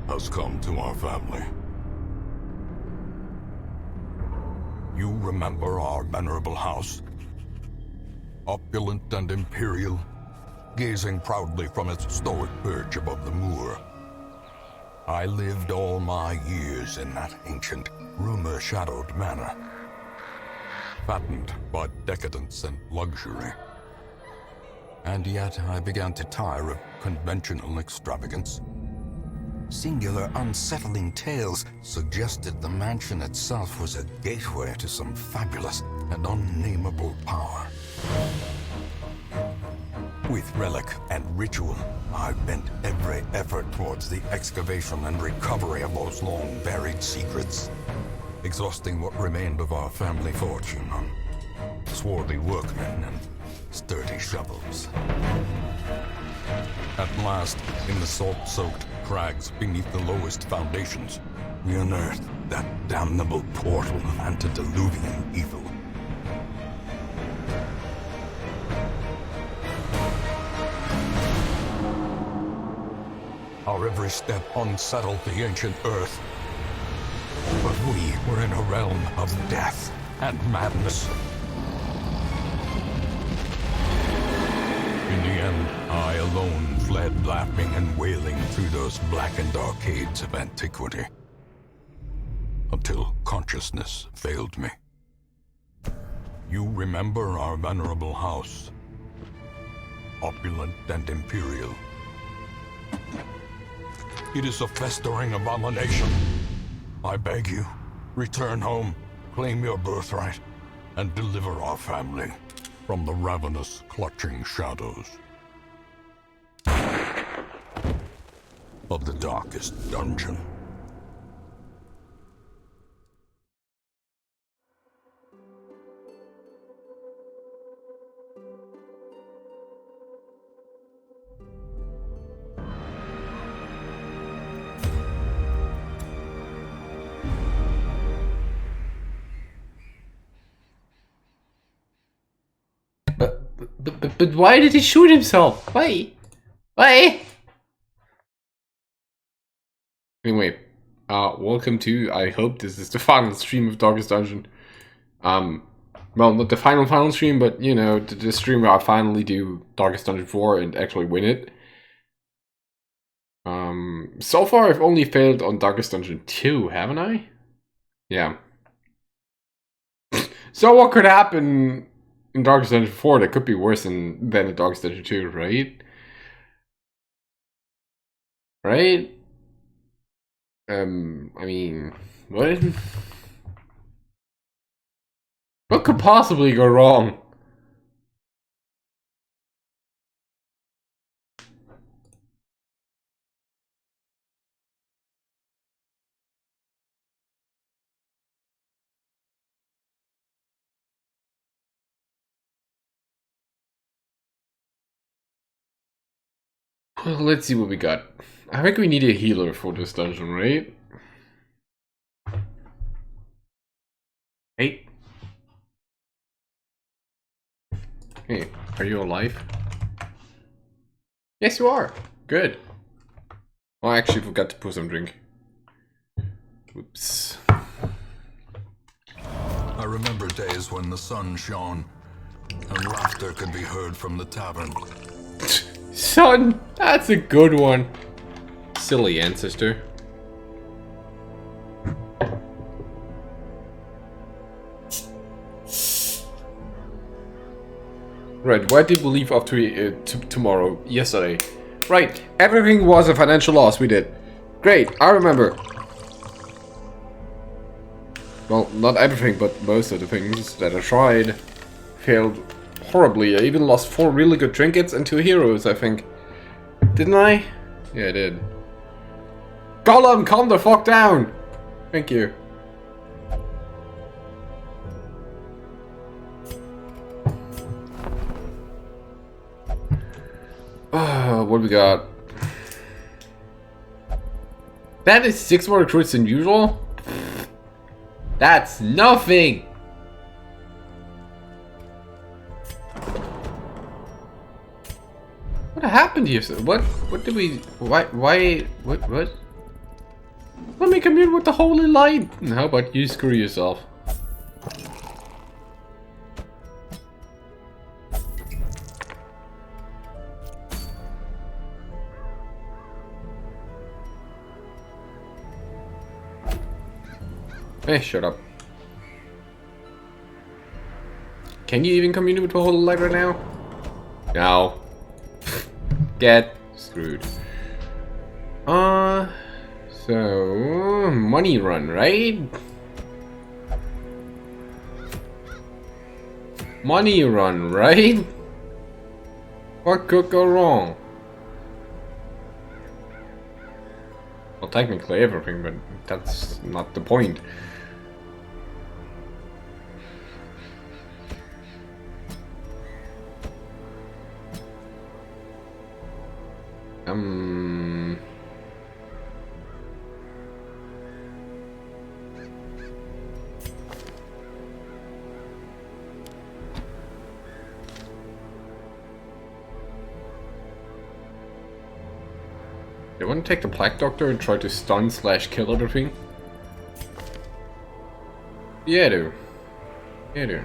has come to our family. You remember our venerable house? Opulent and imperial, gazing proudly from its stoic perch above the moor. I lived all my years in that ancient, rumor-shadowed manor, fattened by decadence and luxury. And yet I began to tire of conventional extravagance. Singular, unsettling tales suggested the mansion itself was a gateway to some fabulous and unnameable power. With relic and ritual, I bent every effort towards the excavation and recovery of those long-buried secrets, exhausting what remained of our family fortune on swarthy workmen and sturdy shovels. At last, in the salt-soaked crags beneath the lowest foundations, we unearthed that damnable portal of antediluvian evil. Our every step unsettled the ancient earth. But we were in a realm of death and madness. In the end, I alone fled laughing and wailing through those blackened arcades of antiquity, until consciousness failed me. You remember our venerable house, opulent and imperial. It is a festering abomination. I beg you, return home, claim your birthright, and deliver our family from the ravenous, clutching shadows of the darkest dungeon. But why did he shoot himself? Why? Why? Anyway, welcome to, I hope this is the final stream of Darkest Dungeon. Well, not the final stream, but, you know, the stream where I finally do Darkest Dungeon 4 and actually win it. So far I've only failed on Darkest Dungeon 2, haven't I? Yeah. So what could happen in Darkest Dungeon 4 that could be worse than in Darkest Dungeon 2, right? Right? I mean, what could possibly go wrong? Well, let's see what we got. I think we need a healer for this dungeon, right? Hey. Hey, are you alive? Yes, you are. Good. Oh, I actually forgot to put some drink. Whoops. I remember days when the sun shone and laughter could be heard from the tavern. Son, that's a good one. Silly ancestor. Right, why did we leave after tomorrow? Yesterday. Right, everything was a financial loss we did. Great, I remember. Well, not everything, but most of the things that I tried failed horribly. I even lost 4 really good trinkets and 2 heroes, I think. Didn't I? Yeah, I did. Gollum, calm the fuck down! Thank you. What we got? That is 6 more recruits than usual? That's nothing! What happened here? What did we... Why... What? Let me commune with the holy light! And how about you screw yourself? Hey, shut up. Can you even commune with the holy light right now? No. Get screwed. So money run, right? Money run, right? What could go wrong? Well, technically everything, but that's not the point. You want to take the Black Doctor and try to stun / kill everything? Yeah, do. Yeah, do.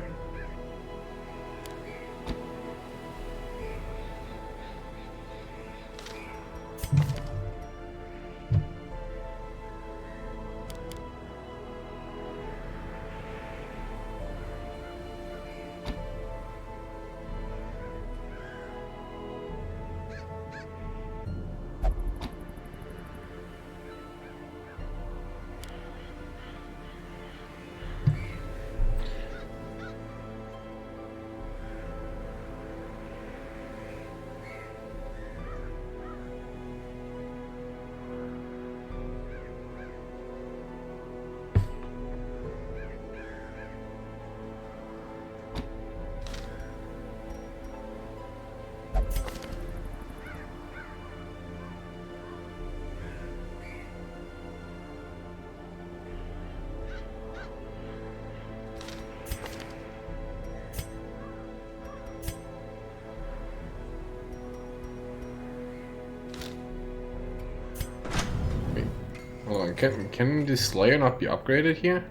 Hold on, can this Slayer not be upgraded here?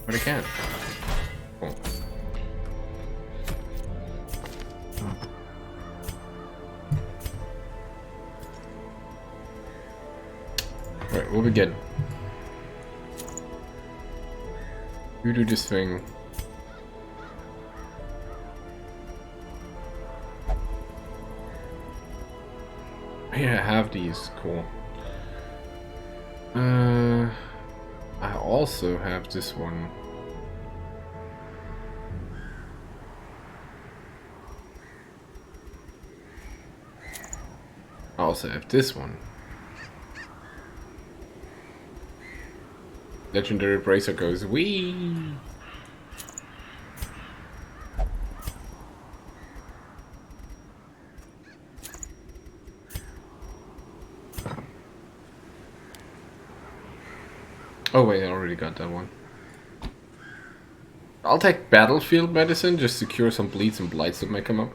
But it can. Cool. Right, we'll begin. You do this thing. Yeah, I have these. Cool. I also have this one. I also have this one. Legendary Bracer goes wee. Oh wait, I already got that one. I'll take Battlefield Medicine, just to cure some bleeds and blights that may come up.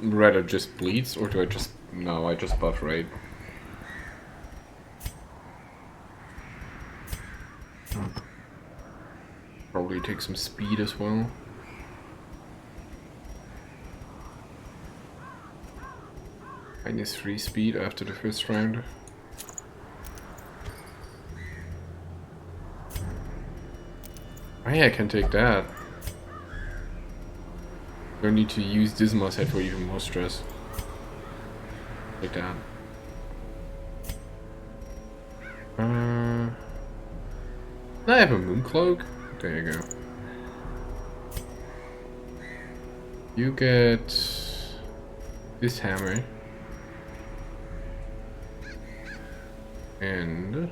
Rather just bleeds, or do I just... No, I just buff raid. Probably take some speed as well. -3 speed after the first round. Oh yeah, I can take that. Don't need to use Disma's head for even more stress. Take that. I have a moon cloak. There you go. You get this hammer. And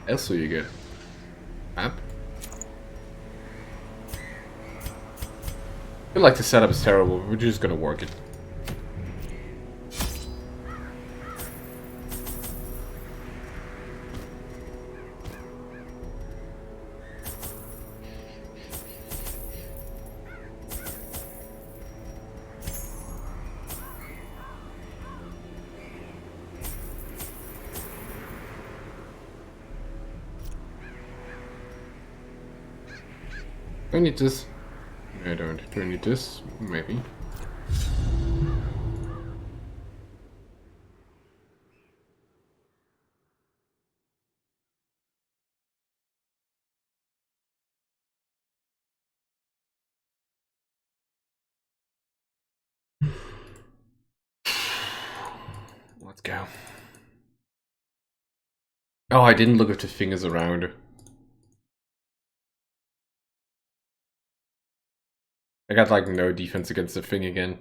also you get map. I feel like the setup is terrible, but we're just gonna work it. Do I need this? I don't. Do I need this? Maybe. Let's go. Oh, I didn't look if the thing is around. I got like no defense against the thing again.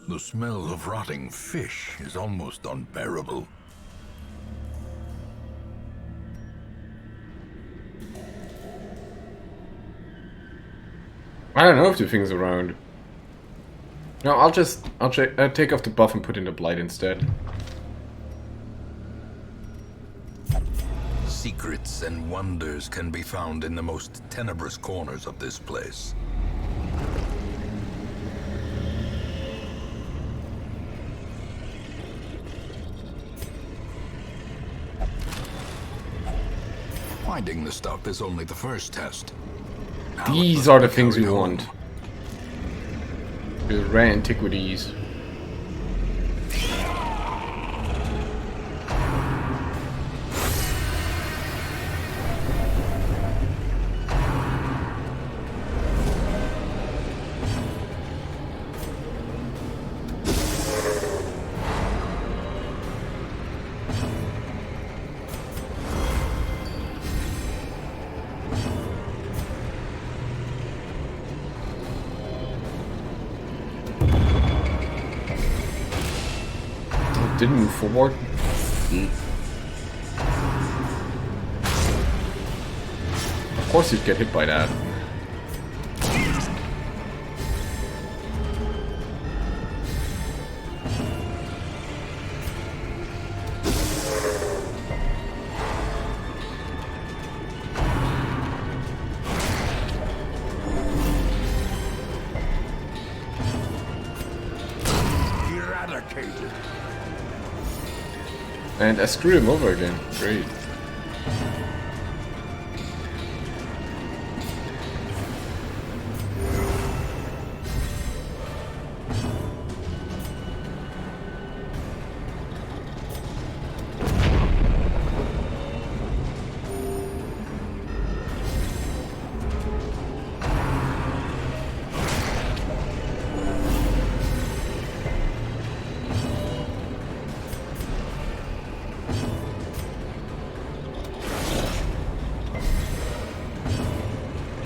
The smell of rotting fish is almost unbearable. I don't know if the thing's around. No, I'll take off the buff and put in the blight instead. Secrets and wonders can be found in the most tenebrous corners of this place. Finding the stuff is only the first test. Now These are the let's things we carry on. want. The rare antiquities. Didn't move forward. Of course you'd get hit by that. Eradicated. And I screwed him over again. Great.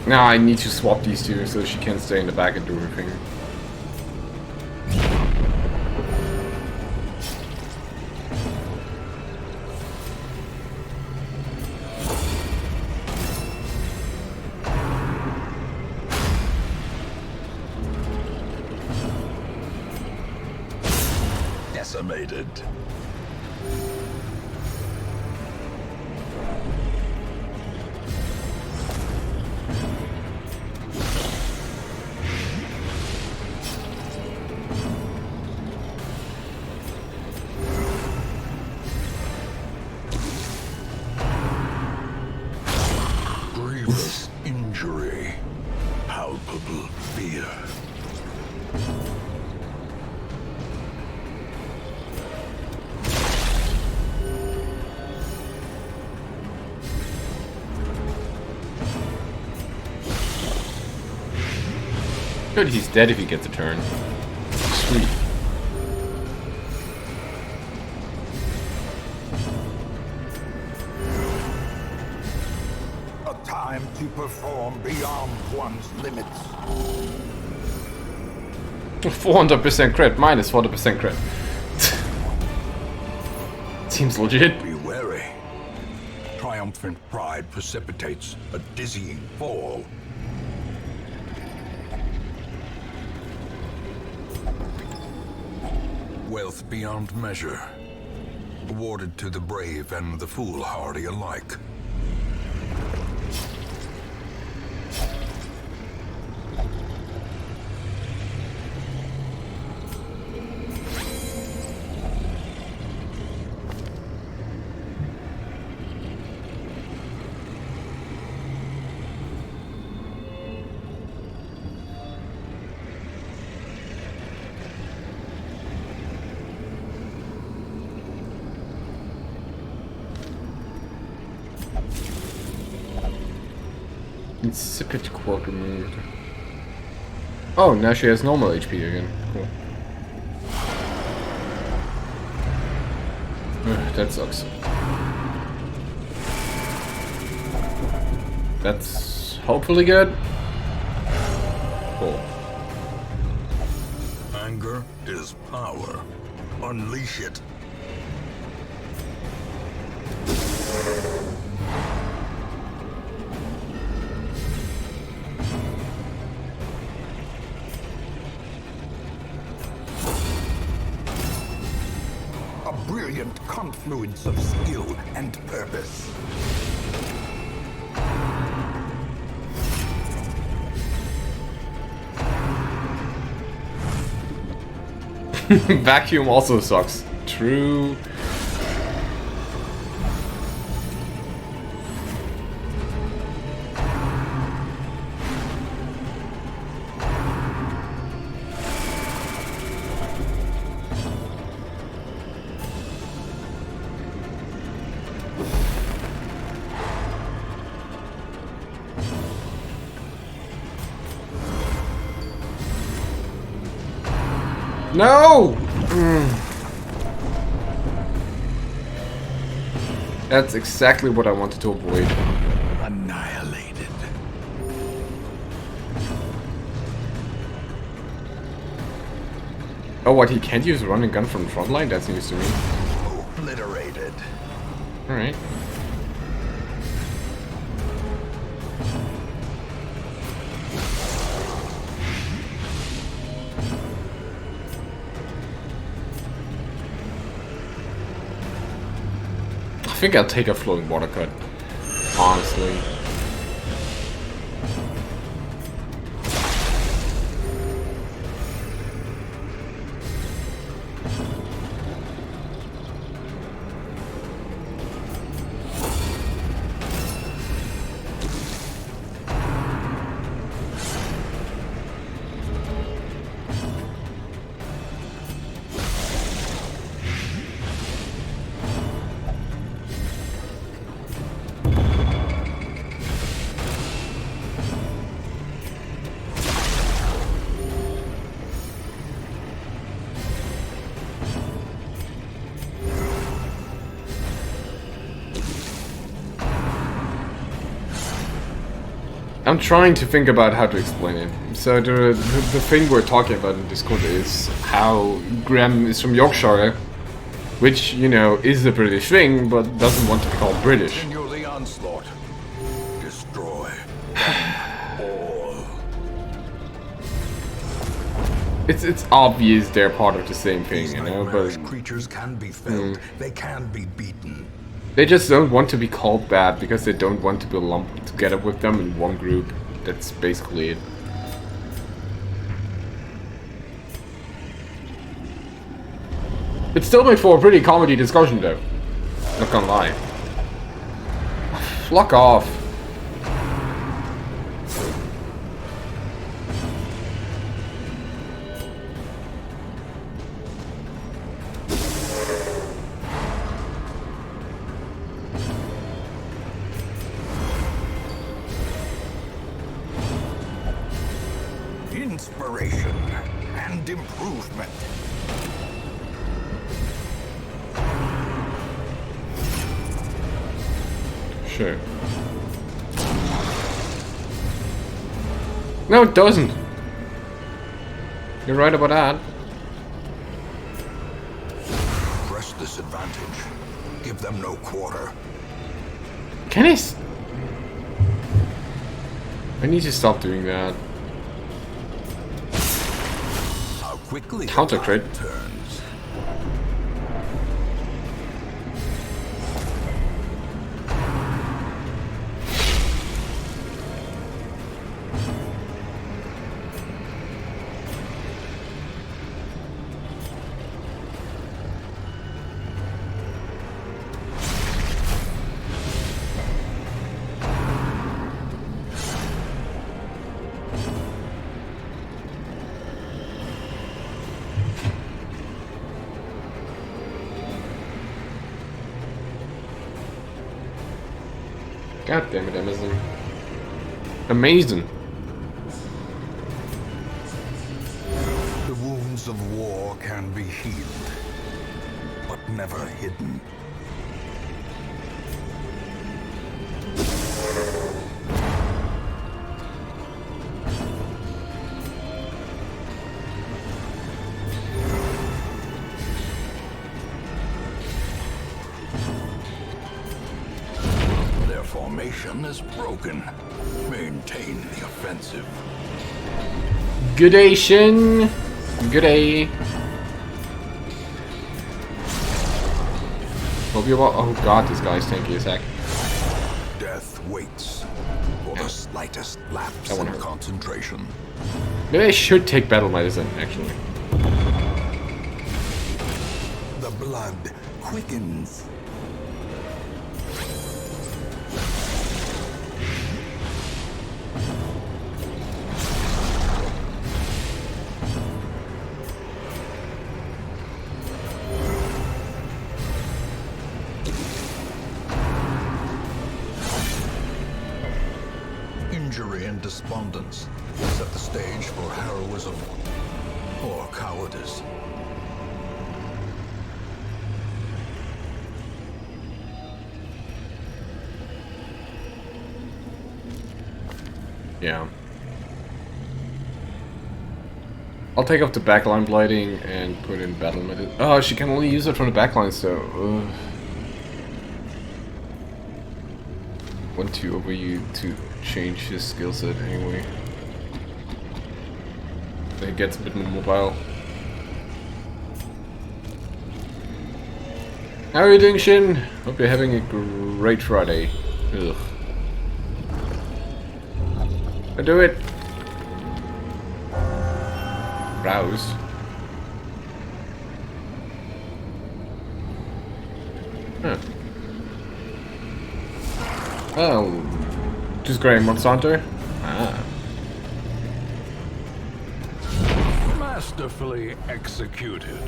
Now I need to swap these two so she can stay in the back and do her thing. Decimated. Grievous injury. Palpable fear. Good, he's dead if he gets a turn. Sweet. A time to perform beyond one's limits. 400% crit, minus 40% crit. Seems legit. Be wary. Triumphant pride precipitates a dizzying fall. Wealth beyond measure, awarded to the brave and the foolhardy alike. Insipid quirk removed. Oh, now she has normal HP again. Cool. Ugh, that sucks. That's hopefully good. Cool. Anger is power. Unleash it. A brilliant confluence of skill and purpose. Vacuum also sucks. True. No! That's exactly what I wanted to avoid. Annihilated. Oh, what? He can't use a running gun from the front line? That's news to me. Obliterated. Alright. I think I'll take a flowing water cut, honestly. I'm trying to think about how to explain it. So the thing we're talking about in Discord is how Graham is from Yorkshire, which, you know, is a British thing, but doesn't want to be called British. Continue the onslaught. Destroy all. It's obvious they're part of the same thing, These you know, nightmarish but creatures can be felled. They can be beaten. they just don't want to be called bad because they don't want to be lumped together with them in one group. That's basically it. It still makes for a pretty comedy discussion though. Not gonna lie. Fuck off. Inspiration and improvement. Sure. No, it doesn't. You're right about that. Press this advantage. Give them no quarter. Can I I need to stop doing that. How quickly Counter the crit. tide turns. God damn it, Amazon. Amazing. The wounds of war can be healed, but never hidden. Their formation is broken. Maintain the offensive. Good day, Shin. Good day. Hope you're well. Oh god, this guy's tanky as heck. Death waits for the slightest lapse That one in hurt. concentration. Maybe I should take battle medicine, actually. The blood quickens. Injury and despondence set the stage for heroism or cowardice. Yeah. I'll take off the backline blighting and put in battle medicine. Oh, she can only use it from the backline, so... Want to over you to change his skill set anyway. It gets a bit more mobile. How are you doing, Shin? Hope you're having a great Friday. Ugh. I do it. Rouse. Huh. Oh, just great Monsanto. Ah. Masterfully executed.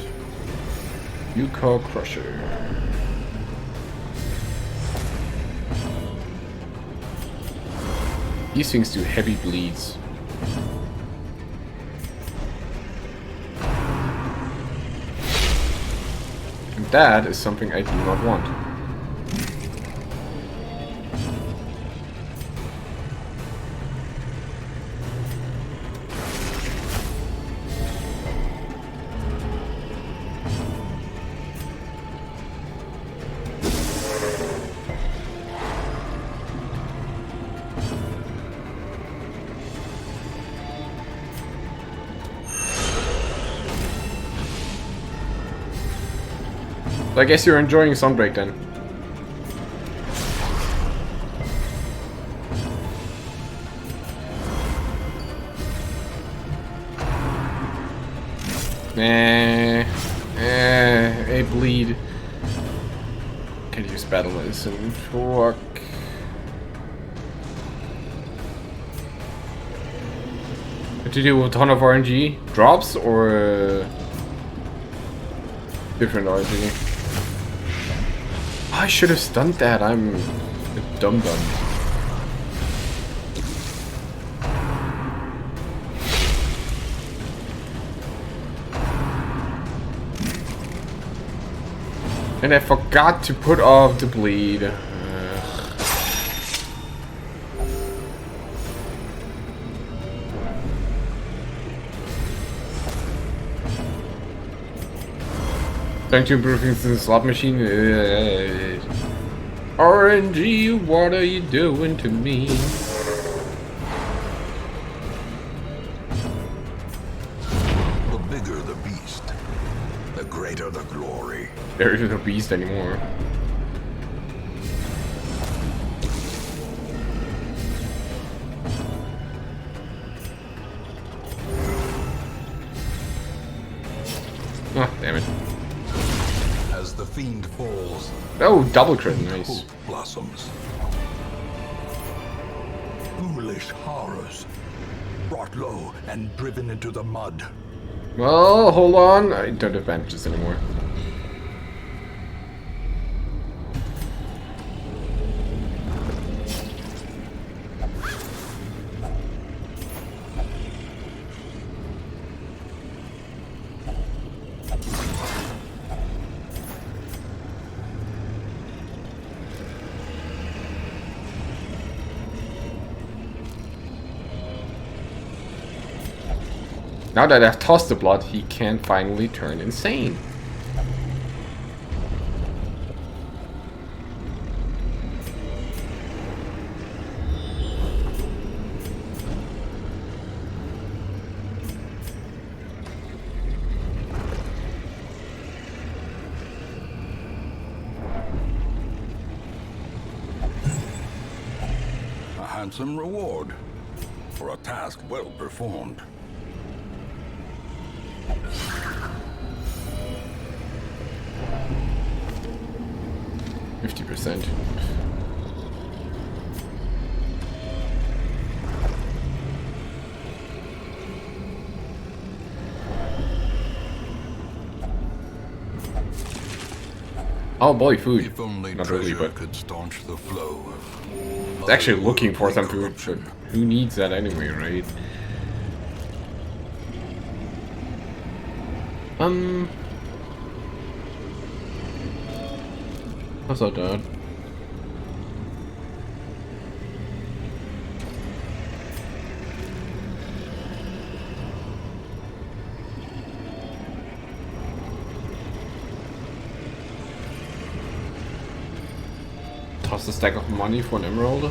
Yuko Crusher. These things do heavy bleeds. And that is something I do not want. I guess you're enjoying Sunbreak then. A bleed. Can use battle medicine. Fuck. What to do with a ton of RNG? Drops or different RNG? I should have stunned that. I'm a dum-dum. And I forgot to put off the bleed. Trying to improve things in the slot machine. RNG, what are you doing to me? The bigger the beast, the greater the glory. There isn't a beast anymore. Ah, damn it. As the fiend falls, Oh, double crit, nice. hope blossoms. Foolish horrors, brought low and driven into the mud. Well, hold on. I don't have bandages anymore. Now that I've tossed the blood, he can finally turn insane. A handsome reward for a task well performed. 50%. Oh boy, food. If only Not really, treasure but could staunch the flow of it's actually looking for some food, but corruption. who needs that anyway, right? What's up, Dad? Toss a stack of money for an emerald?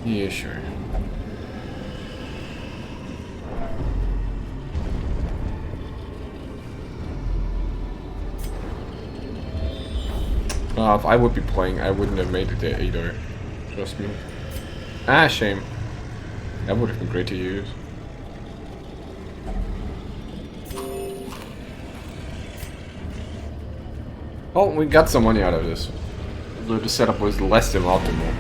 Yeah, sure. If I would be playing, I wouldn't have made it there either. Trust me. Ah, shame. That would have been great to use. Oh, we got some money out of this. Although the setup was less than optimal.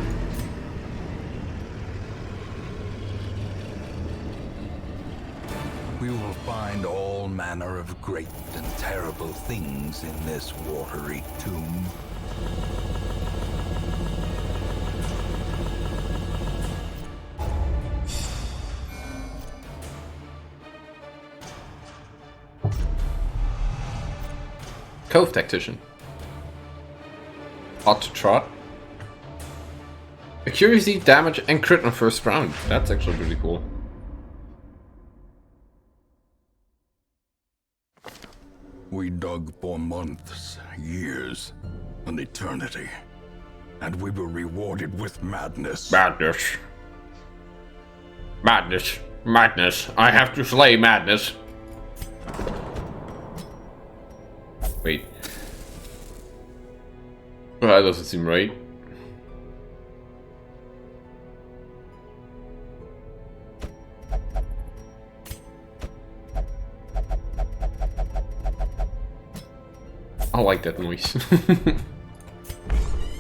We will find all manner of great and terrible things in this watery tomb. Cove Tactician. Hot Trot. Accuracy, damage, and crit on first round. That's actually pretty cool. We dug for months, years, an eternity. And we were rewarded with madness. Madness. Madness. Madness. I have to slay madness. Wait. Well, that doesn't seem right. I like that noise.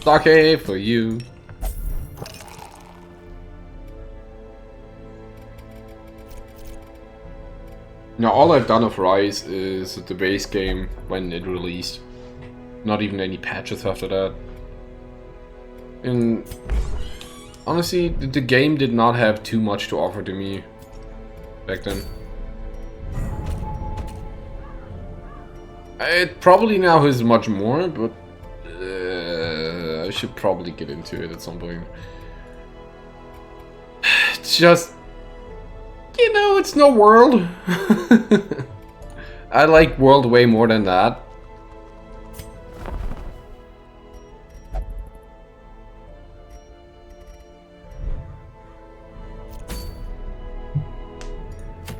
Okay for you. Now all I've done of Rise is the base game when it released. Not even any patches after that. And honestly, the game did not have too much to offer to me back then. It probably now has much more, but I should probably get into it at some point. It's just, you know, it's no World. I like World way more than that.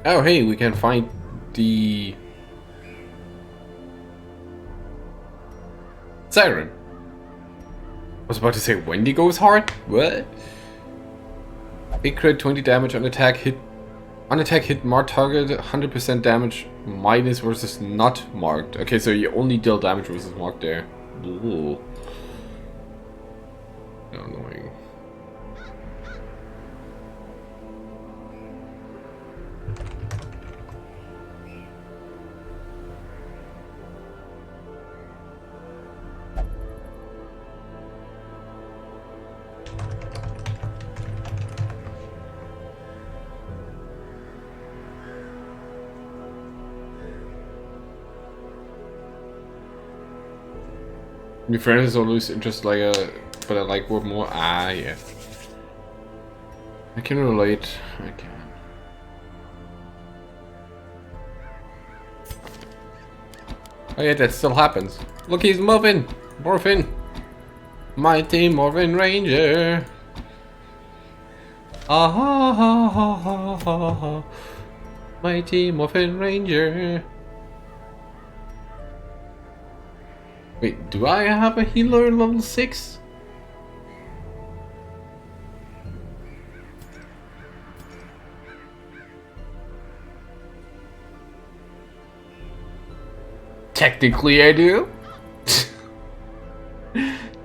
Oh, hey, we can find the Siren. I was about to say Wendigo's heart? What? Big crit, 20 damage on attack hit. On attack hit marked target, 100% damage minus versus not marked. Okay, so you only deal damage versus marked there. Ooh. Annoying. Your friend is always just like but I like work more. Ah, yeah. I can relate. I can. Oh yeah, that still happens. Look, he's moving! Morphin! Mighty Morphin Ranger! Ah ha ha ha ha ha ha! Mighty Morphin Ranger! Wait, do I have a healer level 6? Technically I do.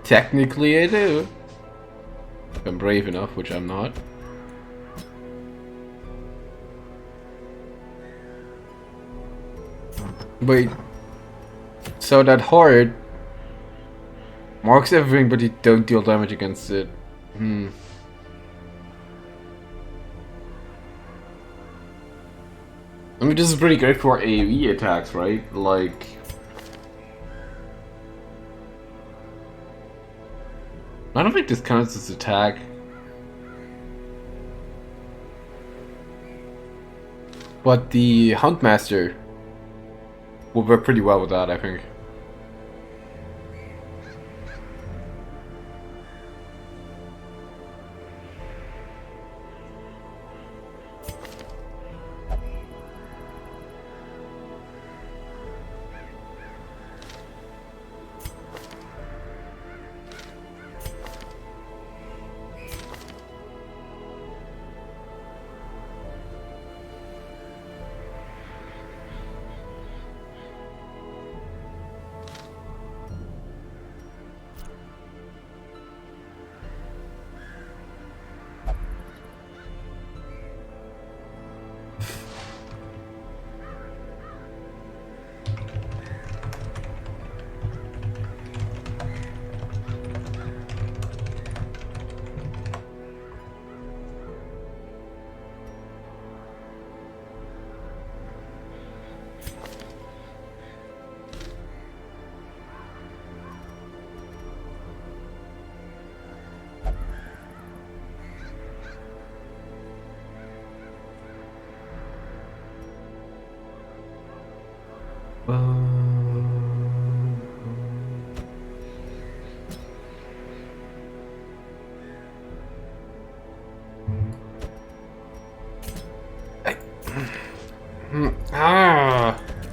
Technically I do. If I'm brave enough, which I'm not. Wait. So that horde marks everything, but you don't deal damage against it. Hmm. I mean, this is pretty great for AoE attacks, right? Like... I don't think this counts as attack. But the Huntmaster will work pretty well with that, I think.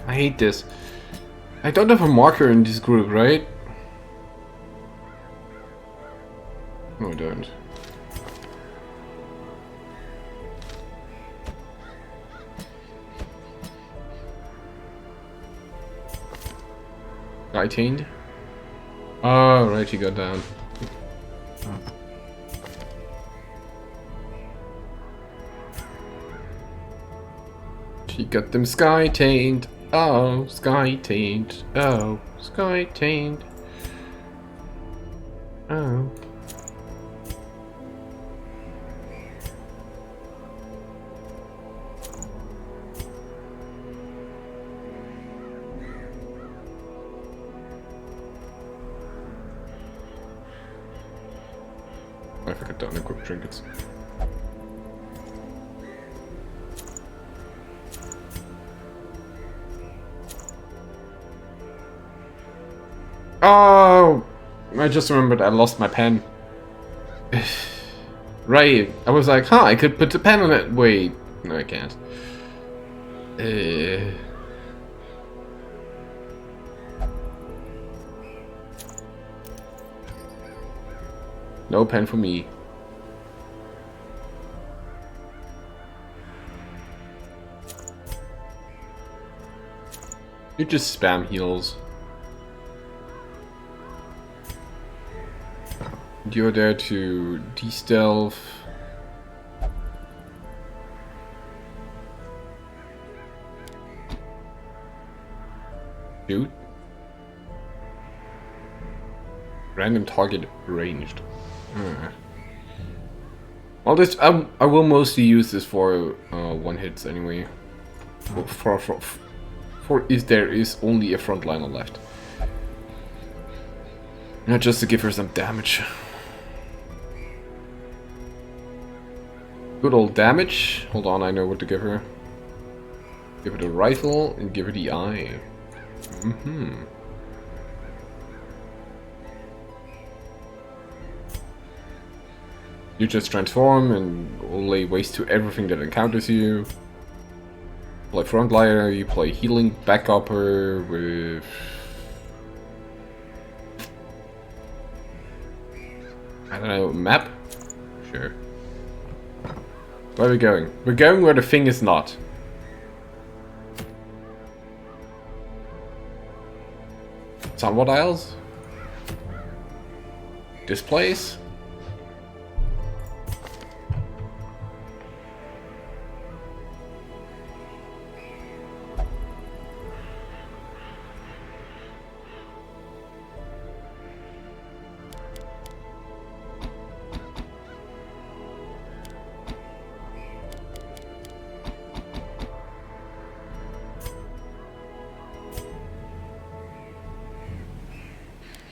I hate this. I don't have a marker in this group, right? No, I don't. I tained? Oh, right, you got down. She got them sky tained. Oh, sky tained. Oh, sky tained. Oh. I forgot to unequip trinkets. Oh! I just remembered I lost my pen. Right, I was like, huh, I could put the pen on it. Wait, no I can't. No pen for me. You just spam heals. You're there to de-stealth. Shoot. Random target ranged. Well, this I will mostly use this for one hits anyway. For if there is only a frontliner left. Not just to give her some damage. Good old damage. Hold on, I know what to give her. Give her the rifle and give her the eye. Mm-hmm. You just transform and lay waste to everything that encounters you. Play frontliner, you play healing backupper with... I don't know, map? Sure. Where are we going? We're going where the thing is not. Somewhat else? This place?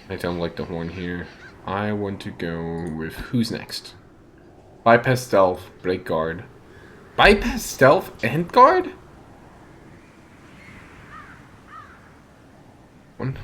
I don't like the horn here. I want to go with who's next? Bypass stealth, break guard. Bypass stealth and guard? One.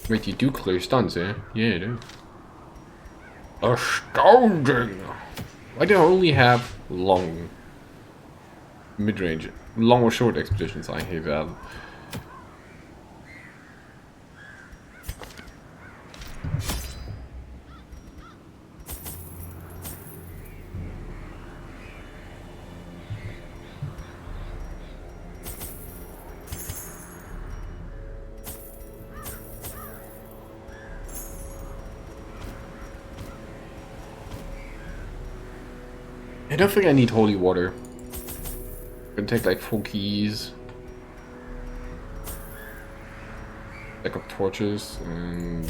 Wait, you do clear stuns, eh? Yeah, you do. Astounding! Why do I only have long mid-range, long or short expeditions? I hate that. I don't think I need holy water. I'm gonna take like 4 keys, backup torches, and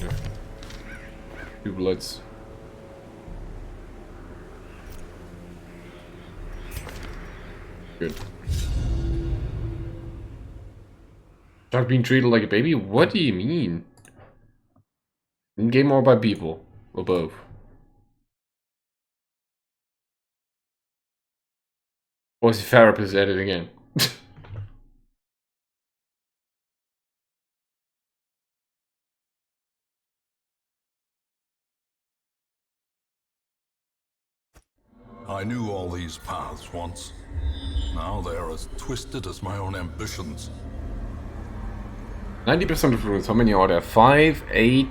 2 bloods. Good. Start being treated like a baby? What do you mean? In game or by people? Or both? Or is the therapist at it again? I knew all these paths once. Now they are as twisted as my own ambitions. 90% of runes, how many are there? 5, 8,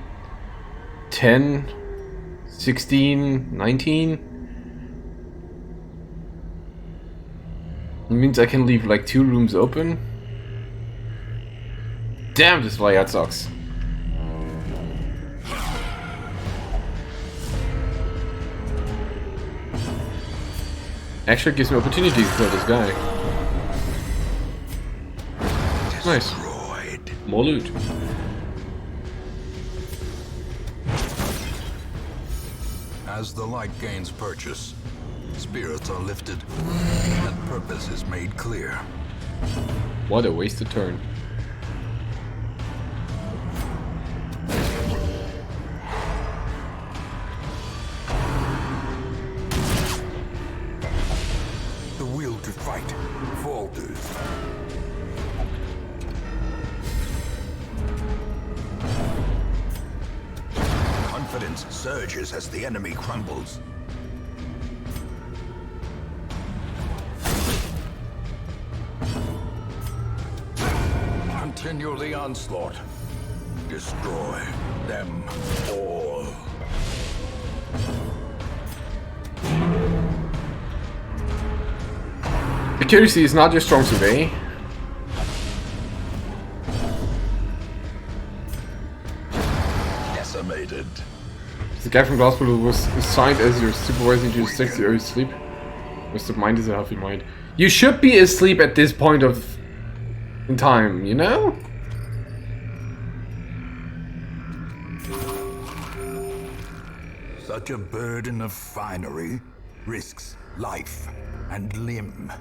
10, 16, 19? It means I can leave like 2 rooms open? Damn, this layout sucks. Actually gives me opportunity to kill this guy. Nice. More loot. As the light gains purchase, spirits are lifted, and purpose is made clear. What a wasted turn. The will to fight falters. Confidence surges as the enemy crumbles. Continue the onslaught. Destroy them all. Accuracy is not your strong suit, eh? Decimated. The guy from Glasspool was assigned as your supervisor to 60 hours sleep. Most of mind is a healthy mind. You should be asleep at this point of in time, you know? Such a burden of finery. risks life and limb.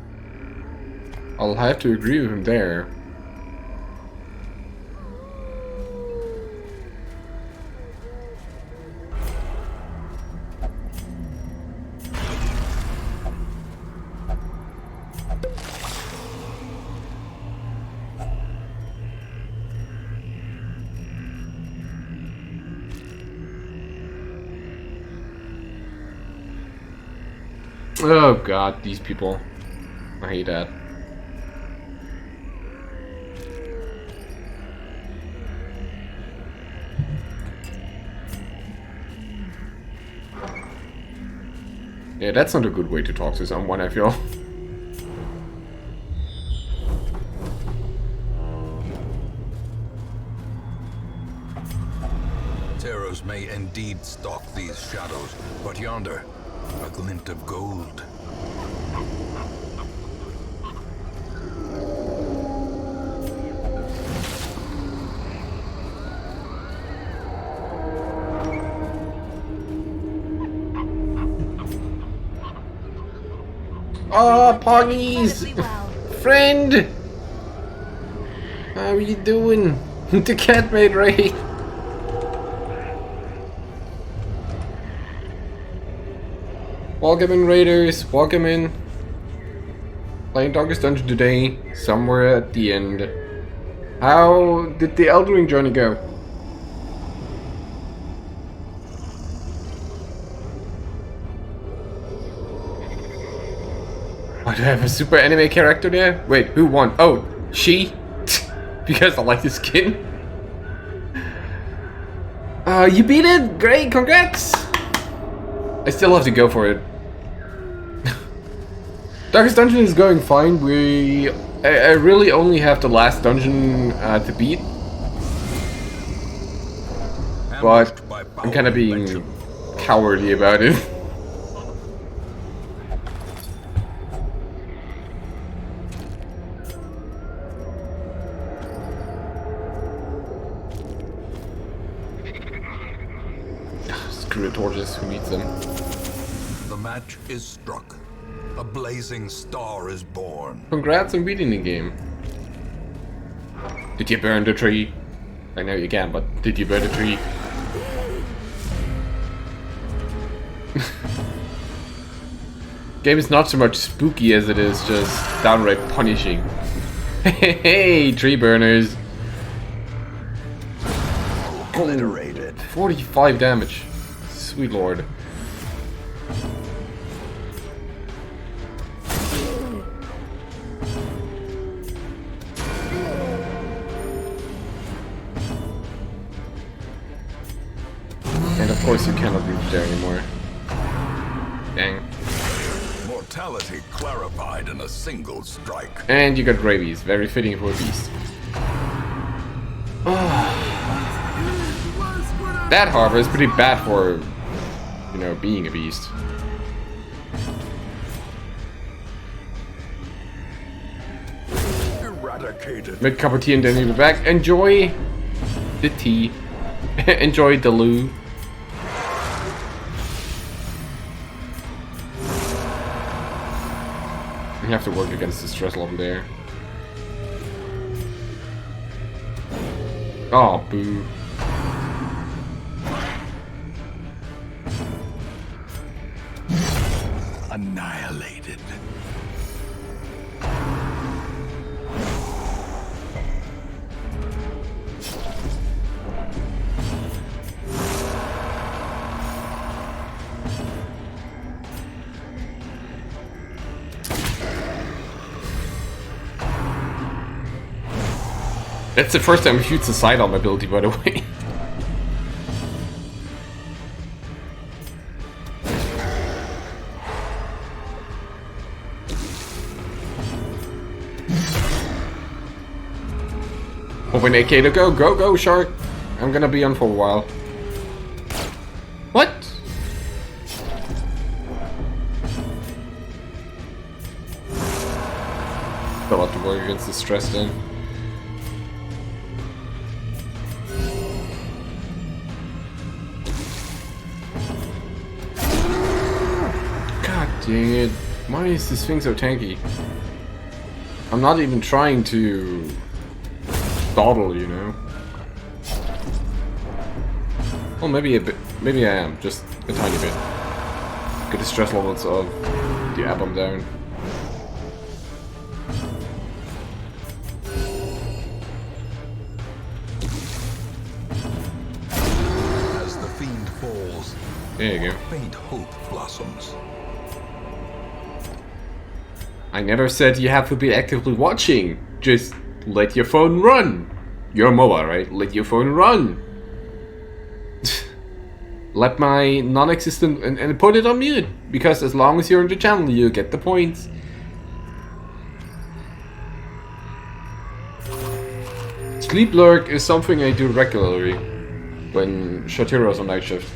I'll have to agree with him there. Oh god, these people. I hate that. Yeah, that's not a good way to talk to someone, I feel. Terrors may indeed stalk these shadows, but yonder, a glint of gold. Oh, Poggies! Friend! How are you doing? The cat made raid. Welcome in, Raiders. Welcome in. Playing Darkest Dungeon today, somewhere at the end. How did the Elden Ring journey go? Why do I have a super anime character there? Wait, who won? Oh, she? Because I like the skin. You beat it! Great, congrats! I still have to go for it. Darkest Dungeon is going fine. I really only have the last dungeon to beat. But I'm kind of being cowardly about it. Screw the torches, who needs them? The match is struck. A blazing star is born. Congrats on beating the game. Did you burn the tree? I know you can, but did you burn the tree? Game is not so much spooky as it is just downright punishing. Hey, tree burners. Obliterated. 45 damage. Sweet lord. And of course you cannot reach there anymore. Dang. Mortality clarified in a single strike. And you got rabies, very fitting for a beast. That, however, is pretty bad for, you know, being a beast. Eradicated. Make a cup of tea and then you'll be back. Enjoy the tea. Enjoy the loo. You have to work against the stress level there. Oh, boo. Annihilated. That's the first time I've used the sidearm ability, by the way. Open AK to go, go, shark! I'm gonna be on for a while. What? Still have to work against the stress then. God Dang it. Why is this thing so tanky? I'm not even trying to dawdle, you know? Well, maybe a bit. Maybe I am, just a tiny bit. Get the stress levels of the album down. As the fiend falls, There you go. faint hope blossoms. I never said you have to be actively watching. Just let your phone run. You're mobile, right? Let your phone run. Let my non-existent and put it on mute. Because as long as you're on the channel, you get the points. Sleep lurk is something I do regularly when Shatiro's on night shift.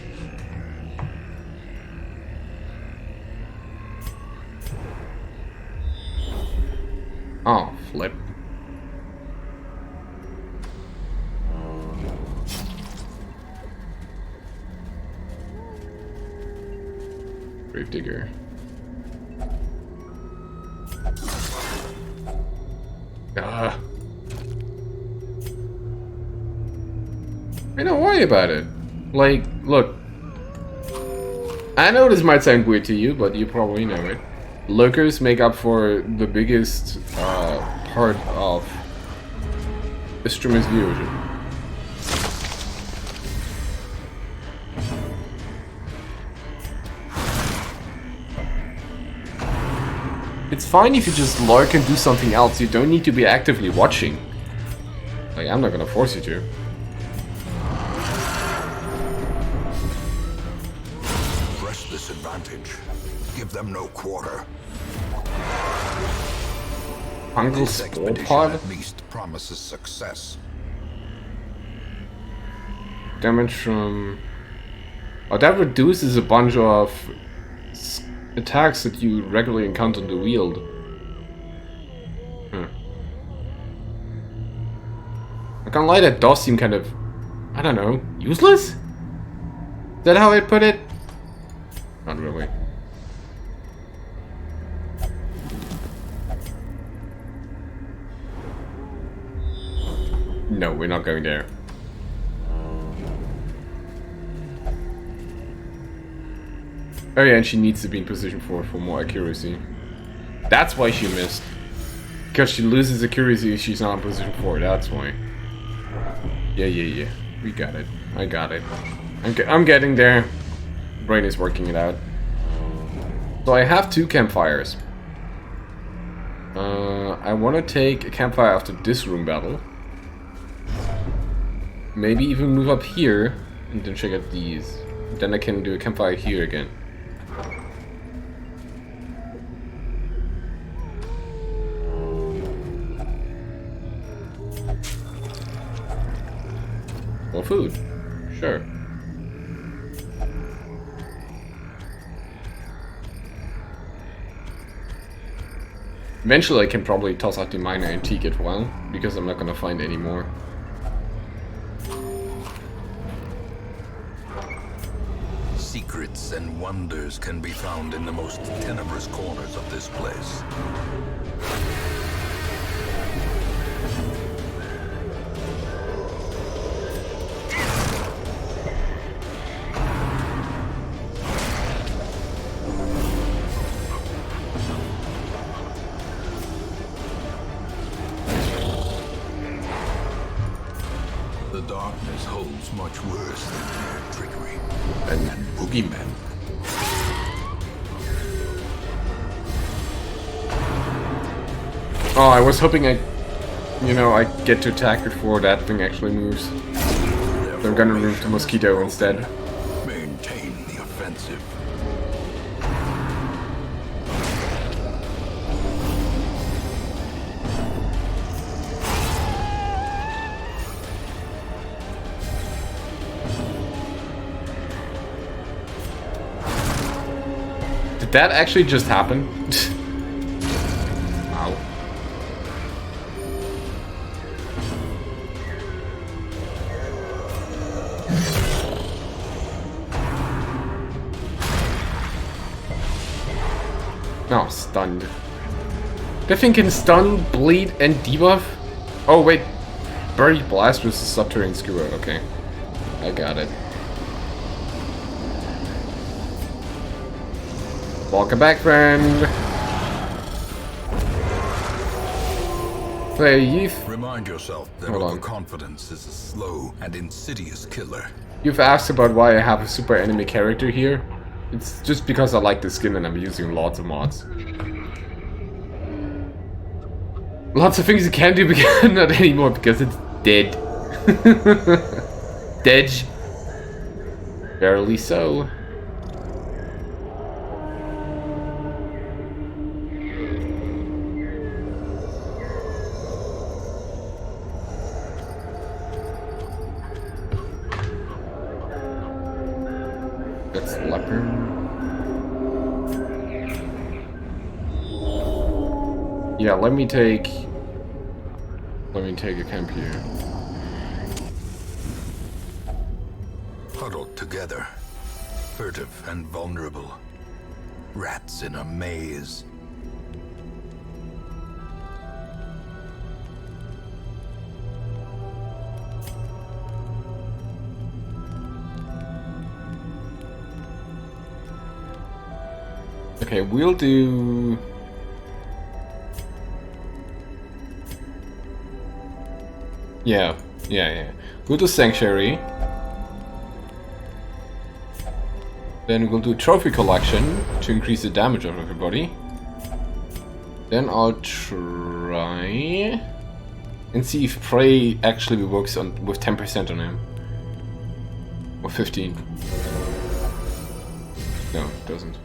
Oh, flip. Gravedigger. Ah. Hey, don't worry about it. Like, look. I know this might sound weird to you, but you probably know it. Lurkers make up for the biggest part of the streamer's viewership. It's fine if you just lurk and do something else. You don't need to be actively watching. Like, I'm not gonna force you to. Press this advantage. Give them no quarter. Fungal This Spore expedition Pod? at least promises success. Damage from... Oh, that reduces a bunch of attacks that you regularly encounter in the wield. I can't lie, that does seem kind of... I don't know, useless? Is that how I put it? Not really. No, we're not going there. Oh yeah, and she needs to be in position for more accuracy. That's why she missed. Because she loses accuracy if she's not in position 4, that's why. Yeah. We got it. I got it. I'm getting there. Brain is working it out. So I have 2 campfires. I want to take a campfire after this room battle. Maybe even move up here and then check out these. Then I can do a campfire here again. More food. Sure. Eventually I can probably toss out the minor antique as well, because I'm not gonna find any more. Secrets and wonders can be found in the most tenebrous corners of this place. The darkness holds much worse than mere trickery. And boogeyman. Oh, I was hoping I get to attack before that thing actually moves. So I'm gonna move to Mosquito instead. Maintain the offensive. Did that actually just happen? Ow. No, stunned. That thing can stun, bleed, and debuff? Oh, wait. Buried Blast was a subterranean skewer. Okay. I got it. Welcome back, friend. Hey, you've... Remind yourself that overconfidence is a slow and insidious killer. You've asked about why I have a super enemy character here. It's just because I like the skin and I'm using lots of mods. Lots of things you can't do, but not anymore because it's dead. Dead. Barely so. That's leopard. Yeah, let me take a camp here. Huddled together, furtive and vulnerable. Rats in a maze. Okay, we'll do... Yeah. We'll do Sanctuary. Then we'll do Trophy Collection to increase the damage of everybody. Then I'll try and see if Prey actually works on with 10% on him. Or 15. No, it doesn't.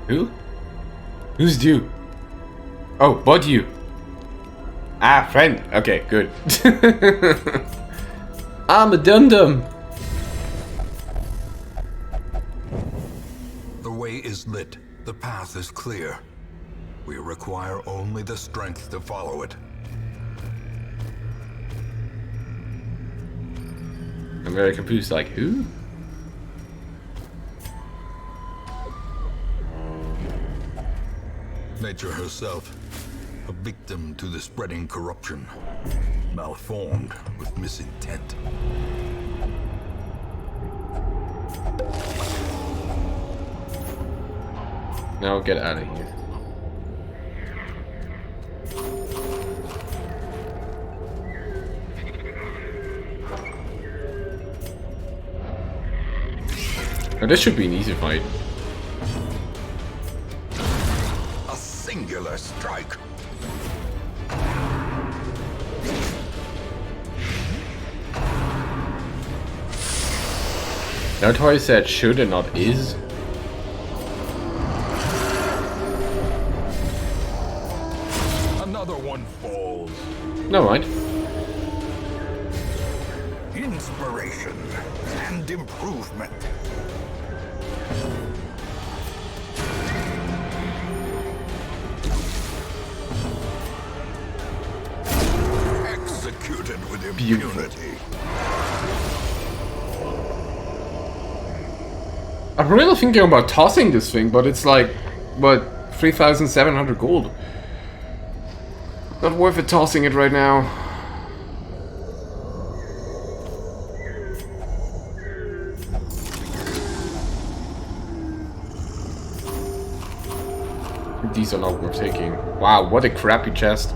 Who? Who's due? Oh, but you. Ah, friend. Okay, good. I'm a dum-dum. The way is lit. The path is clear. We require only the strength to follow it. I'm very confused, like, who? Nature herself, a victim to the spreading corruption, malformed with misintent. Now get out of here. Oh, this should be an easy fight. A singular strike. Note how I said should and not is? Another one falls. No mind. Inspiration and improvement. Executed with impunity. I'm really thinking about tossing this thing, but it's like, what, 3,700 gold. Not worth it tossing it right now. These are not worth taking. Wow, what a crappy chest.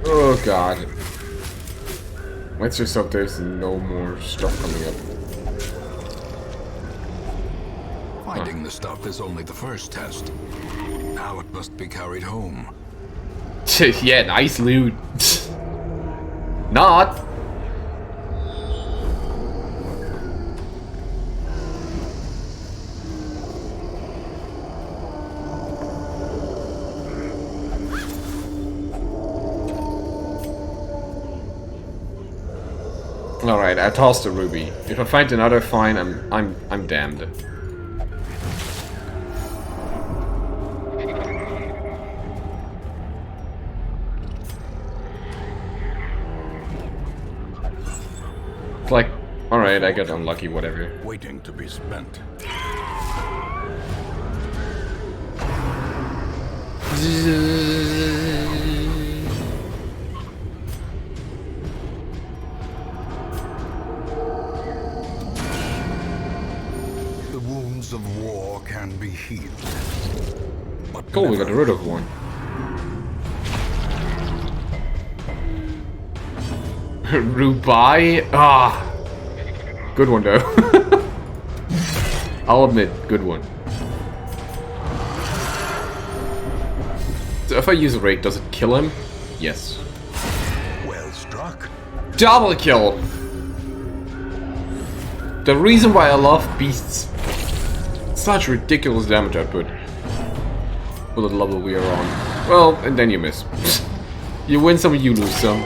Oh god. Let's just hope there's no more stuff coming up. Finding the stuff is only the first test. Now it must be carried home. Yeah, nice loot. Not. All right, I tossed a ruby. If I find another, fine. I'm damned. Like, alright, I got unlucky, whatever. Waiting to be spent. The wounds of war can be healed. But Cool, we never got rid of one. Rubai? Ah! Good one though. I'll admit, good one. So if I use a rake, does it kill him? Yes. well struck. Double kill! The reason why I love beasts. Such ridiculous damage output. For the level we are on. Well, and then you miss. You win some, you lose some.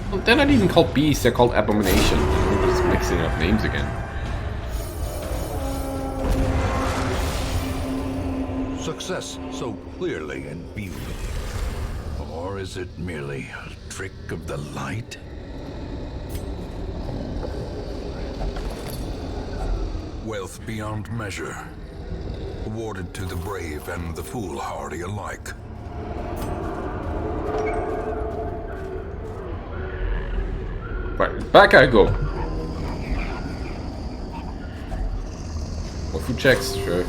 Well, they're not even called beasts, they're called abomination. We're just mixing up names again. Success so clearly in view. Or is it merely a trick of the light? Wealth beyond measure, awarded to the brave and the foolhardy alike. Right, back I go. Well, food checks, sure.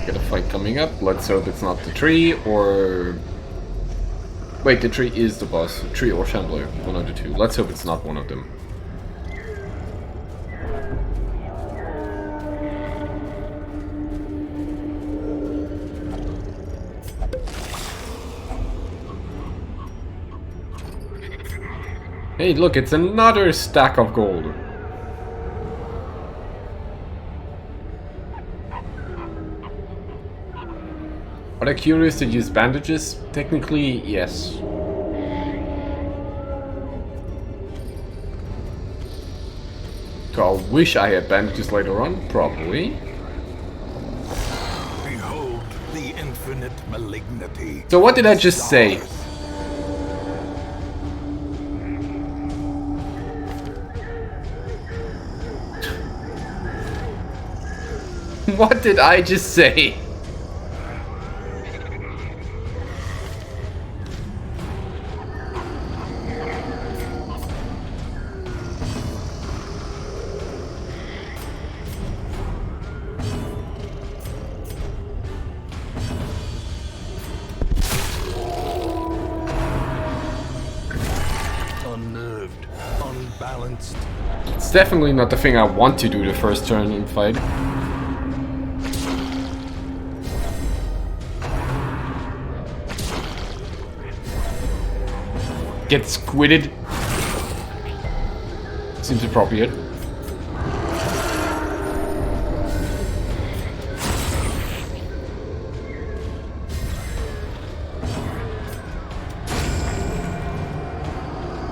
Got a fight coming up. Let's hope it's not the tree or... Wait, the tree is the boss. Tree or Shambler. One of the two. Let's hope it's not one of them. Hey, look, it's another stack of gold. Are they curious to use bandages? Technically, yes. Do I wish I had bandages later on? Probably. Behold the infinite malignity. So what did I just say? What did I just say? Unnerved, unbalanced. It's definitely not the thing I want to do the first turn in fight. Get squidded. Seems appropriate.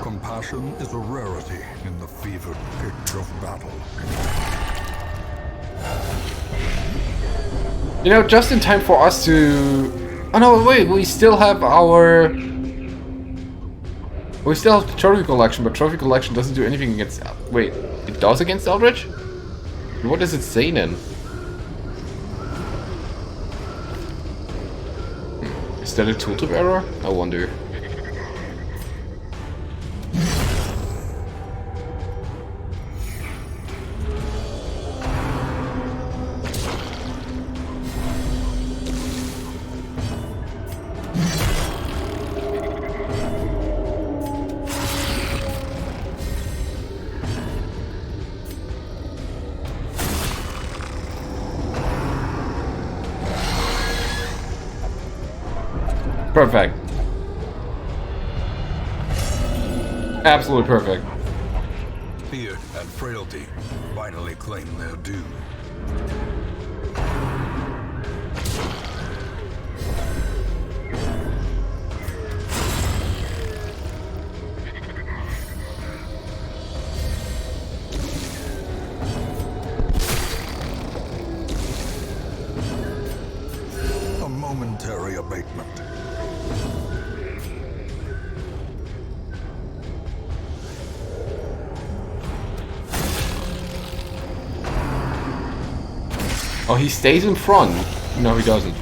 Compassion is a rarity in the fevered pitch of battle. You know, just in time for us to... Oh no, wait, we still have our... We still have the trophy collection, but trophy collection doesn't do anything against... Wait, it does against Eldritch? What does it say then? Is that a tooltip error? I wonder. Perfect. Absolutely perfect. Fear and frailty finally claim their due. Oh, he stays in front. No, he doesn't.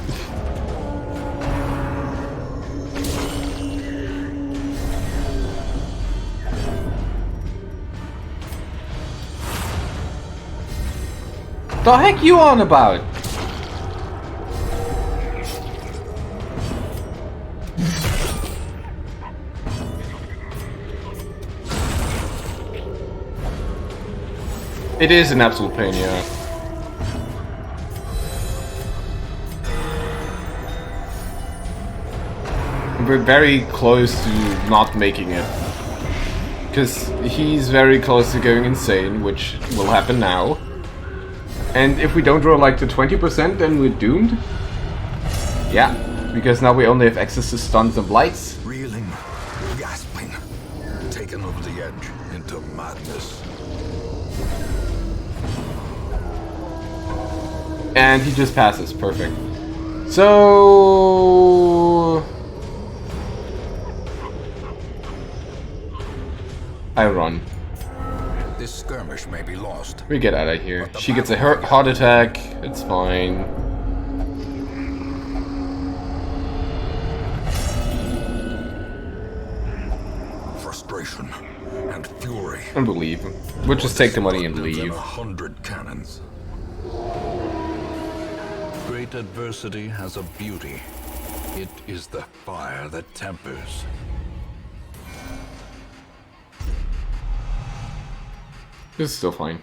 The heck you on about? It is an absolute pain, yeah. We're very close to not making it. Because he's very close to going insane, which will happen now. And if we don't roll like to 20%, then we're doomed. Yeah, because now we only have access to stuns and blights. Reeling, gasping, taken over the edge into madness. And he just passes, perfect. So... I run. This skirmish may be lost. We get out of here. She gets a heart attack. It's fine. Frustration and fury. And we'll leave. We'll just take the money and leave. 100 cannons. Great adversity has a beauty. It is the fire that tempers. This is still fine.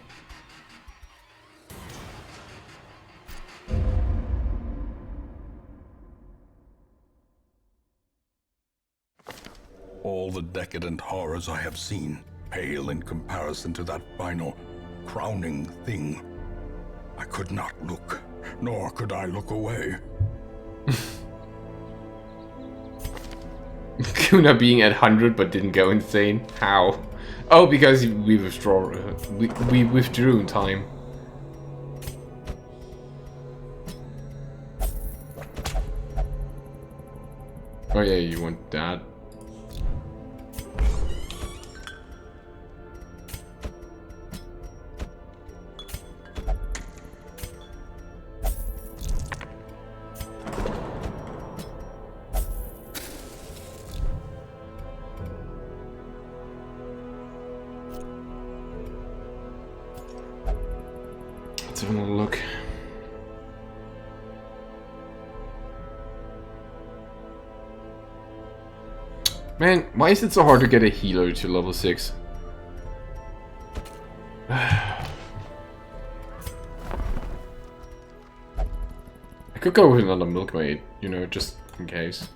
All the decadent horrors I have seen pale in comparison to that final, crowning thing. I could not look, nor could I look away. Kuna being at 100 but didn't go insane. How? Oh, because we withdrew in time. Oh yeah, you want that. Let's have another look. Man, why is it so hard to get a healer to level 6? I could go with another milkmaid, you know, just in case.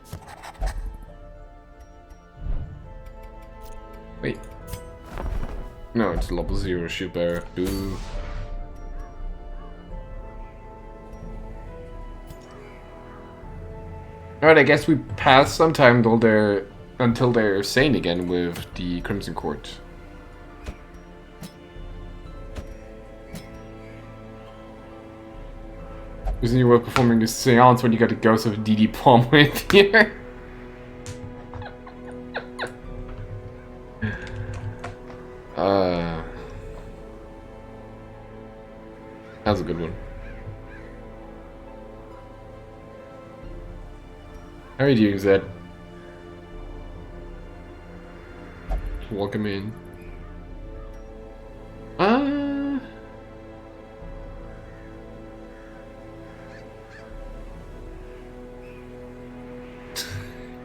Wait. No, it's level 0 shield bearer. Boo. Alright, I guess we pass some time until they're sane again with the Crimson Court. Isn't it worth performing this seance when you got the ghost of DD Palm with here? That's a good one. How are you doing, Zed? Welcome in.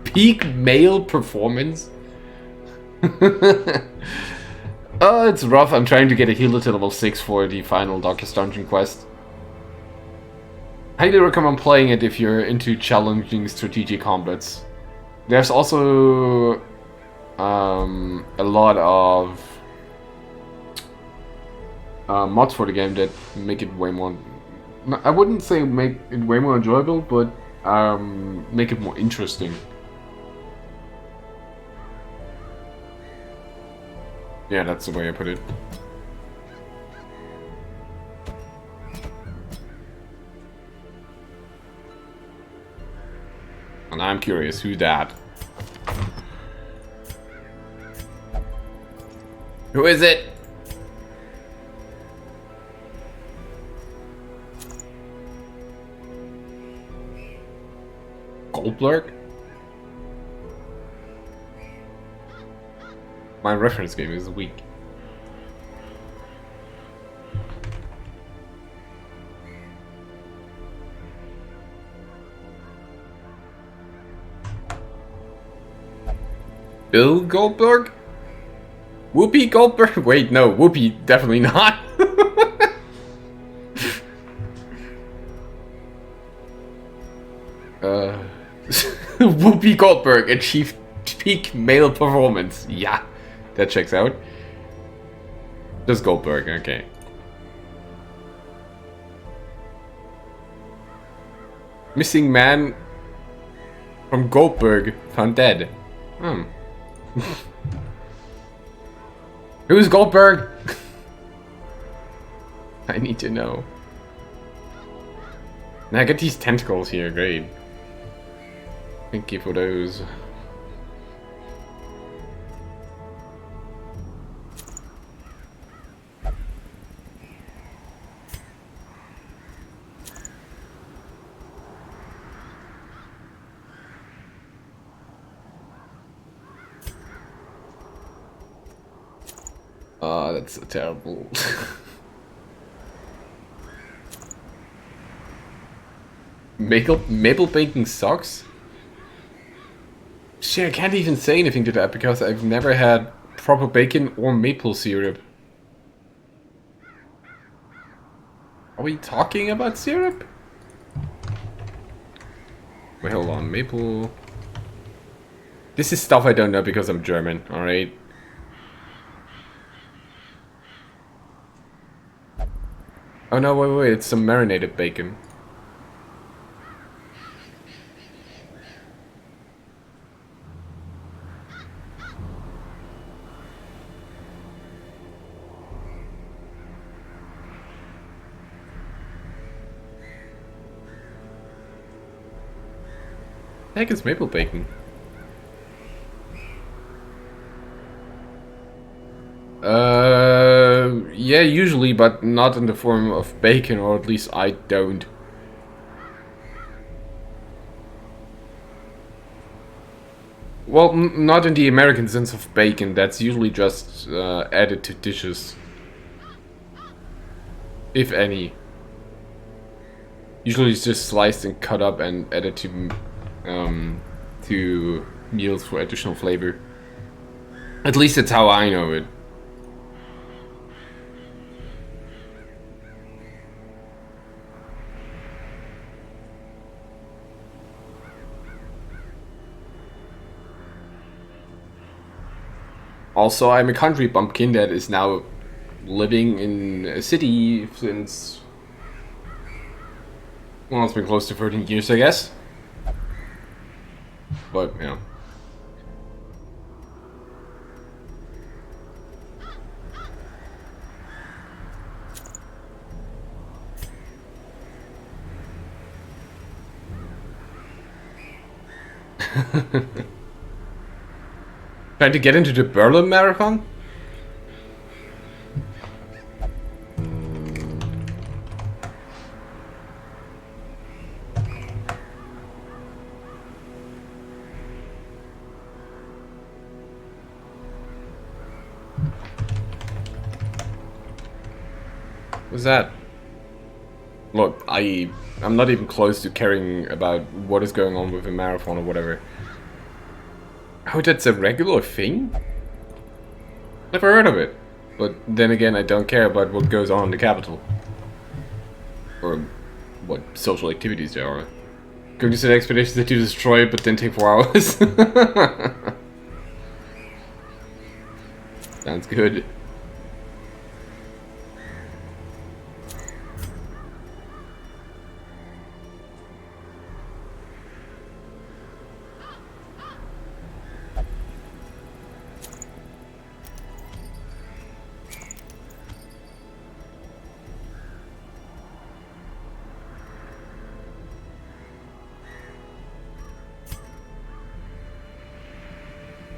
Peak male performance? Oh, it's rough. I'm trying to get a healer to level 6 for the final Darkest Dungeon quest. Highly recommend playing it if you're into challenging strategic combats. There's also a lot of mods for the game that make it way more... I wouldn't say make it way more enjoyable, but make it more interesting. Yeah, that's the way I put it. And I'm curious, who that? Who is it? Goldberg? My reference game is weak. Bill Goldberg? Whoopi Goldberg? Wait, no, Whoopi, definitely not. Whoopi Goldberg achieved peak male performance. Yeah, that checks out. Just Goldberg, okay. Missing man from Goldberg found dead. Who's Goldberg? I need to know. Now I get these tentacles here, great. Thank you for those. Oh, that's so terrible. Maple baking socks? Shit, I can't even say anything to that because I've never had proper bacon or maple syrup. Are we talking about syrup? Wait, hold on, maple... This is stuff I don't know because I'm German, alright? Oh no, wait, it's some marinated bacon. The heck is maple bacon? Yeah, usually, but not in the form of bacon, or at least I don't. Well, not in the American sense of bacon, that's usually just added to dishes. If any. Usually it's just sliced and cut up and added to meals for additional flavor. At least that's how I know it. Also, I'm a country bumpkin that is now living in a city since... Well, it's been close to 13 years, I guess. But, yeah. Trying to get into the Berlin Marathon? What's that? Look, I'm not even close to caring about what is going on with a marathon or whatever. Oh, that's a regular thing? Never heard of it. But then again, I don't care about what goes on in the capital. Or what social activities there are. Going to set expeditions that you destroy but then take 4 hours. Sounds good.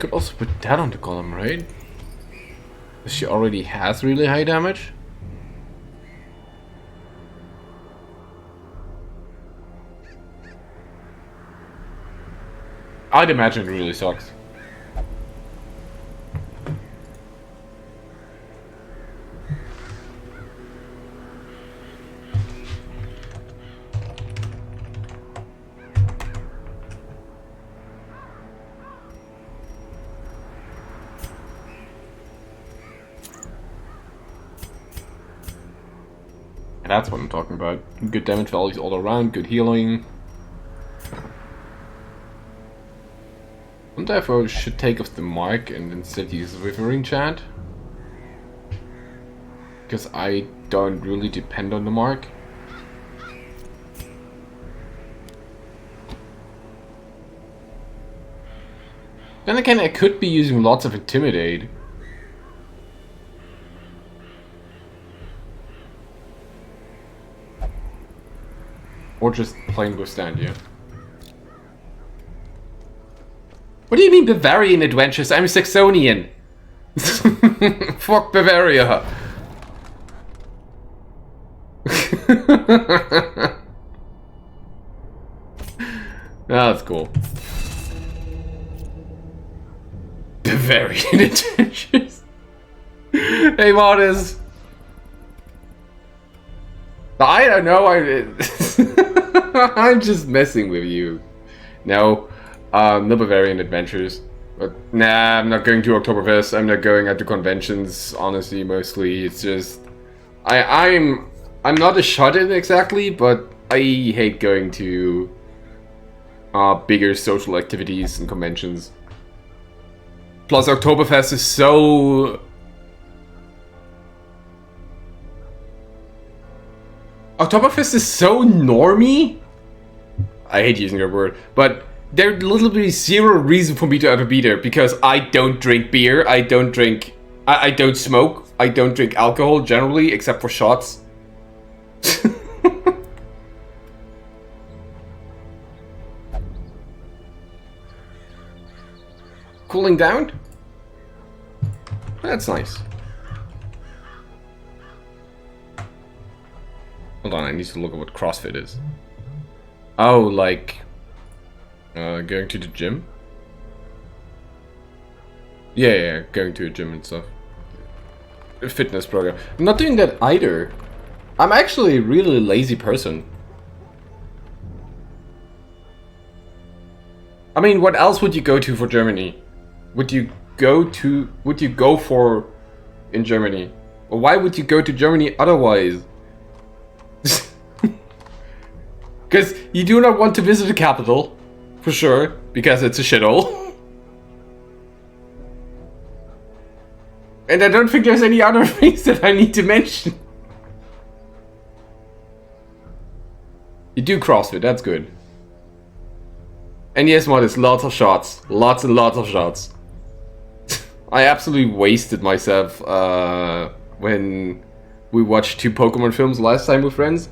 Could also put that on the column, right? She already has really high damage. I'd imagine it really sucks. And that's what I'm talking about. Good damage values all around, good healing. I wonder if I should take off the mark and instead use Withering Chant. Because I don't really depend on the mark. Then again, I could be using lots of Intimidate. Or just plain Withstand, yeah. What do you mean Bavarian adventures? I'm Saxonian. Fuck Bavaria. That's cool. Bavarian adventures. Hey, Martis. I don't know. I'm just messing with you. No, no Bavarian adventures. But nah, I'm not going to Oktoberfest. I'm not going out to conventions. Honestly, mostly it's just I'm not a shut-in exactly, but I hate going to bigger social activities and conventions. Plus, Oktoberfest is so... Oktoberfest is so normie. I hate using that word, but there's literally zero reason for me to ever be there because I don't drink beer, I don't smoke, I don't drink alcohol generally, except for shots. Cooling down? That's nice. Hold on, I need to look at what CrossFit is. Oh, like... going to the gym? Yeah, going to a gym and stuff. A fitness program. I'm not doing that either. I'm actually a really lazy person. I mean, what else would you go to for Germany? Would you go for in Germany? Or why would you go to Germany otherwise? Because you do not want to visit the capital, for sure, because it's a shithole. And I don't think there's any other things that I need to mention. You do CrossFit, that's good. And yes, Modest, lots of shots. Lots and lots of shots. I absolutely wasted myself when we watched 2 Pokemon films last time with friends.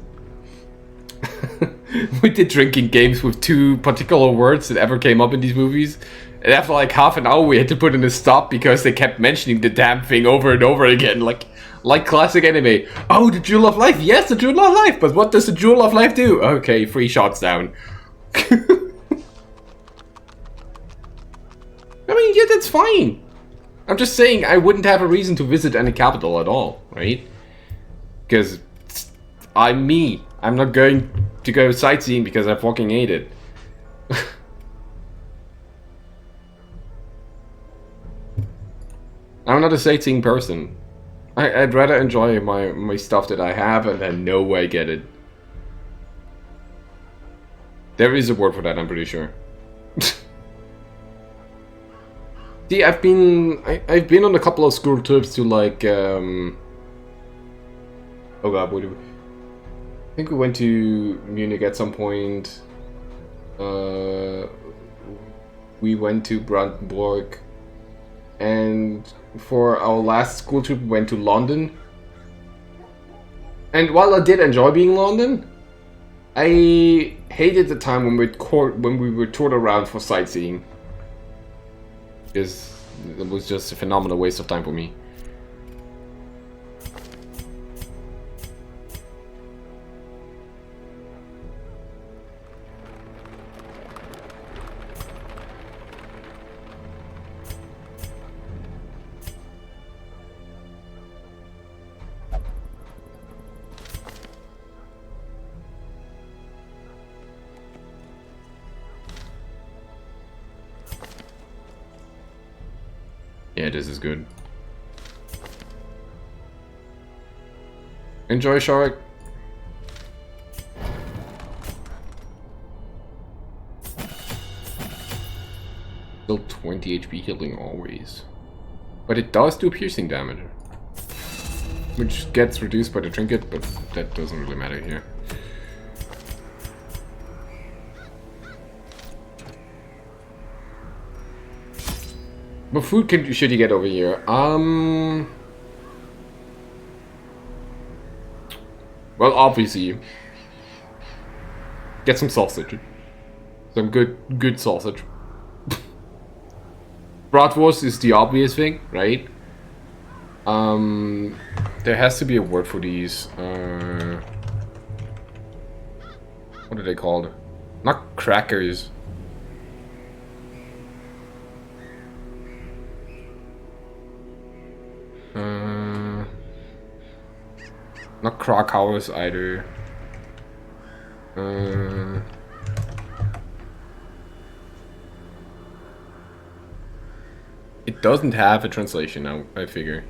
We did drinking games with 2 particular words that ever came up in these movies. And after like half an hour we had to put in a stop because they kept mentioning the damn thing over and over again. Like classic anime. Oh, the Jewel of Life. Yes, the Jewel of Life. But what does the Jewel of Life do? Okay, 3 shots down. I mean, yeah, that's fine. I'm just saying I wouldn't have a reason to visit any capital at all, right? Because I'm me. I'm not going to go sightseeing because I fucking hate it. I'm not a sightseeing person. I'd rather enjoy my stuff that I have and then know I get it. There is a word for that, I'm pretty sure. See, I've been on a couple of school trips to like oh god, what do we... I think we went to Munich at some point. We went to Brandenburg, and for our last school trip we went to London. And while I did enjoy being in London, I hated the time when we were toured around for sightseeing. Because it was just a phenomenal waste of time for me. Yeah, this is good. Enjoy, shark. Still 20 HP healing always. But it does do piercing damage. Which gets reduced by the trinket, but that doesn't really matter here. What food should you get over here? Well, obviously, get some sausage. Some good sausage. Bratwurst is the obvious thing, right? There has to be a word for these. What are they called? Not crackers. Not Krakauers either. It doesn't have a translation now, I figure.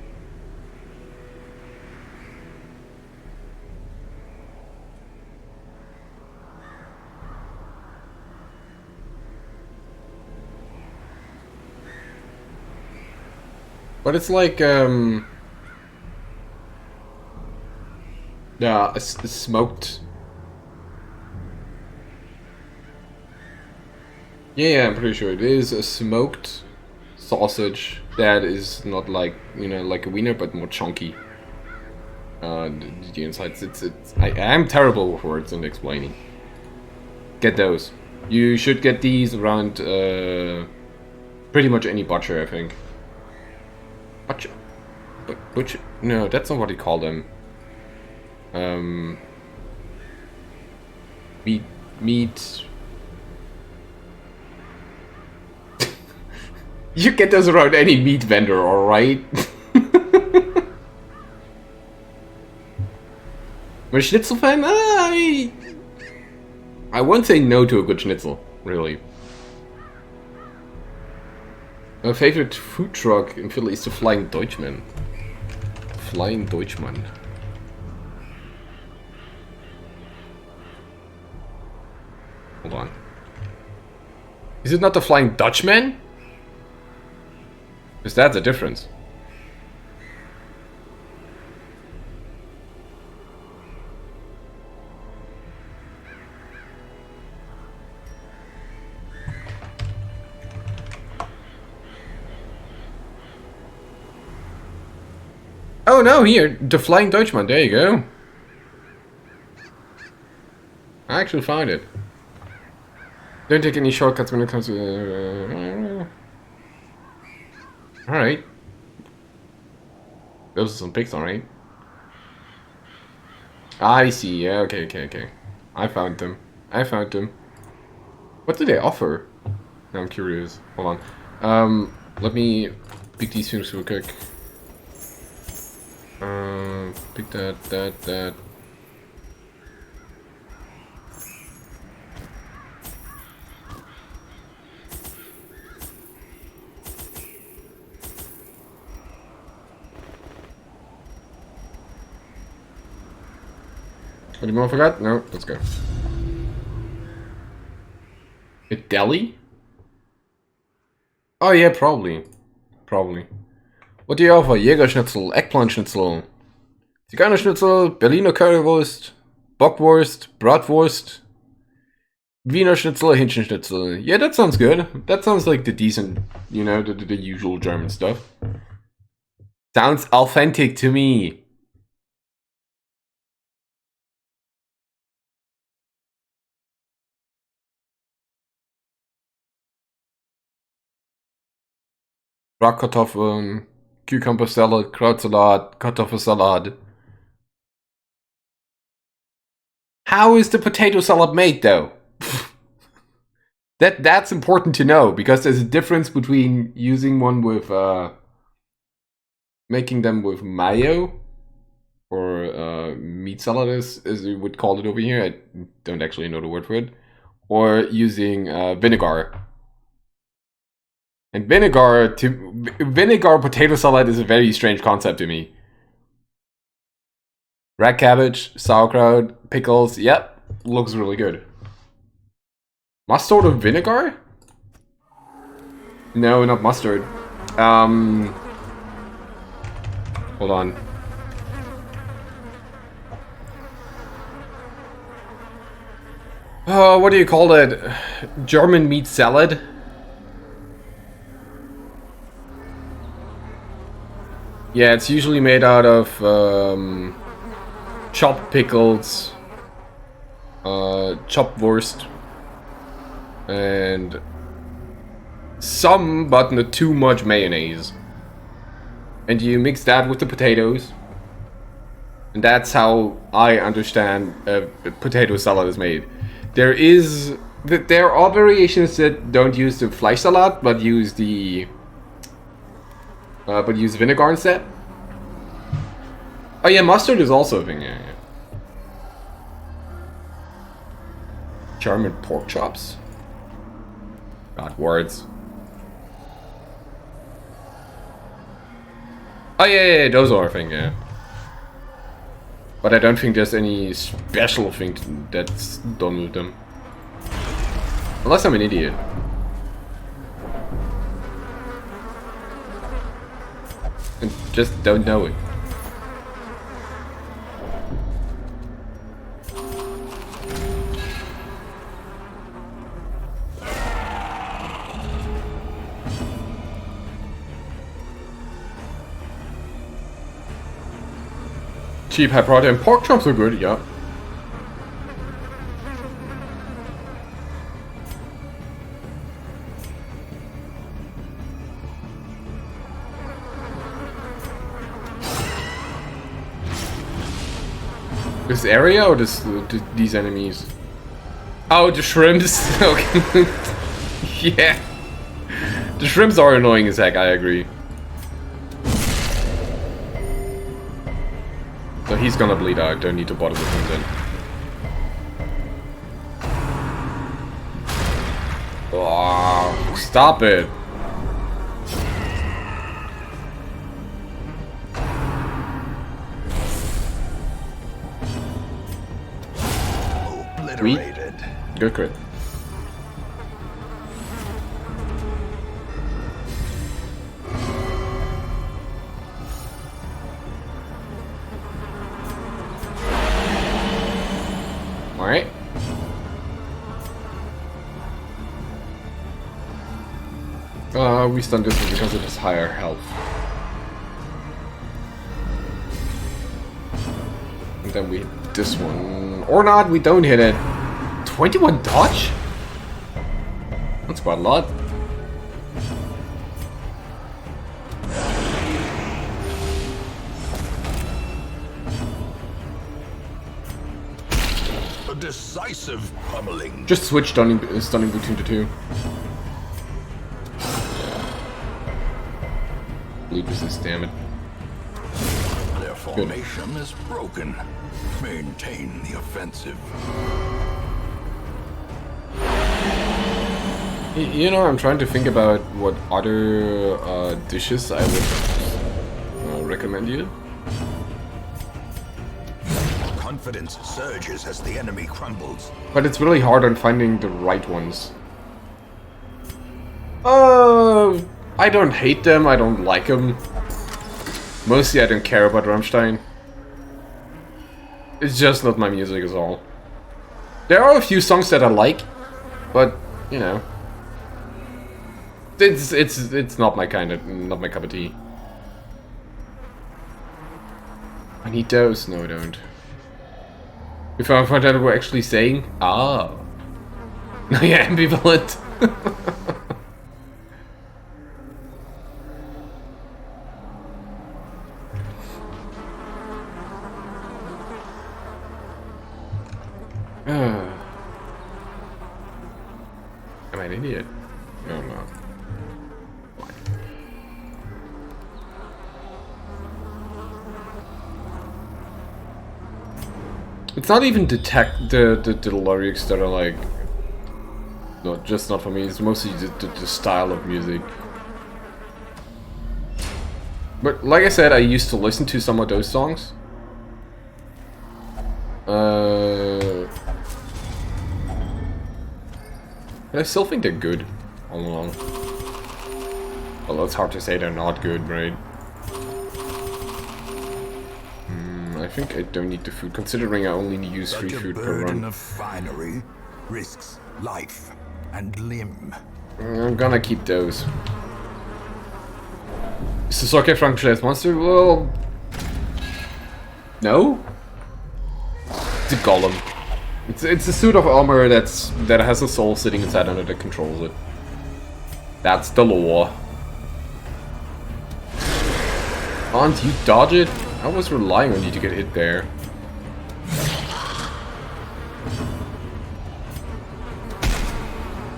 But it's like, yeah, a smoked. Yeah, I'm pretty sure it is a smoked sausage that is not like, you know, like a wiener, but more chunky. The insides, I am terrible with words and explaining. Get those. You should get these around pretty much any butcher, I think. Butcher? Butcher? No, that's not what you call them. Meat. You get those around any meat vendor, alright? I'm a schnitzel fan? I won't say no to a good schnitzel, really. My favorite food truck in Philly is the Flying Deutschman. Flying Deutschman. Hold on. Is it not the Flying Dutchman? Because that's a difference. Oh no, here, the Flying Dutchman, there you go. I actually found it. Don't take any shortcuts when it comes to... Alright. Those are some pics, alright. I see, yeah, okay. I found them. What do they offer? Now I'm curious. Hold on. Let me pick these things real quick. Pick that. Any more forgot? No, let's go. A deli? Oh yeah, probably. What do you offer? Jägerschnitzel, Eggplant-Schnitzel, Zigeunerschnitzel, Berliner Currywurst, Bockwurst, Bratwurst, Wiener Schnitzel, Hähnchenschnitzel. Yeah, that sounds good. That sounds like the decent, you know, the usual German stuff. Sounds authentic to me. Bratkartoffeln, Cucumber Salad, Krautsalat, Kartoffelsalat. How is the potato salad made, though? That's important to know, because there's a difference between using one with making them with mayo, or meat salad as we would call it over here. I don't actually know the word for it. Or using vinegar. And vinegar potato salad is a very strange concept to me. Red cabbage, sauerkraut, pickles. Yep, looks really good. Mustard or vinegar? No, not mustard. Hold on. What do you call it? German meat salad? Yeah, it's usually made out of chopped pickles, chopped wurst, and some, but not too much mayonnaise. And you mix that with the potatoes. And that's how I understand a potato salad is made. There are variations that don't use the fleisch salad, but use the vinegar instead. Oh yeah, mustard is also a thing. Yeah. German pork chops. God, words. Oh yeah, those are a thing. Yeah. But I don't think there's any special thing that's done with them. Unless I'm an idiot. And just don't know it. Cheap high protein pork chops are good, yeah. This area or these enemies? Oh, the shrimps. Okay. Yeah. The shrimps are annoying as heck, I agree. So he's gonna bleed out, don't need to bother with him then. Oh, stop it! Obliterated. Good crit. Alright. We stunned this one because it has higher health. And then we hit this one. Or not, we don't hit it. 21 dodge? That's quite a lot. A decisive pummeling. Just switch stunning between the two. Bleed resist, damn it. Their formation is broken. Maintain the offensive. You know, I'm trying to think about what other dishes I would recommend you. Confidence surges as the enemy crumbles. But it's really hard on finding the right ones. I don't hate them, I don't like them. Mostly I don't care about Rammstein. It's just not my music at all. There are a few songs that I like, but, you know. It's not my not my cup of tea. I need those? No, I don't. If I find out what we're actually saying, ah. Yeah, ambivalent. Am I an idiot? No, I'm not. It's not even the lyrics that are like, not for me. It's mostly the style of music. But like I said, I used to listen to some of those songs. But I still think they're good all along. Although it's hard to say they're not good, right? I think I don't need the food, considering I only use 3 food per run. Of finery risks life and limb. I'm gonna keep those. Is the Socket Franchise monster? Well, no. It's a golem. It's a suit of armor that has a soul sitting inside on it that controls it. That's the lore. Can't you dodge it? I was relying on you to get hit there.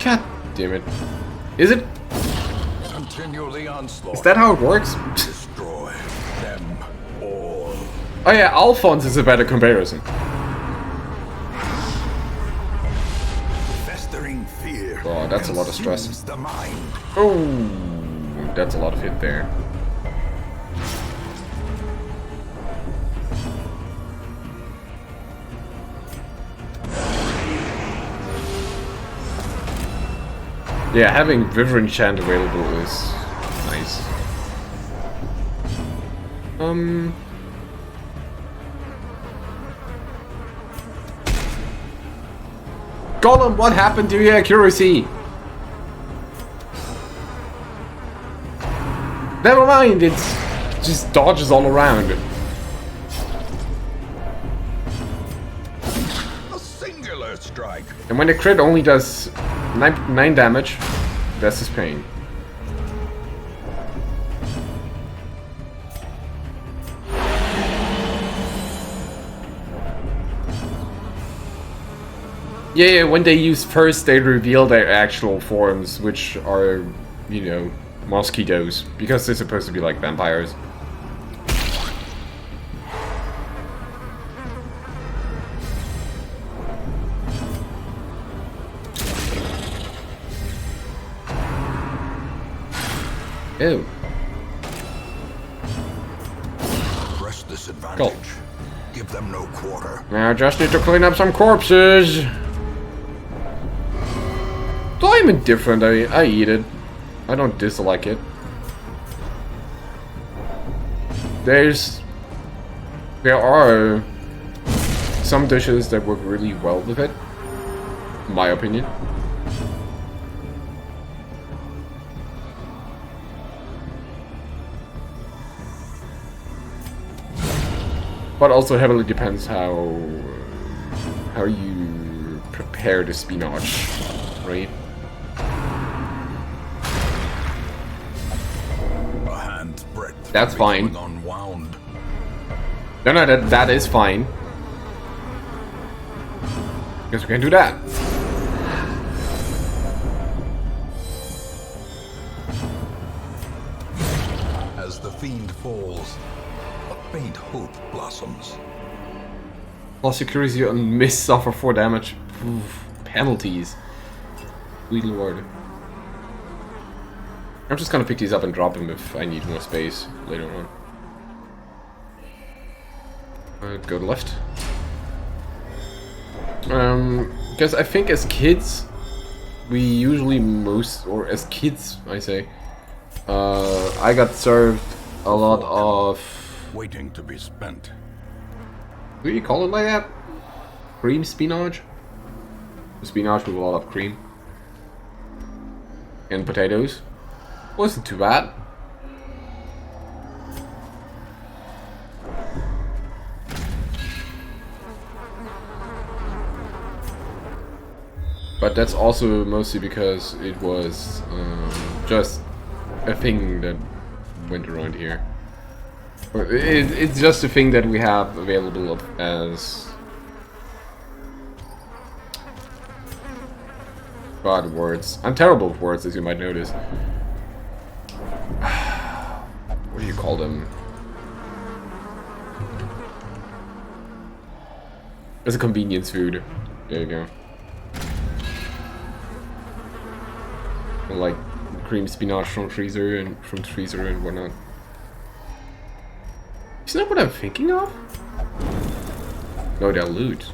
God damn it. Is it? Continue the onslaught. Is that how it works? Destroy them all. Oh yeah, Alphonse is a better comparison. Festering fear. Oh, that's a lot of stress. consumes the mind. Oh, that's a lot of hit there. Yeah, having Vivian Chant available is nice. Golem, what happened to your accuracy? Never mind, it just dodges all around. A singular strike. And when the crit only does 9 damage, that's his pain. Yeah, when they use first, they reveal their actual forms, which are, you know, mosquitoes, because they're supposed to be like vampires. Ew. Press this advantage. Go. Give them no quarter. Now I just need to clean up some corpses. Though I'm indifferent, I eat it. I don't dislike it. There are some dishes that work really well with it, in my opinion. But also heavily depends how you prepare the spinach, right? A hand's breadth. That's fine. Unwound. No, that is fine. Guess we can do that. As the fiend falls, a faint hope blossoms. Plus accuracy on miss suffer 4 damage. Oof, penalties. Sweet lord. I'm just gonna pick these up and drop them if I need more space later on. Go to left. Because I think as kids, we usually or as kids, I say, I got served a lot of... Waiting to be spent. Do you call it like that? Cream spinach? Spinach with a lot of cream. And potatoes. Wasn't too bad. But that's also mostly because it was just a thing that went around here. It's just a thing that we have available as bad words. I'm terrible with words, as you might notice. What do you call them? It's a convenience food. There you go. Like cream spinach from freezer and whatnot. Isn't that what I'm thinking of? No, they're loot.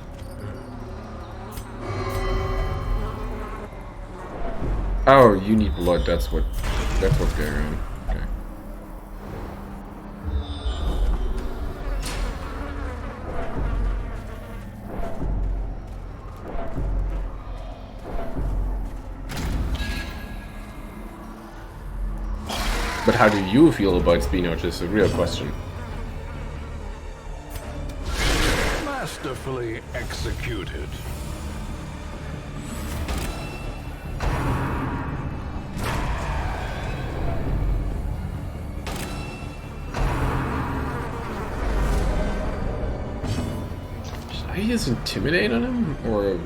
Oh, you need blood. That's what's going on. Okay. But how do you feel about Spinach is a real question. Masterfully executed. Should I use Intimidate on him? Or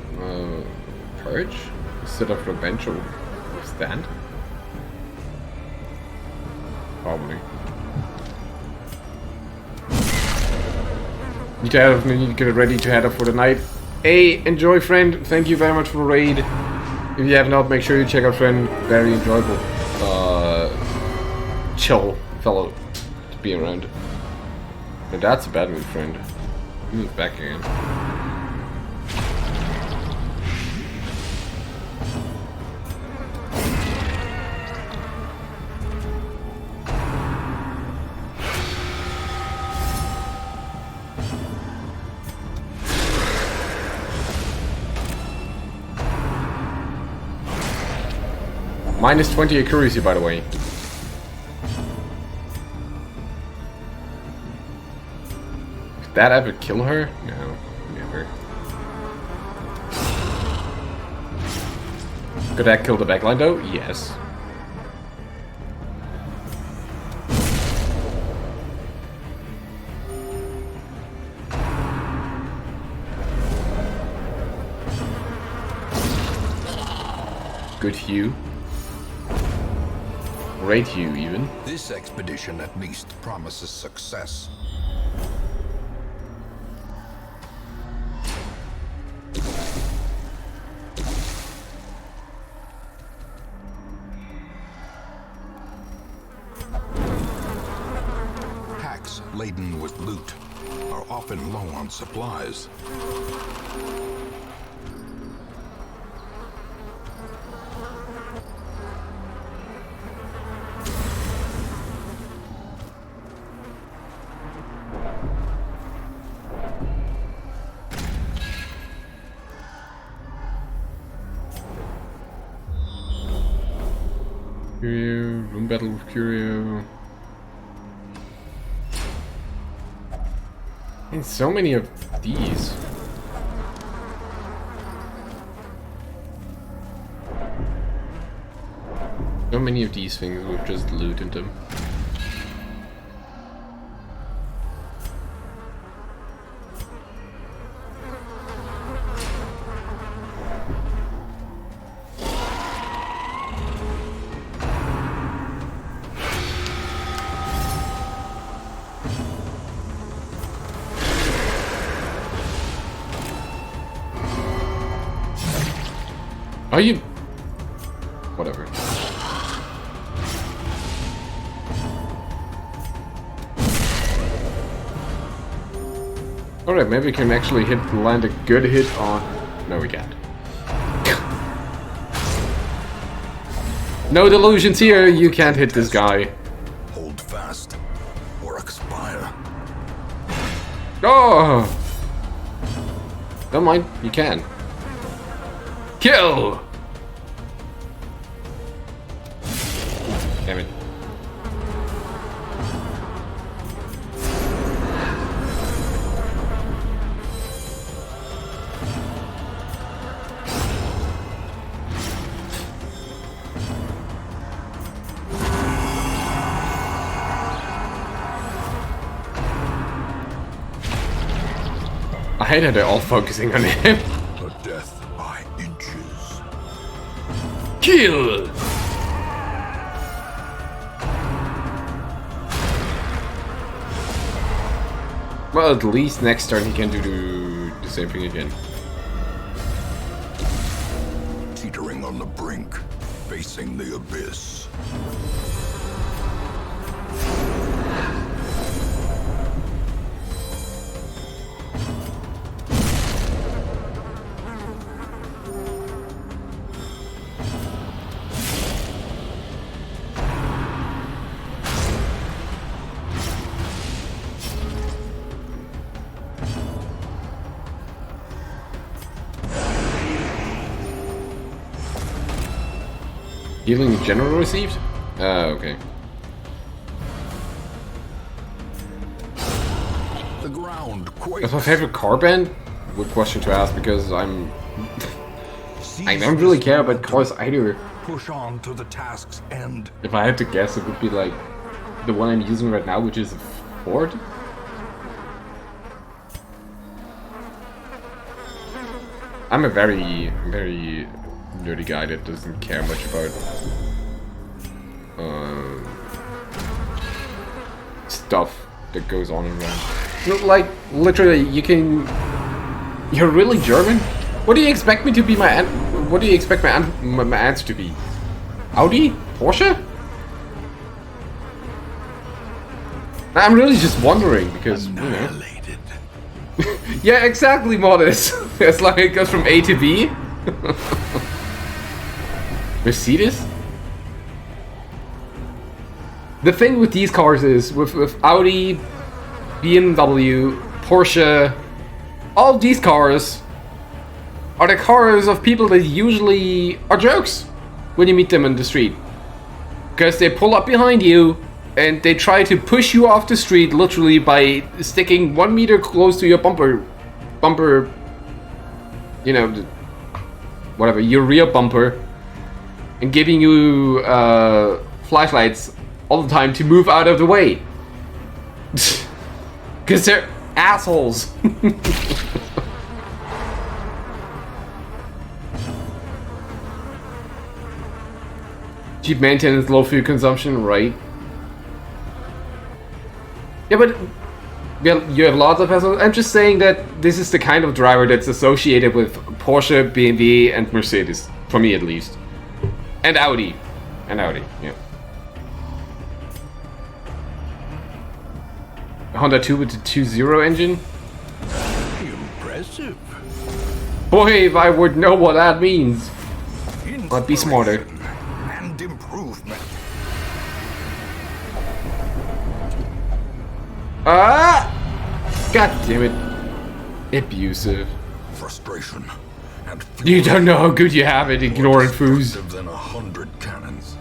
Purge? Instead of Revenge or Stand? Probably. Need to get ready to head off for the night. Hey, enjoy, friend. Thank you very much for the raid. If you have not, make sure you check out friend. Very enjoyable. Chill fellow to be around. And that's a bad move, friend. Move back again. Minus 20 accuracy, by the way. Did that ever kill her? No, never. Could that kill the backline though? Yes. Good hue. Great hue, even. This expedition at least promises success. Packs laden with loot are often low on supplies. Curio, room battle with Curio. And so many of these. So many of these things with just loot in them. Are you... Whatever. Alright, maybe we can actually land a good hit on... No, we can't. No delusions here, you can't hit this guy. Hold fast or expire. Oh! Don't mind, you can. Kill! Damn it. I hate how they're all focusing on him. A death by inches. Kill! Well, at least next turn he can do the same thing again. Teetering on the brink, facing the abyss. Healing in general received? Okay. The ground quakes. That's my favorite car band? Good question to ask because I don't really care about cars either. Push on to the task's end. If I had to guess, it would be like the one I'm using right now, which is a Ford. I'm a very nerdy guy that doesn't care much about stuff that goes on around. Like, literally, you're really German? What do you expect me to be what do you expect my answer to be? Audi? Porsche? I'm really just wondering, because, you know. Yeah, exactly, Modest. It's like it goes from A to B. Mercedes? The thing with these cars is, with Audi, BMW, Porsche, all these cars are the cars of people that usually are jokes when you meet them in the street. Because they pull up behind you and they try to push you off the street literally by sticking 1 meter close to your bumper, you know, whatever, your rear bumper, and giving you flashlights all the time to move out of the way. Because they're assholes. Cheap maintenance, low fuel consumption, right? Yeah, but you have lots of hassles. I'm just saying that this is the kind of driver that's associated with Porsche, BMW, and Mercedes, for me at least, and Audi, yeah. A Honda 2 with the 2.0 engine. Impressive. Boy, if I would know what that means, I'd be smarter. And improvement. Ah! God damn it. Abusive. Frustration and You don't know how good you have it ignoring foos. than 100 cannons.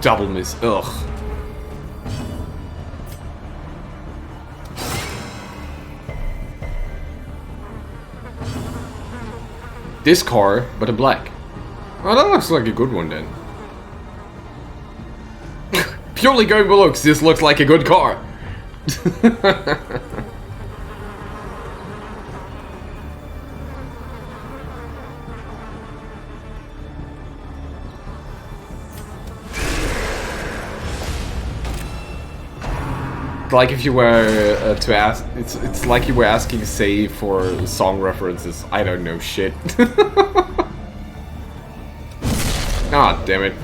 Double miss. Ugh. This car, but in black. Well, that looks like a good one then. Purely going by looks, this looks like a good car. Like if you were to ask, it's like you were asking, say, for song references. I don't know shit. Ah, damn it.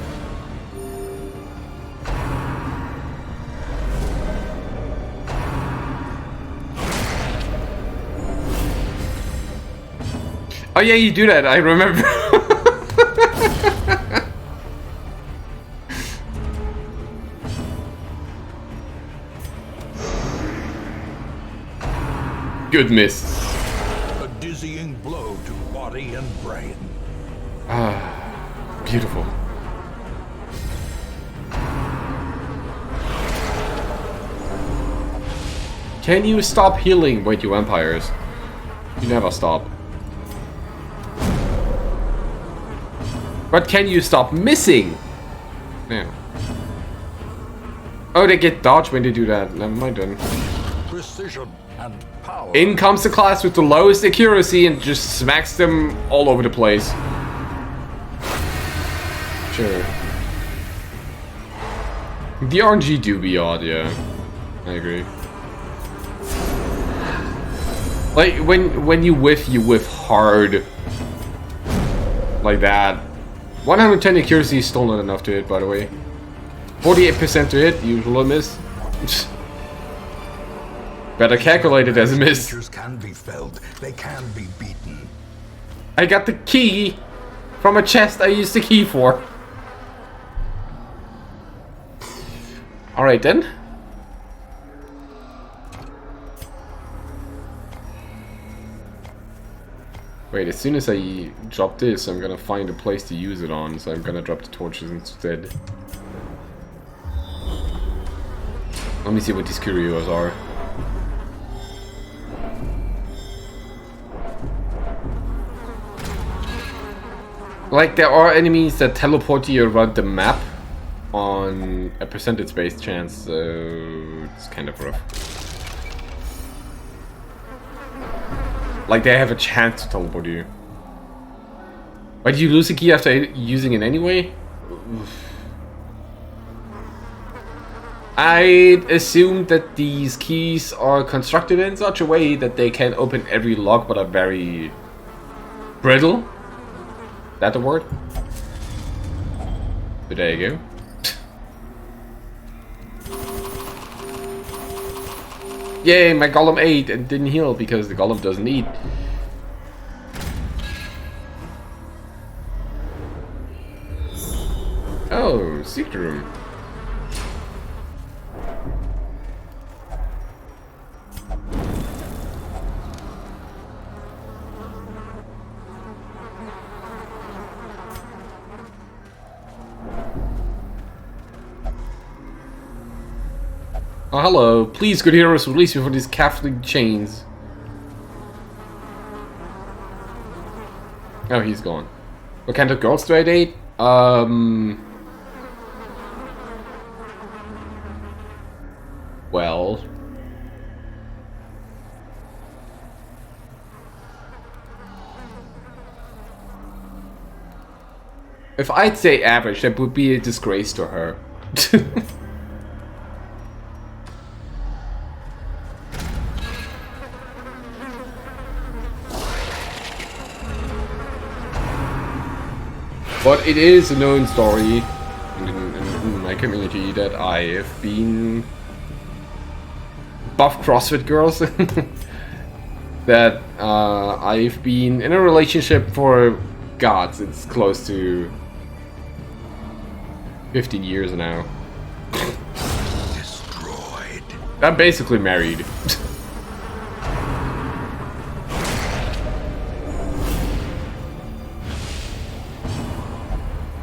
Oh yeah, you do that, I remember. Good miss. A dizzying blow to body and brain. Ah, beautiful. Can you stop healing, wait, you vampires? You never stop. But can you stop missing? Yeah. Oh, they get dodged when they do that. Never mind then. Precision and power. In comes the class with the lowest accuracy and just smacks them all over the place. Sure. The RNG do be odd, yeah. I agree. Like, when you whiff hard. Like that. 110 accuracy is still not enough to hit, by the way. 48% to hit, usual miss. Better calculated as a miss. Creatures can be felled. They can be beaten. I got the key from a chest I used the key for. Alright then. Wait, as soon as I drop this, I'm gonna find a place to use it on, so I'm gonna drop the torches instead. Let me see what these curios are. Like, there are enemies that teleport you around the map on a percentage-based chance, so it's kind of rough. Like, they have a chance to teleport you. Why did you lose a key after using it anyway? Oof. I'd assume that these keys are constructed in such a way that they can open every lock but are very brittle. That the word? But there you go. Yay, my golem ate and didn't heal because the golem doesn't eat. Oh, secret room. Oh, hello. Please, good heroes, release me from these Catholic chains. Oh, he's gone. What kind of girls do I date? Well... if I'd say average, that would be a disgrace to her. But it is a known story in my community that I've been buff CrossFit girls. That I've been in a relationship for, God, it's close to 15 years now. Destroyed. I'm basically married.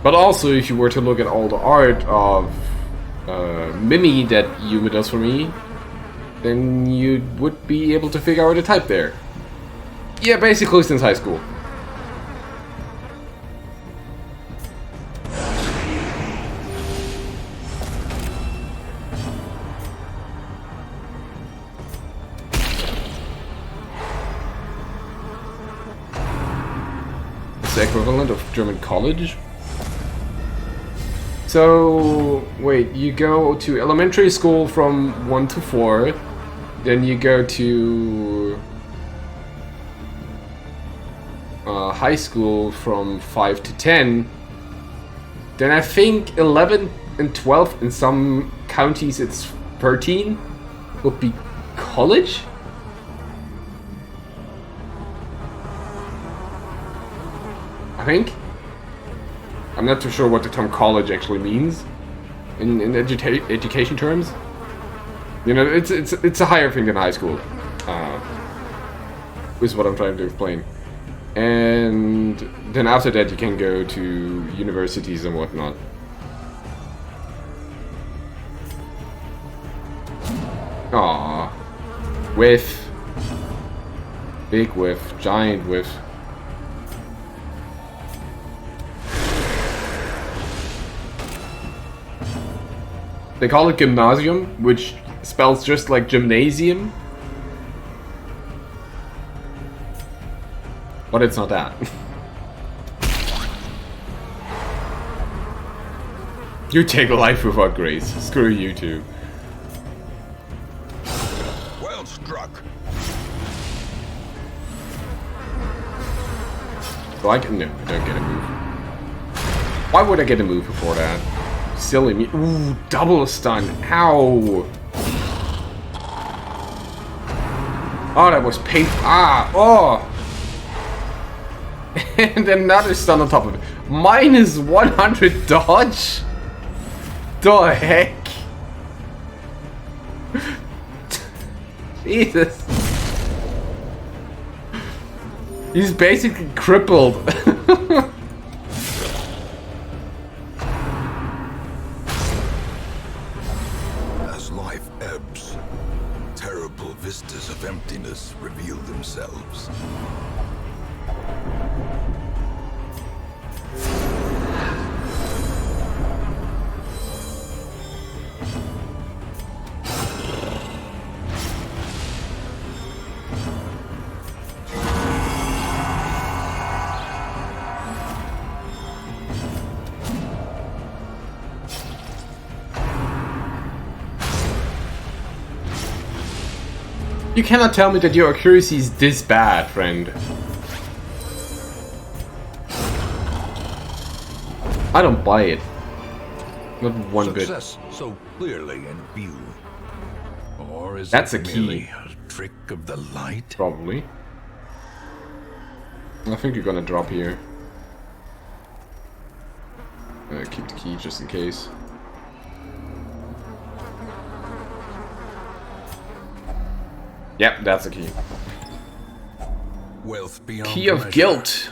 But also, if you were to look at all the art of Mimi that Yuma does for me, then you would be able to figure out a type there. Yeah, basically since high school. It's the equivalent of German college. So, wait, you go to elementary school from 1 to 4, then you go to high school from 5 to 10, then I think 11 and 12 in some counties it's 13 would be college? I think? I'm not too sure what the term college actually means in education terms. You know, it's a higher thing than high school. Is what I'm trying to explain. And then after that, you can go to universities and whatnot. Aww, whiff, big whiff, giant whiff. They call it gymnasium, which spells just like gymnasium. But it's not that. You take life without grace. Screw you too. Well struck. Do I get... No, I don't get a move. Why would I get a move before that? Silly me. Ooh, double stun. Ow. Oh, that was painful. Ah, oh. And another stun on top of it. Minus 100 dodge? The heck? Jesus. He's basically crippled. As life ebbs, terrible vistas of emptiness reveal themselves. You cannot tell me that your accuracy is this bad, friend. I don't buy it. Not one bit. Success so clearly in view. Or is That's it a key. merely a trick of the light? Probably. I think you're gonna drop here. Keep the key just in case. Yep, that's a key. Wealth beyond Key of measure, guilt.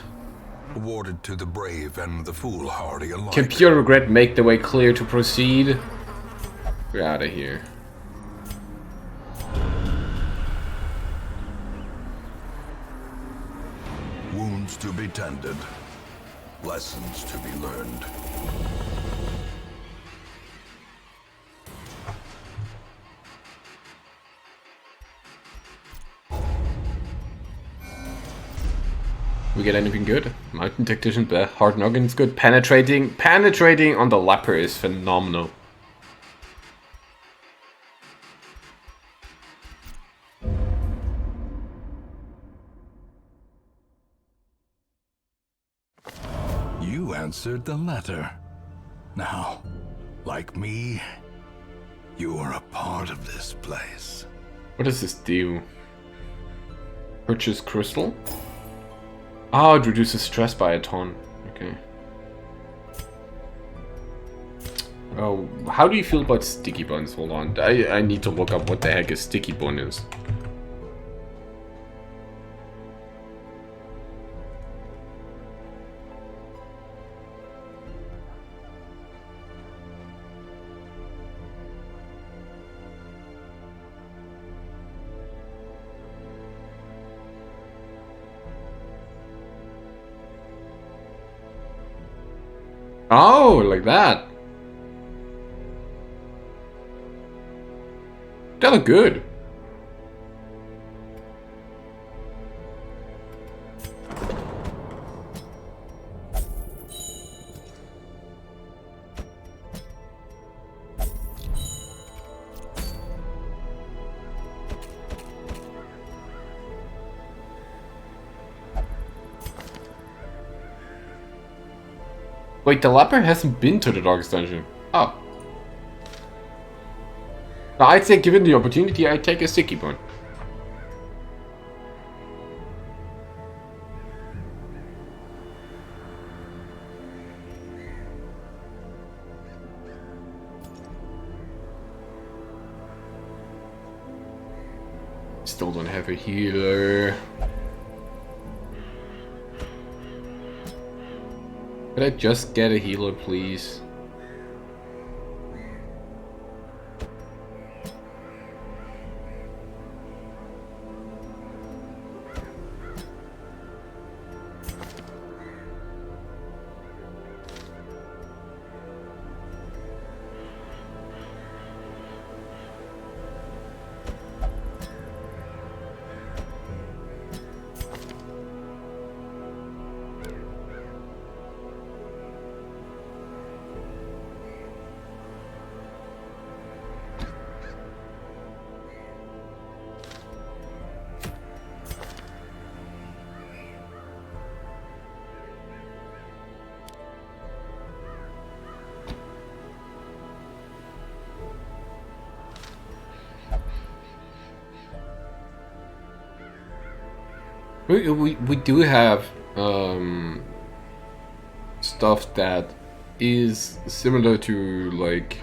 awarded to the brave and the foolhardy alike. Can pure regret make the way clear to proceed? We're out of here. Wounds to be tended, lessons to be learned. We get anything good? Mountain Tactician, bleh. Hard Noggin is good. Penetrating on the Leper is phenomenal. You answered the letter. Now, like me, you are a part of this place. What does this do? Purchase crystal? Oh, it reduces stress by a ton. Okay. Oh, how do you feel about sticky buns? Hold on. I need to look up what the heck a sticky bun is. Oh, like that. That look good. Wait, the leper hasn't been to the Darkest Dungeon. Oh. Now, I'd say given the opportunity, I'd take a sticky bun. Still don't have a healer. Could I just get a healer, please? We do have stuff that is similar to like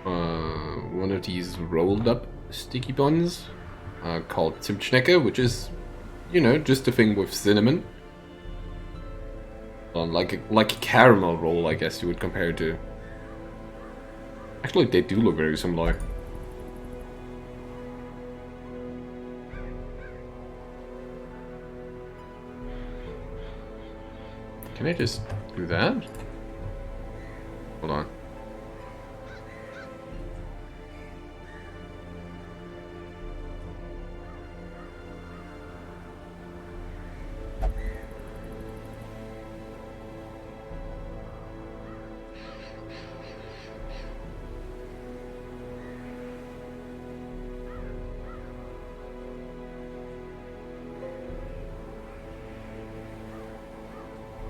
one of these rolled up sticky buns called Zimtschnecke, which is you know, just a thing with cinnamon. Like a caramel roll, I guess you would compare it to. Actually, they do look very similar. Can I just do that? Hold on.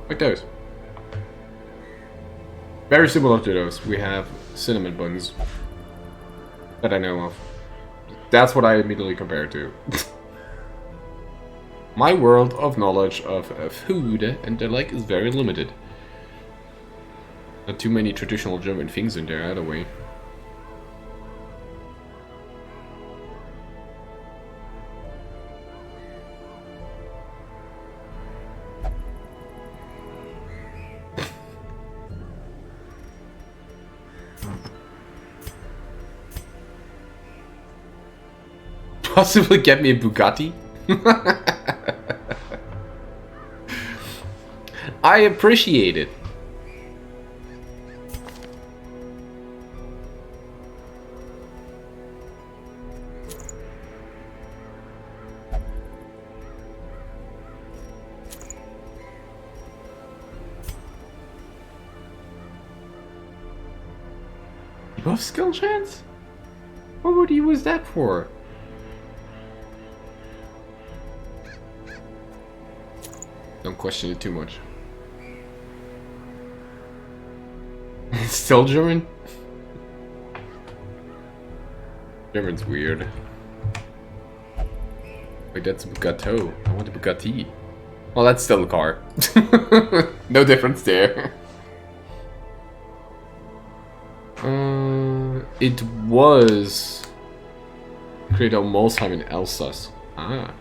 Like those. Very similar to those. We have cinnamon buns that I know of. That's what I immediately compare it to. My world of knowledge of food and the like is very limited. Not too many traditional German things in there either way. Possibly get me a Bugatti? I appreciate it. You have skill chance? What would you use that for? Don't question it too much. It's still German? German's weird. Wait, that's a Bugatti. I want a Bugatti. Well, that's still a car. No difference there. It was created on Molsheim in Alsace. Ah.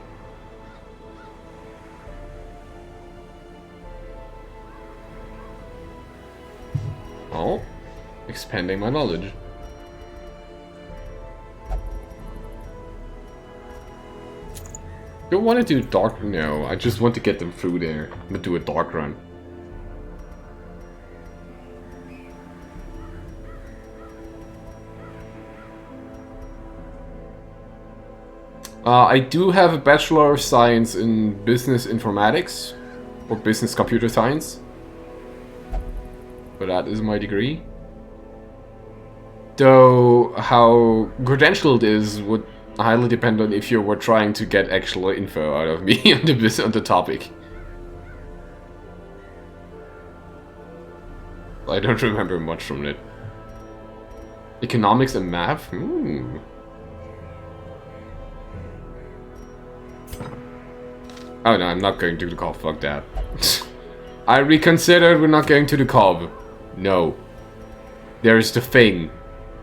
Oh, expanding my knowledge. Don't want to do dark. No, I just want to get them through there. I'm gonna do a dark run. I do have a Bachelor of Science in Business Informatics or Business Computer Science. But that is my degree. Though how credentialed is would highly depend on if you were trying to get actual info out of me on the topic. I don't remember much from it. Economics and math? Oh no, I'm not going to the call, fuck that. I reconsidered, we're not going to the Cobb. No. There's the thing.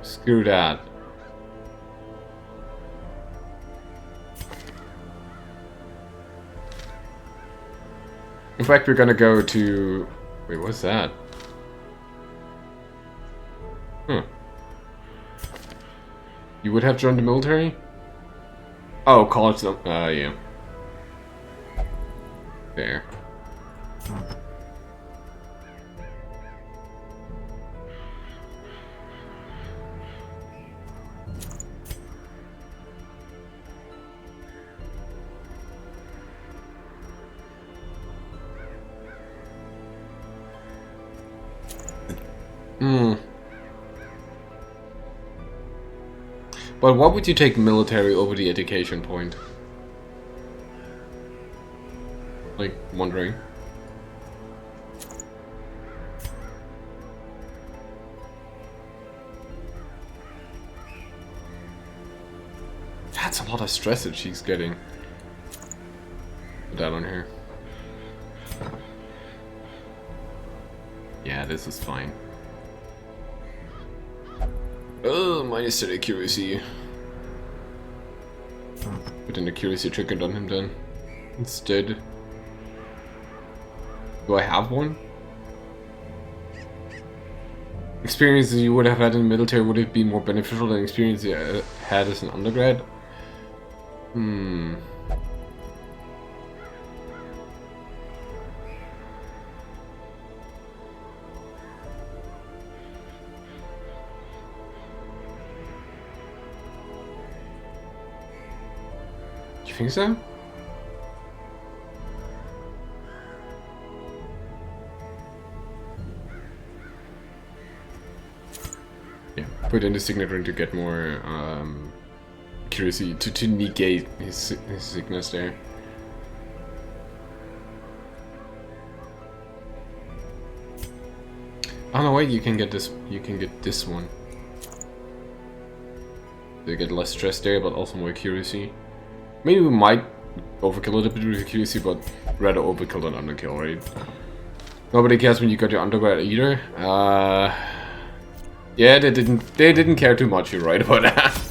Screw that. In fact, we're gonna go to... Wait, what's that? You would have joined the military? Oh, college... yeah. There. But what would you take military over the education point? Like, wondering. That's a lot of stress that she's getting. Put that on here. Yeah, this is fine. Oh, minus 30 accuracy. Put an accuracy trigger on him then. instead. Do I have one? Experiences you would have had in the military, would it be more beneficial than experience you had as an undergrad? You think so? Yeah, put in the signet ring to get more accuracy, to negate his sickness there. Oh no, wait, you can get this one. They get less stress there, but also more accuracy. Maybe we might overkill it a bit with accuracy, but rather overkill than underkill, right? Nobody cares when you got your undergrad either. Yeah, they didn't care too much, you're right about that.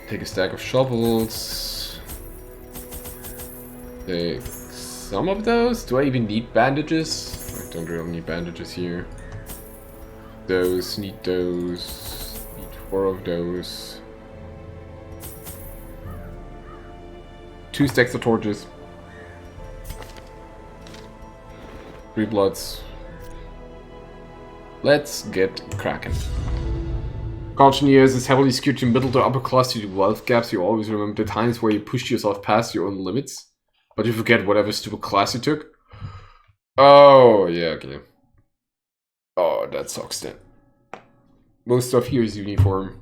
Take a stack of shovels. Take some of those. Do I even need bandages? I don't really need bandages here. Those, need those. Need 4 of those. 2 stacks of torches. 3 bloods. Let's get cracking. Culture years is heavily skewed to middle to upper class due to wealth gaps. You always remember the times where you pushed yourself past your own limits, but you forget whatever stupid class you took. Oh, yeah, okay. Oh, that sucks then. Most stuff here is uniform.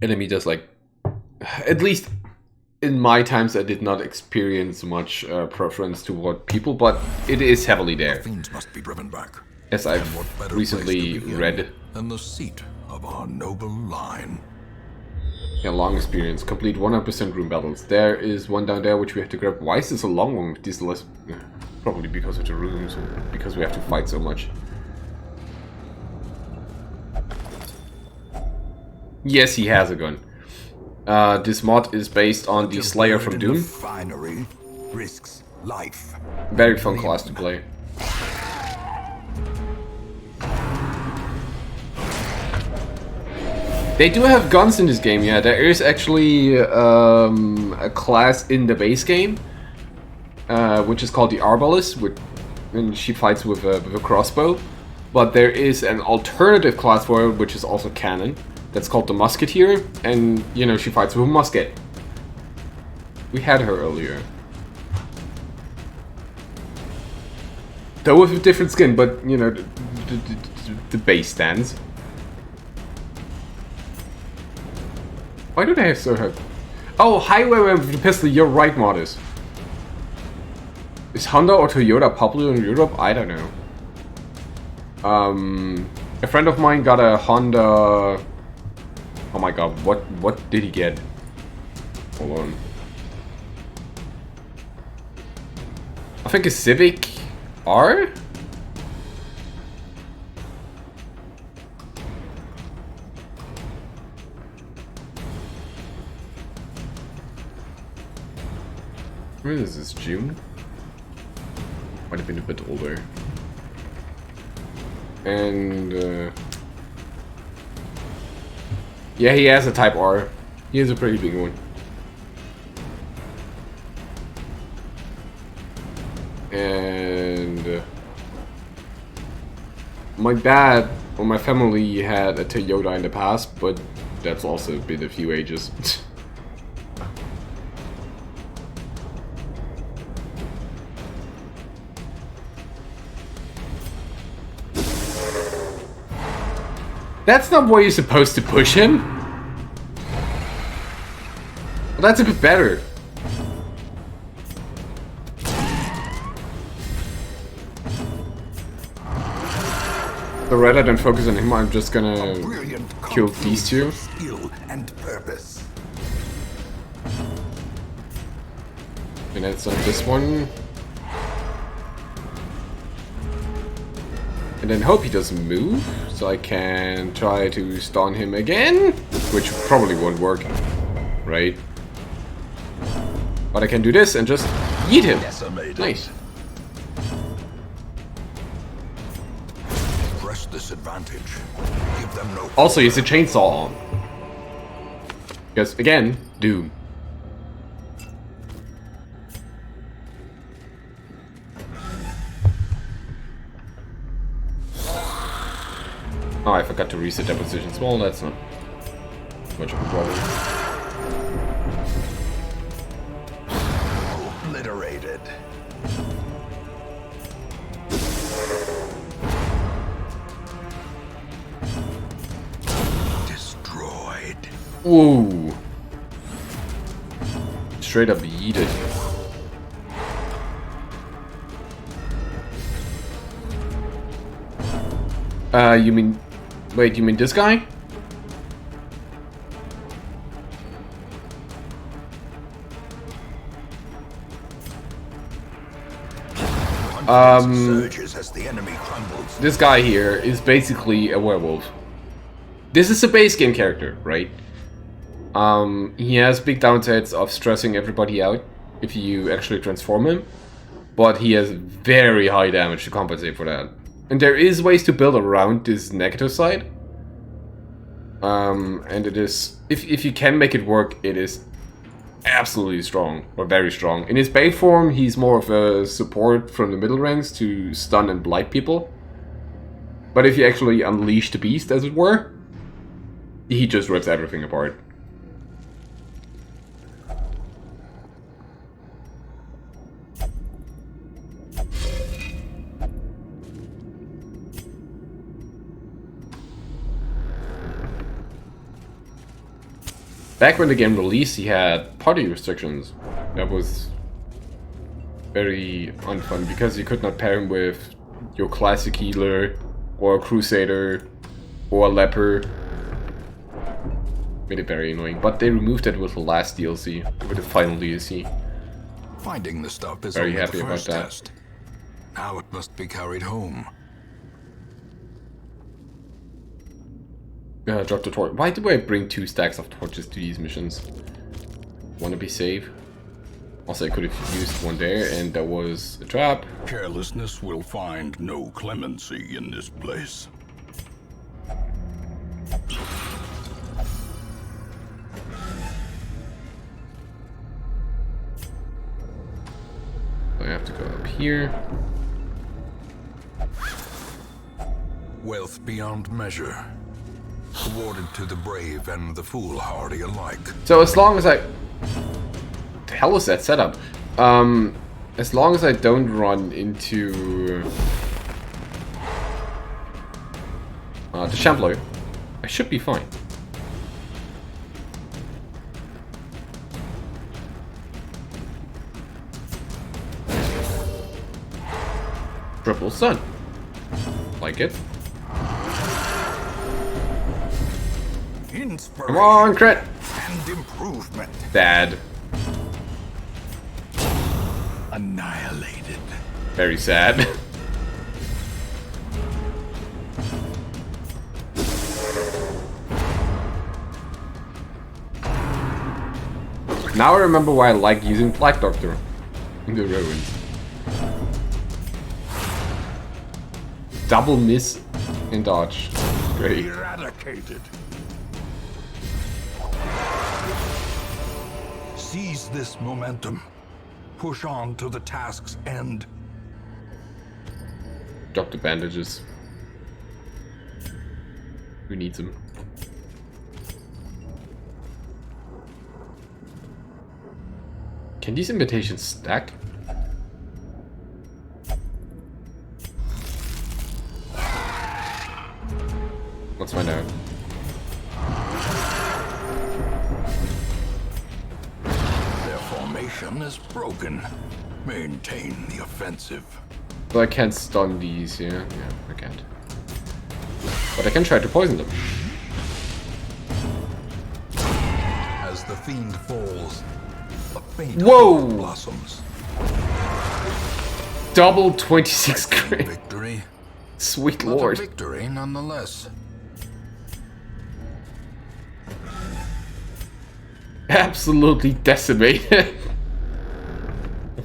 Enemy does like... At least in my times I did not experience much preference toward people, but it is heavily there. The fiends must be driven back. As I've recently read. And the seat of our noble line. Yeah, long experience. Complete 100% room battles. There is one down there which we have to grab. Why is this a long one with these less... Probably because of the rooms, or because we have to fight so much. Yes, he has a gun. This mod is based on the Slayer from Doom. Finery risks life. Very fun class to play. They do have guns in this game, yeah. There is actually a class in the base game, which is called the Arbalist, and she fights with a crossbow. But there is an alternative class for her, which is also canon. That's called the Musketeer, and, you know, she fights with a musket. We had her earlier. Though with a different skin, but, you know, the base stands. Why do they have so hard? Oh, highway with the pistol, you're right, Modus. Is Honda or Toyota popular in Europe? I don't know. A friend of mine got a Honda... Oh my god, what did he get? Hold on. I think a Civic R? When is this? June? Might have been a bit older. And yeah, he has a Type R. He has a pretty big one. And my dad or my family had a Toyota in the past, but that's also been a few ages. That's not where you're supposed to push him. Well, that's a bit better. So rather than focus on him, I'm just gonna kill these two. Skill and purpose. And that's on this one. And then hope he doesn't move, so I can try to stun him again, which probably won't work, right? But I can do this and just yeet him. Nice. Press this advantage. Give them no. Also, he has a chainsaw on. Because, again, Doom. Oh, I forgot to reset their positions. Well, that's not much of a problem. Obliterated. Destroyed. Whoa. Straight up yeeted. You mean... Wait, you mean this guy? Surges as the enemy crumbles. This guy here is basically a werewolf. This is a base game character, right? He has big downsides of stressing everybody out if you actually transform him, but he has very high damage to compensate for that. And there is ways to build around this negative side. And it is, if you can make it work, it is absolutely strong, or very strong. In his base form, he's more of a support from the middle ranks to stun and blight people. But if you actually unleash the beast, as it were, he just rips everything apart. Back when the game released, he had party restrictions. That was very unfun because you could not pair him with your classic healer, or a crusader, or a leper. Made it very annoying, but they removed that with the last DLC, with the final DLC. Finding the stuff is Very only happy the about first that. test. Now it must be carried home. Drop the torch. Why do I bring 2 stacks of torches to these missions? Wanna be safe? Also, I could have used one there, and that was a trap. Carelessness will find no clemency in this place. I have to go up here. Wealth beyond measure. Awarded to the brave and the foolhardy alike. So as long as I... The hell is that setup? As long as I don't run into... the Shambler, I should be fine. Triple sun. Like it. Come on, crit! And improvement. Bad. Annihilated. Very sad. Now I remember why I like using Black Doctor in the ruins. Double miss and dodge. Great. Eradicated. Seize this momentum. Push on to the task's end. Drop the bandages. Who needs them? Can these invitations stack? Let's find out. Their formation is broken. Maintain the offensive. But I can't stun these, yeah? Yeah, I can't. But I can try to poison them. As the fiend falls, a faint Whoa! hope blossoms. Double 26 crit. Victory, Sweet But a lord. victory nonetheless. Absolutely decimated.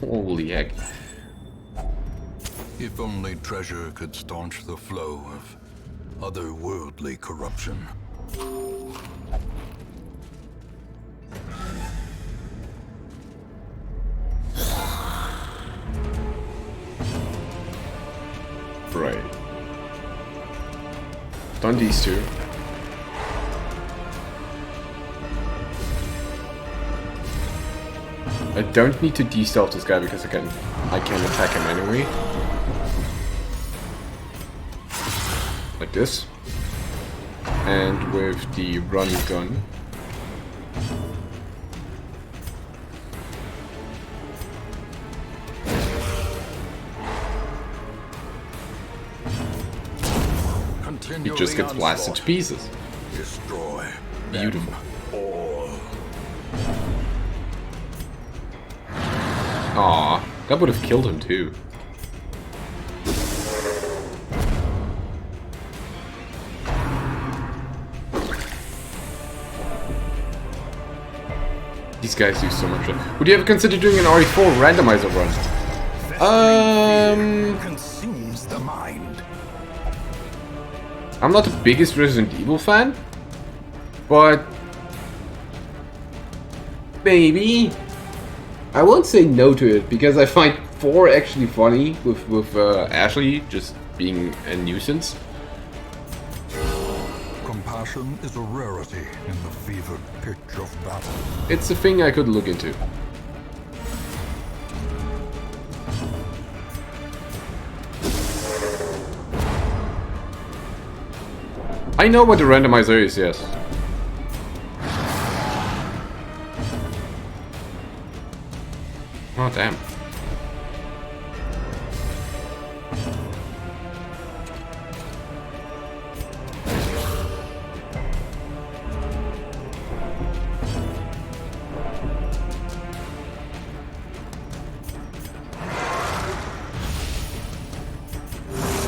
Holy heck. If only treasure could staunch the flow of otherworldly corruption. Right. Done these two. I don't need to de-stealth this guy because I can attack him anyway. Like this. And with the run gun. He just gets blasted to pieces. Destroy. Beautiful. All. Aw, that would have killed him too. These guys do so much. Would you ever consider doing an RE4 randomizer run? Consumes the mind. I'm not the biggest Resident Evil fan, but maybe. I won't say no to it because I find 4 actually funny with Ashley just being a nuisance. Compassion is a rarity in the fevered pitch of battle. It's a thing I could look into. I know what the randomizer is, yes. Oh, damn.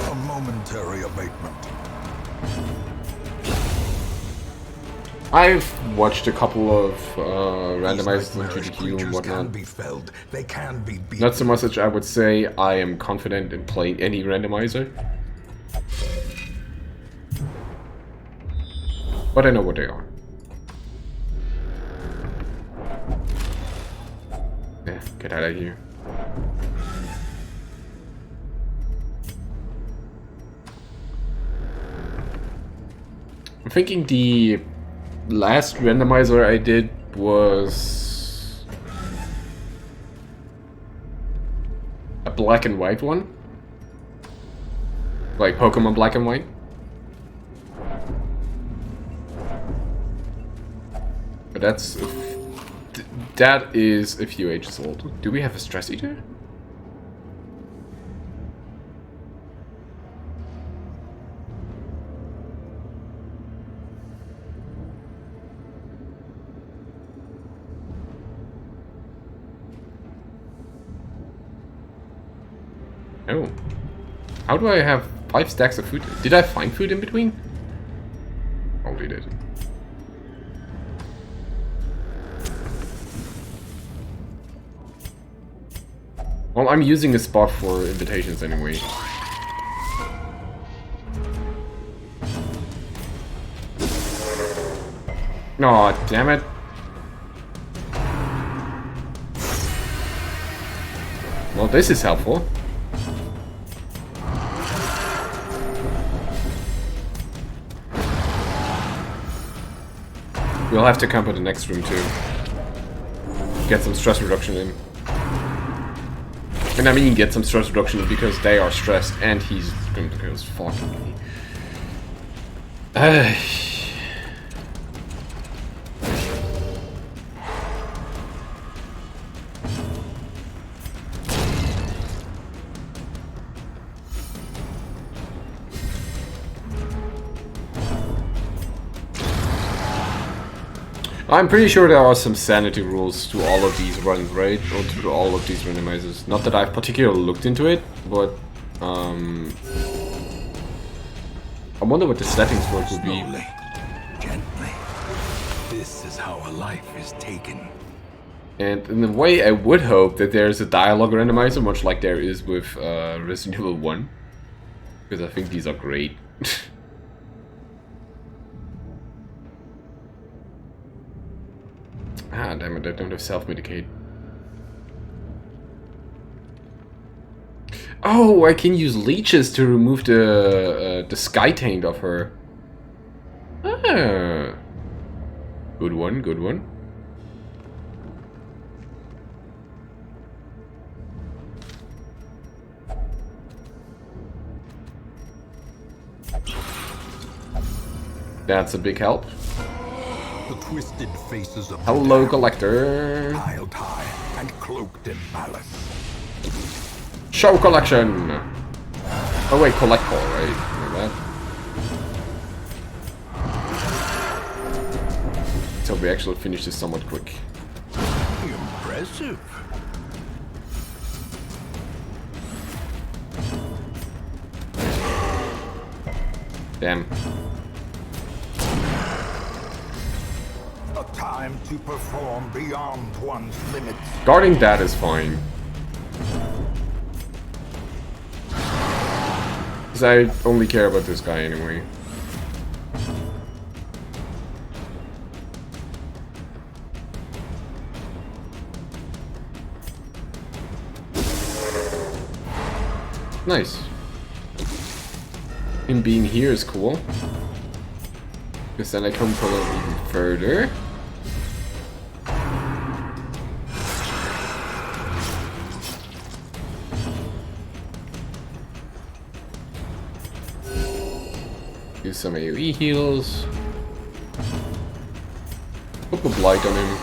A momentary abatement. I've watched a couple of randomizers on GDQ and whatnot. Can be felled. They can be beaten. Not so much as I would say I am confident in playing any randomizer. But I know what they are. Yeah, get out of here. I'm thinking the last randomizer I did was a black and white one. Like Pokemon Black and White. But that is a few ages old. Do we have a stress eater? Oh. How do I have 5 stacks of food? Did I find food in between? Probably did. Well, I'm using a spot for invitations anyway. Aw, damn it. Well, this is helpful. We'll have to camp in the next room too. Get some stress reduction in. And I mean get some stress reduction because they are stressed and he's going to go fucking me. I'm pretty sure there are some sanity rules to all of these runs, right? Or to all of these randomizers. Not that I've particularly looked into it, but I wonder what the settings for it would be. Slowly, gently. This is how a life is taken. And in a way, I would hope that there's a dialogue randomizer, much like there is with Resident Evil 1. Because I think these are great. Ah, damn it, I don't have self-medicate. Oh, I can use leeches to remove the sky taint of her. Ah. Good one, good one. That's a big help. The twisted faces of Hello, the collector. piled high and cloaked in malice. Show collection. Oh wait, collector, right? Remember that. So we actually finished this somewhat quick. Impressive. Damn. A time to perform beyond one's limits. Guarding that is fine. Because I only care about this guy anyway. Nice. Him being here is cool. Because then I can pull it even further. Do some AoE heals. Put the blight on him.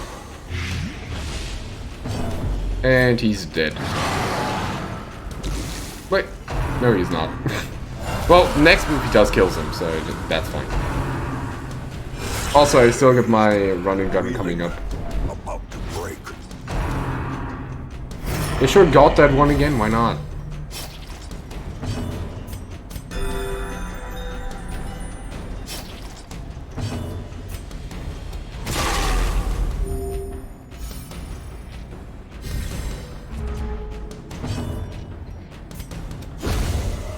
And he's dead. Wait. No, he's not. Well, next move he does kills him, so that's fine. Also, I still got my running gun coming up. About to break. They sure got that one again, why not?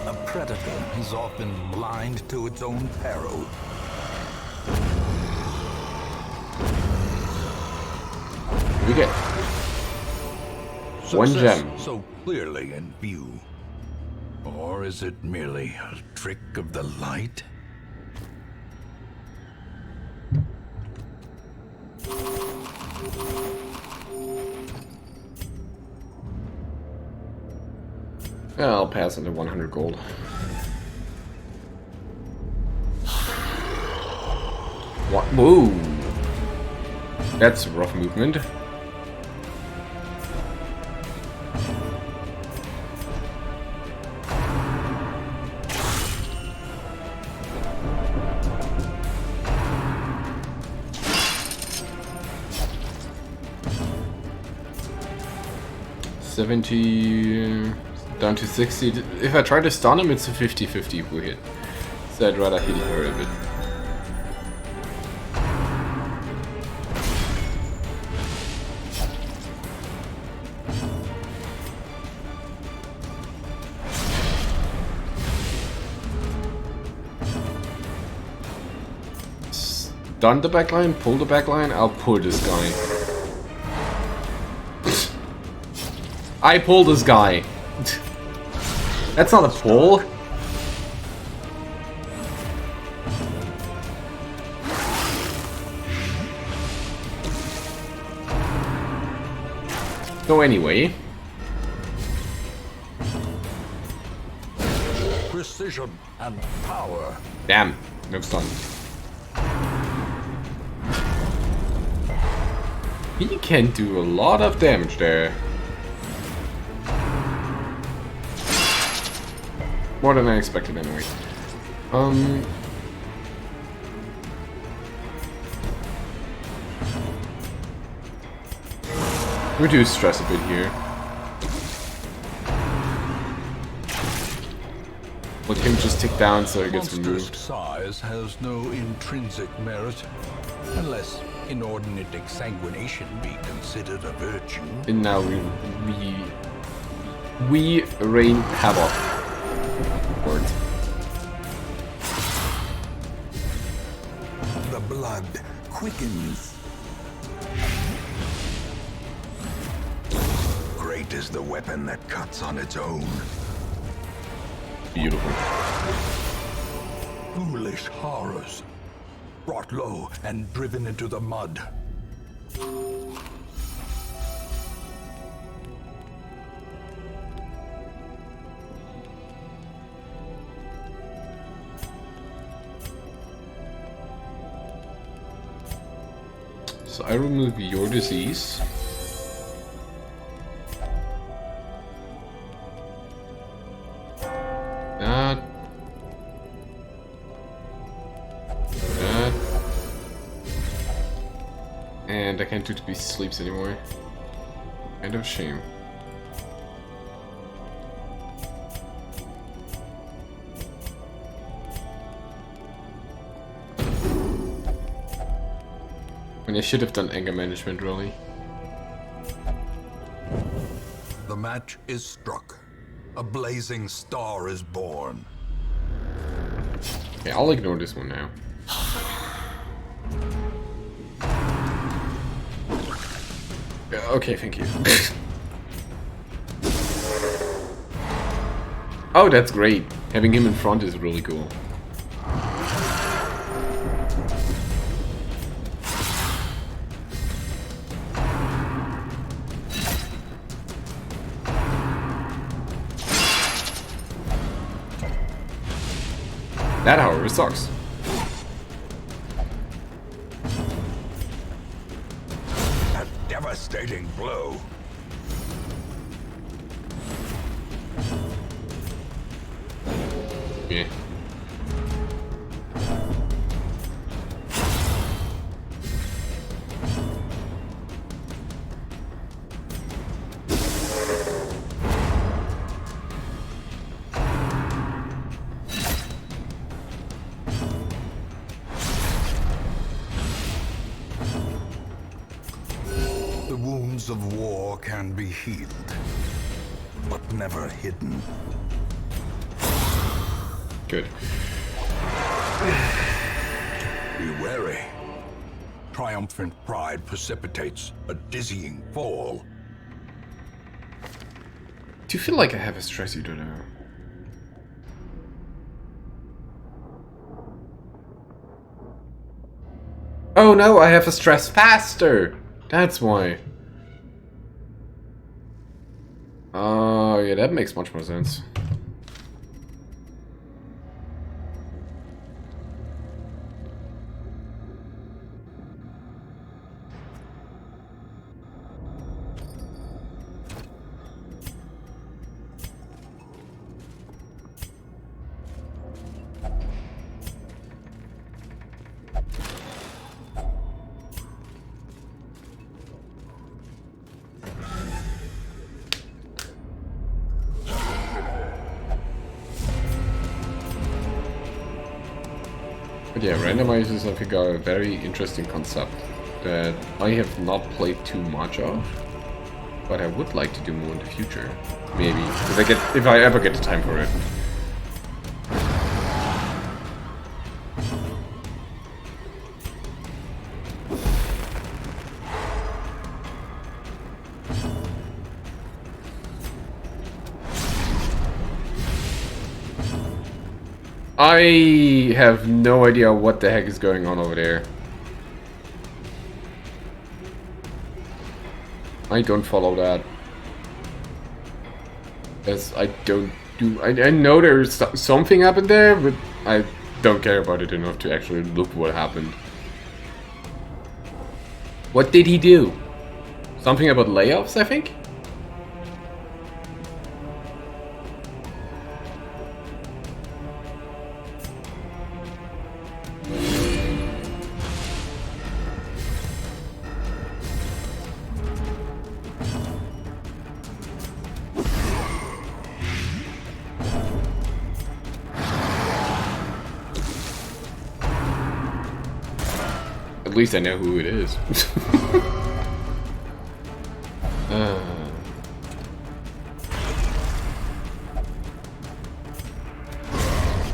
A predator is often blind to its own peril. We get one Success gem. so clearly in view. Or is it merely a trick of the light? I'll pass on the 100 gold. What? Whoa! That's rough movement. Down to 60. If I try to stun him, it's a 50-50 if we hit. So I'd rather hit her a bit. Stun the backline, pull the backline, I'll pull this guy. I pull this guy. That's not a pull. So anyway. Precision and power. Damn, no stun. He can do a lot of damage there. More than I expected anyway. Reduce stress a bit here. let him just tick down so he gets Monstrous removed. size has no intrinsic merit, unless inordinate exsanguination be considered a virtue. And now we rain havoc. Words. The blood quickens. Great is the weapon that cuts on its own. Beautiful. Foolish horrors, brought low and driven into the mud. So I remove your disease. That. That. And I can't do to be sleeps anymore. Kind of a shame. I should have done anger management, really. The match is struck. A blazing star is born. Okay, I'll ignore this one now. Okay, thank you. Oh, that's great. Having him in front is really cool. That, however, sucks. A devastating blow. Yeah. The wounds of war can be healed, but never hidden. Good. Be wary. Triumphant pride precipitates a dizzying fall. Do you feel like I have a stress eater now? Oh no, I have a stress faster! That's why. Oh yeah, that makes much more sense. But yeah, randomizers I think are a very interesting concept that I have not played too much of, but I would like to do more in the future. Maybe. If I ever get the time for it. I have no idea what the heck is going on over there. I don't follow that. As I don't do... I know there's something happened there, but I don't care about it enough to actually look what happened. What did he do? Something about layoffs, I think? least I know who it is.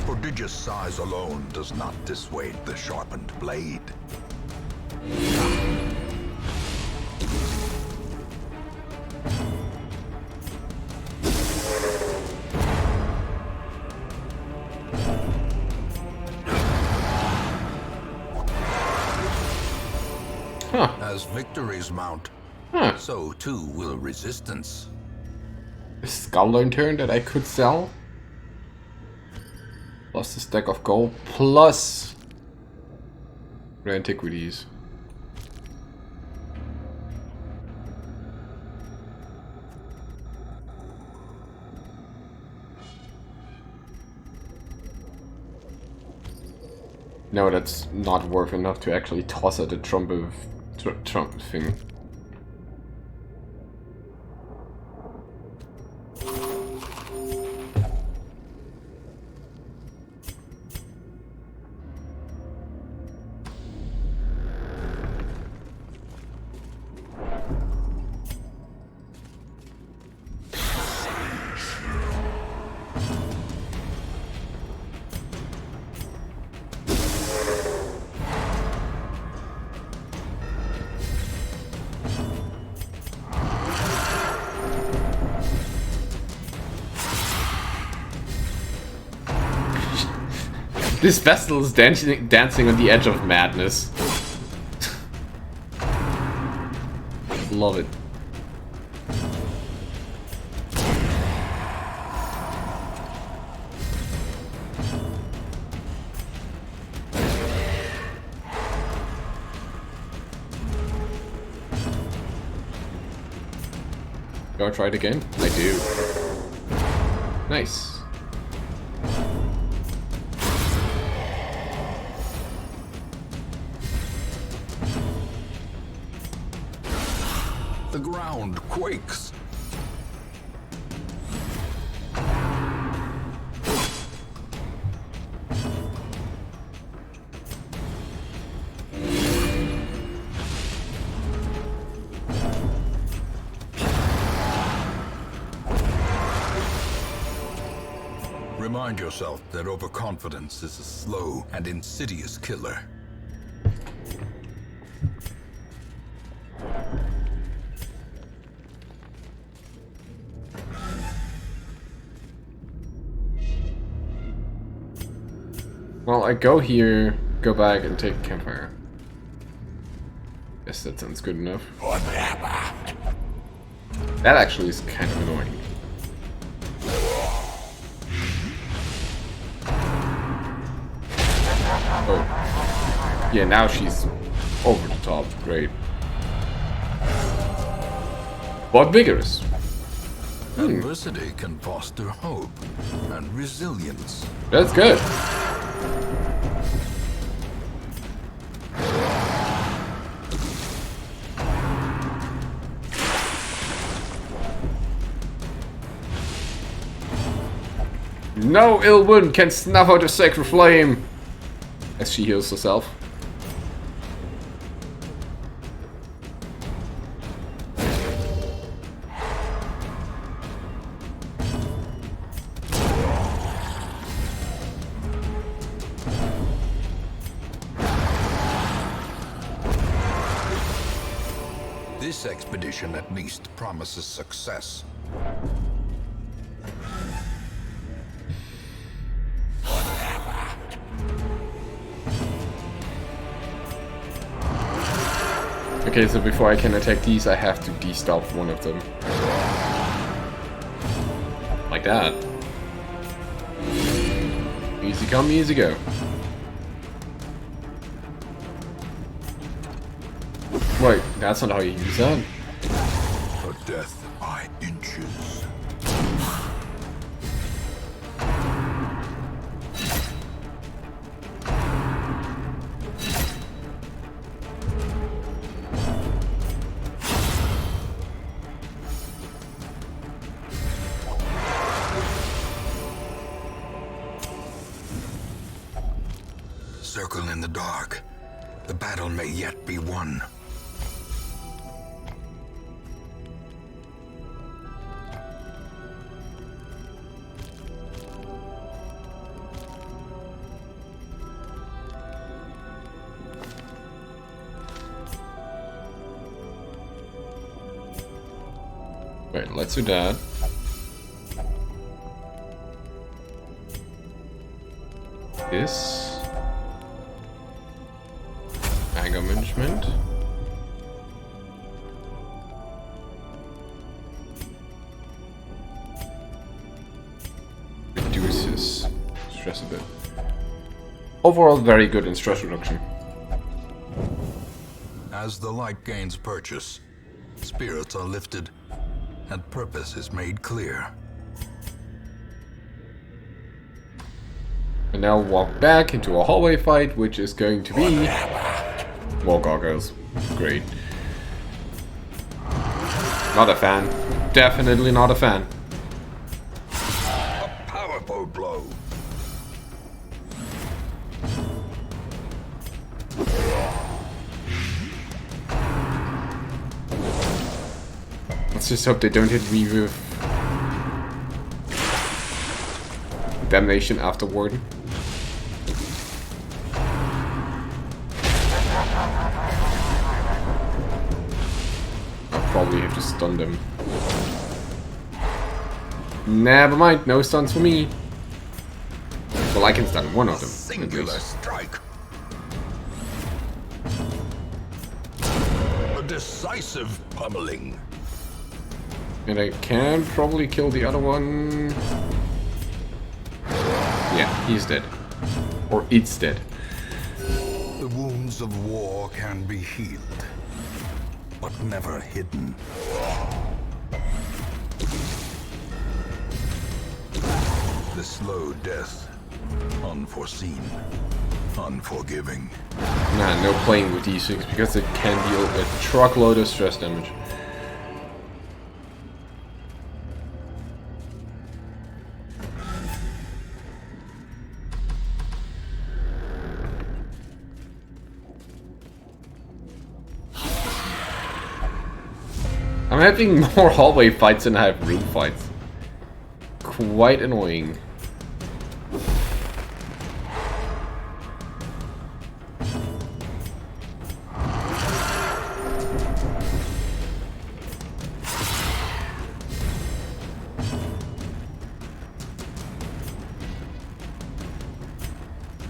Prodigious size alone does not dissuade the sharpened blade. Huh. As victories mount, Huh. so too will resistance. A skull lantern that I could sell. Plus a stack of gold. Plus rare antiquities. No, that's not worth enough to actually toss at the trump thing. This vessel is dancing on the edge of madness. Love it. Do I try it again? I do. Nice. The ground quakes. Remind yourself that overconfidence is a slow and insidious killer. Well, I go here, go back and take campfire. Guess that sounds good enough. That actually is kind of annoying. Oh. Yeah, now she's over the top. Great. But vigorous. Adversity can foster hope and resilience. That's good. No ill wind can snuff out a sacred flame. As she heals herself. This expedition at least promises success. Okay, so before I can attack these, I have to de-stealth one of them. Like that. Easy come, easy go. Wait, that's not how you use that. For death by inches. Circle in the dark. The battle may yet be won. Wait, let's do that. This. Anger management. Reduces stress a bit. Overall, very good in stress reduction. As the light gains purchase, spirits are lifted, and purpose is made clear. And now walk back into a hallway fight, which is going to be more gargoyles. Great. Not a fan. Definitely not a fan. A powerful blow. Let's just hope they don't hit me with damnation afterward. I'll probably have to stun them. Never mind, no stuns for me. Well, I can stun one of them. Singular strike. A decisive pummeling. And I can probably kill the other one. Yeah, he's dead. Or it's dead. The wounds of war can be healed, but never hidden. The slow death, unforeseen, unforgiving. Nah, no playing with these things because it can deal a truckload of stress damage. I'm having more hallway fights than I have room fights. Quite annoying.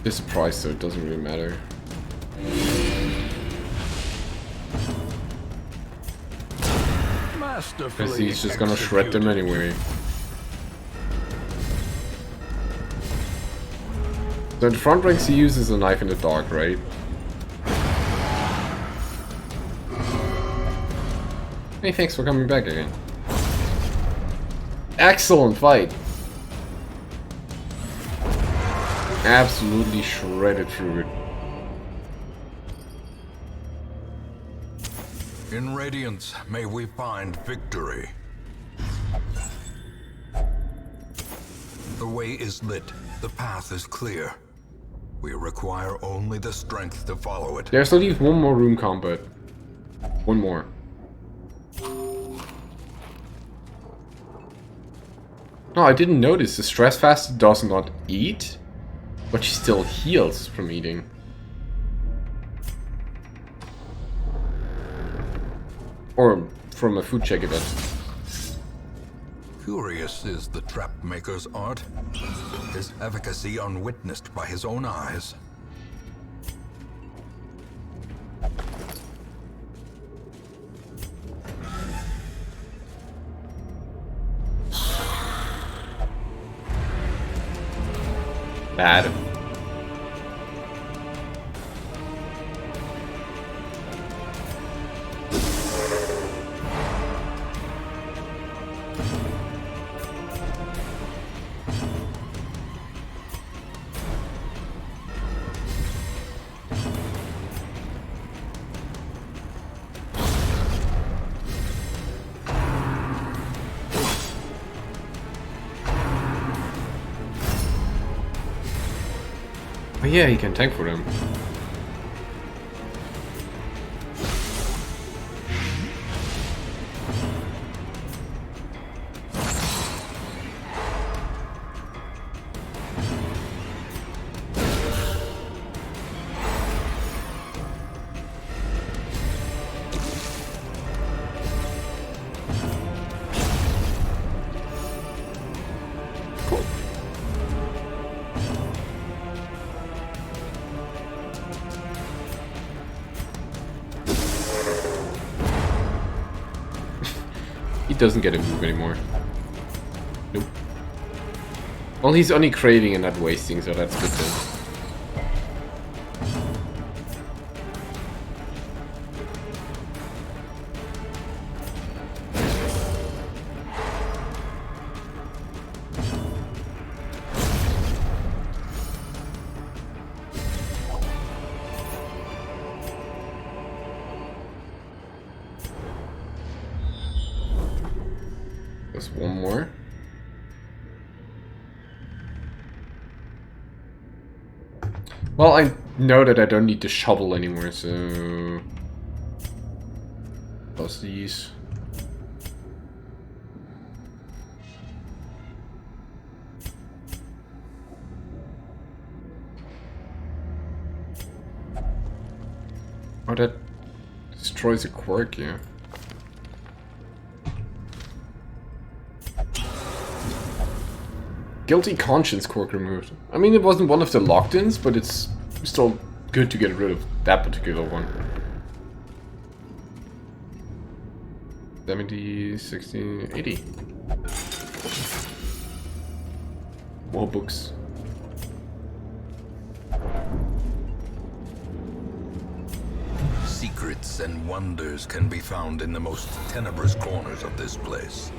It's a price, so it doesn't really matter. Because he's just gonna shred them anyway. So in front ranks he uses a knife in the dark, right? Hey, thanks for coming back again. Excellent fight! Absolutely shredded through it. In Radiance, may we find victory. The way is lit. The path is clear. We require only the strength to follow it. There's at least one more room combat. One more. No, I didn't notice. The stress fast does not eat, but she still heals from eating. Or from a food check event. Curious is the trap maker's art. His efficacy unwitnessed by his own eyes. Bad. But yeah, he can tank for them. doesn't get a move anymore. Nope. Well, he's only craving and not wasting, so that's good then. Just one more. Well, I know that I don't need to shovel anymore, so... Plus these. Oh, that destroys a quirk, yeah. Guilty conscience quirk removed. I mean, it wasn't one of the locked-ins, but it's still good to get rid of that particular one. 70, 60, 80. More books. Secrets and wonders can be found in the most tenebrous corners of this place.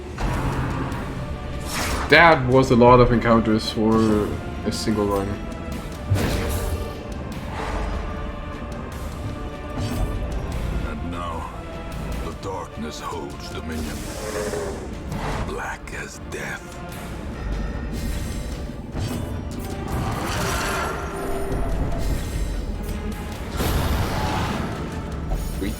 That was a lot of encounters for a single run. And now, the darkness holds dominion. Black as death. Sweet.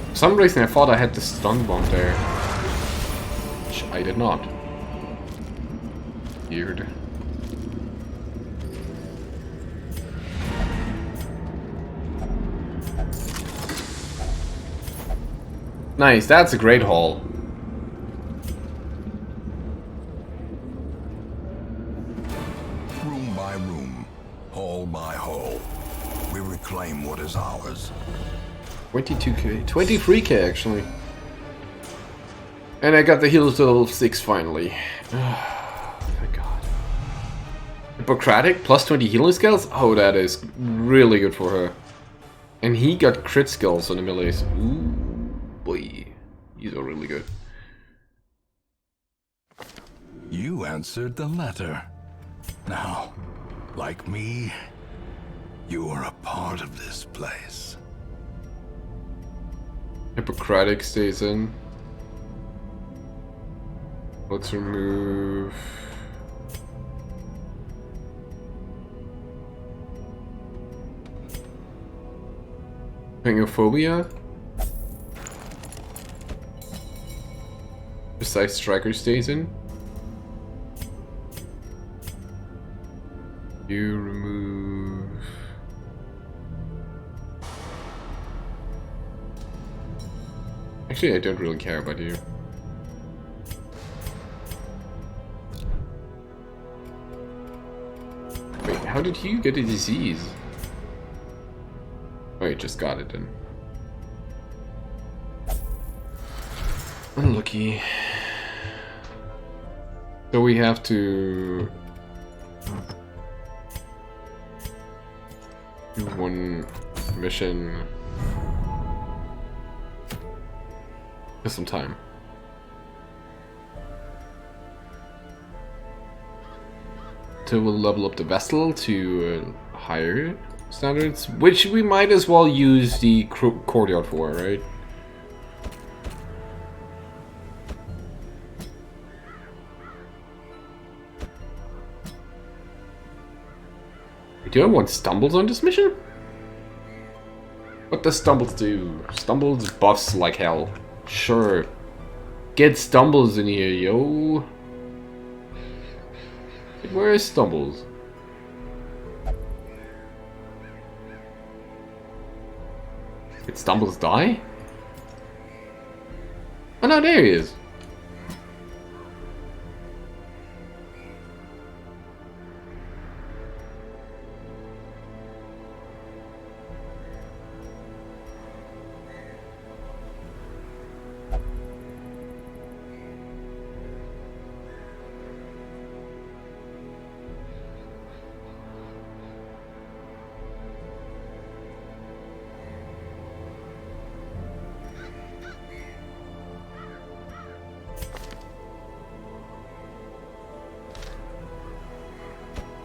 For some reason I thought I had the stun bomb there. Which I did not. Weird. Nice, that's a great haul. Room by room, hall by hall, we reclaim what is ours. 22k, 23k actually. And I got the heal to level 6 finally. Thank God. Hippocratic plus 20 healing skills? Oh, that is really good for her. And he got crit skills on the melees. Ooh, boy. These are really good. You answered the letter. Now, like me, you are a part of this place. Hippocratic stays in. Let's remove... Pangophobia? Precise Striker stays in. You remove... Actually, I don't really care about you. Wait, how did you get a disease? Oh, you just got it then. Unlucky. So we have to do one mission for some time. So we'll level up the vessel to higher standards, which we might as well use the courtyard for, right? Do I want stumbles on this mission? What does stumbles do? Stumbles buffs like hell. Sure. Get stumbles in here, yo. Where is stumbles? Did stumbles die? Oh no, there he is.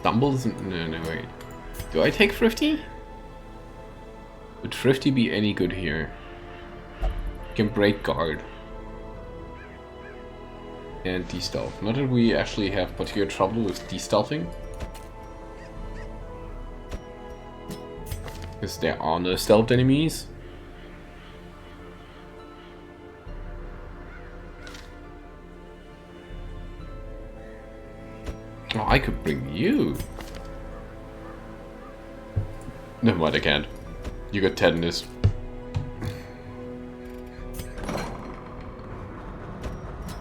Stumbles? No, wait. Do I take Thrifty? Would Thrifty be any good here? Can break guard. And de-stealth. Not that we actually have particular trouble with de-stealthing. Because there are no stealth enemies. Oh, I could bring you. Never mind, I can't. You got tetanus.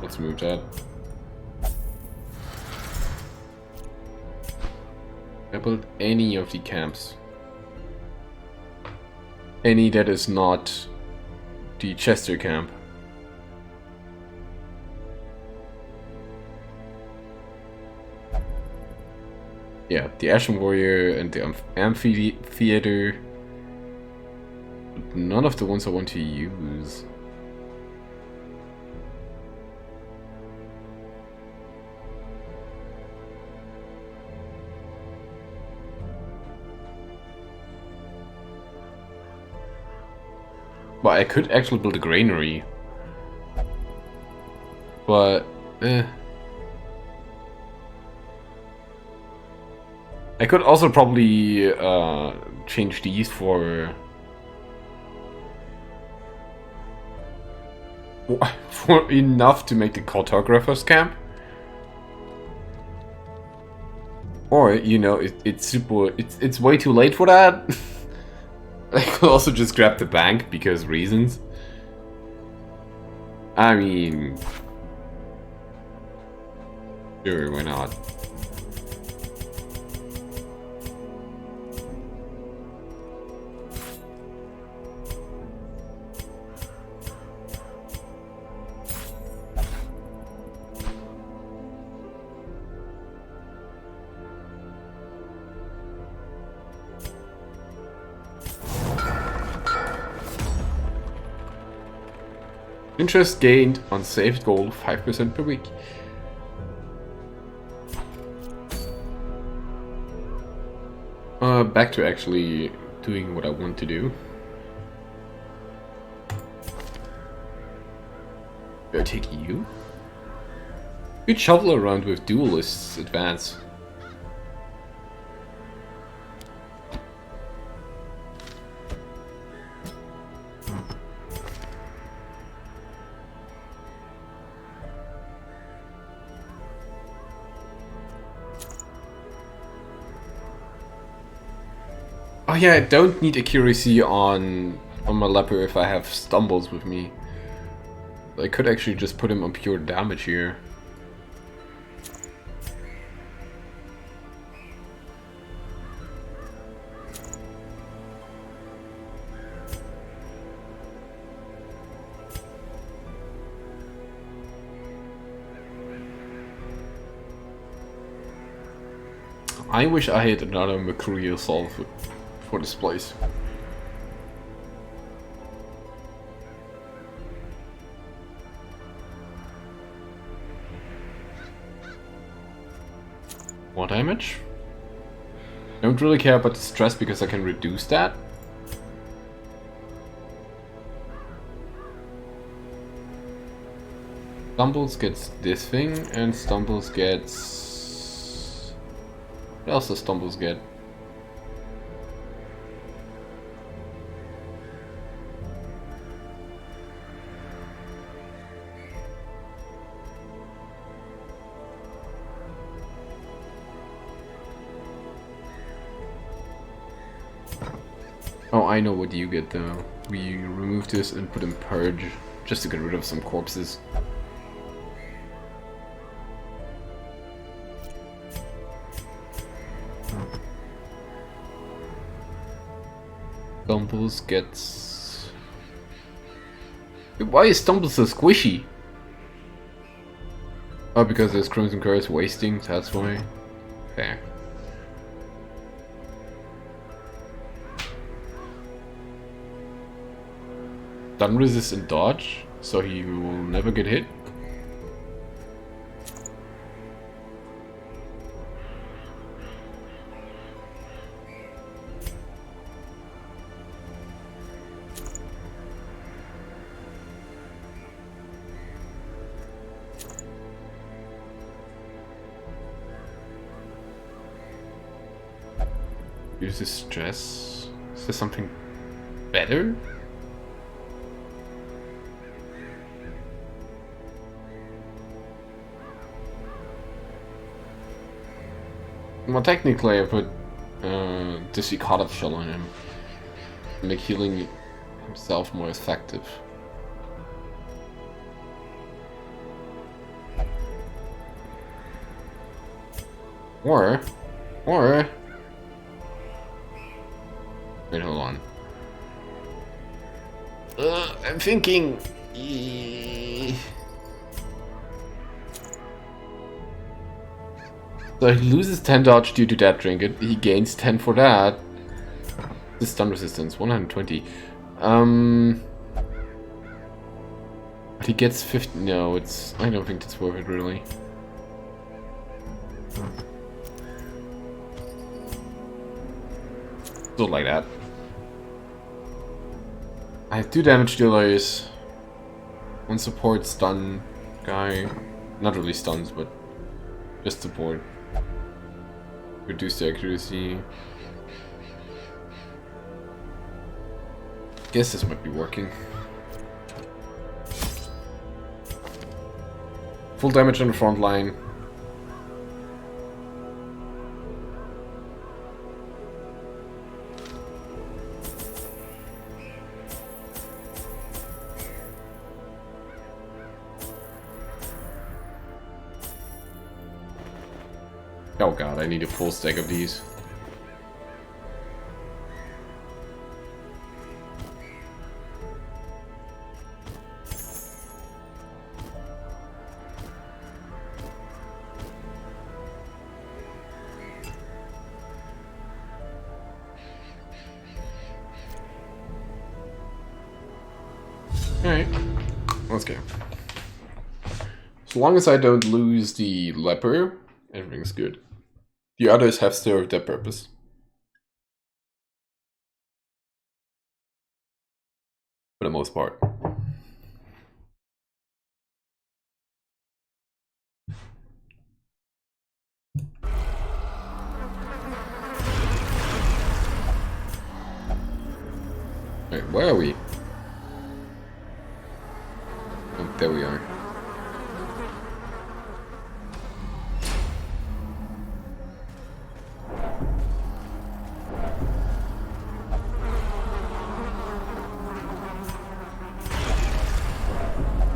Let's move that. I built any of the camps. Any that is not the Chester camp. Yeah, the Ashen Warrior and the Amphitheater. But none of the ones I want to use. Well, I could actually build a granary. But, I could also probably change these for enough to make the cartographer's camp. Or, you know, it's way too late for that. I could also just grab the bank because reasons. I mean, sure, why not? Interest gained on saved gold 5% per week. Back to actually doing what I want to do. Do I take you? Good shovel around with duelists advance. Oh yeah, I don't need accuracy on my leper if I have stumbles with me. I could actually just put him on pure damage here. I wish I had another Mercurial Solve for this place. More damage? Don't really care about the stress because I can reduce that. Stumbles gets this thing, and Stumbles gets... What else does Stumbles get? Oh, I know what you get though. We remove this and put in Purge. just to get rid of some corpses. Stumbles gets... Why is Stumble so squishy? Oh, because there's Crimson Curse wasting, that's why. Fair. Stun resist and dodge, so he will never get hit. Uses stress. Is there something better? Well, technically, I put Disicata Shell on him. Make healing himself more effective. Or... Wait, hold on. I'm thinking... So he loses 10 dodge due to that trinket. He gains 10 for that. This stun resistance, 120. But he gets 50. No, it's. I don't think that's worth it really. Still like that. I have 2 damage dealers. 1 support stun guy. Not really stuns, but just support. Reduce the accuracy. Guess this might be working. Full damage on the front line. Oh god, I need a full stack of these. Alright, let's go. As long as I don't lose the leper, everything's good. The others have served their purpose. For the most part. Wait, where are we? Oh, there we are.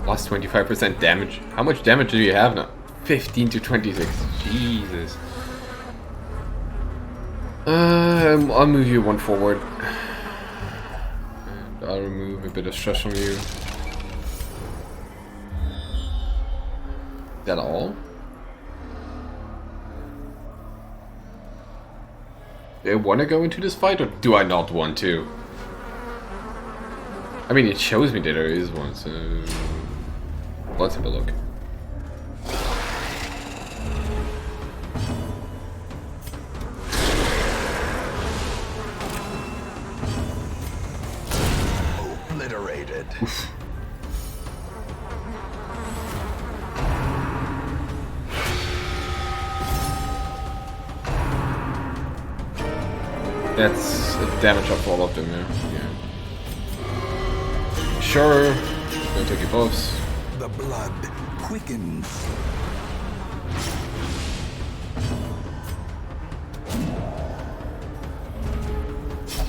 Plus 25% damage. How much damage do you have now? 15 to 26. Jesus. I'll move you 1 forward. And I'll remove a bit of stress from you. Is that all? Do I want to go into this fight, or do I not want to? I mean, it shows me that there is one, so... Let's have a look. Obliterated. Oof. That's a damage up for all of them, yeah. Sure. Gonna take your buffs. The blood quickens.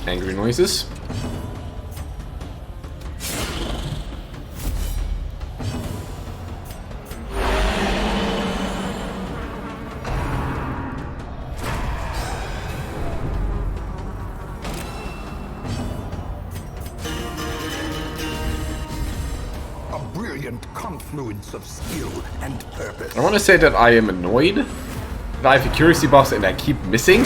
Angry noises. confluence of skill and purpose. I want to say that I am annoyed that I have accuracy buffs and I keep missing.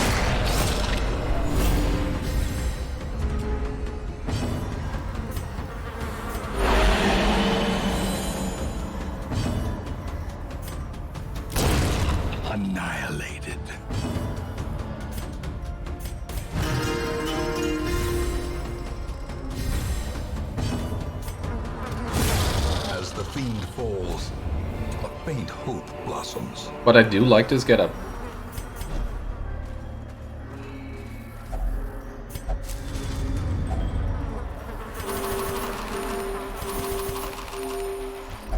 Annihilated. As the fiend falls, a faint hope blossoms. But I do like this getup.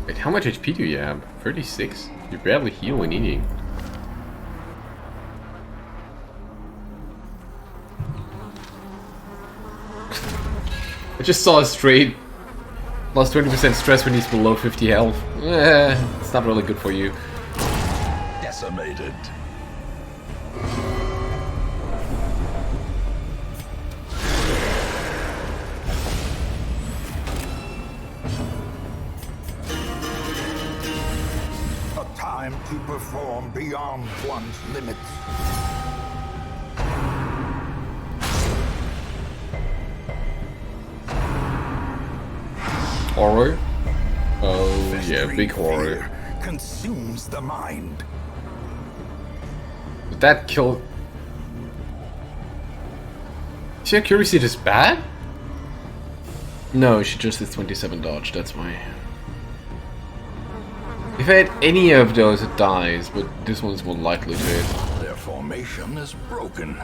Wait, how much HP do you have? 36? You barely heal when eating. I just saw a straight plus 20% stress when he's below 50 health. It's not really good for you. Decimated. A time to perform beyond one's limits. Horror? Oh yeah, Festering big horror. fear consumes the mind. Did that kill... Is she accuracy this bad? No, she just is 27 dodge, that's why. If I had any of those, it dies, but this one's more likely to hit. Their formation is broken.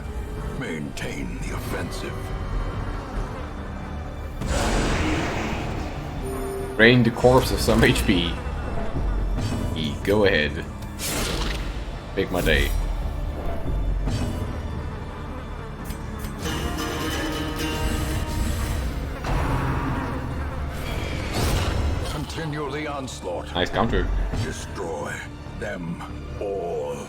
Maintain the offensive. Drain the corpse of some HP. Go ahead. Make my day. Continue the onslaught. Nice counter. Destroy them all.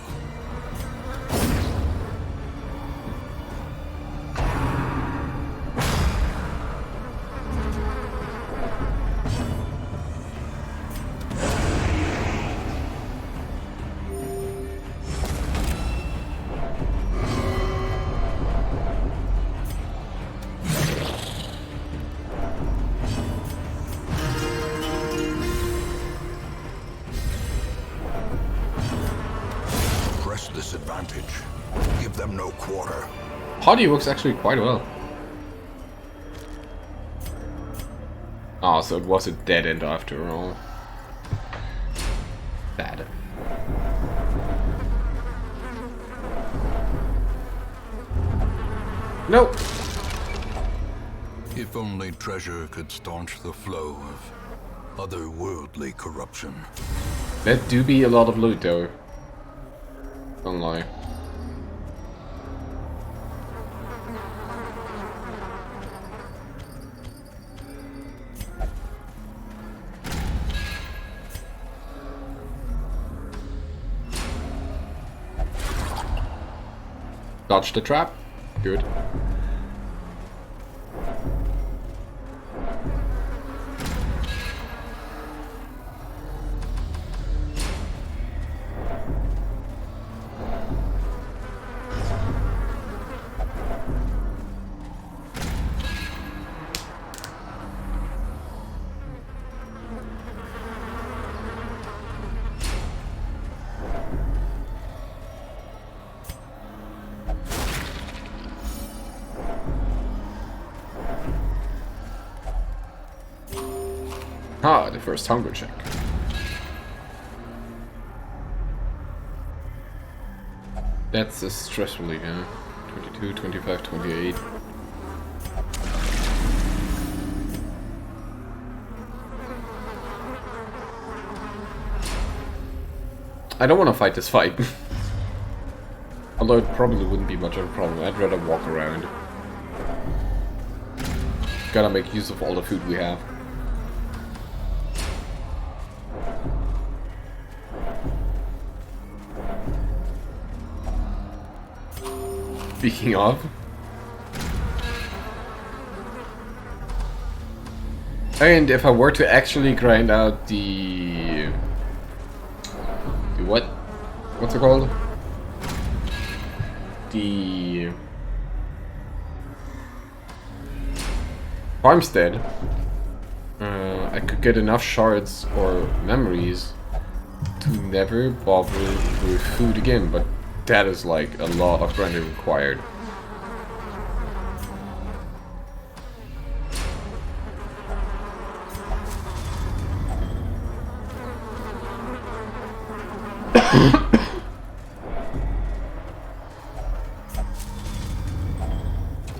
Disadvantage. Give them no quarter. Hardy works actually quite well. Oh, so it was a dead end after all. Bad. Nope. If only treasure could staunch the flow of otherworldly corruption. That do be a lot of loot though. Don't lie. Dodge the trap. Good. Ah, the first hunger check. That's a stress relief, yeah. 22, 25, 28. I don't want to fight this fight. Although it probably wouldn't be much of a problem. I'd rather walk around. Gotta make use of all the food we have. Speaking of, And if I were to actually grind out the what? What's it called? The farmstead, I could get enough shards or memories to never bother with food again, but that is like a lot of grinding required.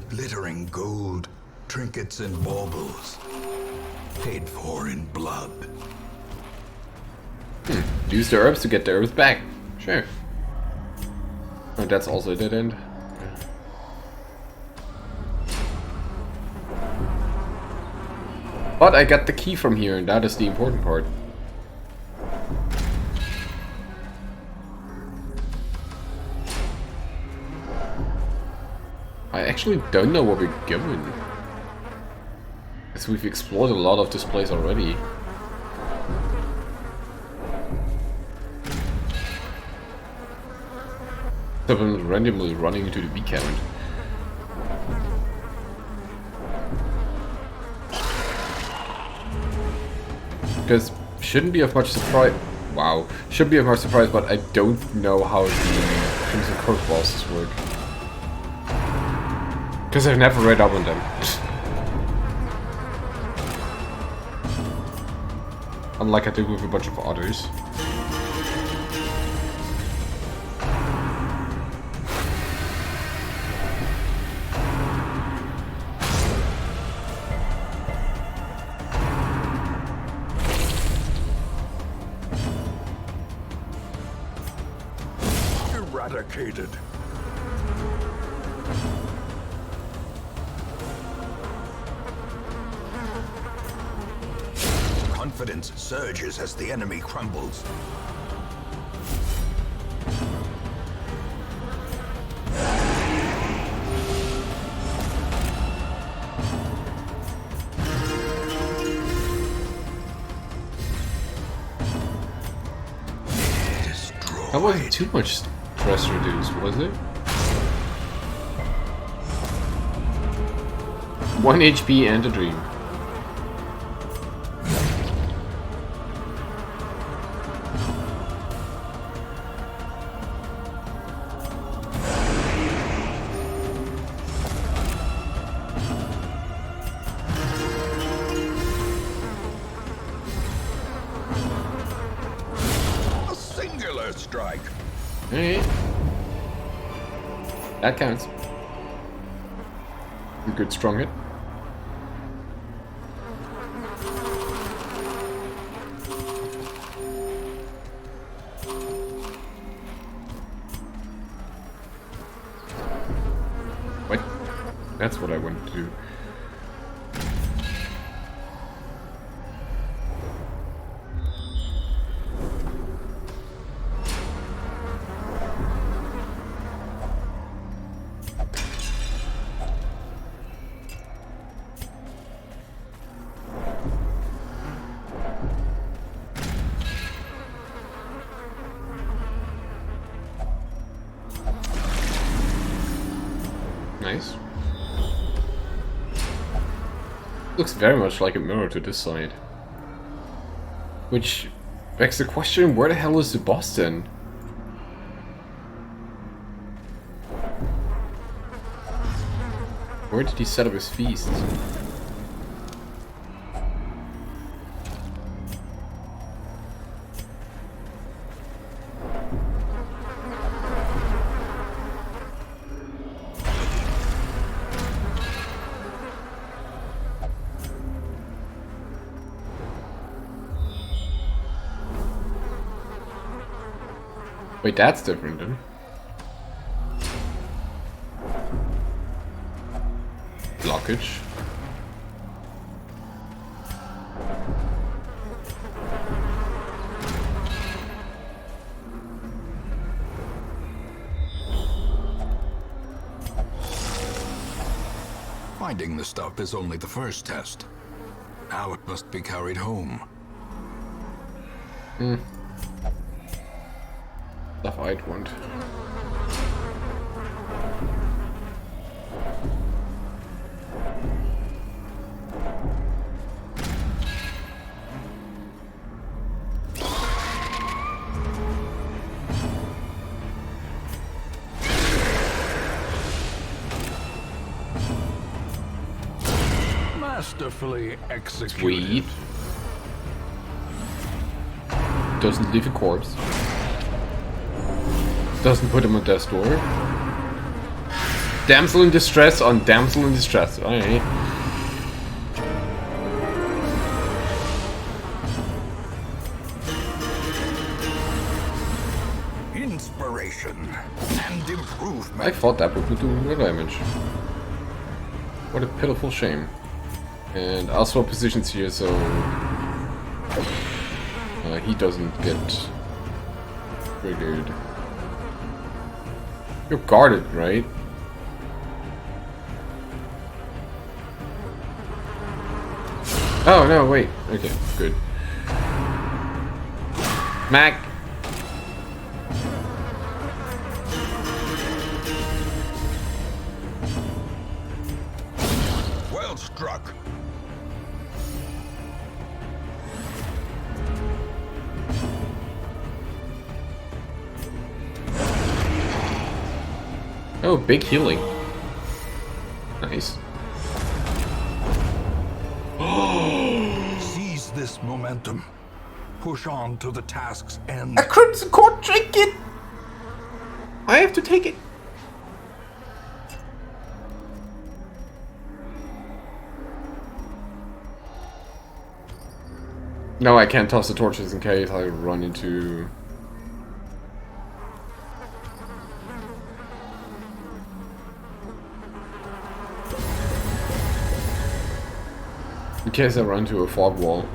Glittering gold, trinkets and baubles, paid for in blood. Use the herbs to get the herbs back. Sure. Oh, that's also a dead end. But I got the key from here, and that is the important part. I actually don't know where we're going, as we've explored a lot of this place already. I've been randomly running into the B count. Because shouldn't be of much surprise. Wow, should be of much surprise, but I don't know how the Crimson Court bosses work. Because I've never read up on them. Unlike I did with a bunch of others. Eradicated. Confidence surges as the enemy crumbles. That wasn't too much stress reduced, was it? 1 HP and a dream. A singular strike. Hey. That counts. A good strong hit. What? That's what I wanted to do. Nice. Looks very much like a mirror to this side. Which begs the question, where the hell is the boss then? Where did he set up his feast? Wait, that's different then. Blockage. Finding the stuff is only the first test. Now it must be carried home. Stuff I'd want. Masterfully executed. Sweet. Doesn't leave a corpse. Doesn't put him on death's door. Damsel in distress on damsel in distress. Alright. Inspiration and improvement. I thought that would do more damage. What a pitiful shame. And I'll swap positions here so he doesn't get triggered. You're guarded, right? Oh no, wait. Okay, good. Mac! Well struck. Oh, big healing. Nice. Seize this momentum. Push on to the task's end. A Crimson Court trinket! I have to take it. No, I can't toss the torches in case I run into... In case I run into a fog wall.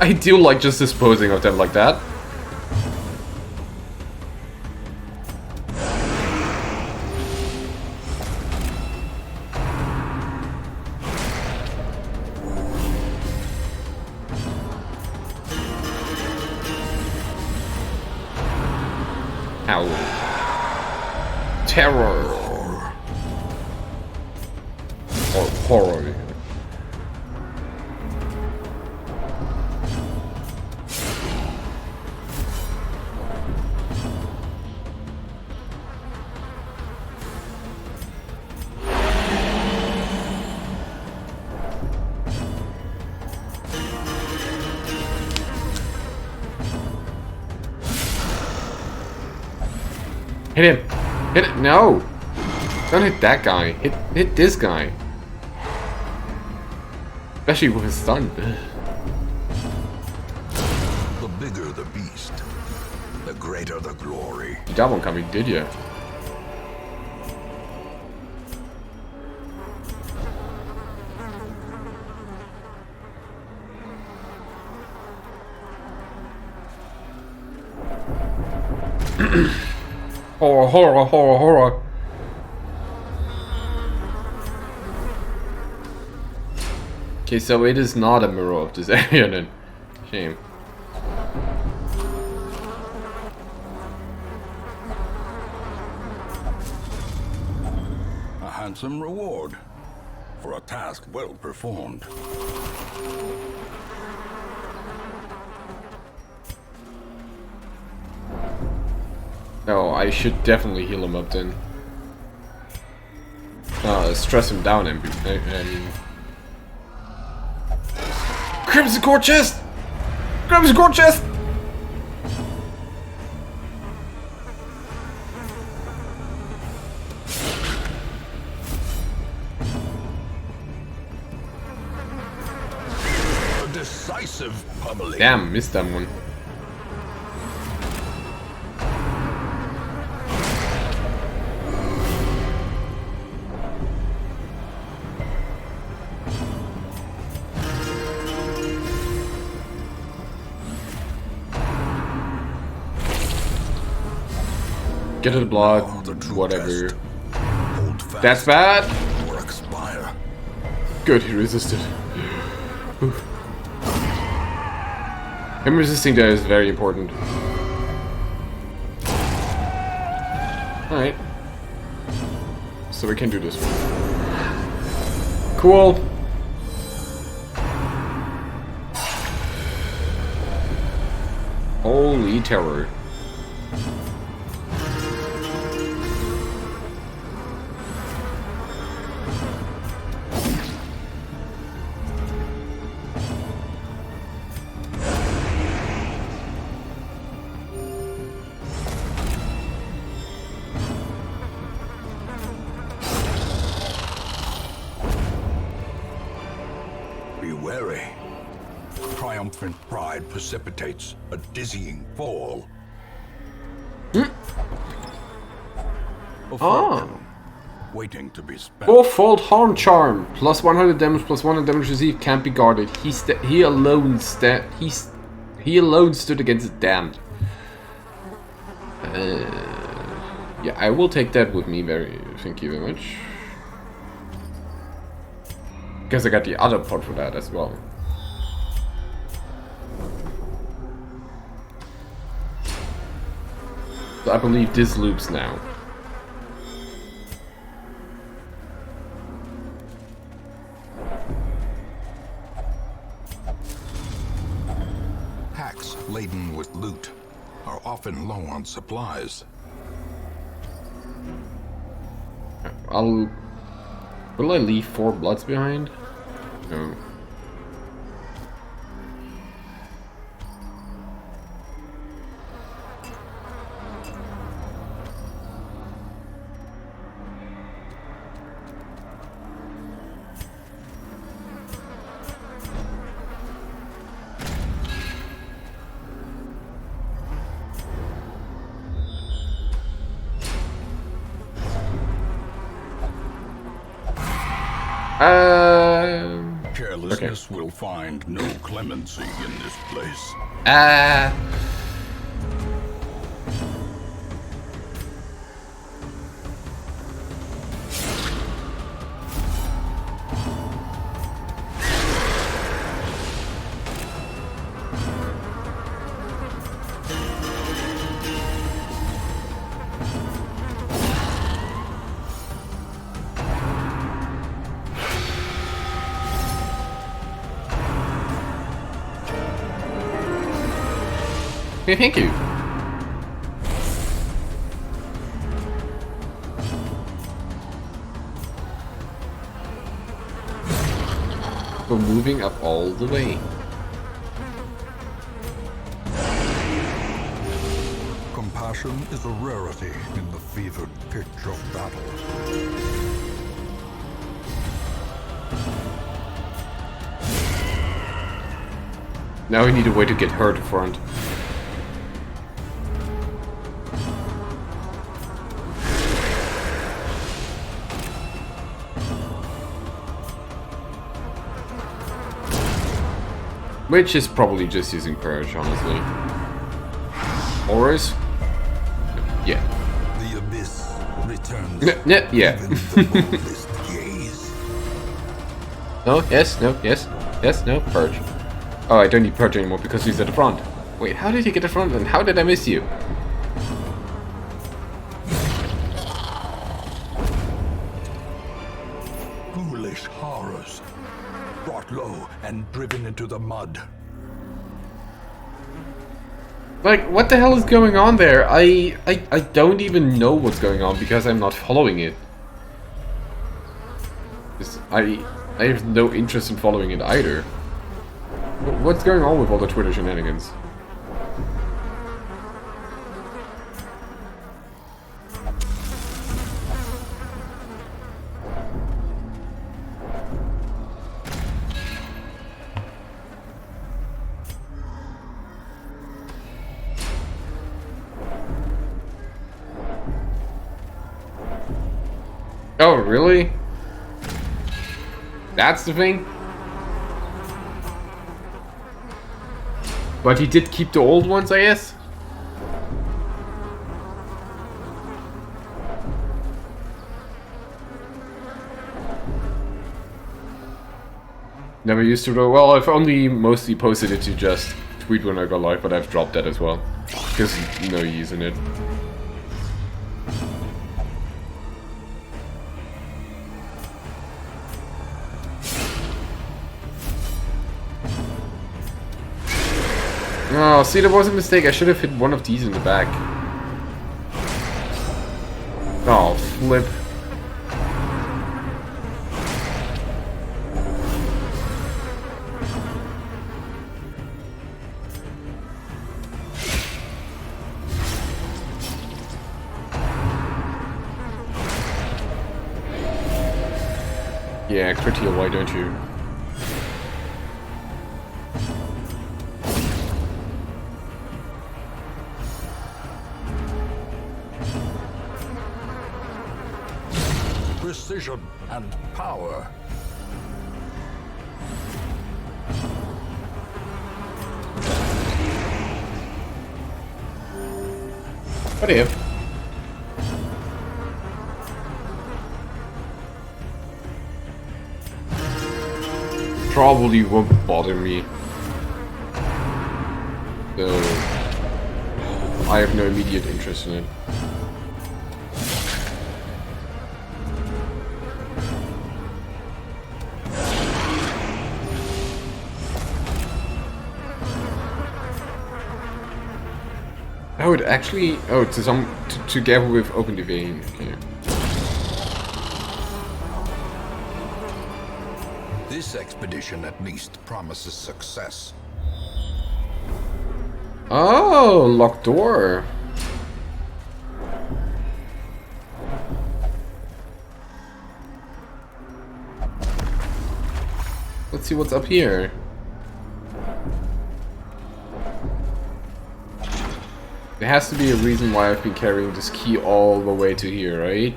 I do like just disposing of them like that. Ow. Terror. Or horror. Hit him! Hit it! No! Don't hit that guy. Hit this guy. Especially with his stun. The bigger the beast, the greater the glory. You got one coming, did you? Horror, horror, horror, horror. Okay, so it is not a mirror of this area then. Shame. A handsome reward for a task well performed. No, I should definitely heal him up then. Stress him down and Crimson Court chest! Crimson Court chest! A decisive pummeling. Damn, missed that one. Get to the blood, Now the true whatever. test. Hold fast That's bad. or expire. Good, he resisted. Him resisting that is very important. Alright. So we can do this one. Cool. Holy terror. Be wary. Triumphant pride precipitates a dizzying fall. A falcon, waiting to be spent. Fourfold harm charm. Plus 100 damage, plus 100 damage received. Can't be guarded. He alone stood against the damned. Yeah, I will take that with me. Thank you very much. Because I got the other part for that as well. So I believe this loops now. Packs laden with loot are often low on supplies. Will I leave 4 bloods behind? No. Carelessness will find no clemency in this place. Okay, thank you. We're moving up all the way. Compassion is a rarity in the fevered pitch of battle. Now we need a way to get her to front. Which is probably just using Purge, honestly. Auras? Yeah. The abyss returns. Yeah. Even the boldest gaze. No, yes, no, yes, yes, no, Purge. Oh, I don't need Purge anymore because he's at the front. Wait, how did he get the front and how did I miss you? Foolish horrors. Brought low and driven into the mud. Like, what the hell is going on there? I don't even know what's going on because I'm not following it. I have no interest in following it either. What's going on with all the Twitter shenanigans? Oh, really? That's the thing? But he did keep the old ones, I guess? Never used to though. Well, I've only mostly posted it to just tweet when I go live, but I've dropped that as well. Because no use in it. Oh, see, there was a mistake. I should have hit one of these in the back. Oh, flip. Yeah, crit heal, why don't you? Precision and power. What if? Probably won't bother me. So I have no immediate interest in it. Oh, it actually... Oh, together with Open the Vein. Okay. This expedition at least promises success. Oh, locked door. Let's see what's up here. There has to be a reason why I've been carrying this key all the way to here, right?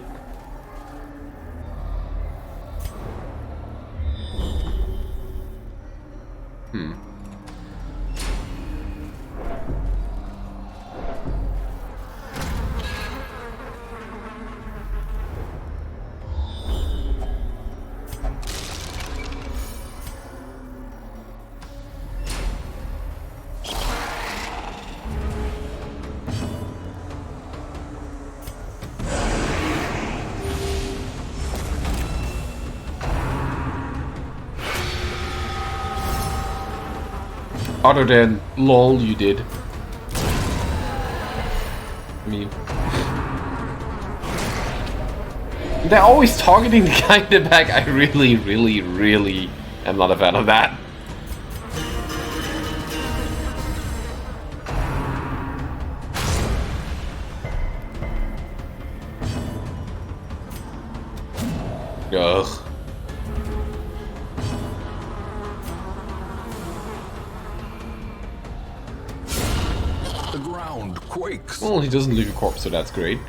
Other than lol, you did. I mean, they're always targeting the guy in the back. I really, really, really am not a fan of that. Ugh. The ground quakes. Well, he doesn't leave a corpse, so that's great.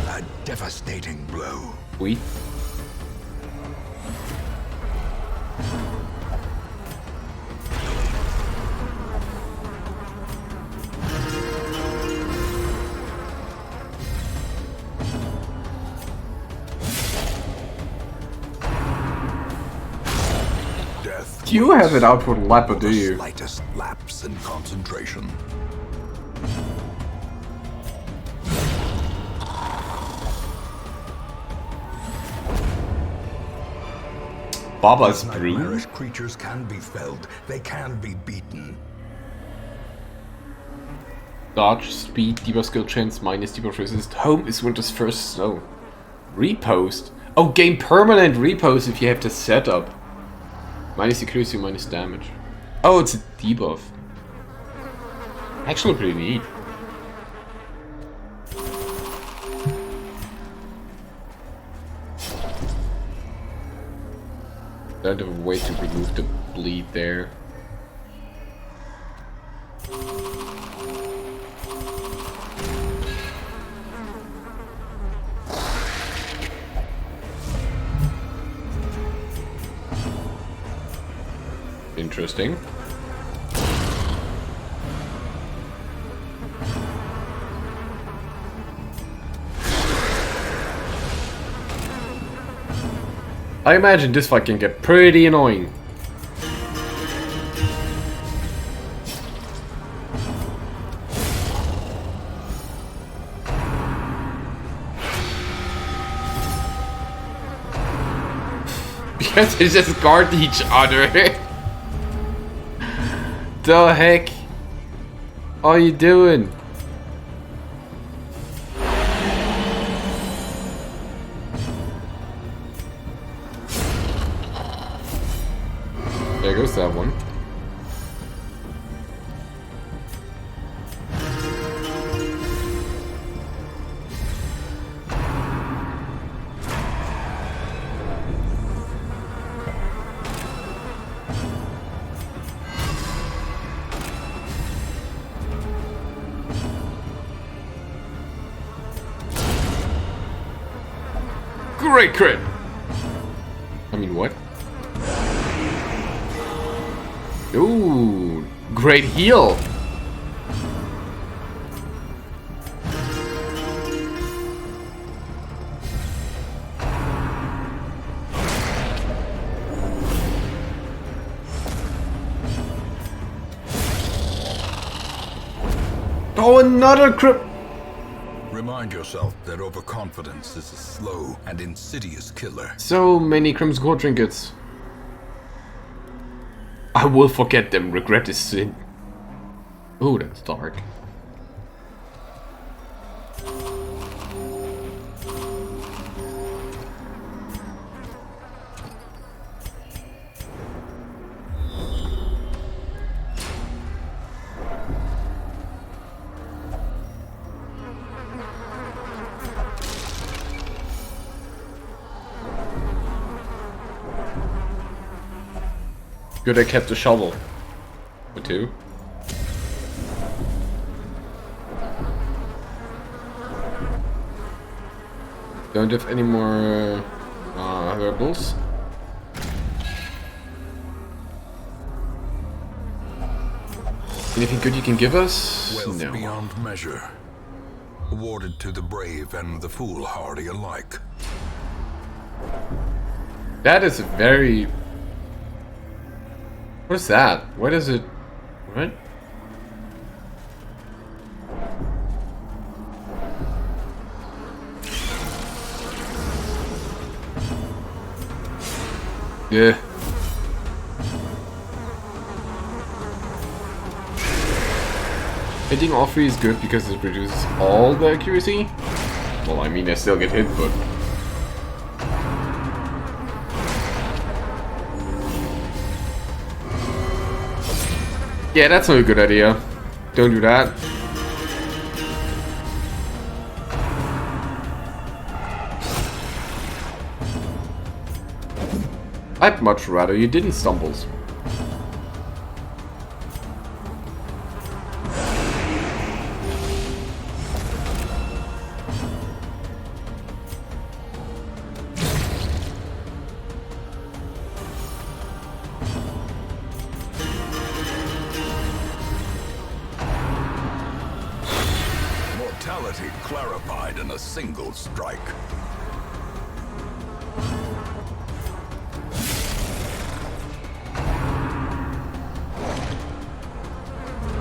A devastating blow. Sweet. Do you have it out for the lap, or do you? Slightest lapse in concentration. Baba's brew? Nightmarish creatures can be felled. They can be beaten. Dodge, speed, debuff skill chance, minus debuff resist. Home is winter's first snow. Repost? Oh, gain permanent repost if you have the setup. Minus accuracy, minus damage. Oh, it's a debuff. Actually pretty neat. Kind of a way to remove the bleed there. Interesting. I imagine this fight can get pretty annoying. Because they just guard each other. The heck are you doing? There goes that one. Great crit! I mean, what? Ooh, great heal! Oh, another crit! Remind yourself that overconfidence is a slow and insidious killer. So many Crimson Core trinkets. I will forget them, regret is sin. Oh, that's dark. Good, I kept the shovel. Or two. Don't have any more herbals. Anything good you can give us? Wealth No. beyond measure, awarded to the brave and the foolhardy alike. That is a very... What is that? What is it? What? Yeah. Hitting all three is good because it reduces all the accuracy. Well, I mean, I still get hit, but... Yeah, that's not a good idea. Don't do that. I'd much rather you didn't stumbles. Mortality clarified in a single strike.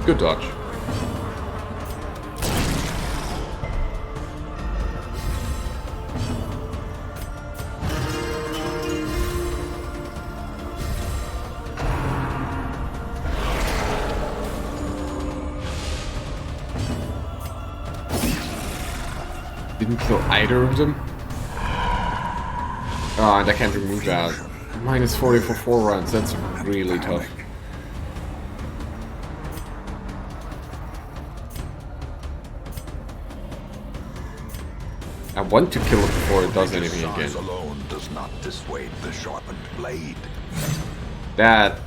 Good dodge. Didn't kill either of them. Oh, and I can't remove that. Minus 40 for 4 rounds, that's really tough. I want to kill it before it does anything Size again. alone does not dissuade the sharpened blade. That...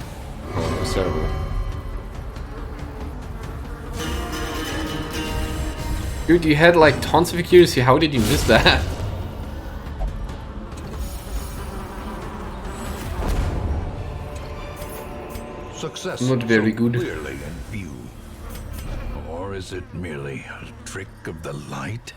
Oh, was terrible. Dude, you had like tons of accuracy, how did you miss that? Success Not very so good. clearly in view. Or is it merely a trick of the light?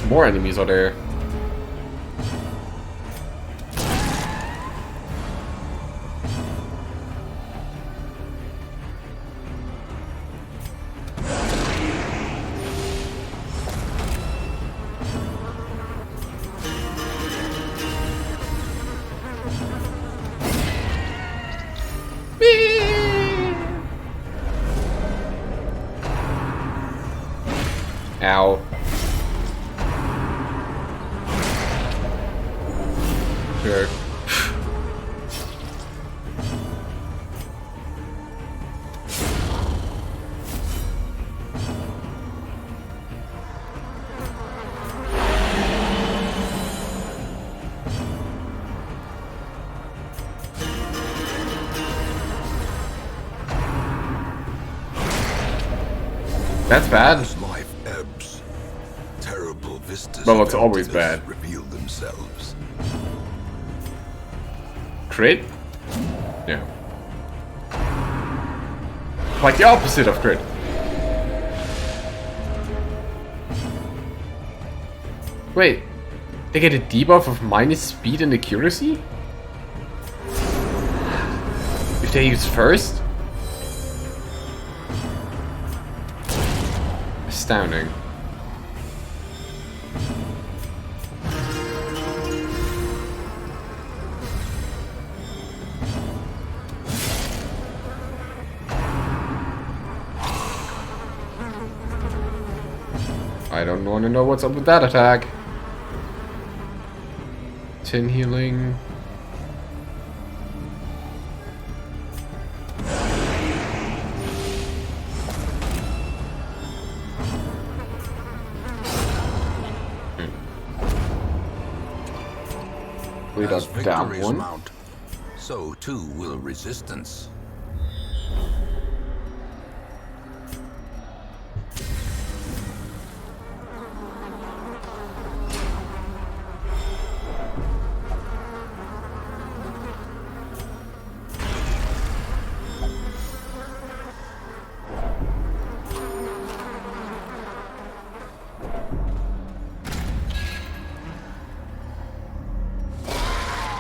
much more enemies are there? Ow. Sure. That's bad. As life ebbs, terrible vistas Well, of it's always emptiness bad. reveal themselves. Crit? Yeah. Like the opposite of crit. Wait, they get a debuff of minus speed and accuracy? If they use first? Astounding. I don't want to know what's up with that attack. Tin healing. We As got down victories one. mount, so too will resistance.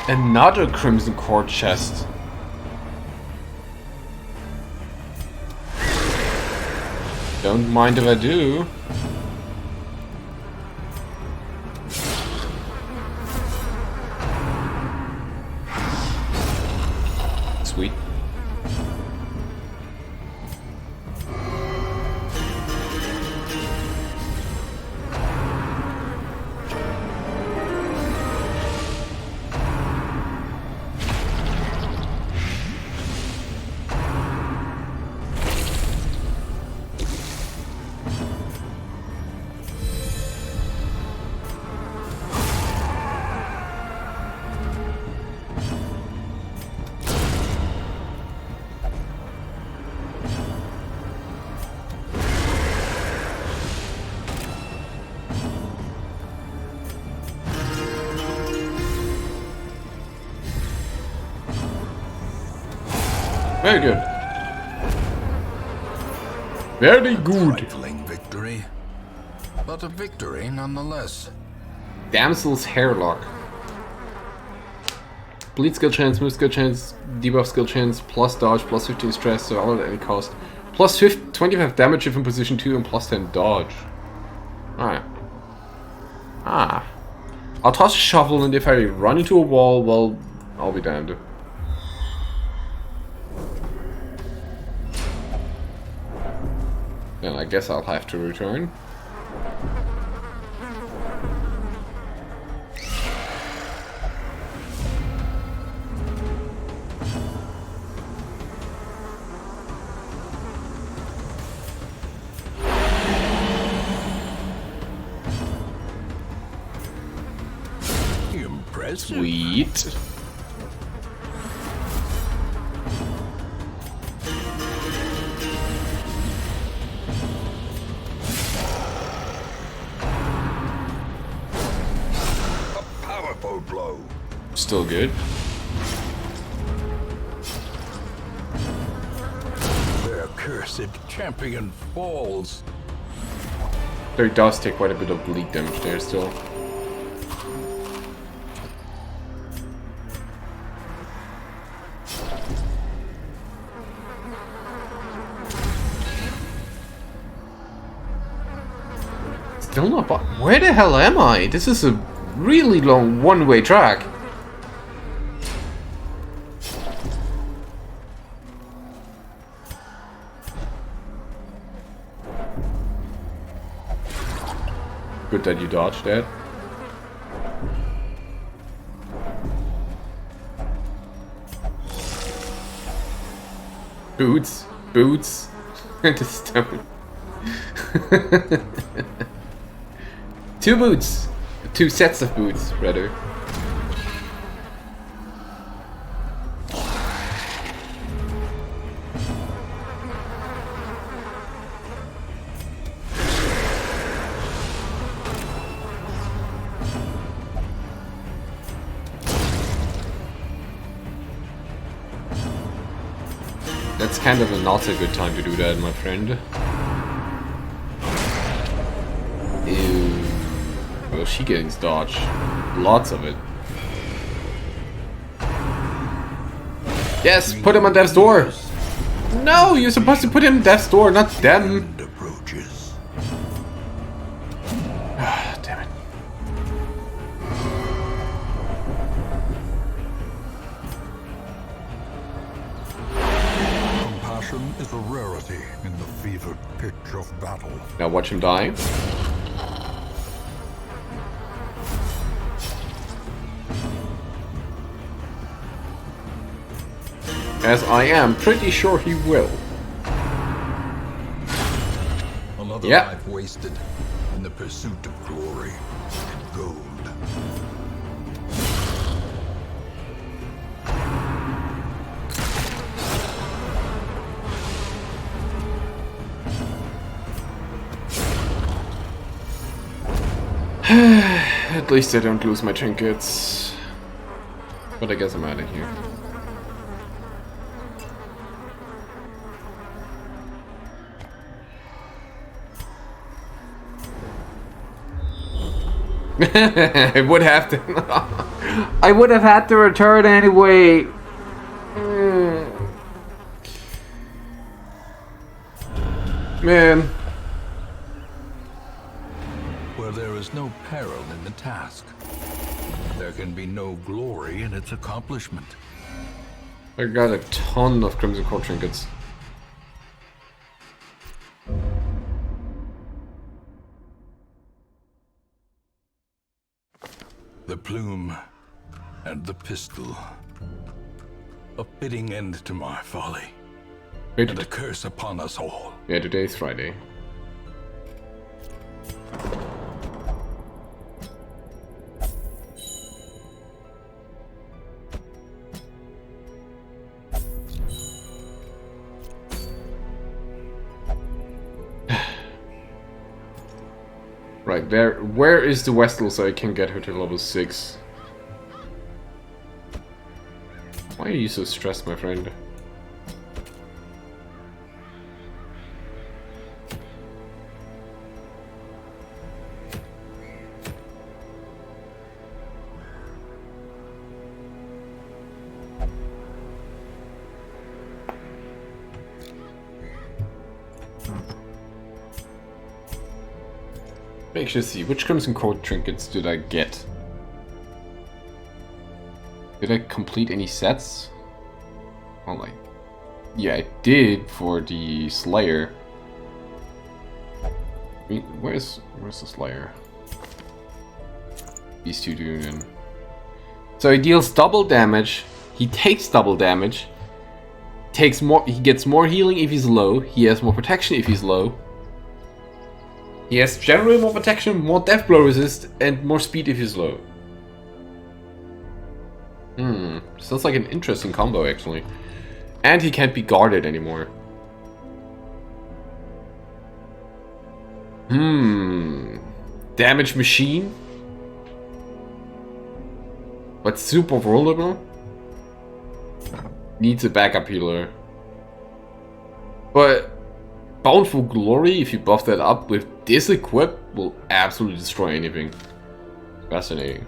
Another Crimson Core chest. Don't mind if I do. Sweet. Very good. Very good. Trifling victory, but a victory nonetheless. Damsel's Hairlock. Bleed skill chance, move skill chance, debuff skill chance, plus dodge, plus 15 stress, survival at any cost. Plus 25 damage if in position 2 and plus 10 dodge. Alright. Ah. I'll toss a shovel and if I run into a wall, well, I'll be damned. Then I guess I'll have to return. Impressive. Sweet. Powerful blow. Still good. Their cursed champion falls. So he does take quite a bit of bleed damage there still. Still not but where the hell am I? This is a really long one-way track. Good that you dodged that. Boots. Boots. And a stone. 2 boots. 2 sets of boots, rather. That's kind of not a good time to do that, my friend. Ew. Well, she gets dodge. Lots of it. Yes, put him on death's door! No, you're supposed to put him in death's door, not them! Approaches. Damn it. Compassion is a rarity in the fevered pitch of battle. Now watch him die. As I am pretty sure he will. Another life wasted in the pursuit of glory and gold. At least I don't lose my trinkets. But I guess I'm out of here. I would have to. I would have had to return anyway. Man. Where there is no peril in the task, there can be no glory in its accomplishment. I got a ton of Crimson Core trinkets. The plume and the pistol. A fitting end to my folly. Wait, And a curse upon us all. yeah, today is Friday. Right, where is the Vestal so I can get her to level 6? Why are you so stressed, my friend? Make sure to see, which Crimson Core trinkets did I get? Did I complete any sets? Oh, like, yeah, I did for the Slayer. I mean, where's the Slayer? These two do then. So he deals double damage. He takes double damage. Takes more. He gets more healing if he's low. He has more protection if he's low. He has generally more protection, more death blow resist, and more speed if he's low. Sounds like an interesting combo, actually. And he can't be guarded anymore. Damage machine? But super vulnerable? Needs a backup healer. But Bountiful Glory, if you buff that up with this equip, will absolutely destroy anything. Fascinating.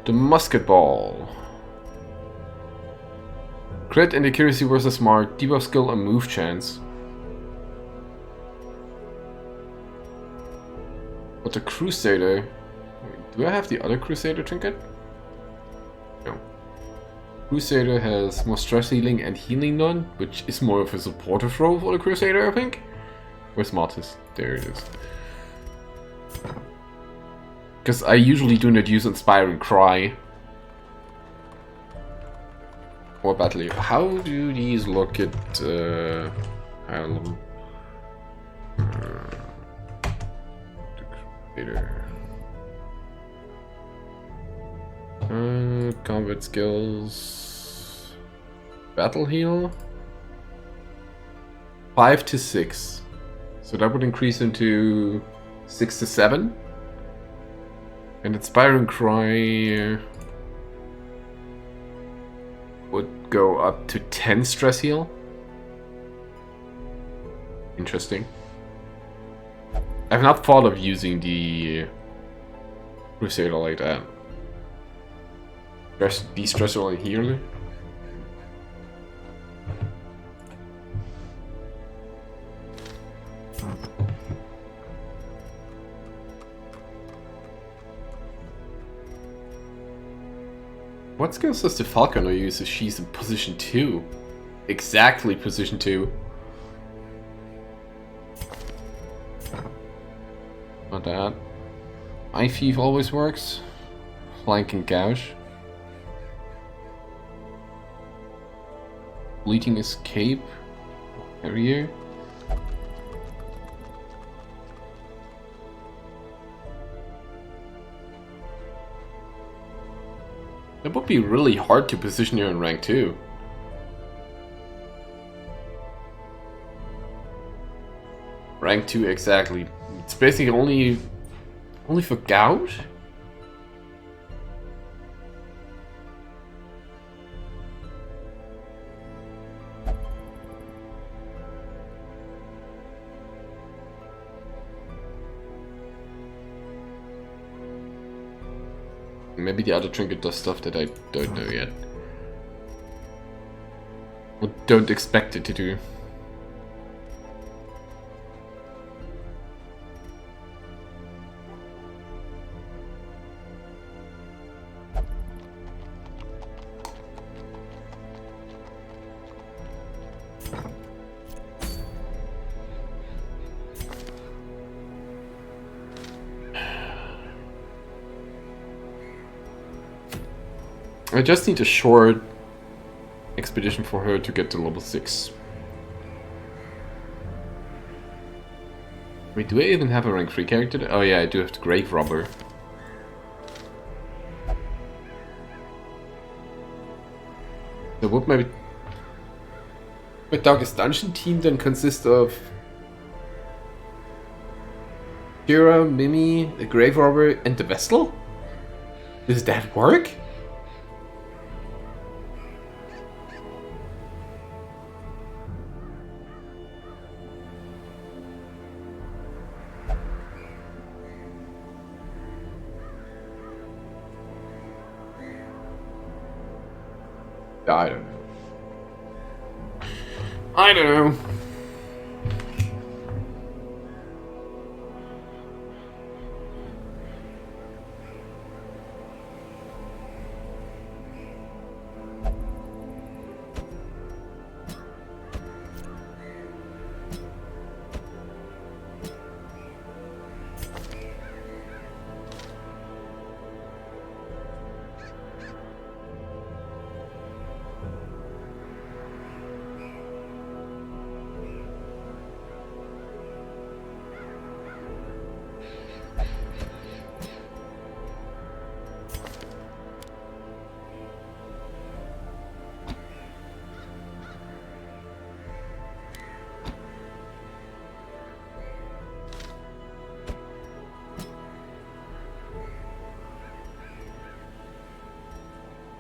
The musket ball. Crit and accuracy versus mark, debuff skill and move chance. But the Crusader... Do I have the other Crusader trinket? No. Crusader has more stress healing and healing none, which is more of a supportive role for the Crusader, I think. Where's Martis? There it is. Because I usually do not use Inspiring Cry. Or Battle Leaf. How do these look at higher level? Combat skills. Battle heal. 5 to 6. So that would increase into 6 to 7. And Inspiring Cry would go up to 10 stress heal. Interesting. I've not thought of using the Crusader like that. De-stress only healer. What skills does the Falconer use if she's in position 2? Exactly position 2. Not that. Eye Thief always works. Flank and Gouge. Bleeding Escape. Barrier. It would be really hard to position her in rank 2. Rank 2 exactly. It's basically only for Gouge? Maybe the other trinket does stuff that I don't know yet. Or don't expect it to do. I just need a short expedition for her to get to level 6. Wait, do I even have a rank 3 character? Oh yeah, I do have the Grave Robber. So would my Darkest Dungeon team then consist of Kira, Mimi, the Grave Robber, and the Vestal? Does that work? I don't know. I don't know.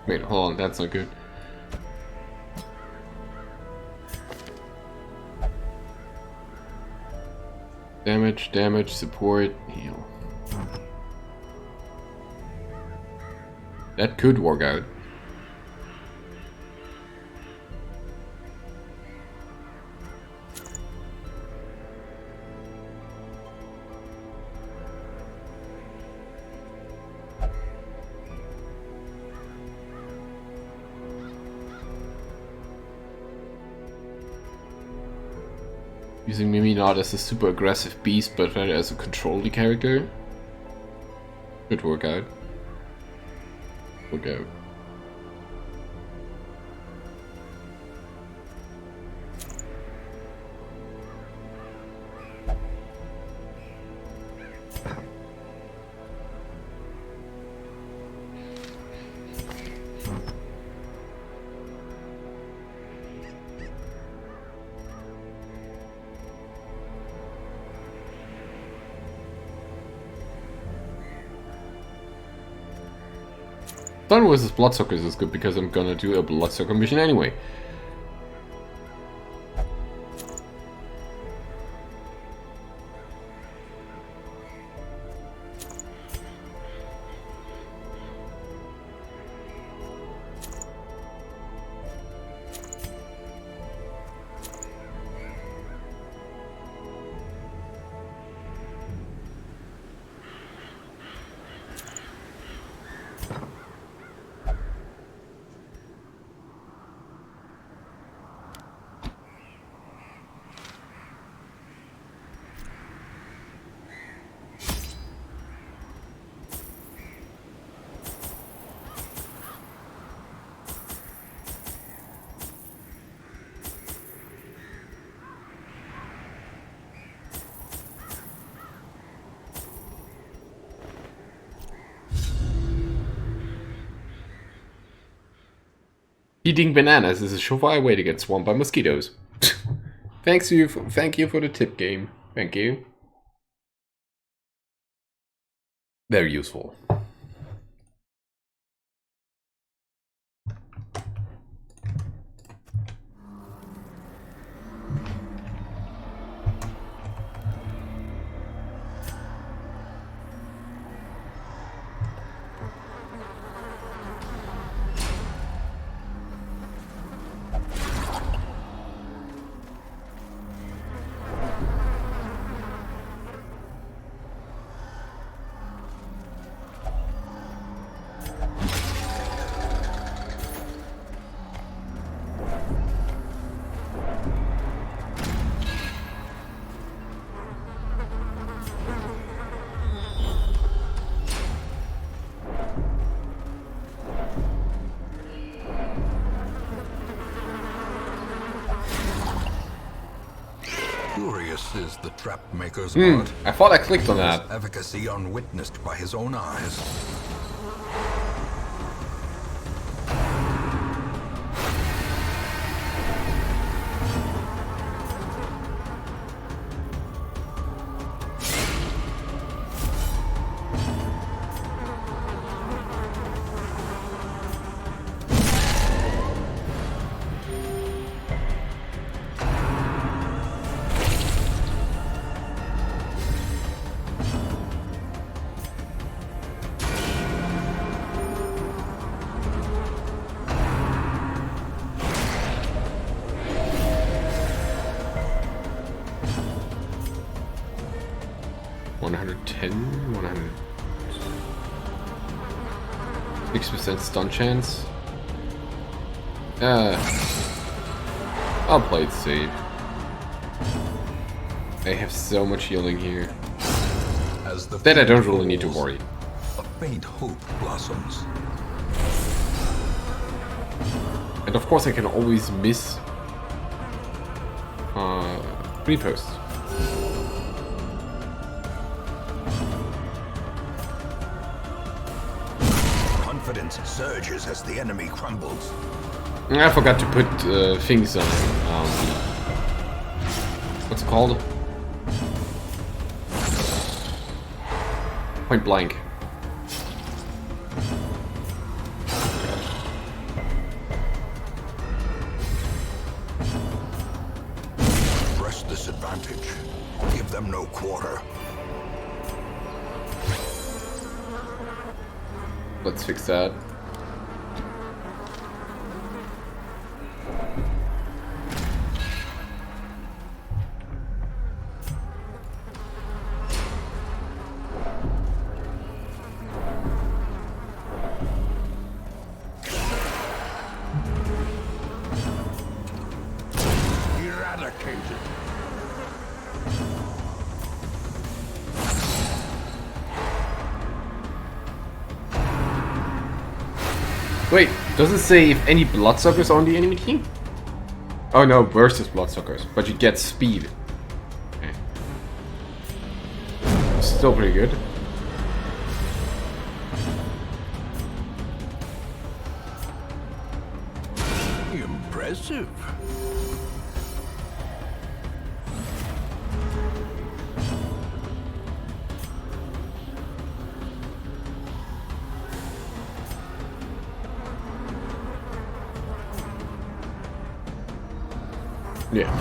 Wait, hold on, that's not good. damage, support, heal. That could work out. Using Mimi not as a super aggressive beast, but rather as a controlly character. Could work out. Work out. Thunder vs. Bloodsuckers is good because I'm gonna do a Bloodsucker mission anyway. Eating bananas is a surefire way to get swamped by mosquitoes. Thank you for the tip, game. Thank you. Very useful. Curious is the trap maker's art. I thought I clicked on that. Efficacy unwitnessed by his own eyes. Stun chance. I'll play it safe. I have so much healing here that I don't really need to worry. A faint hope blossoms. And of course I can always miss reposts. Confidence surges as the enemy crumbles. I forgot to put things on. What's it called? Point blank. Press this advantage. Give give them no quarter. Let's fix that. Eradicated. Wait, does it say if any bloodsuckers are on the enemy team? Oh no, versus bloodsuckers, but you get speed. Okay. Still pretty good. Impressive. Yeah.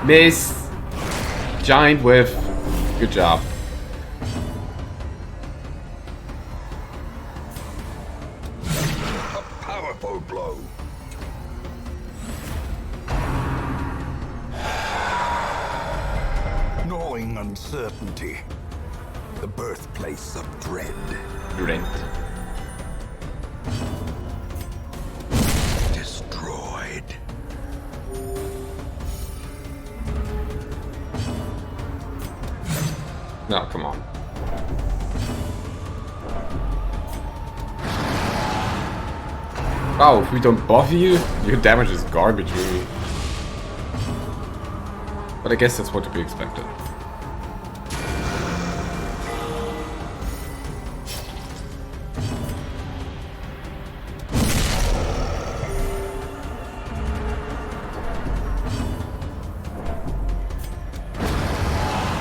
Miss. Giant whiff. Good job. A powerful blow. Gnawing uncertainty. The birthplace of dread. Rent. Destroyed. No, come on. Oh, if we don't buff you, your damage is garbage, really. But I guess that's what to be expected.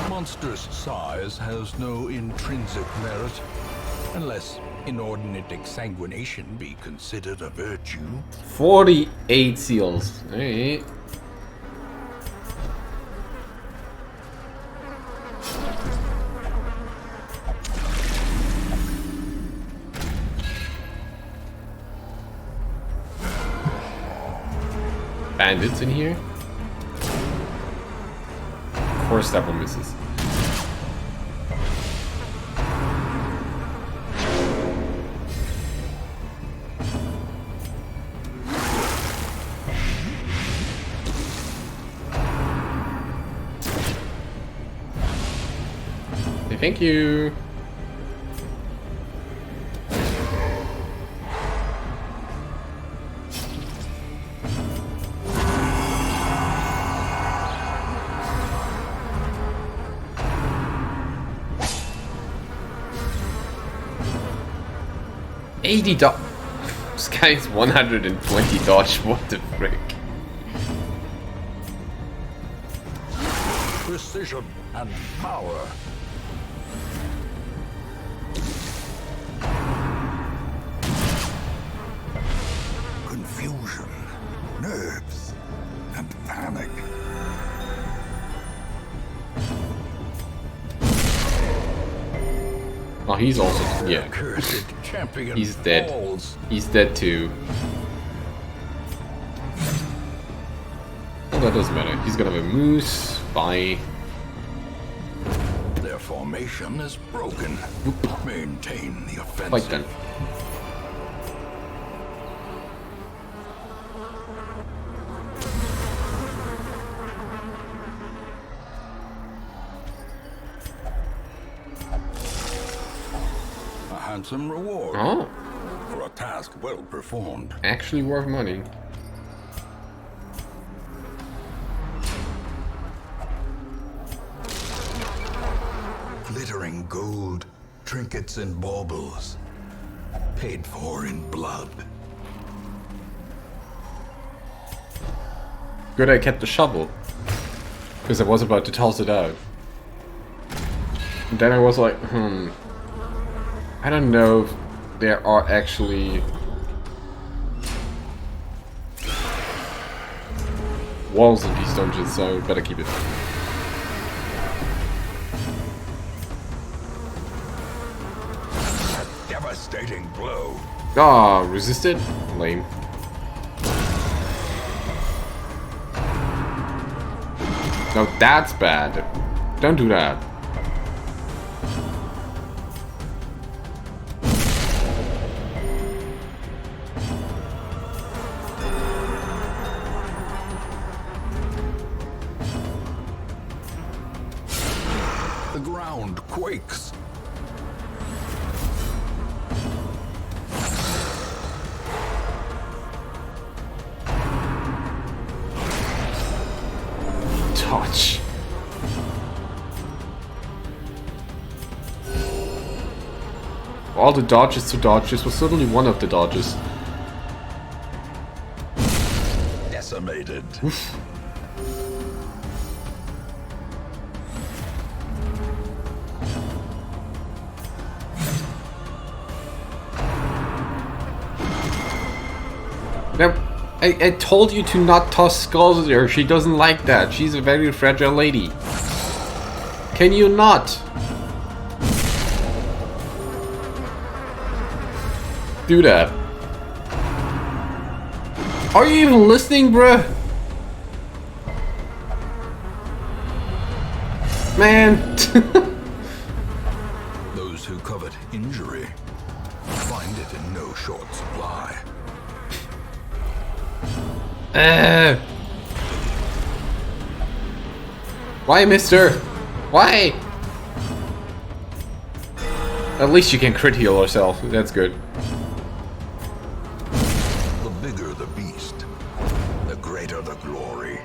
Monstrous size has no intrinsic merit, unless inordinate exsanguination be considered a virtue. 48 seals. Alright. Bandits in here? Of course that one misses. Hey, thank you. $80. This guy is 120 dodge. What the frick? Precision and power. Confusion, nerves, and panic. Oh, he's also, yeah. Cursed champion He's dead. falls. He's dead too. Oh, that doesn't matter. He's gonna have a moose. Bye. Their formation is broken. Whoop. Maintain the offensive. Fight then. A handsome reward Oh, for a task well performed. actually worth money. Glittering gold, trinkets and baubles, paid for in blood. Good I kept the shovel. Because I was about to toss it out. And then I was like, I don't know if there are actually walls in these dungeons, so better keep it. A devastating blow. Ah, resisted? Lame. No, that's bad. Don't do that. The ground quakes. Touch. All the dodges to dodge. This was certainly one of the dodges. Decimated. Now, I told you to not toss skulls at her. She doesn't like that. She's a very fragile lady. Can you not? Do that. Are you even listening, bruh? Man. Those who covet injury find it in no short supply. Why, mister? Why? At least you can crit heal yourself. That's good. The bigger the beast, the greater the glory.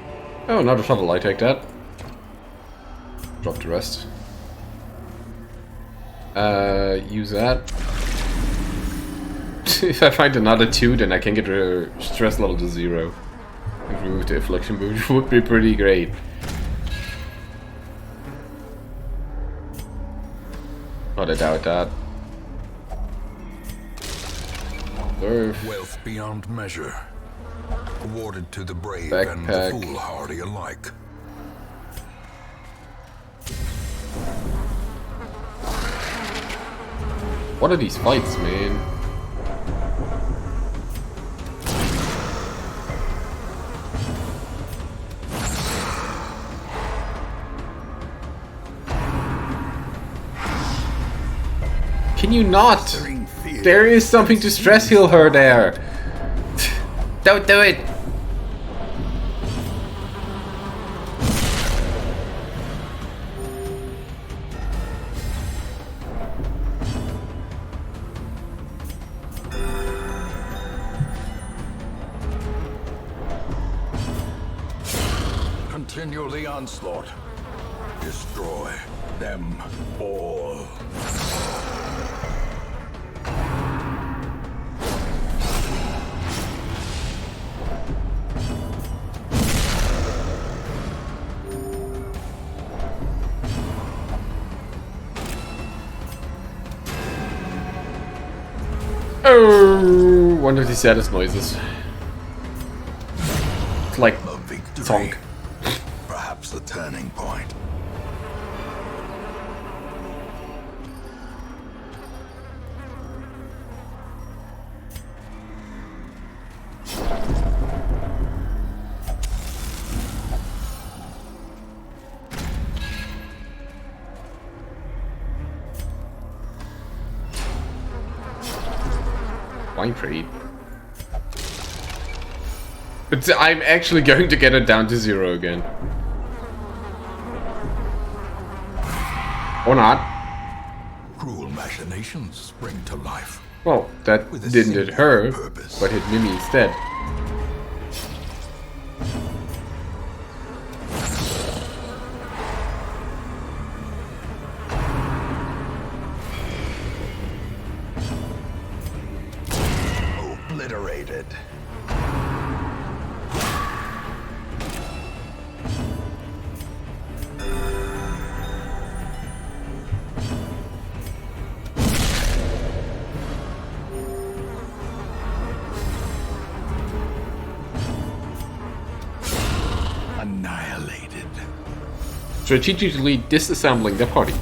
Oh, another shovel. I take that. Drop the rest. Use that. If I find another 2, then I can get stress level to 0. And remove the affliction boon, which would be pretty great. Not I doubt that. Earth. Wealth beyond measure, awarded to the brave Backpack. and the foolhardy alike. What are these fights, man? Can you not? There is something to stress heal her there. Don't do it. Continue the onslaught. Destroy them all. Oh, one of the saddest noises. It's like A victory. Tonk. Perhaps the turning point. Wine trade. But I'm actually going to get it down to 0 again. Or not. Cruel machinations spring to life. Well, that With a didn't hit single her, purpose. but hit Mimi instead. Obliterated. Strategically disassembling the party.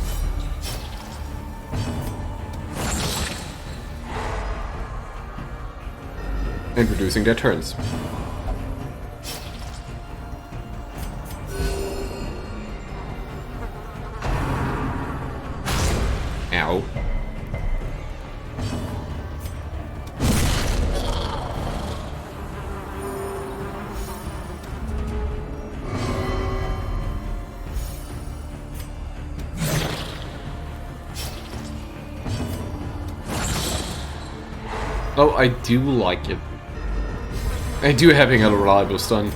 And reducing their turns. Ow. Oh, I do like it. I do having a reliable stun.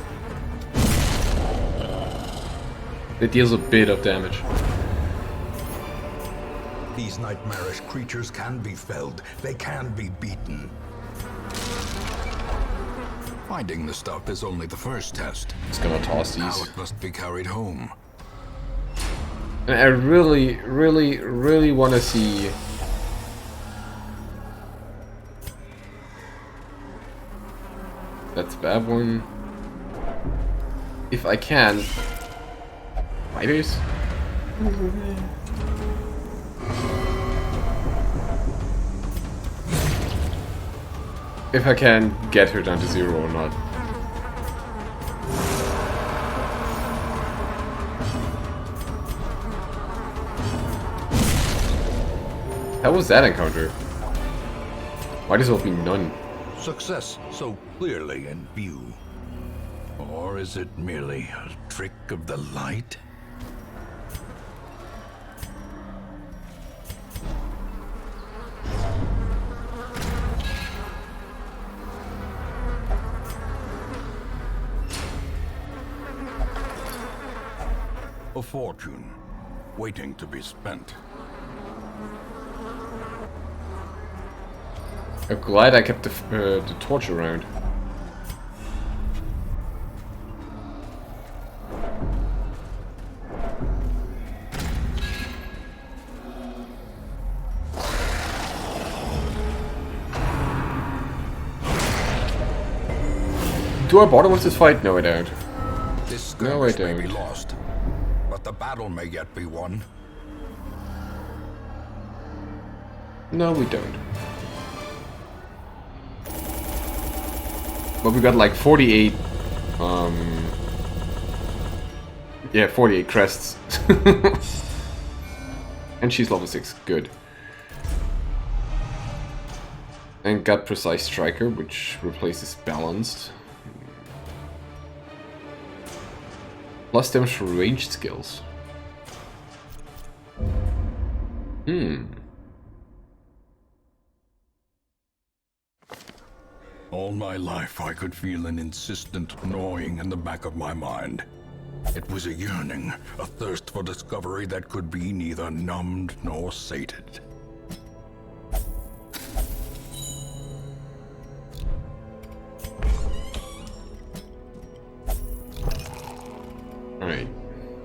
It deals a bit of damage. These nightmarish creatures can be felled. They can be beaten. Finding the stuff is only the first test. Just gonna toss Now these. it must be carried home. And I really, really, really want to see. That's a bad one. If I can. Fighters? If I can get her down to 0 or not. How was that encounter? Might as well be none. Success so clearly in view. Or is it merely a trick of the light? A fortune, waiting to be spent. I'm glad I kept the torch around. Do I bother with this fight? No, I don't. This No, I skirmish may be don't. lost, but the battle may yet be won. No, we don't. But we got like 48, yeah, 48 crests. And she's level 6, good. And got Precise Striker, which replaces Balanced. Plus damage for ranged skills. All my life I could feel an insistent gnawing in the back of my mind. It was a yearning, a thirst for discovery that could be neither numbed nor sated. Alright,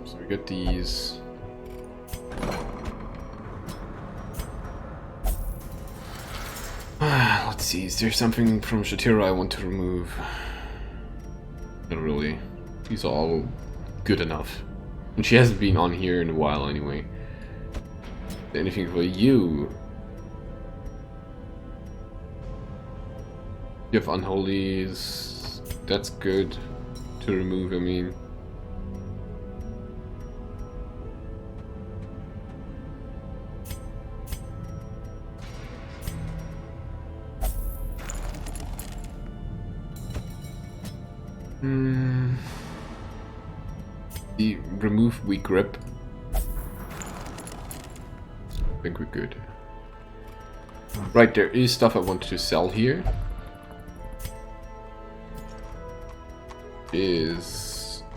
so we got these. Let's see, is there something from Shatira I want to remove? Not really. These are all good enough. And she hasn't been on here in a while anyway. Anything for you? You have Unholies. That's good to remove, I mean. The remove weak grip. I think we're good. Right, there is stuff I want to sell here.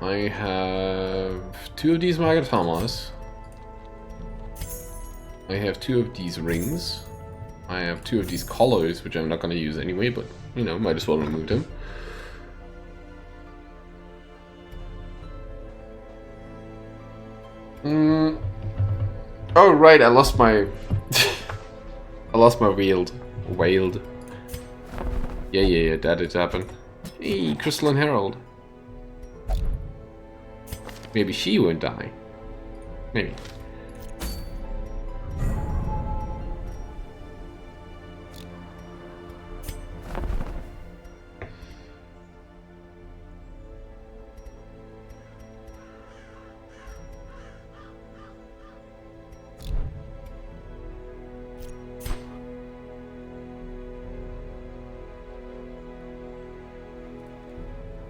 I have 2 of these Magatamas. I have 2 of these rings. I have 2 of these collars, which I'm not going to use anyway, but, you know, might as well remove them. Oh right, I lost my I lost my Wailed. Yeah, that did happen. Hey, Crystalline Herald. Maybe she won't die. Maybe.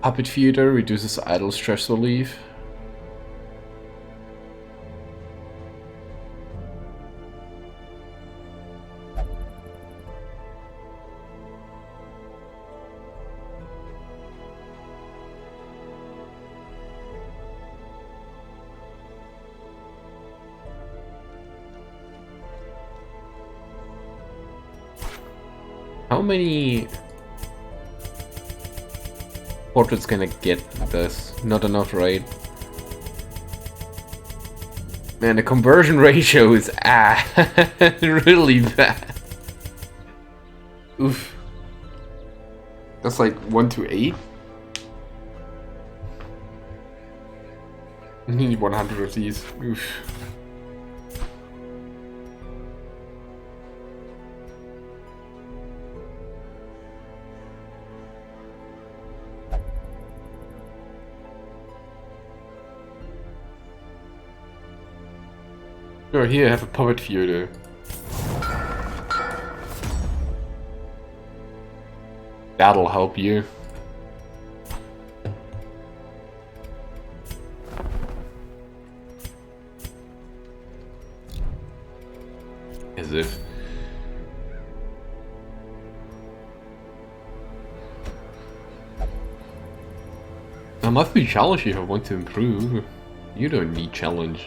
Puppet Theater reduces idle stress relief. How many portraits can I get with this? Not enough, right? Man, the conversion ratio is really bad. Oof. That's like 1 to 8. I need 100 of these. Oof. Oh, here I have a puppet theater. That'll help you. As if. I must be challenged if I want to improve. You don't need challenge.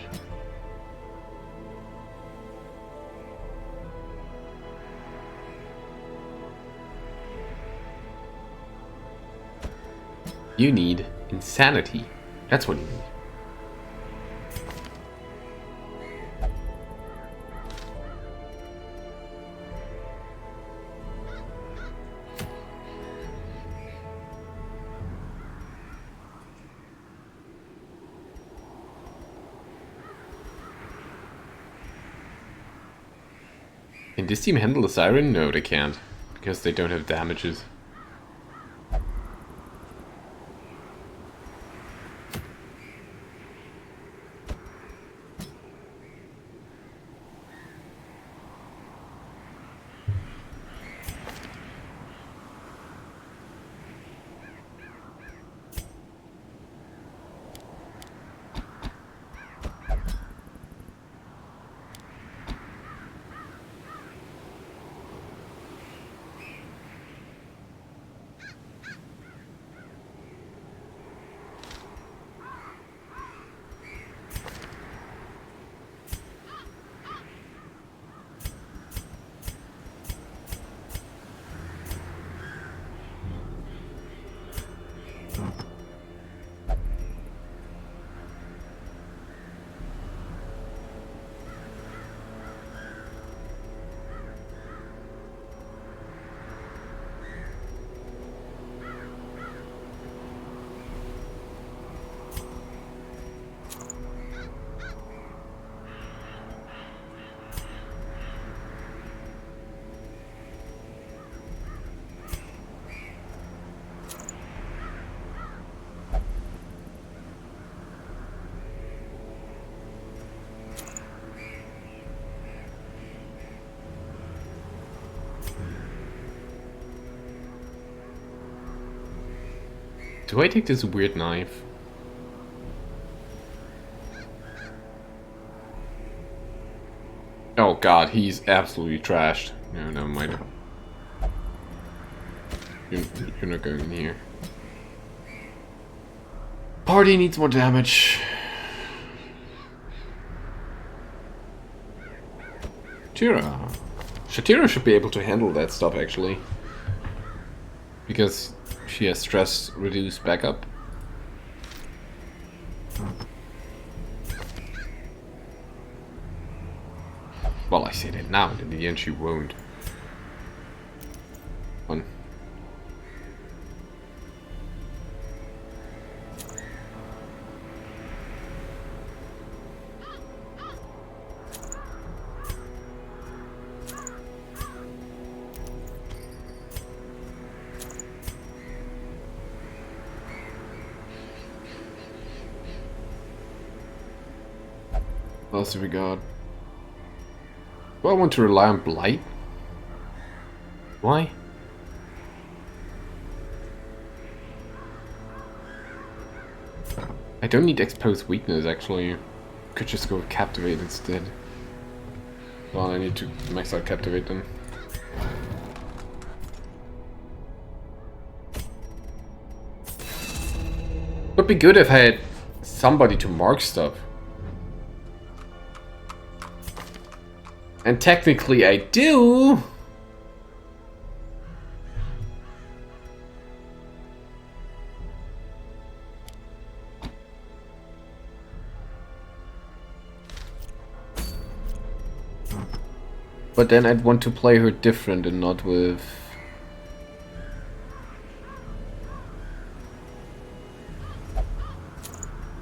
You need insanity. That's what you need. Can this team handle the siren? No, they can't. Because they don't have damages. Do I take this weird knife? Oh god, he's absolutely trashed. No, never mind. You're not going in here. Party needs more damage. Shatira. Shatira should be able to handle that stuff actually. Because she has stress reduced backup. Well, I say that now, in the end she won't. One. What else have we got? Do I want to rely on Blight? Why? I don't need Exposed Weakness, actually. Could just go with Captivate instead. Well, I need to max out Captivate then. Would be good if I had somebody to mark stuff. And technically I do. But then I'd want to play her different and not with...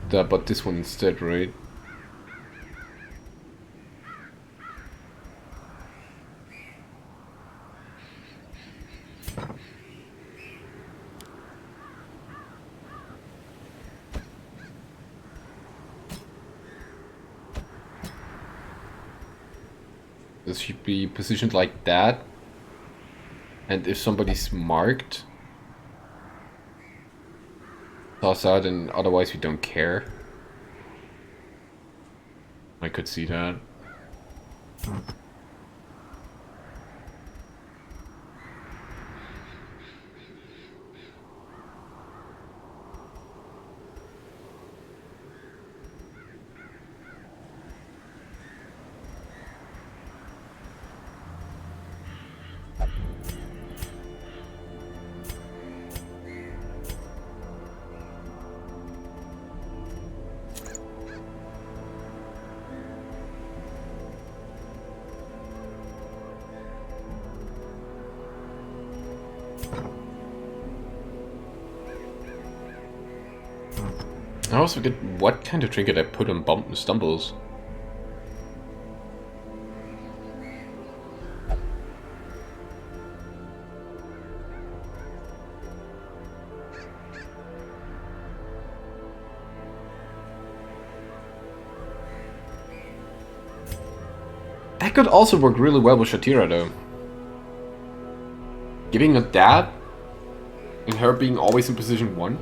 but this one instead, right? This should be positioned like that. And if somebody's marked, toss out, and otherwise we don't care. I could see that. I also forget what kind of trinket I put on Bump and Stumbles. That could also work really well with Shatira though. Giving her that, and her being always in position 1.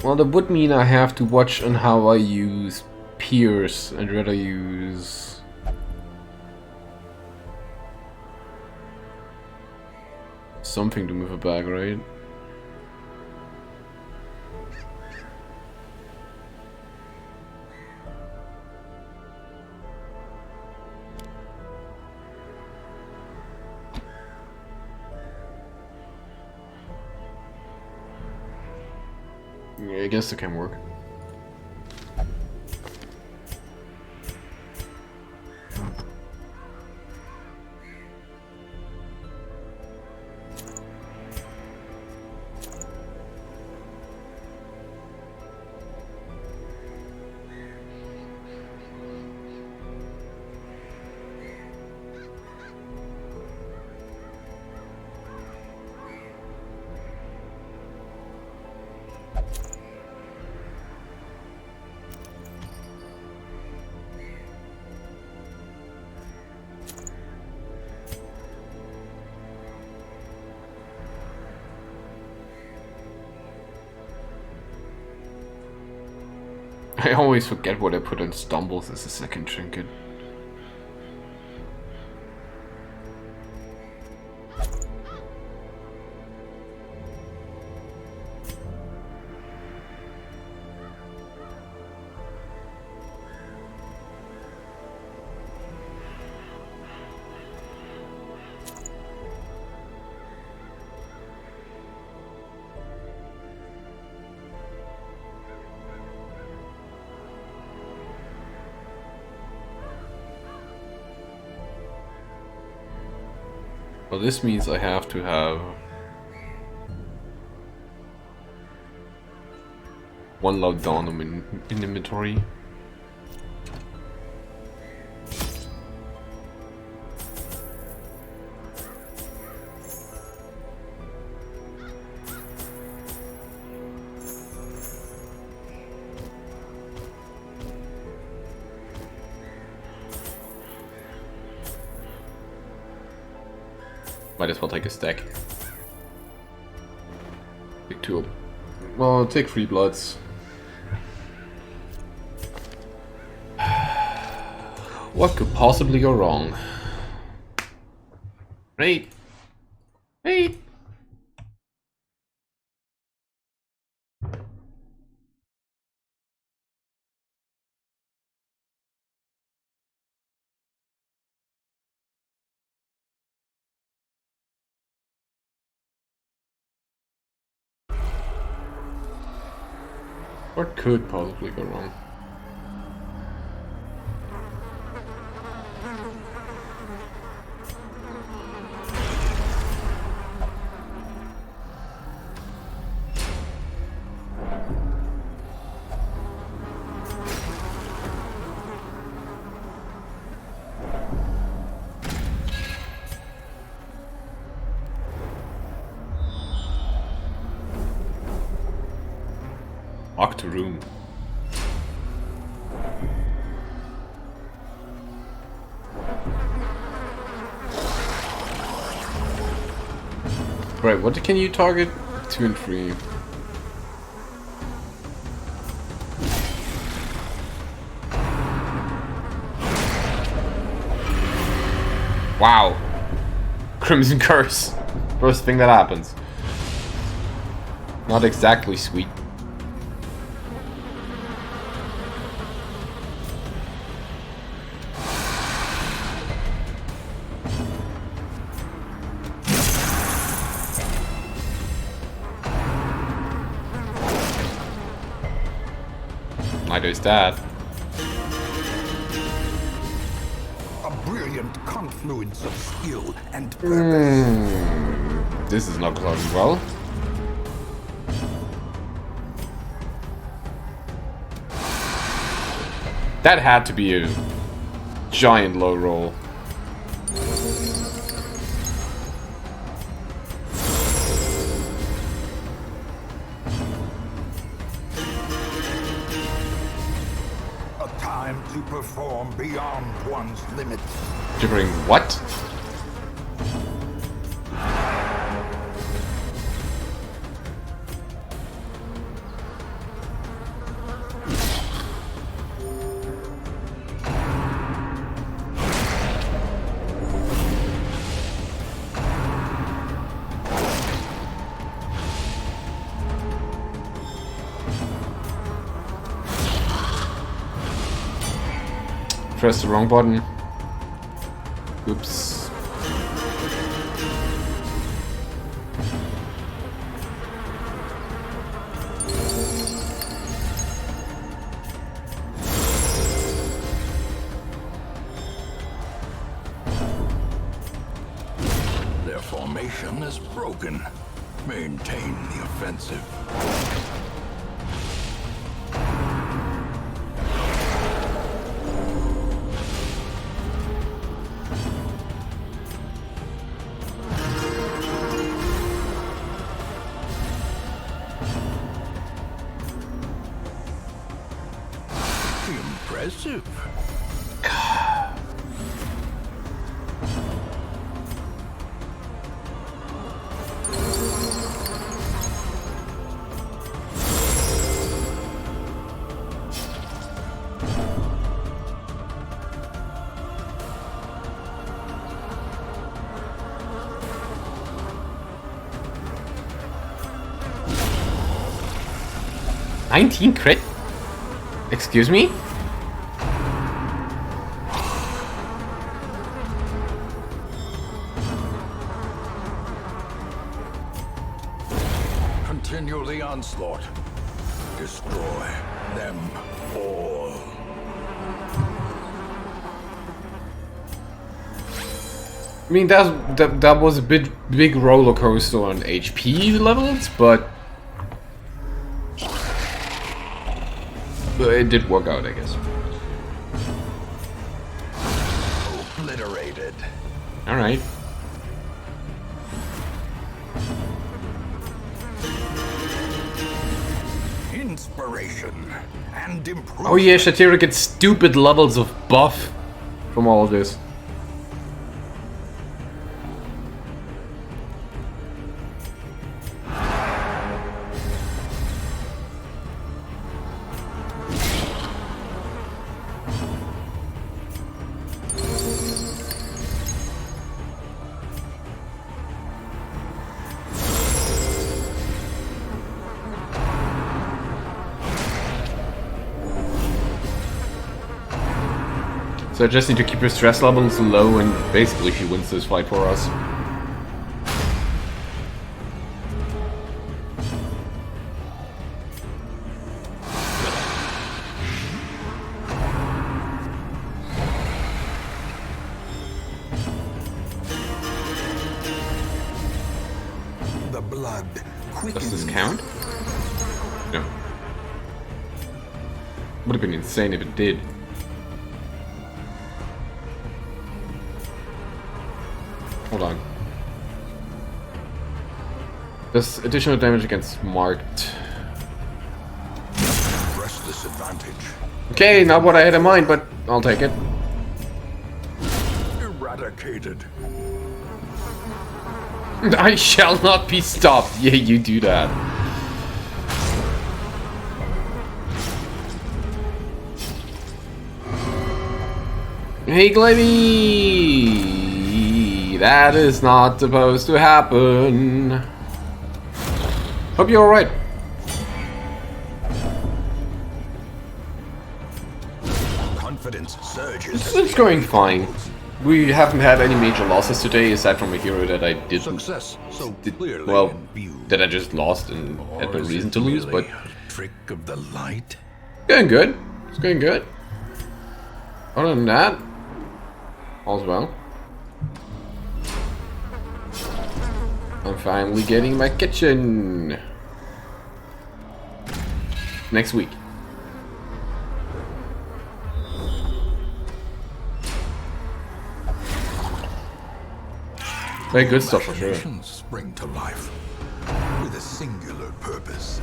Well, that would mean I have to watch on how I use Pierce and rather use... something to move it back, right? Yeah, I guess it can work. I always forget what I put on Stumbles as a second trinket. Well, this means I have to have one Laudanum in inventory. Might as well take a stack. Take 2. Well, take 3 bloods. What could possibly go wrong? Right. Right. What could possibly go wrong? Locked room. Right, what can you target? 2 and 3. Wow. Crimson Curse. First thing that happens. Not exactly sweet. Neither is that. A brilliant confluence of skill and purpose. This is not going well. That had to be a giant low roll. To perform beyond one's limits. Gibbering what? Press the wrong button. Oops. Their formation is broken. Maintain the offensive. Impressive. $19 crit? Excuse me? Continue the onslaught. Destroy them all. I mean, that was a big roller coaster on HP levels, but it did work out, I guess. Obliterated. All right. Inspiration and improvement. Oh yeah, Shatira gets stupid levels of buff from all of this. So I just need to keep her stress levels low, and basically she wins this fight for us. The blood quickens. Does this count? No. Would have been insane if it did. Hold on. Does additional damage against marked. Press disadvantage. Okay, not what I had in mind, but I'll take it. Eradicated. I shall not be stopped. Yeah, you do that. Hey, Glebby! That is not supposed to happen. Hope you're alright. Confidence surges. It's going fine. We haven't had any major losses today, aside from a hero that I didn't. Success so clearly Well, in view. that I just lost and had no Or is reason it to lose, really but a trick of the light. going good. It's going good. Other than that, all's well. I'm finally getting my kitchen next week. Very good stuff for sure. Imaginations spring to life with a singular purpose.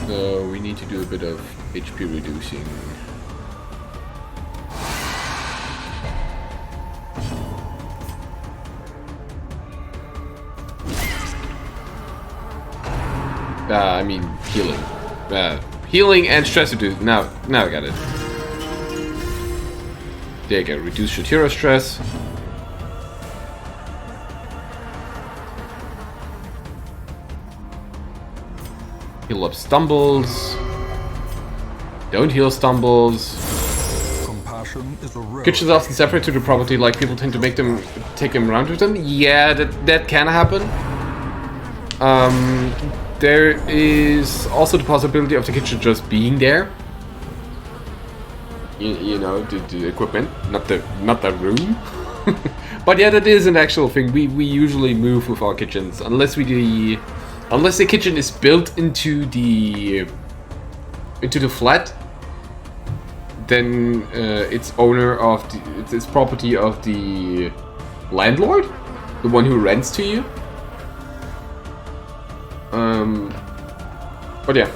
So we need to do a bit of HP reducing. I mean healing. Healing and stress reduce. Now I got it. There you go. Reduce your hero stress. Heal up stumbles. Don't heal stumbles. Compassion is a rare. Kitchens often separate to the property, like people tend to make them take them around with them. Yeah, that can happen. There is also the possibility of the kitchen just being there. You know, the equipment, not the room. But yeah, that is an actual thing. We usually move with our kitchens unless the kitchen is built into the flat. Then it's it's property of the landlord, the one who rents to you. But yeah,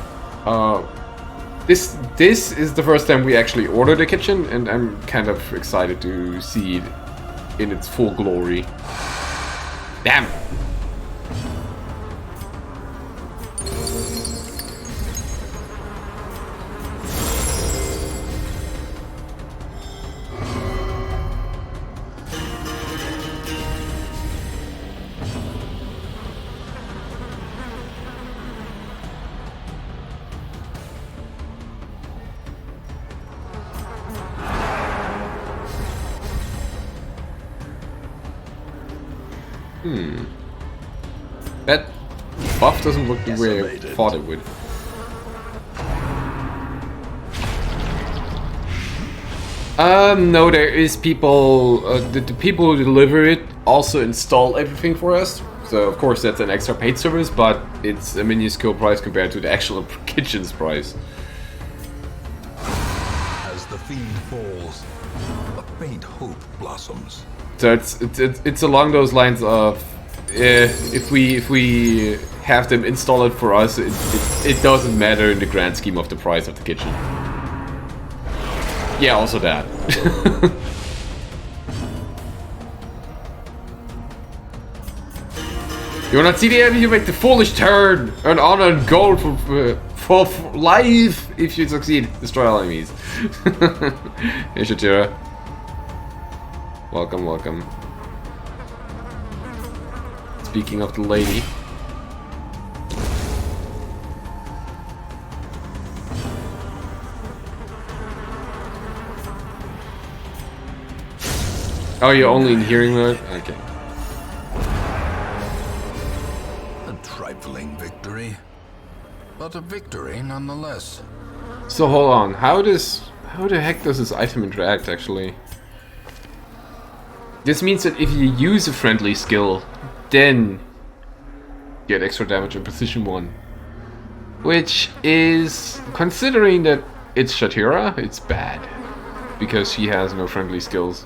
this is the first time we actually ordered a kitchen, and I'm kind of excited to see it in its full glory. Damn. That buff doesn't look the way I thought it would. No, there is people, the people who deliver it also install everything for us. So of course that's an extra paid service, but it's a minuscule price compared to the actual kitchen's price. As the fiend falls, a faint hope blossoms. So it's along those lines of if we have them install it for us, it doesn't matter in the grand scheme of the price of the kitchen. Yeah, also that. You wanna see the enemy? You make the foolish turn, earn honor and gold for life if you succeed. Destroy all enemies. Hey, Shatira. Welcome, welcome. Speaking of the lady. Oh, you're only in hearing mode? Okay. A trifling victory, but a victory nonetheless. So hold on, how the heck does this item interact actually? This means that if you use a friendly skill, then get extra damage in position 1. Which is, considering that it's Shatira, it's bad. Because she has no friendly skills.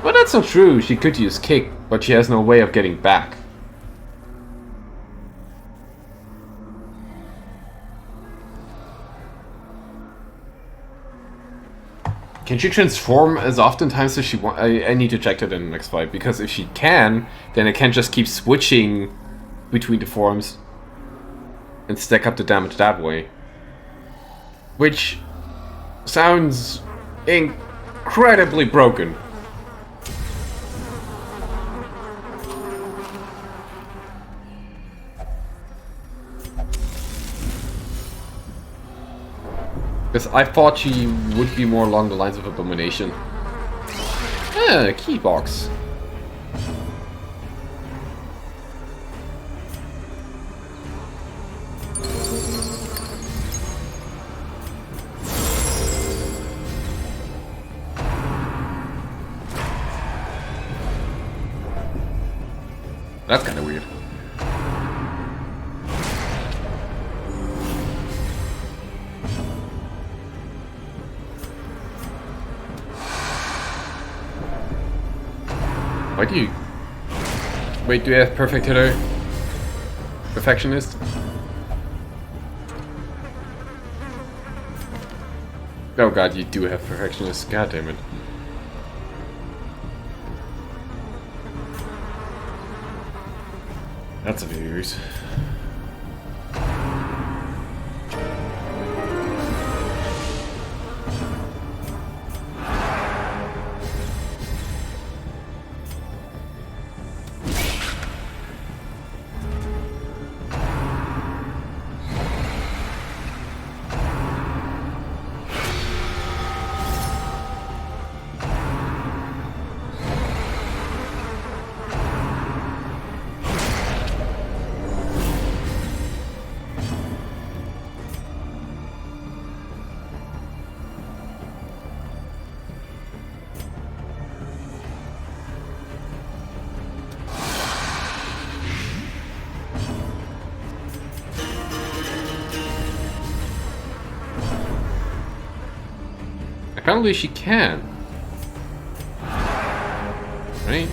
Well, that's not true, she could use kick, but she has no way of getting back. Can she transform as often times as she wants? I need to check that in the next fight, because if she can, then I can just keep switching between the forms and stack up the damage that way. Which sounds incredibly broken. Because I thought she would be more along the lines of Abomination. Yeah, key box. That's kind of weird. Why do you... Wait, do you have perfect hitter? Perfectionist? Oh god, you do have perfectionist. God damn it. That's a news. Apparently she can. Right?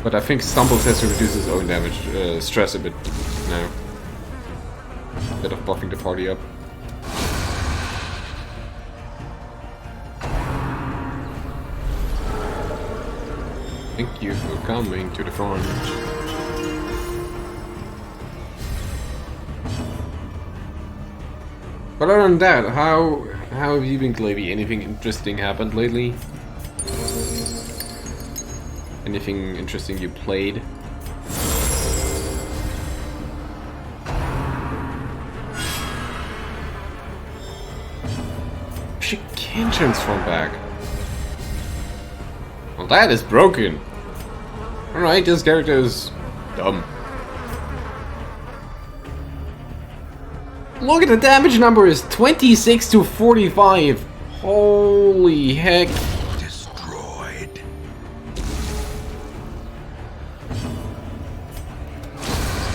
But I think Stumbles has to reduce his own damage, stress a bit now. Instead of buffing the party up. Thank you for coming to the front. But other than that, how have you been, Glavy? Anything interesting happened lately? Anything interesting you played? She can transform back. Well, that is broken. Alright, this character is dumb. Look at the damage number is 26 to 45. Holy heck. Destroyed.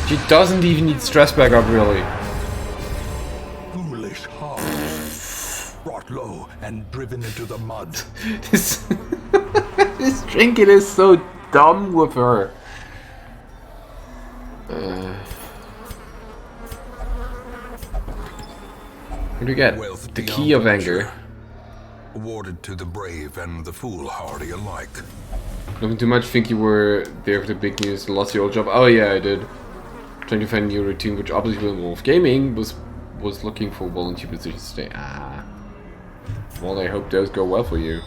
She doesn't even need stress back up, really. Foolish heart. Brought low and driven into the mud. This, this trinket is so dumb with her. What do you get? Wealth The beyond key of measure. anger. Awarded to the brave and the foolhardy alike. Nothing too much. Think you were there for the big news and lost your old job. Oh yeah, I did. Trying to find a new routine, which obviously will involve gaming. Was looking for volunteer positions today. Ah. Well, I hope those go well for you.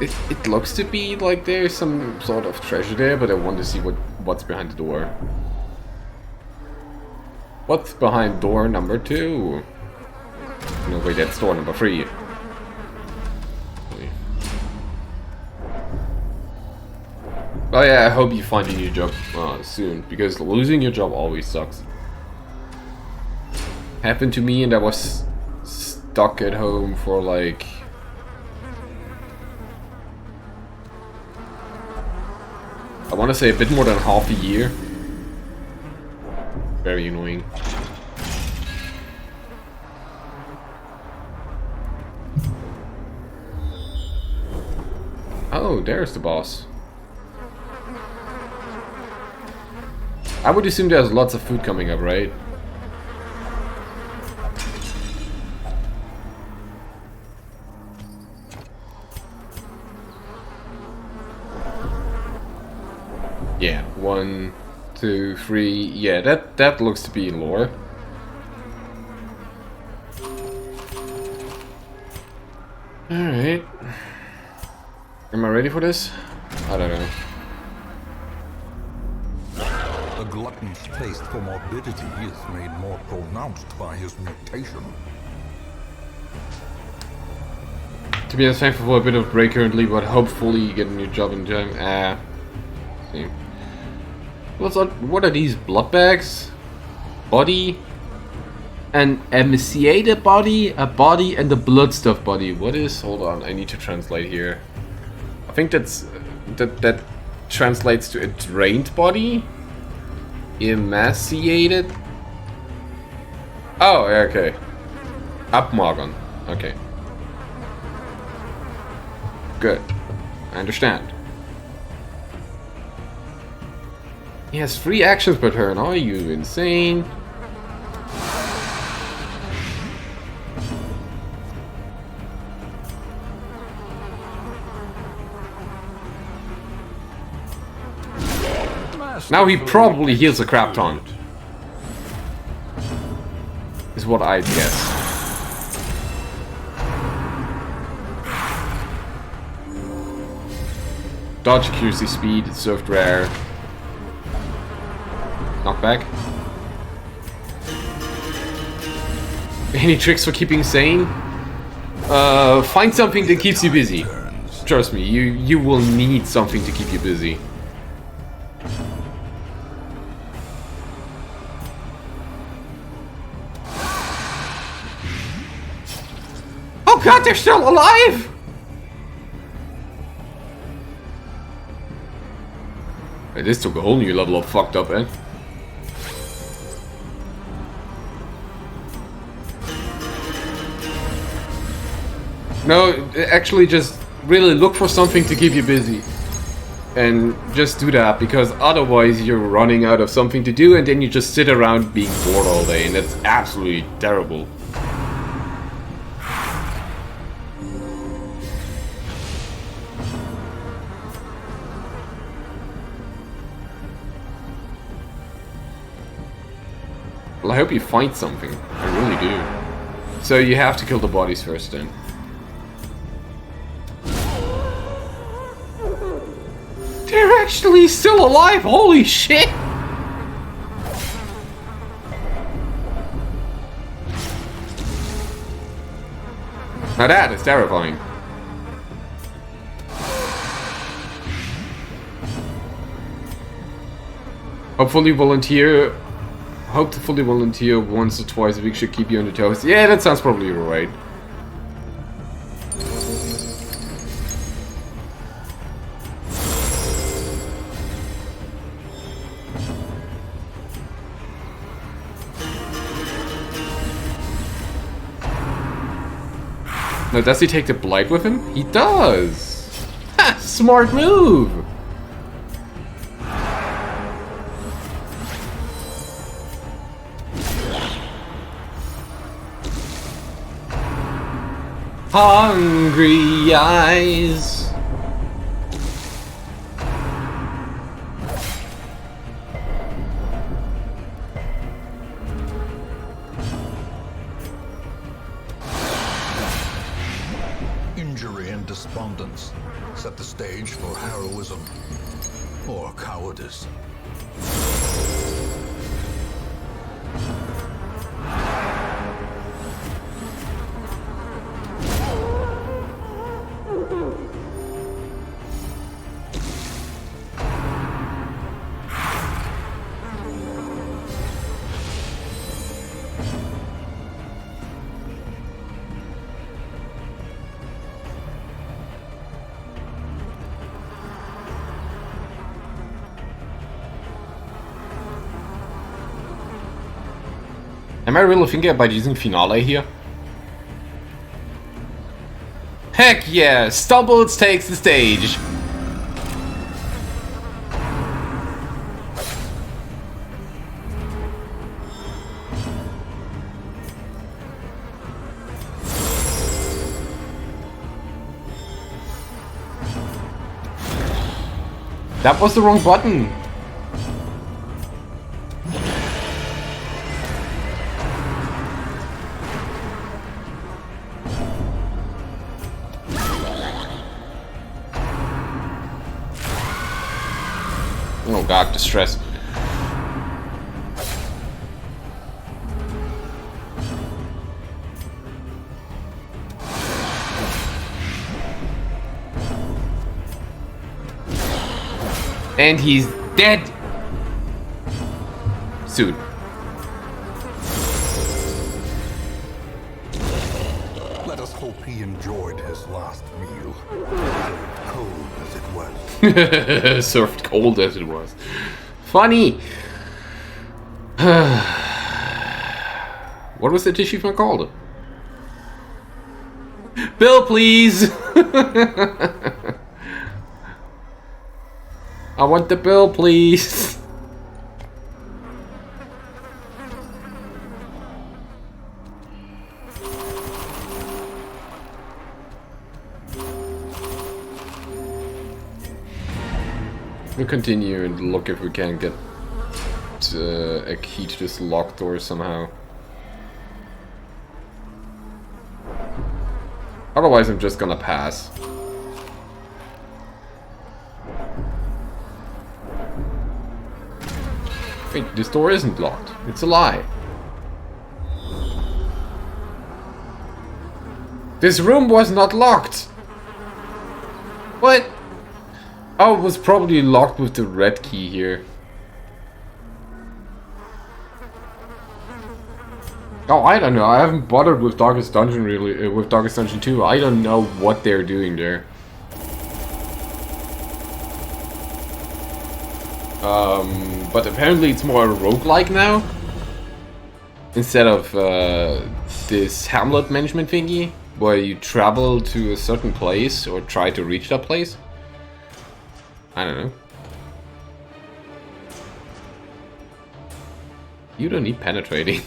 It looks to be like there's some sort of treasure there, but I want to see what's behind the door. What's behind door number 2? No, wait, that's door number 3. Oh yeah, I hope you find a new job soon, because losing your job always sucks. Happened to me, and I was stuck at home for like... I want to say a bit more than half a year. Very annoying. Oh, there's the boss. I would assume there's lots of food coming up, right? Yeah, 1, 2, 3. Yeah, that looks to be lore. Alright. Am I ready for this? I don't know. The glutton's taste for morbidity is made more pronounced by his mutation. To be honest, thankful for a bit of break currently, but hopefully get a new job in time. See. What are these blood bags? Body? An emaciated body, a body, and a blood stuff body. What is? Hold on, I need to translate here. I think that translates to a drained body. Emaciated. Oh, okay. Abmagen. Okay. Good. I understand. He has 3 actions per turn. Are you insane? Now he probably heals a crap ton. Is what I'd guess. Dodge, accuracy, speed, it's served rare. Knockback. Any tricks for keeping sane? Find something that keeps you busy. Trust me, you will need something to keep you busy. Oh god, they're still alive! Hey, this took a whole new level of fucked up, eh? No, actually just really look for something to keep you busy. And just do that, because otherwise you're running out of something to do and then you just sit around being bored all day, and that's absolutely terrible. Well, I hope you find something. I really do. So you have to kill the bodies first then. They're actually still alive! Holy shit! Now that is terrifying. Hopefully volunteer. Hope to fully volunteer once or twice a week should keep you on your toes. Yeah, that sounds probably right. Now, does he take the blight with him? He does! Ha! Smart move! Hungry eyes. Injury and despondence. set the stage for heroism or cowardice. Am I really thinking about using Finale here? Heck yeah! Stumbles takes the stage! That was the wrong button! Oh god, distress. And he's dead! Soon. Let us hope he enjoyed his last meal, cold as it was. Served cold as it was. Funny! What was the achievement called? Bill, please! I want the bill, please! We'll continue and look if we can get a key to this locked door somehow. Otherwise, I'm just gonna pass. Wait, this door isn't locked. It's a lie. This room was not locked! What? Oh, it was probably locked with the red key here. Oh, I don't know. I haven't bothered with Darkest Dungeon really, with Darkest Dungeon 2. I don't know what they're doing there. But apparently it's more roguelike now. Instead of this Hamlet management thingy, where you travel to a certain place or try to reach that place. I don't know. You don't need penetrating.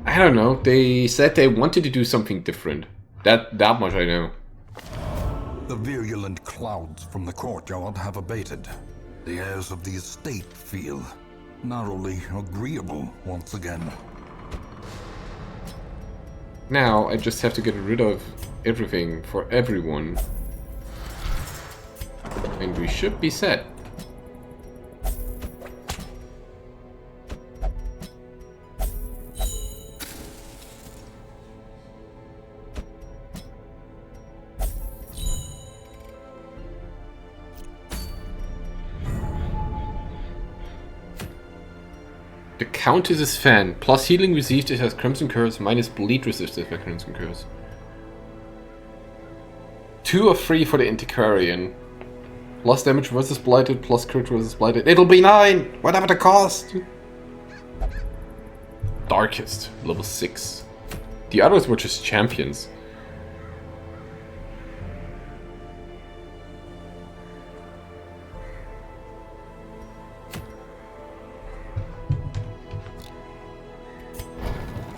I don't know. They said they wanted to do something different. That much I know. The virulent clouds from the courtyard have abated. The airs of the estate feel narrowly agreeable once again. Now I just have to get rid of everything for everyone. And we should be set. The Countess's fan. Plus healing received, it has Crimson Curse, minus bleed resistance by Crimson Curse. 2 of 3 for the Antiquarian. Plus damage versus blighted, plus crit versus blighted. It'll be 9! Whatever the cost! Darkest, level 6. The others were just champions.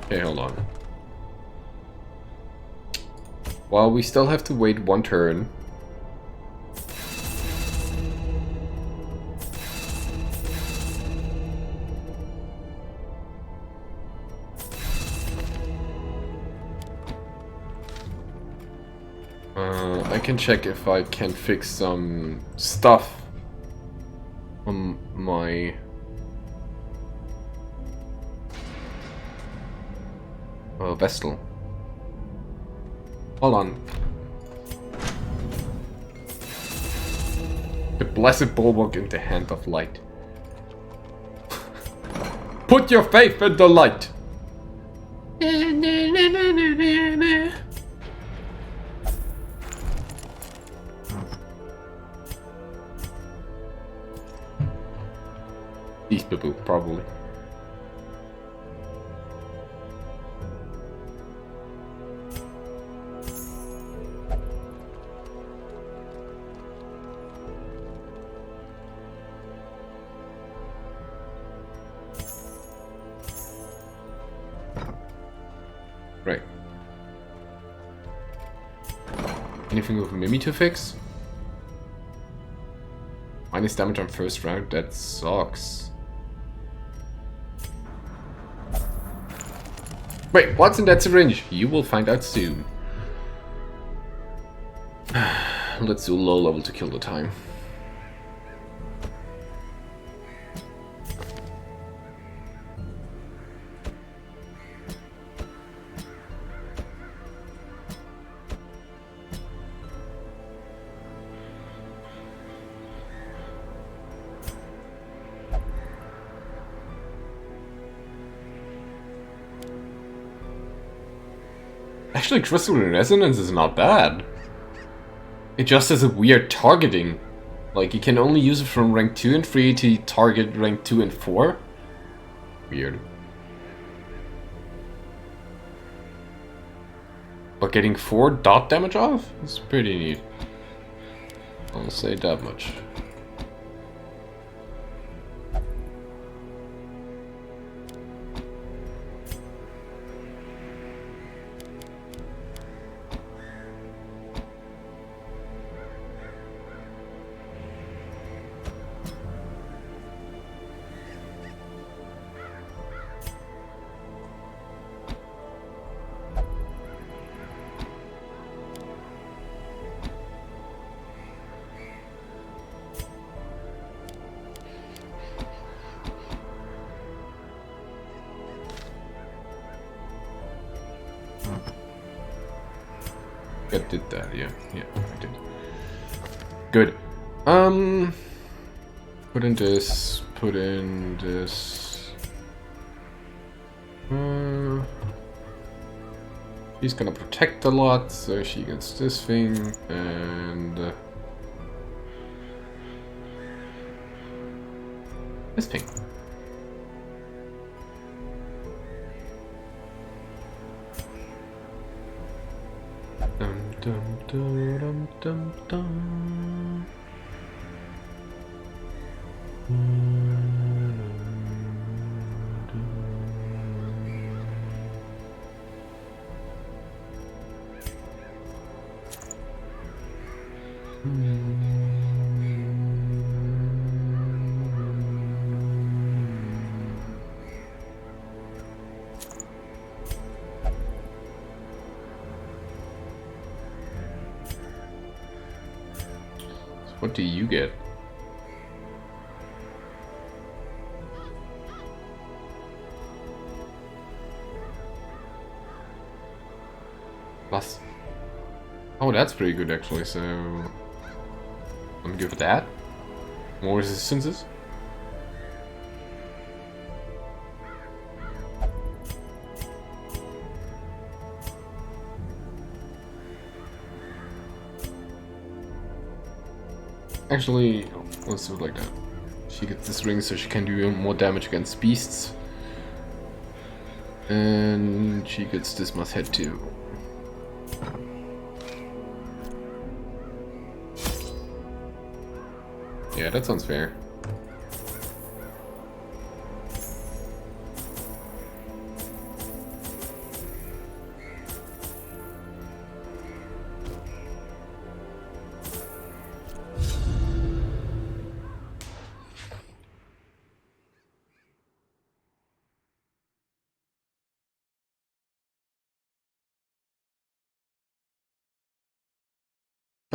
Okay, hold on. Well, we still have to wait one turn. I can check if I can fix some stuff on my Vestal. Hold on. The blessed bulwark in the hand of light. Put your faith in the light! East Babu, probably. Right. Anything with Mimi to fix? Minus damage on first round, that sucks. Wait, what's in that syringe? You will find out soon. Let's do low level to kill the time. Actually, Crystal Resonance is not bad. It just has a weird targeting. Like, you can only use it from rank 2 and 3 to target rank 2 and 4. Weird. But getting 4 dot damage off is pretty neat. I'll say that much. I did that, yeah, I did. Good. Put in this, put in this. She's gonna protect a lot, so she gets this thing, and this thing. Dum dum dum dum dum. What do you get? Plus. Oh, that's pretty good actually, so let me give it that. More resistances. Actually, let's do it like that. She gets this ring so she can do more damage against beasts. And she gets this must head too. Yeah, that sounds fair.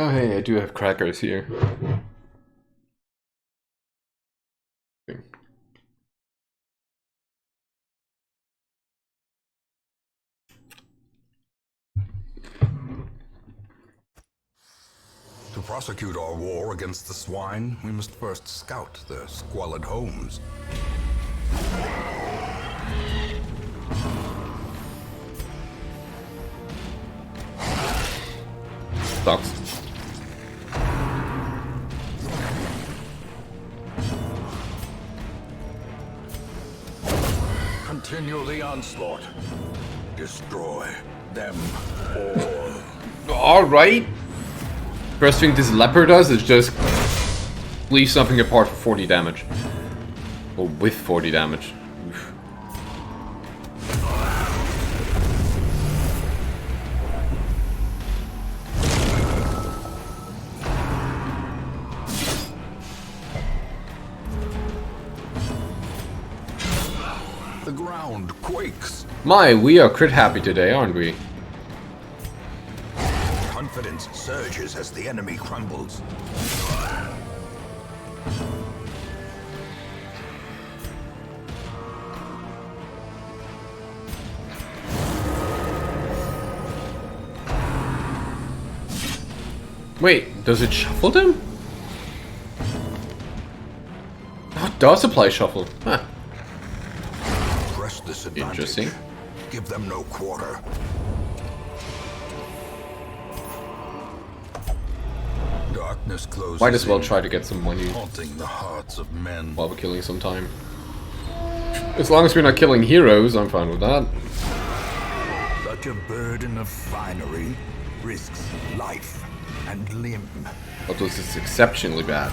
Oh hey, I do have crackers here. To prosecute our war against the swine, we must first scout their squalid homes. Sucks. Continue the onslaught. Destroy them all. Alright. First thing this leper does is just leave something apart for 40 damage. Or with 40 damage. Oof. The ground quakes. My, we are crit happy today, aren't we? Confidence surges as the enemy crumbles. Wait, does it shuffle them? Oh, it does apply shuffle. Huh. Press this advantage. Interesting. Give them no quarter. Darkness closes. Might as well in, try to get some money haunting the hearts of men. while we're killing some time. As long as we're not killing heroes, I'm fine with that. Such a burden of finery risks life and limb. But this is exceptionally bad.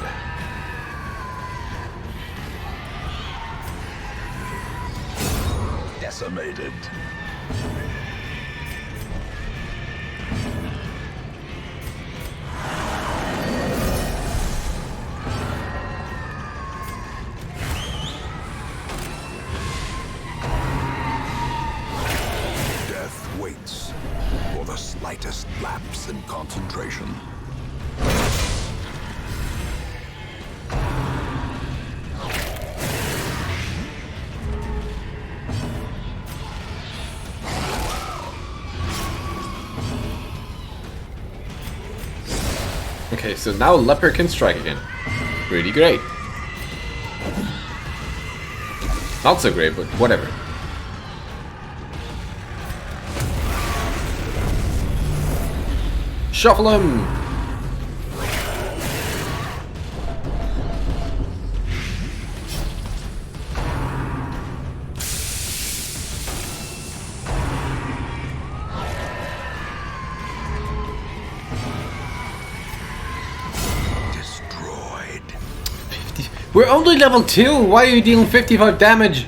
Decimated. Death waits for the slightest lapse in concentration. Okay, so now Leper can strike again. Pretty great. Not so great, but whatever. Shuffle him! Destroyed. We're only level 2! Why are you dealing 55 damage?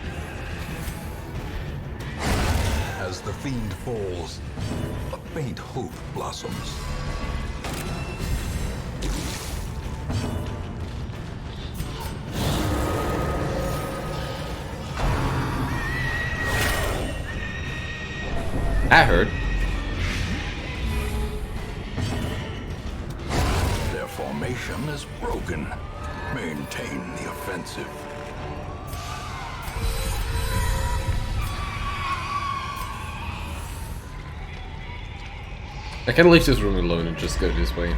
As the fiend falls, a faint hope blossoms. I heard. Their formation is broken. Maintain the offensive. I can leave this room alone and just go this way.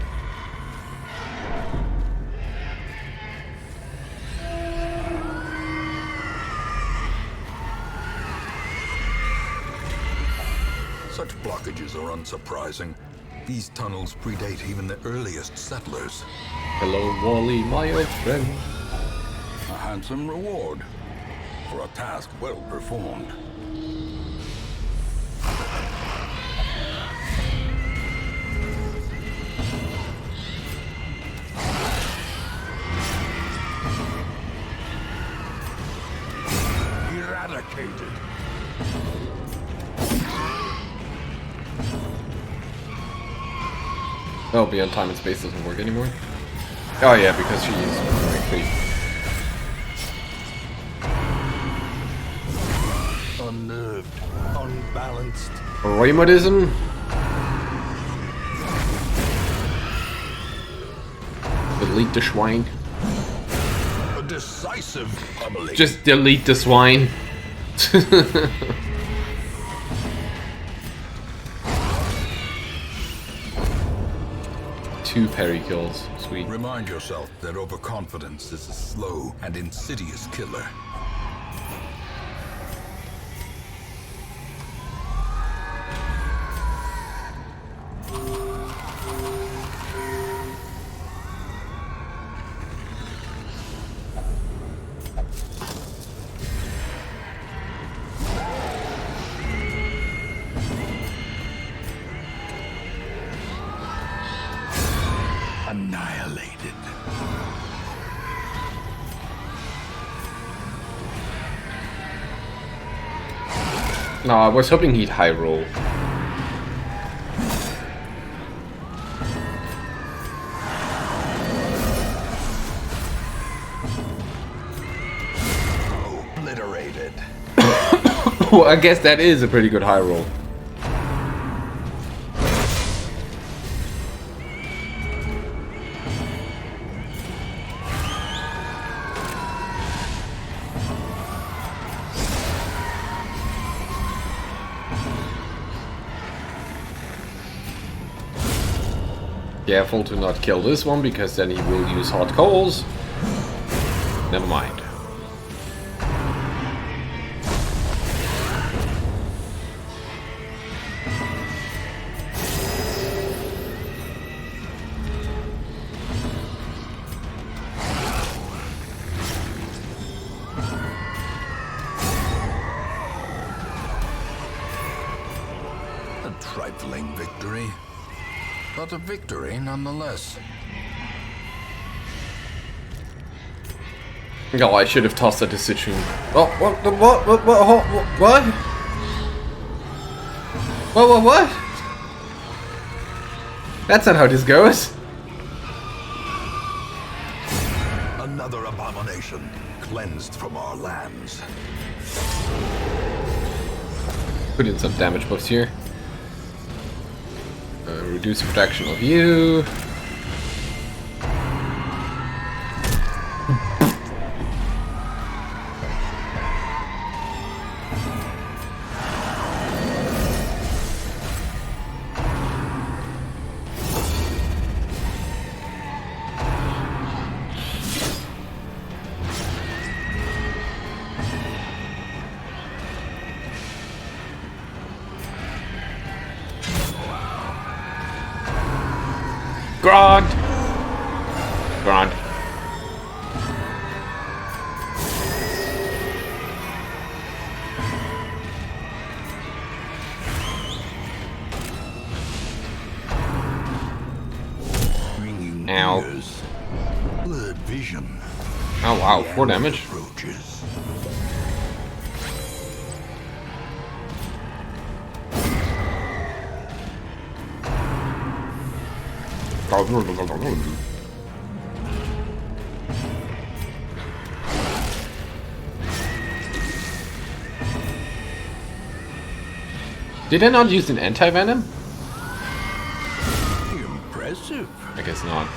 Such blockages are unsurprising. These tunnels predate even the earliest settlers. Hello, Wally, my old friend. A handsome reward for a task well performed. Eradicated. Oh, beyond time and space doesn't work anymore. Oh yeah, because she is very free. Unnerved, unbalanced. Rheumatism? delete the swine. A decisive pummeling. Just delete the swine. Two parry kills. Sweet. Remind yourself that overconfidence is a slow and insidious killer. Annihilated. No, I was hoping he'd high roll. Obliterated. Well, I guess that is a pretty good high roll. Careful to not kill this one, because then he will use hot coals. Never mind. A trifling victory, but a victory nonetheless. Oh, I should have tossed that decision. Oh, what? What? That's not how this goes. Another abomination cleansed from our lands. Put in some damage buffs here. Reduce protection of you. Grant! Bringing Ow. tears, blurred vision. Oh wow, 4 damage. Approaches. Did I not use an anti-venom? Impressive. I guess not.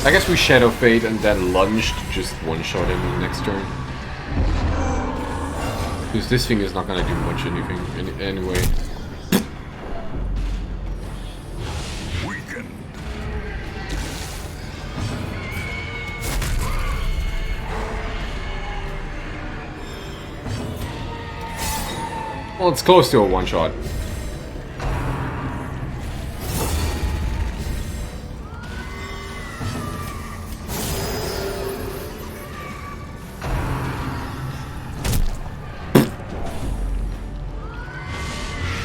I guess we Shadow Fade and then lunged, just one-shot him in the next turn. Because this thing is not gonna do much anything anyway. Weakened. Well, it's close to a one-shot.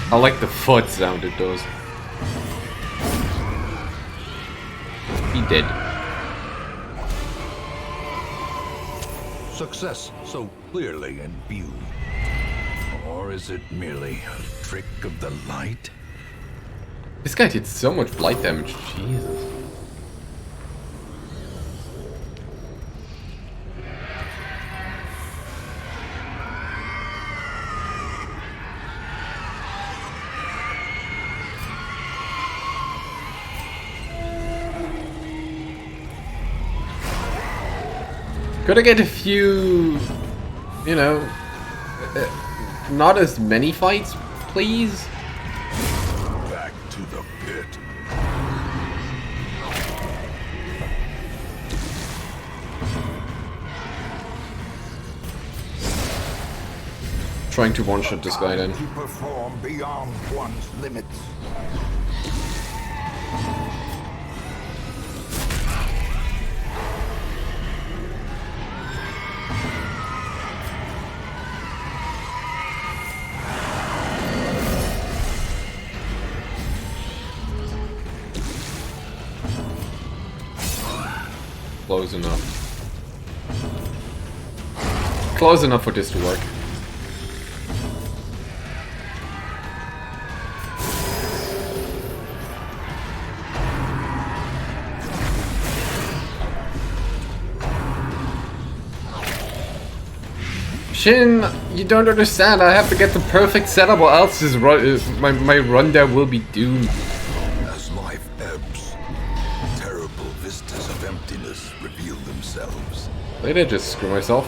I like the foot sound it does. He did. Success so clearly in view. Or is it merely a trick of the light? This guy did so much blight damage. Jesus. Could I get a few, you know, not as many fights, please? Back to the pit. Trying to one-shot this guy then. To perform beyond one's limits. Close enough. Close enough for this to work. Shin, you don't understand. I have to get the perfect setup or else this my run there will be doomed. As life ebbs, terrible vistas of emptiness reveal themselves. Did I just screw myself?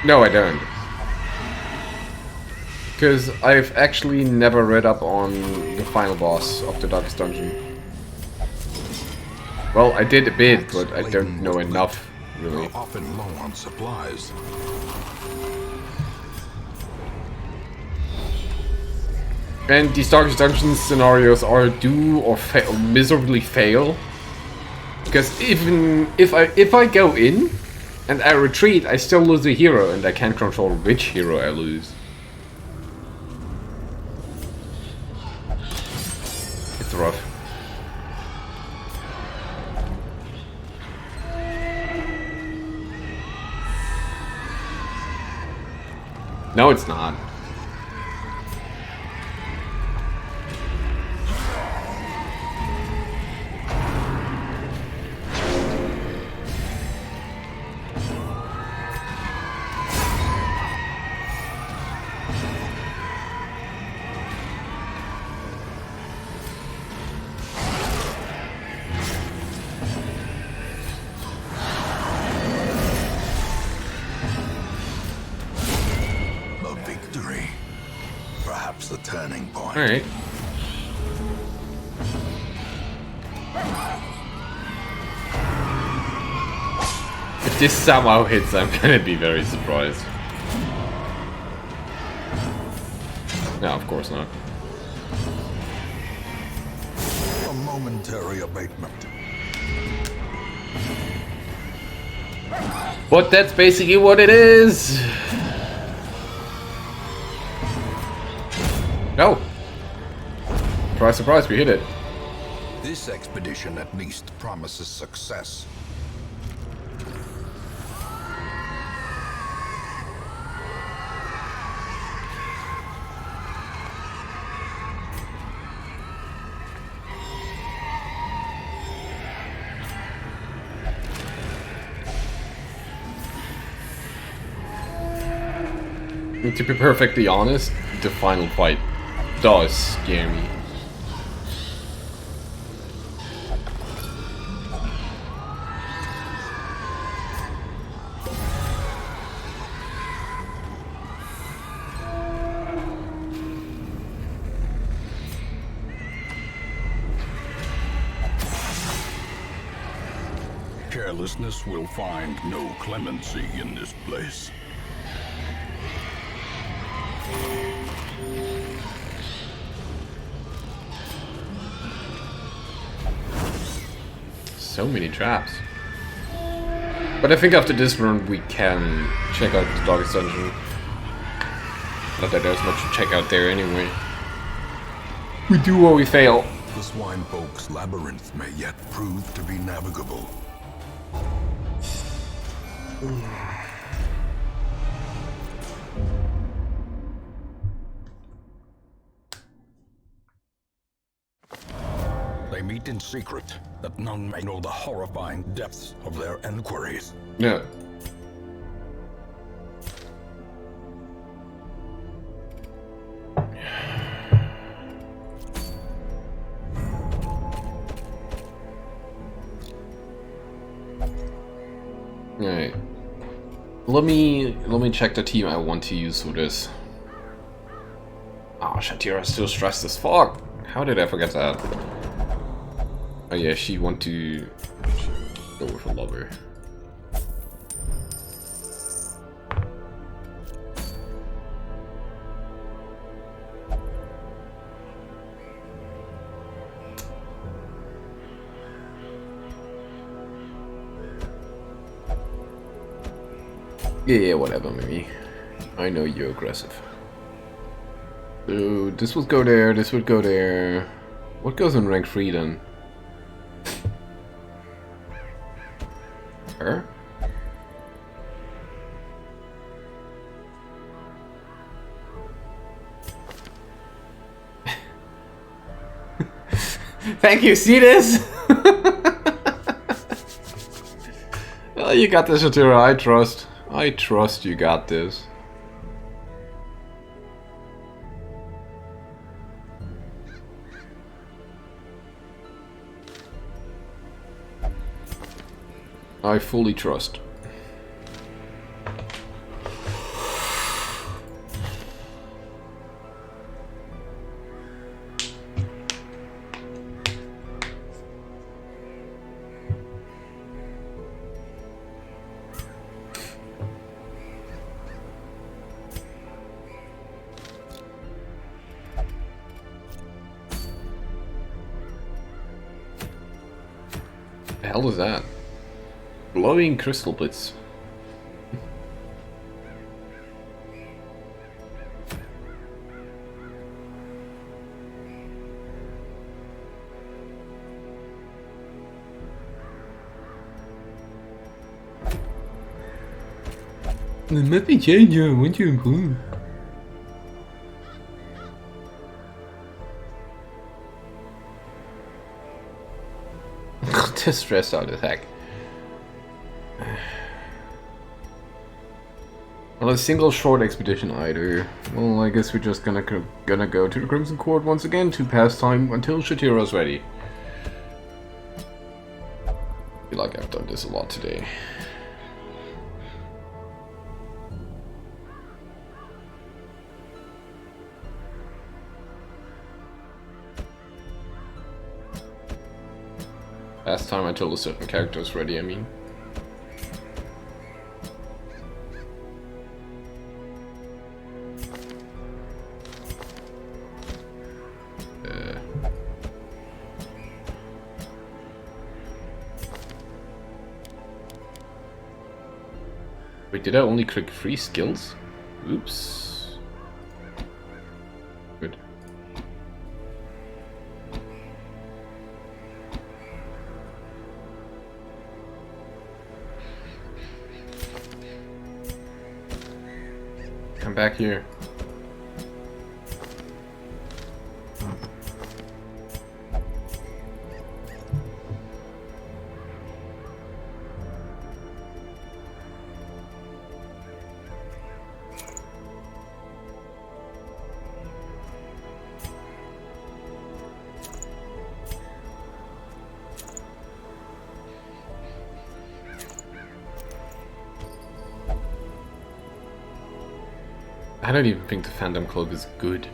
No, I don't. Because I've actually never read up on the final boss of the Darkest Dungeon. Well, I did a bit, but I don't know enough, really. We're often low on supplies. And these Darkest Dungeon scenarios are do or miserably fail. Because even if I go in and I retreat, I still lose a hero, and I can't control which hero I lose. It's rough. No, it's not. The turning point. All right. If this somehow hits, I'm gonna be very surprised. No, of course not. A momentary abatement. But that's basically what it is. No! Surprise, surprise, we hit it. This expedition at least promises success. And to be perfectly honest, the final fight does scare me. Carelessness will find no clemency in this place. So many traps. But I think after this run we can check out the Darkest Dungeon. Not that there's much to check out there anyway. We do or we fail. The Swinefolk's labyrinth may yet prove to be navigable. They meet in secret, that none may know the horrifying depths of their enquiries. Yeah. Let me check the team I want to use for this. Oh, Shatira's still stressed as fuck. How did I forget that? Oh yeah, she want to go with a lover. Yeah, whatever, Mimi. I know you're aggressive. So, this would go there, this would go there. What goes in rank 3 then? Her? Thank you, see this? Oh, you got this, Shatira, I trust. I trust you got this. I fully trust. The hell is that? Glowing crystal blitz. Nothing changed, I want to improve. This stress out attack. Well, a single short expedition either. Well, I guess we're just gonna go to the Crimson Court once again to pass time until Shatira's ready. I feel like I've done this a lot today. Pass time until a certain character is ready, I mean. Wait, did I only click 3 skills? Oops. Good. Come back here. I don't even think the Phantom Cloak is good.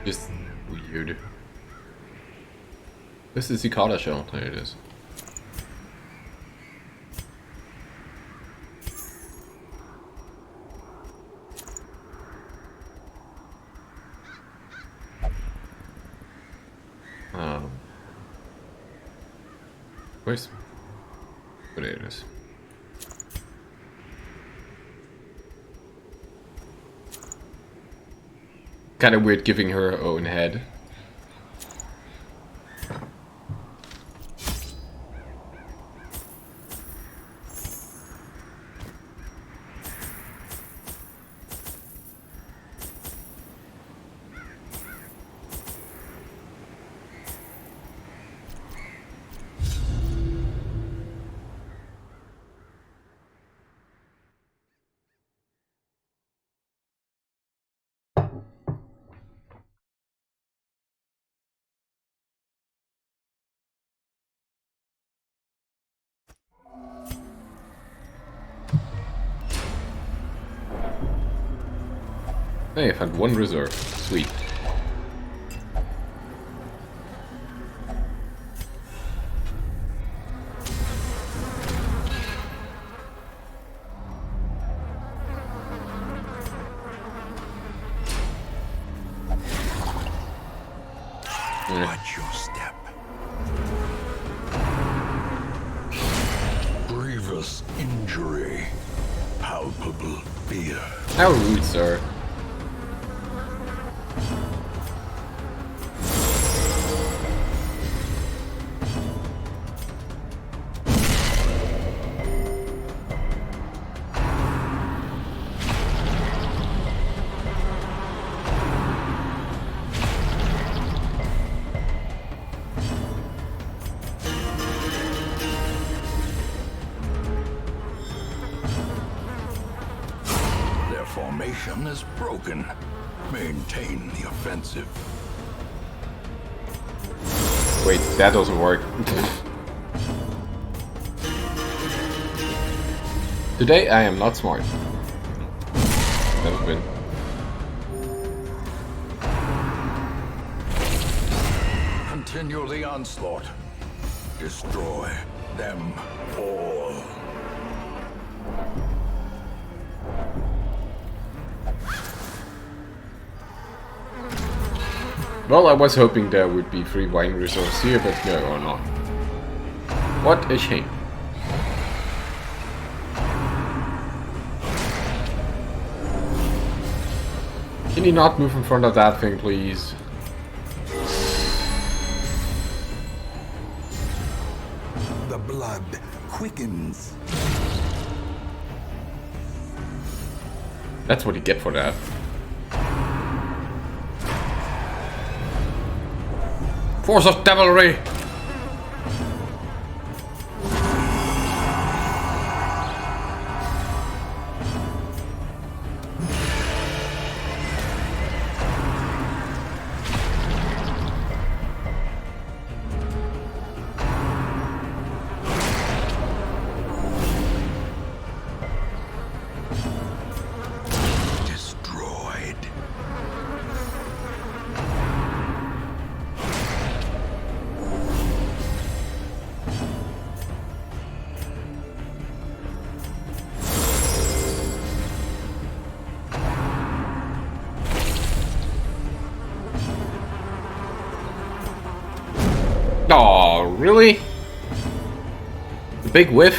Just weird. This is the Cicada shell. There it is. Where's... There it is. Kind of weird giving her her own head. Hey, I found one reserve. Sweet. Watch your step. Grievous injury. Palpable fear. How rude, sir. Formation is broken. Maintain the offensive. Wait, that doesn't work. Today I am not smart. Never been. Continue the onslaught. Destroy them all. Well, I was hoping there would be 3 wine reserves here, but no, or not. What a shame. Can you not move in front of that thing, please? The blood quickens. That's what you get for that. Force of devilry! Destroyed. Oh, really? The big whiff?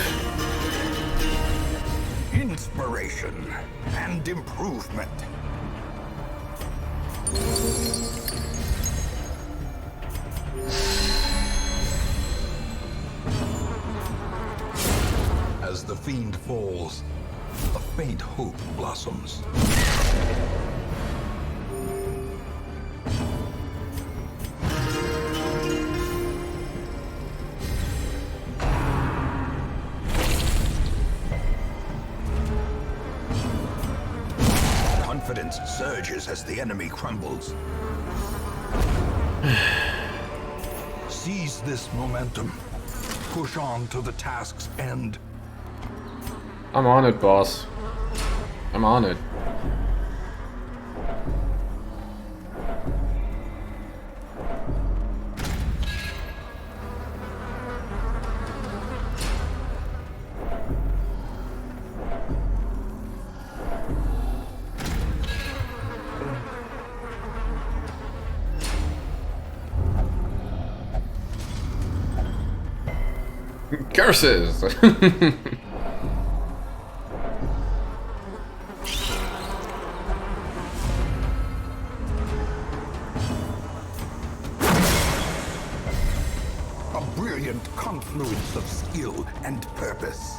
Inspiration and improvement. As the fiend falls, a faint hope blossoms. Confidence surges as the enemy crumbles. Seize this momentum. Push on to the task's end. I'm on it, boss. I'm on it. Curses! A brilliant confluence of skill and purpose.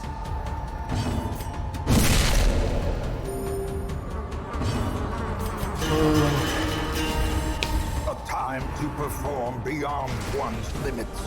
A time to perform beyond one's limits.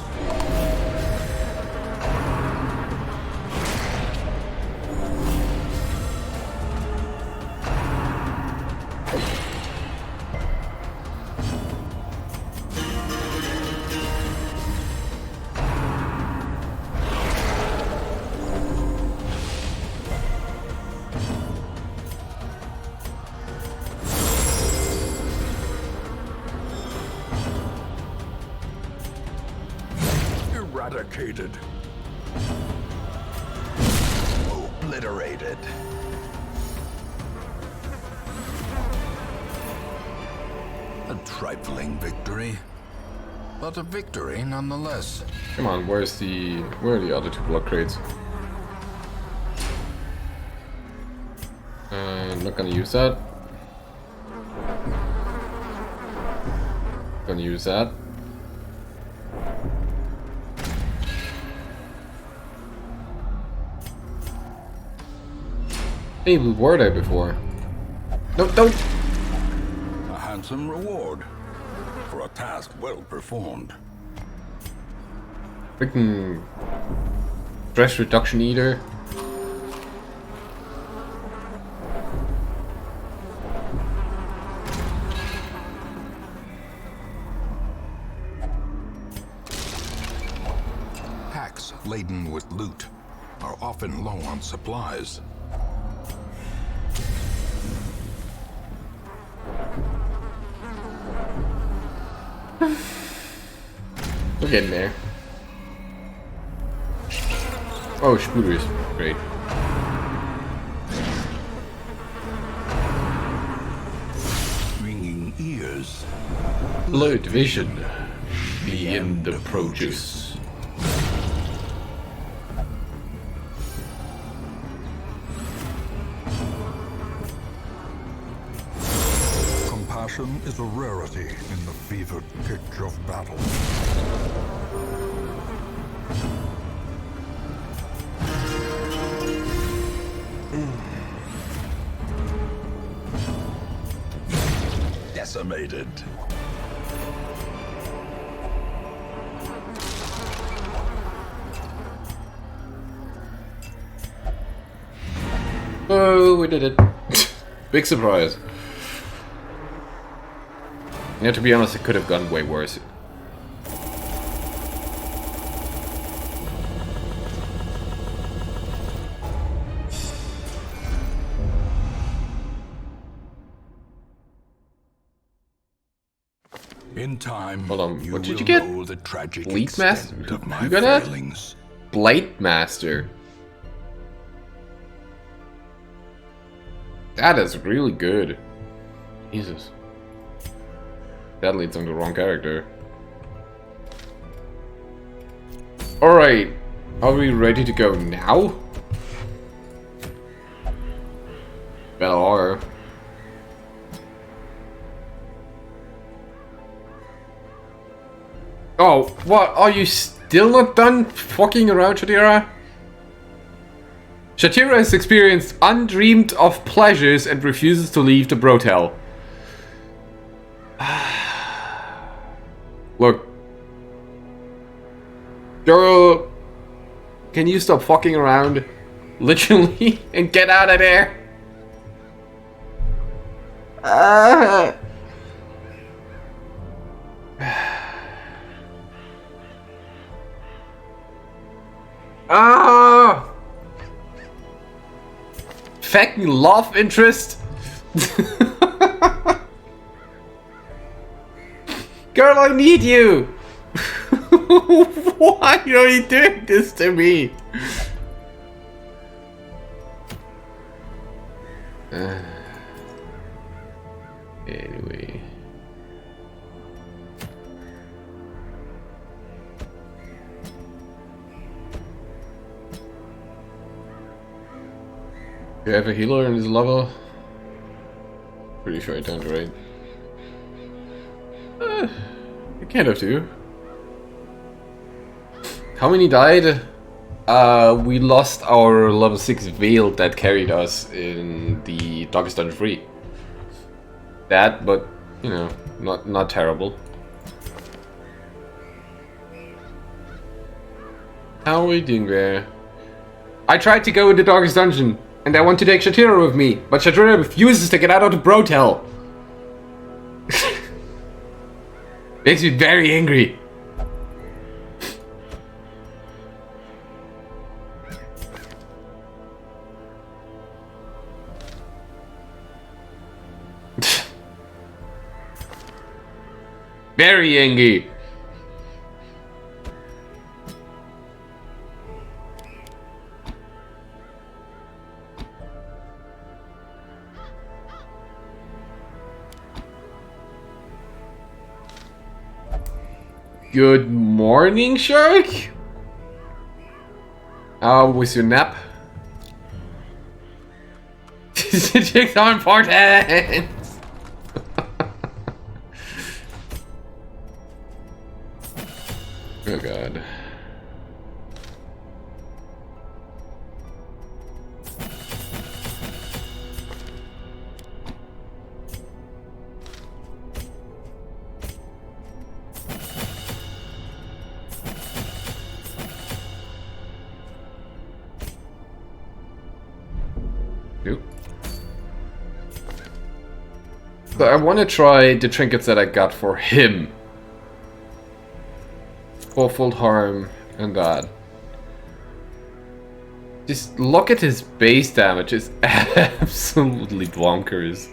eradicated. Obliterated. A trifling victory, but a victory nonetheless. Come on, where are the other two block crates? Not gonna use that. Gonna use that. Hey, we were there before. No, don't! A handsome reward for a task well performed. Freaking stress reduction eater. Packs laden with loot are often low on supplies. We're getting there. Oh, Spooter is great. Ringing ears. Blurred vision. The end approaches. Compassion is a rarity in the fevered pitch of battle. Decimated. Oh, we did it. Big surprise. Yeah, to be honest, it could have gone way worse. In time, Hold on, what did will you get? know the tragic Bleak Master? extent of my You got that? failings. Blight Master. That is really good. Jesus. That leads on the wrong character. Alright. Are we ready to go now? Better are. Oh, what? Are you still not done fucking around, Shatira? Shatira has experienced undreamed of pleasures and refuses to leave the brothel. Look. Girl, can you stop fucking around? Literally, and get out of there? Ah! Fucking love interest? Girl, I need you! Why are you doing this to me? Anyway. Do you have a healer in this level? Pretty sure I turned right. I kind of do. How many died? We lost our level 6 Veil that carried us in the Darkest Dungeon 3. That, but, you know, not terrible. How are we doing there? I tried to go in the Darkest Dungeon, and I want to take Shatira with me, but Shatira refuses to get out of the brothel. Makes me very angry. Very angry. Good morning, shark. How was your nap? Chicks are important. Oh god. Nope. So I want to try the trinkets that I got for him. Fourfold harm and that. Just look at his base damage, it's absolutely bonkers.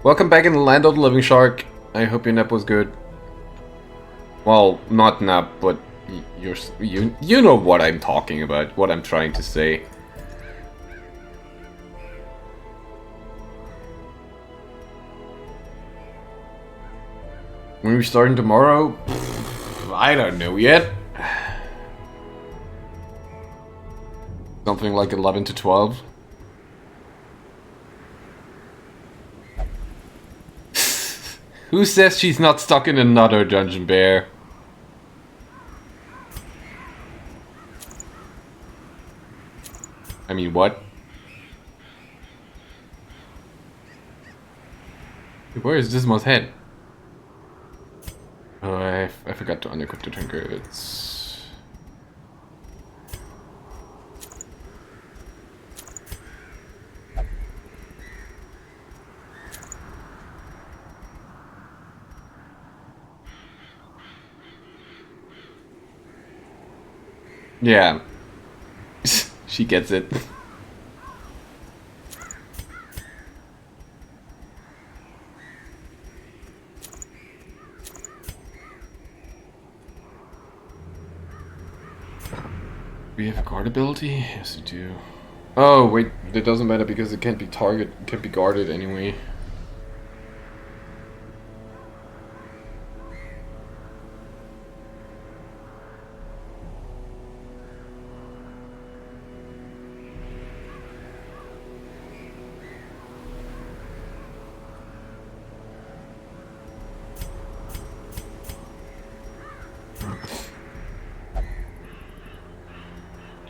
Welcome back in the land of the living, shark. I hope your nap was good. Well, not nap, but you know what I'm talking about, what I'm trying to say. When we starting tomorrow? I don't know yet. Something like 11 to 12. Who says she's not stuck in another dungeon, bear? I mean, what? Where is Dismal's head? Oh, I forgot to unequip the drinker. It's... Yeah. She gets it. We have a guard ability? Yes, we do. Oh, wait, that doesn't matter because it can't be guarded anyway.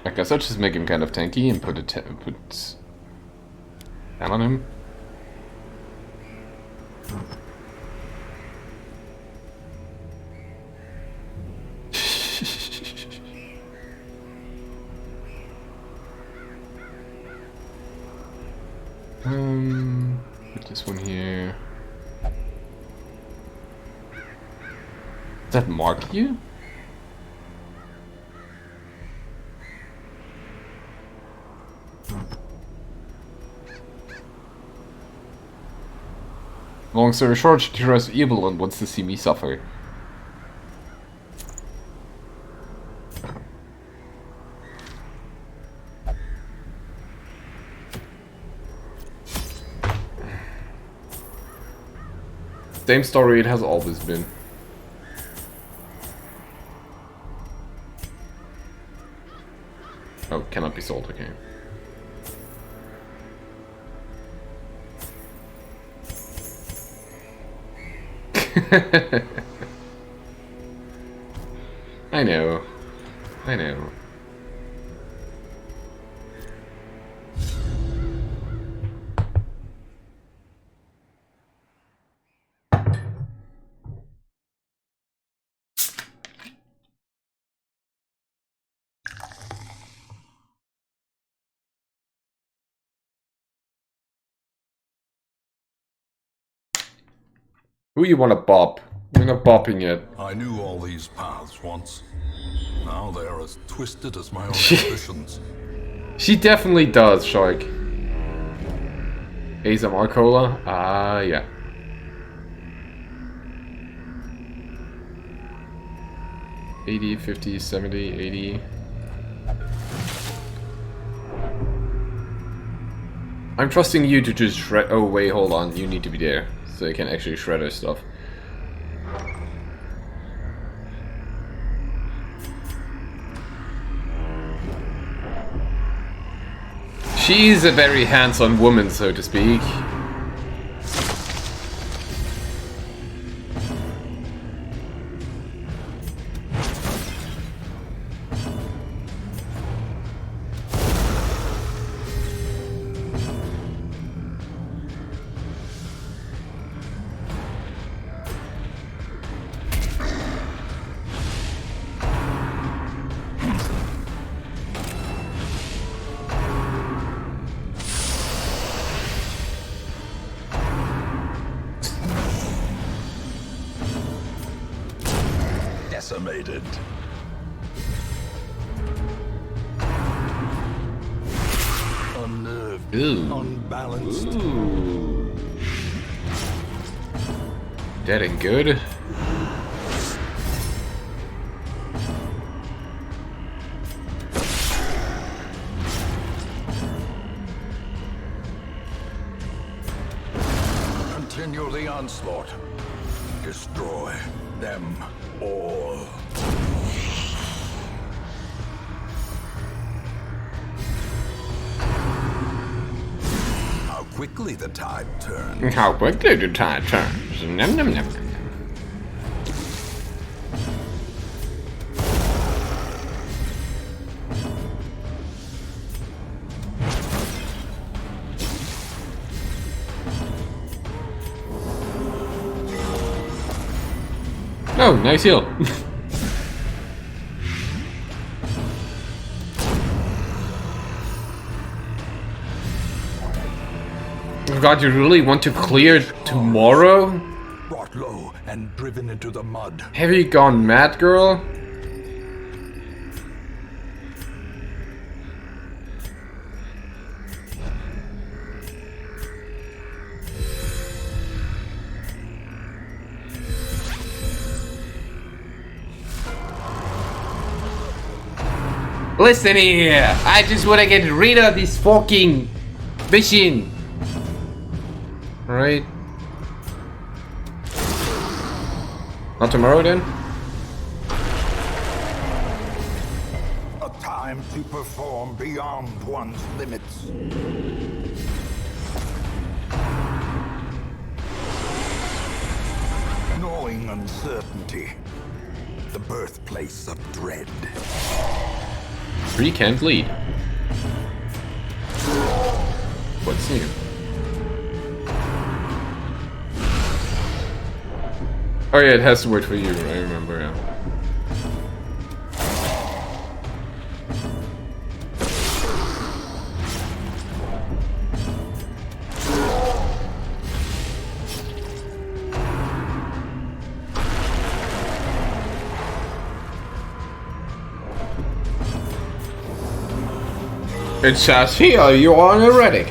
I guess I'll just make him kind of tanky and put down on him. Put this one here. Does that mark you? Long story short, she tries evil and wants to see me suffer. Same story it has always been. Oh, cannot be sold, okay. I know. I know. Who you wanna bop? We're not bopping yet. I knew all these paths once. Now they are as twisted as my own ambitions. She definitely does, Shark. ASMR Cola? Ah, yeah. $80, $50, $70, $80. I'm trusting you to just shred. Oh wait, hold on. You need to be there so you can actually shred her stuff. She's a very hands-on woman, so to speak. Decimated. Unnerved, Ooh. unbalanced. Ooh. That ain't good. Continue the onslaught. Destroy them all. How quickly the tide turns. How quickly the tide turns. Nom, nom, nom, nom. Oh, nice heal. Oh God, you really want to clear tomorrow? Brought low and driven into the mud. Have you gone mad, girl? Listen here, I just want to get rid of this fucking machine. Alright. Not tomorrow then? A time to perform beyond one's limits. Knowing uncertainty. The birthplace of dread. 3 can't lead. What's new? Oh yeah, it has to wait for you, I remember, yeah. It says here you are already.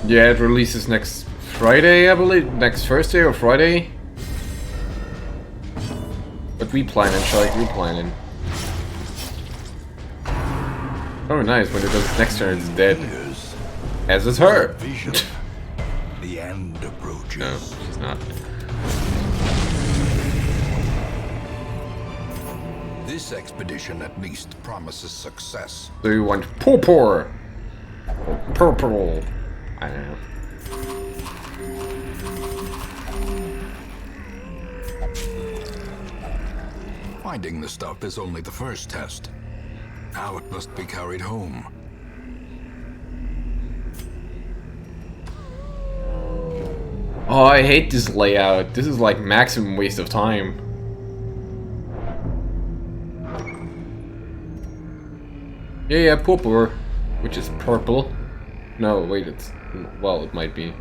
Yeah, it releases next Friday, I believe. Next Thursday or Friday. But we planning, Shark, we planning. Oh nice, when it does next turn it's dead. As is her. Vision. The end approaches. No, she's not. This expedition at least promises success. So you want purple or purple? I don't know. Finding the stuff is only the first test. Now it must be carried home. Oh, I hate this layout. This is like maximum waste of time. Yeah, purple, which is purple. No, wait, it's... well, it might be.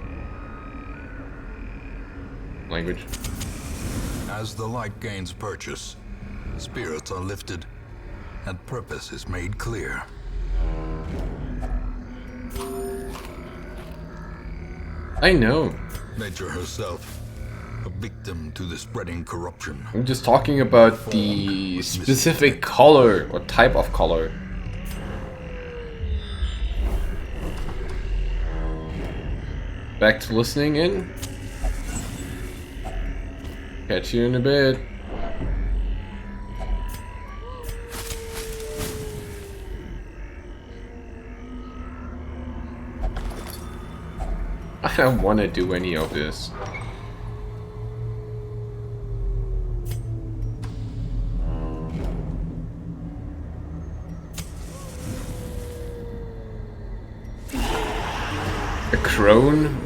Language. As the light gains purchase, spirits are lifted, and purpose is made clear. I know. Nature herself, a victim to the spreading corruption. I'm just talking about the specific color or type of color. Back to listening in. Catch you in a bit. I don't want to do any of this. A crone?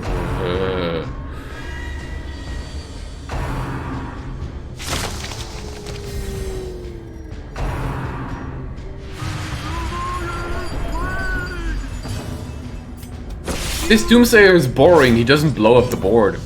This Doomsayer is boring, he doesn't blow up the board.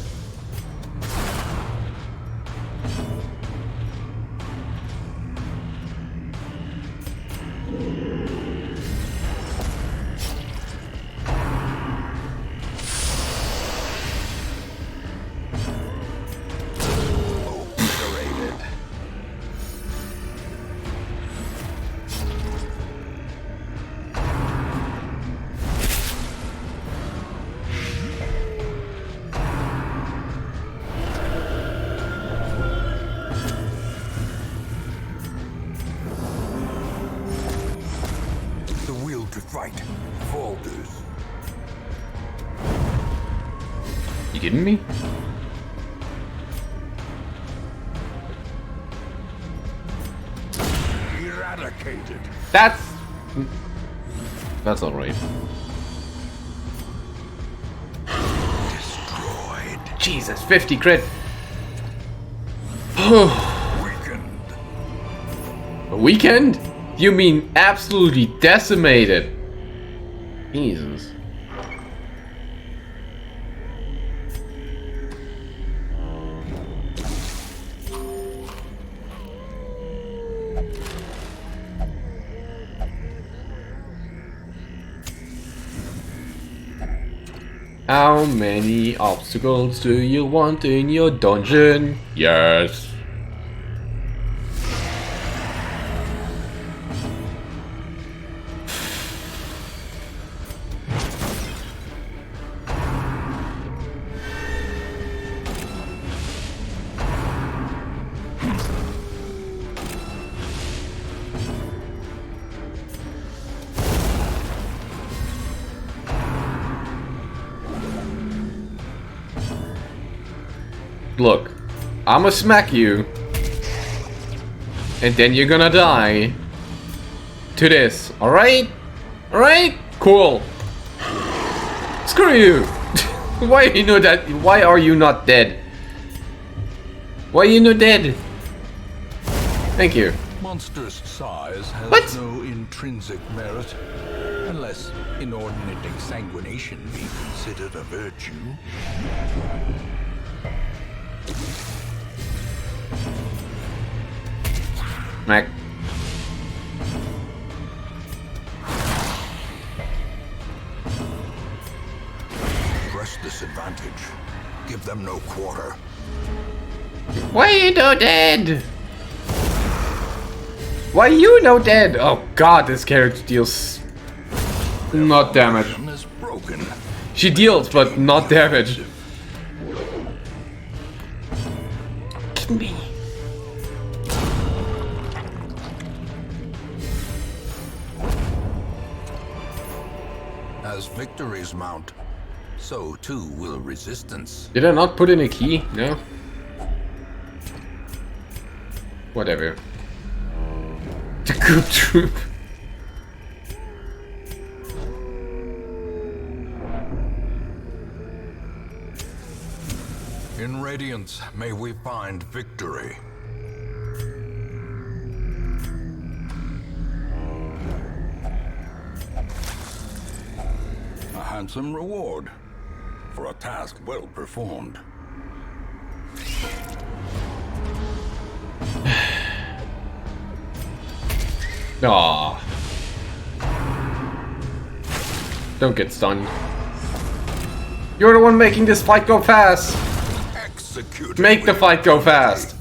To fight falters. You kidding me? Eradicated. That's alright. Destroyed. Jesus, 50 crit. Weakened. A weekend? You mean absolutely decimated? Jesus. How many obstacles do you want in your dungeon? Yes. Look, I'ma smack you, and then you're gonna die to this, alright? Alright? Cool. Screw you! Why are you not that? Why are you not dead? Why are you not dead? Thank you. Monstrous size has What? no intrinsic merit, unless inordinate exsanguination be considered a virtue. Mac. Press this advantage. Give them no quarter. Why you no dead? Why you no dead? Oh god, this character deals not damage. Is broken. She deals, but not damage. Kidding me. As victories mount, so too will resistance. Did I not put in a key? No? Whatever. The good troop. In Radiance, may we find victory. A handsome reward for a task well performed. Aww. Don't get stunned. You're the one making this fight go fast. Excellent. executed. Make the fight go fast.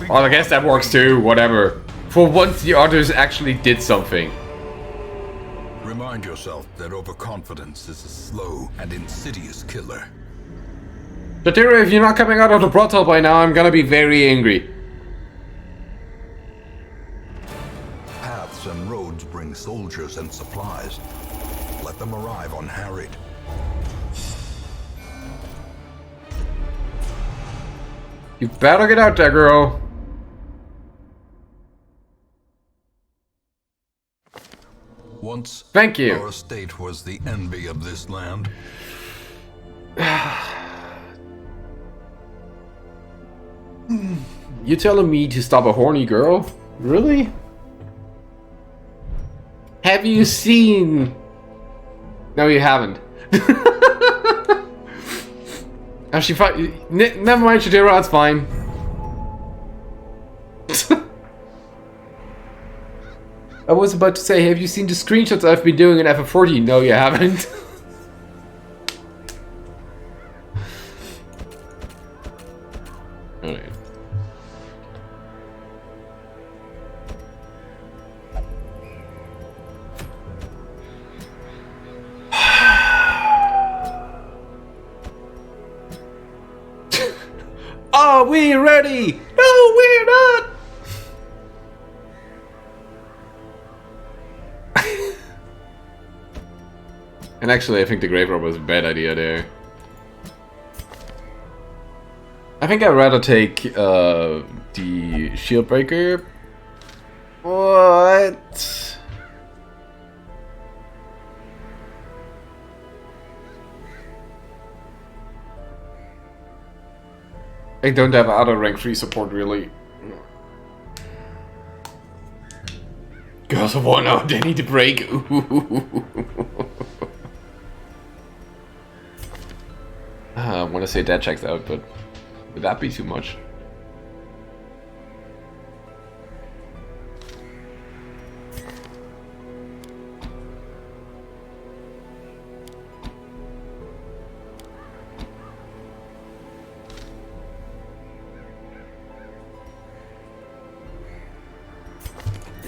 Well, I guess that works too, whatever. For once the others actually did something. Remind yourself that overconfidence is a slow and insidious killer. Shatira, if you're not coming out of the brothel by now, I'm gonna be very angry. Paths and roads bring soldiers and supplies. Let them arrive unharried. You better get out there, girl. Once, Thank you. our estate was the envy of this land. You telling me to stop a horny girl? Really? Have you seen... No, you haven't. Actually, never mind, Shatira, it's fine. I was about to say, have you seen the screenshots I've been doing in FF14? No, you haven't. Alright. Are we ready? No, we're not! And actually, I think the Grave Robber was a bad idea there. I think I'd rather take the Shield Breaker. What? I don't have other rank 3 support really. Girls of War, no, they need to break. I want to say that checks out, but would that be too much?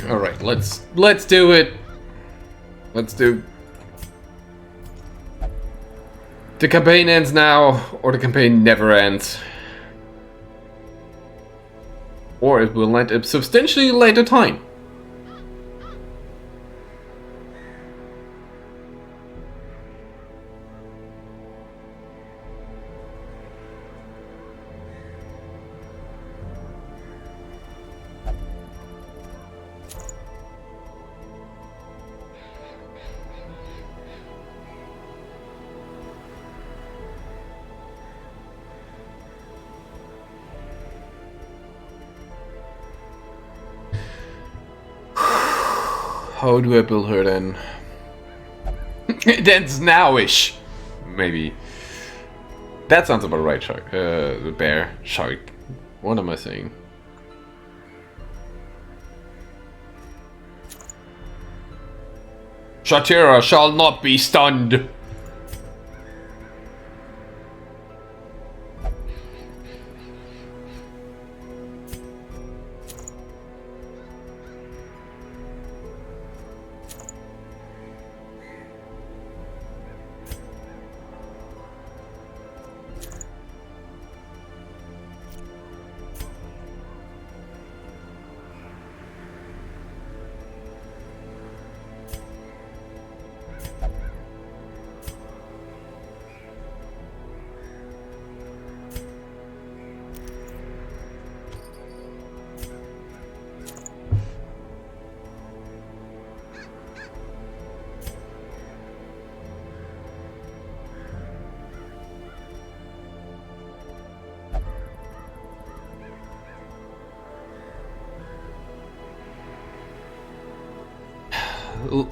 All right, let's do it. Let's do. The campaign ends now, or the campaign never ends. Or it will end at a substantially later time. How do I build her then? That's nowish. Maybe. That sounds about right, shark. The bear. Shark. What am I saying? Shatira shall not be stunned.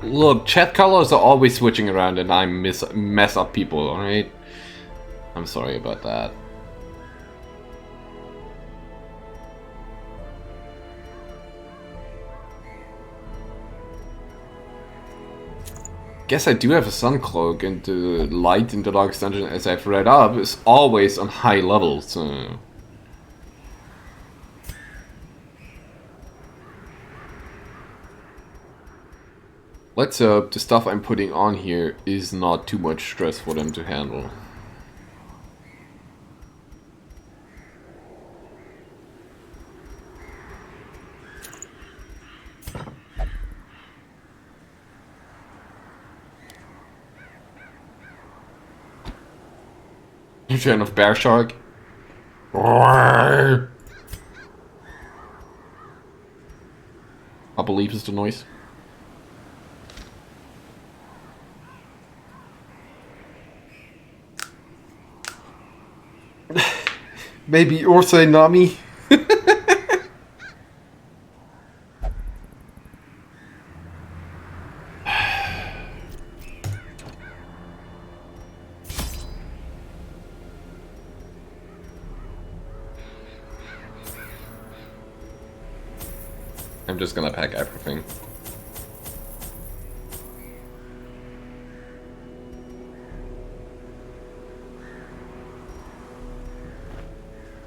Look, chat colors are always switching around and I mess up people, alright? I'm sorry about that. guess I do have a sun cloak, and the light in the darkest dungeon, as I've read up, is always on high levels, so... Let's hope the stuff I'm putting on here is not too much stress for them to handle. You fan of Bear Shark? I believe is the noise. Maybe Ursa Nami? I'm just gonna pack everything.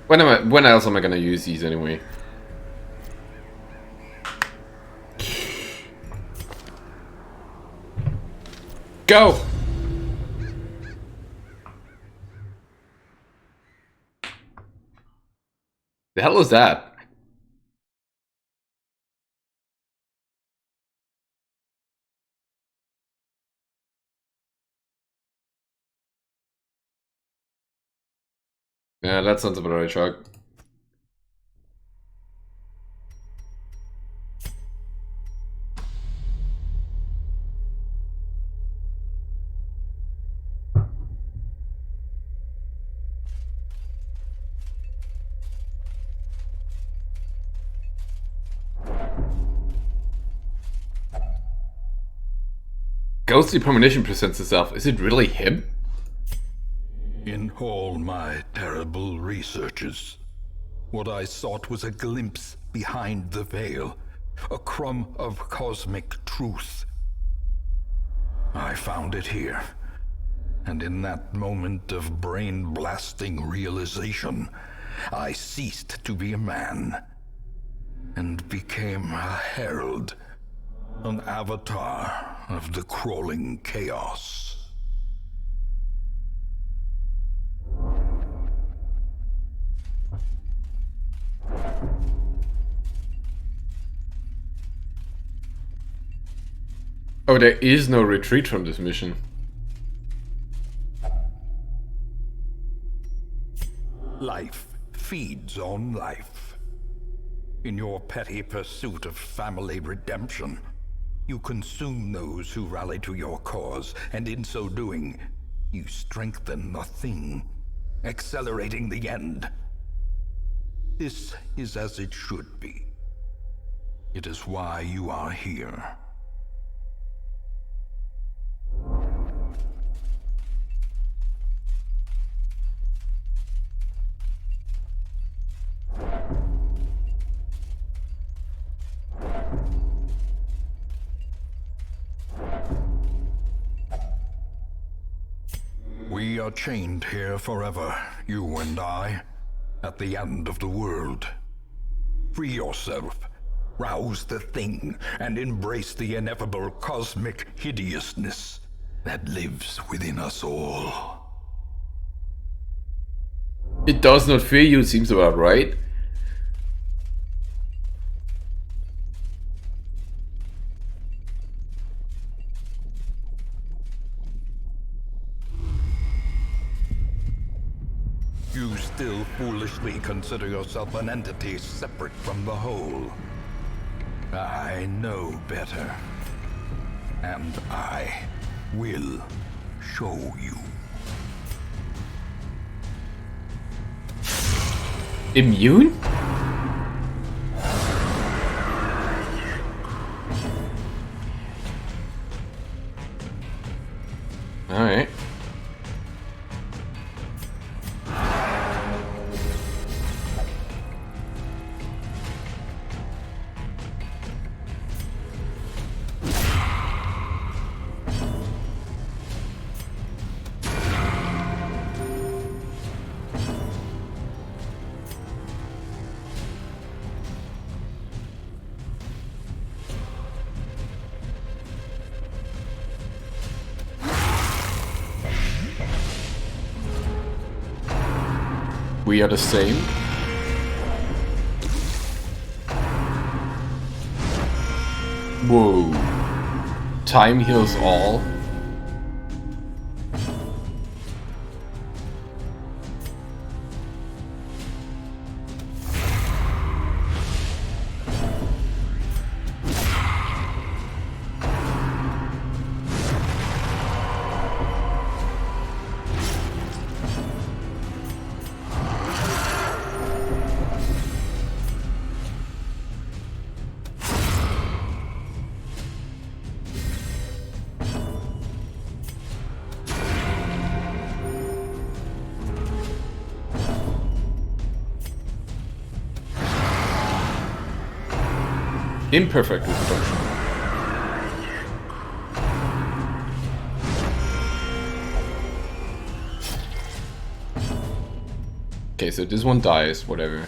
When else am I gonna use these anyway? Go! The hell is that? Yeah, that sounds about right, Chuck. Ghostly premonition presents itself. Is it really him? In all my terrible researches, what I sought was a glimpse behind the veil, a crumb of cosmic truth. I found it here, and in that moment of brain-blasting realization, I ceased to be a man, and became a herald, an avatar of the crawling chaos. Oh, there is no retreat from this mission. Life feeds on life. In your petty pursuit of family redemption, you consume those who rally to your cause, and in so doing, you strengthen the thing, accelerating the end. This is as it should be. It is why you are here. We are chained here forever, you and I, at the end of the world. Free yourself, rouse the thing, and embrace the ineffable cosmic hideousness that lives within us all. It does not fear you, seems about right. You still foolishly consider yourself an entity separate from the whole. I know better. And I will show you. Immune? Alright. we are the same. Whoa. Time heals all. Imperfect reproduction. Okay, so this one dies, whatever.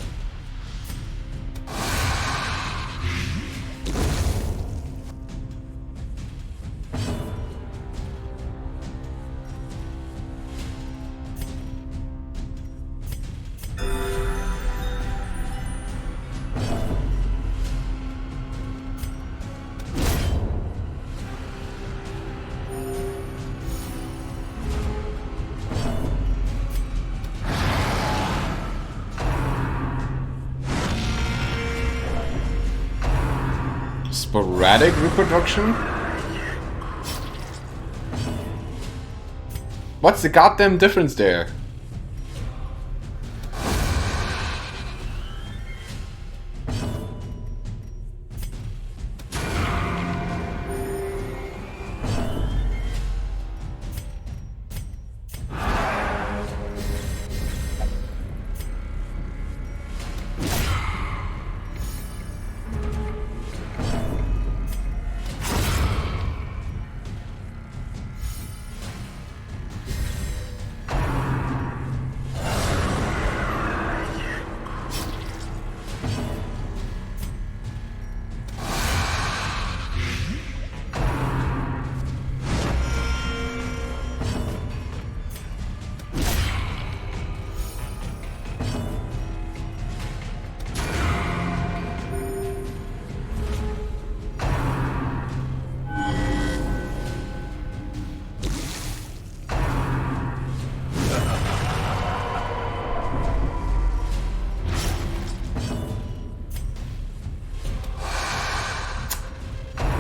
Sporadic reproduction? What's the goddamn difference there?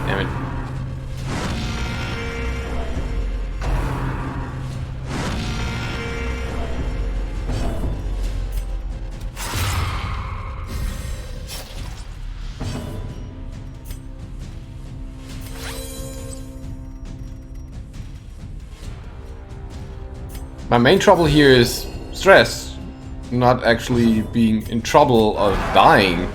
Damn it. My main trouble here is stress, not actually being in trouble of dying.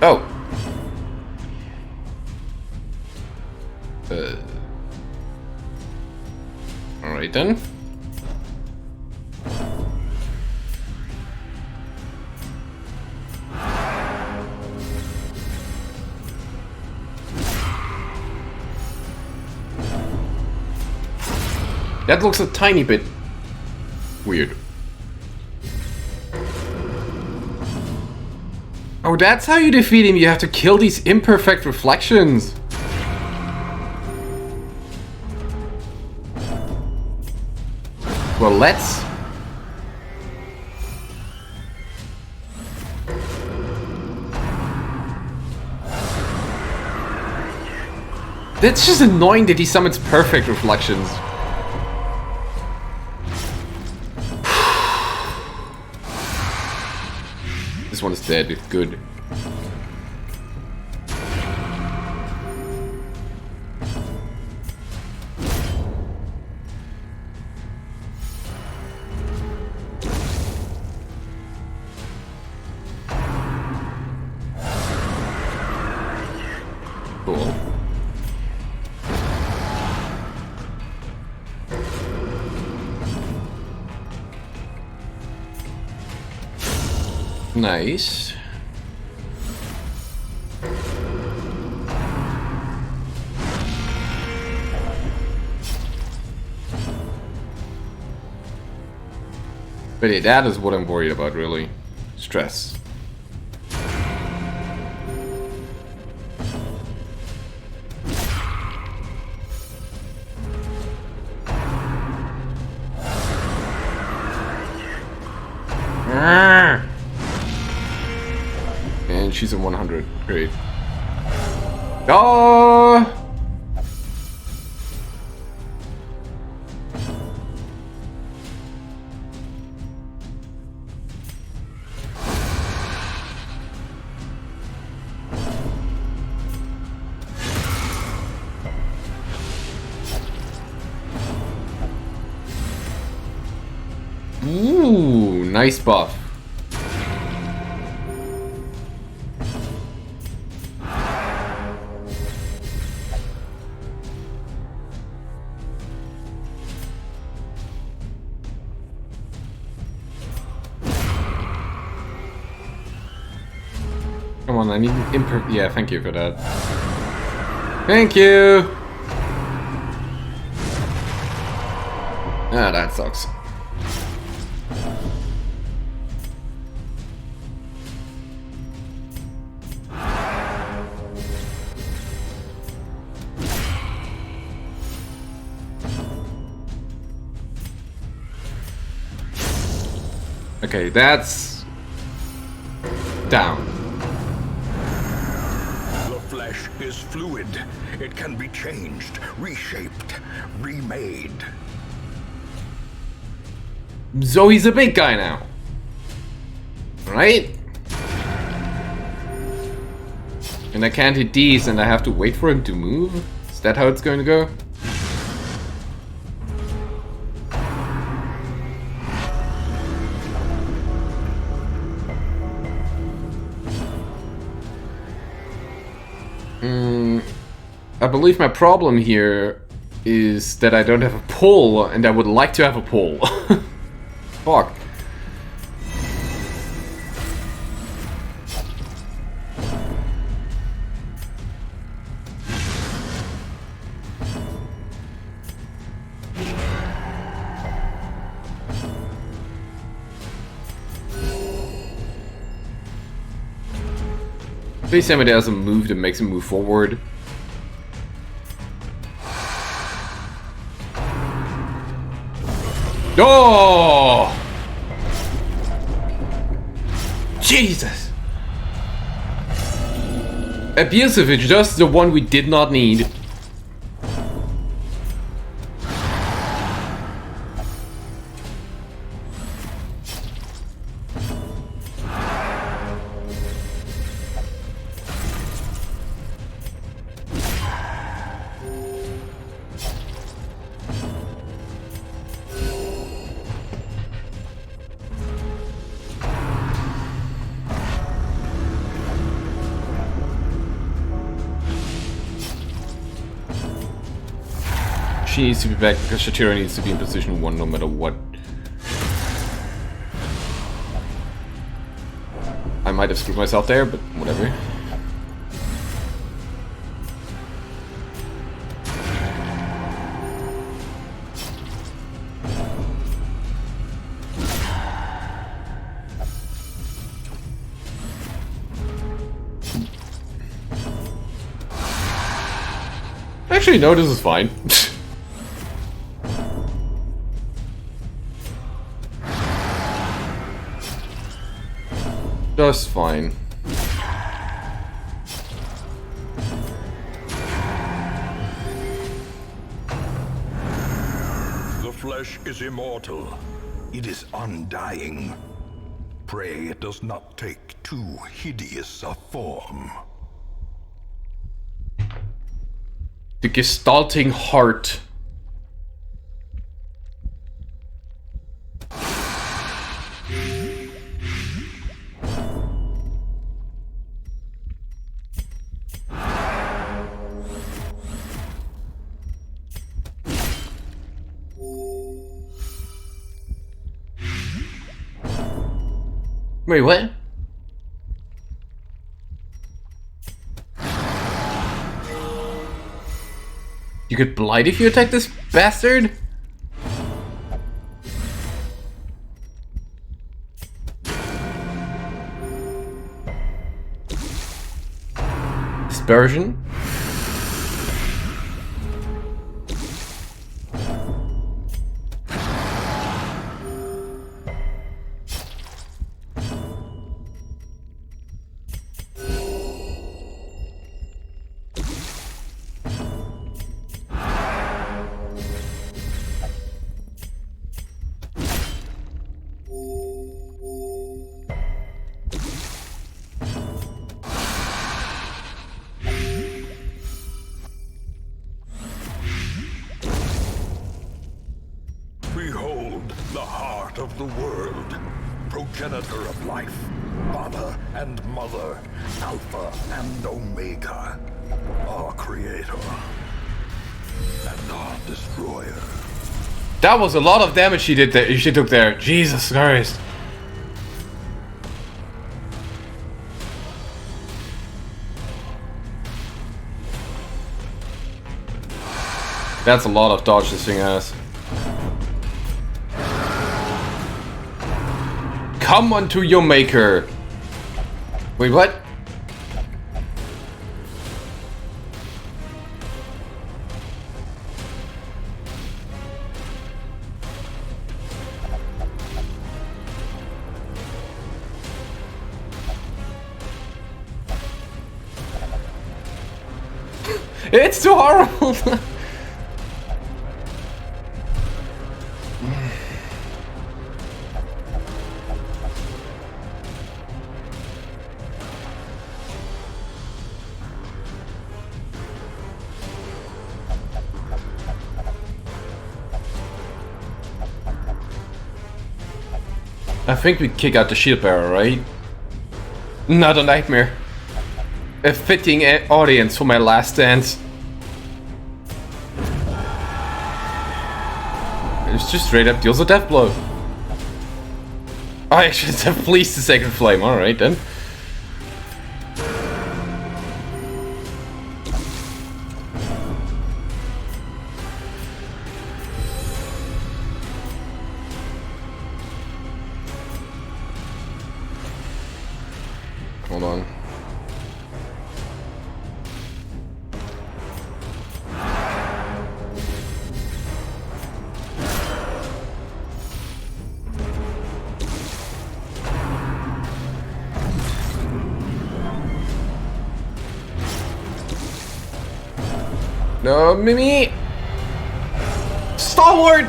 Oh. Alright then. That looks a tiny bit weird. Oh, that's how you defeat him. You have to kill these imperfect reflections. Well, let's. That's just annoying that he summons perfect reflections. this one is dead. Good. Cool. Nice. But yeah, that is what I'm worried about, really. Stress. And she's a 100. Great. Oh! Ooh, nice buff. Come on, I need improv. Yeah, thank you for that. Thank you! Ah, that sucks. Okay, that's down. The flesh is fluid. It can be changed, reshaped, remade. So he's a big guy now. Right? And I can't hit these and I have to wait for him to move? Is that how it's going to go? I believe my problem here is that I don't have a pull, and I would like to have a pull. Fuck. Please tell me there's a move that makes him move forward. Oh! Jesus! Abusive is just the one we did not need. She needs to be back because Shatira needs to be in position 1 no matter what. I might have screwed myself there, but whatever. Actually, no, this is fine. Just fine. The flesh is immortal. It is undying. Pray it does not take too hideous a form. The gestalting heart. Wait, what? You get blight if you attack this bastard? Dispersion? Behold the heart of the world, progenitor of life, father and mother, Alpha and Omega, our creator and our destroyer. That was a lot of damage she did there. She took there. Jesus Christ. That's a lot of dodge this thing has. Come unto your maker. Wait, what? It's too horrible. I think we kick out the shield bearer, right? Not a nightmare. A fitting audience for my last dance. It's just straight up deals a death blow. I actually have fleeced the Sacred Flame, alright then. Hold on. No, Mimi! Stalwart!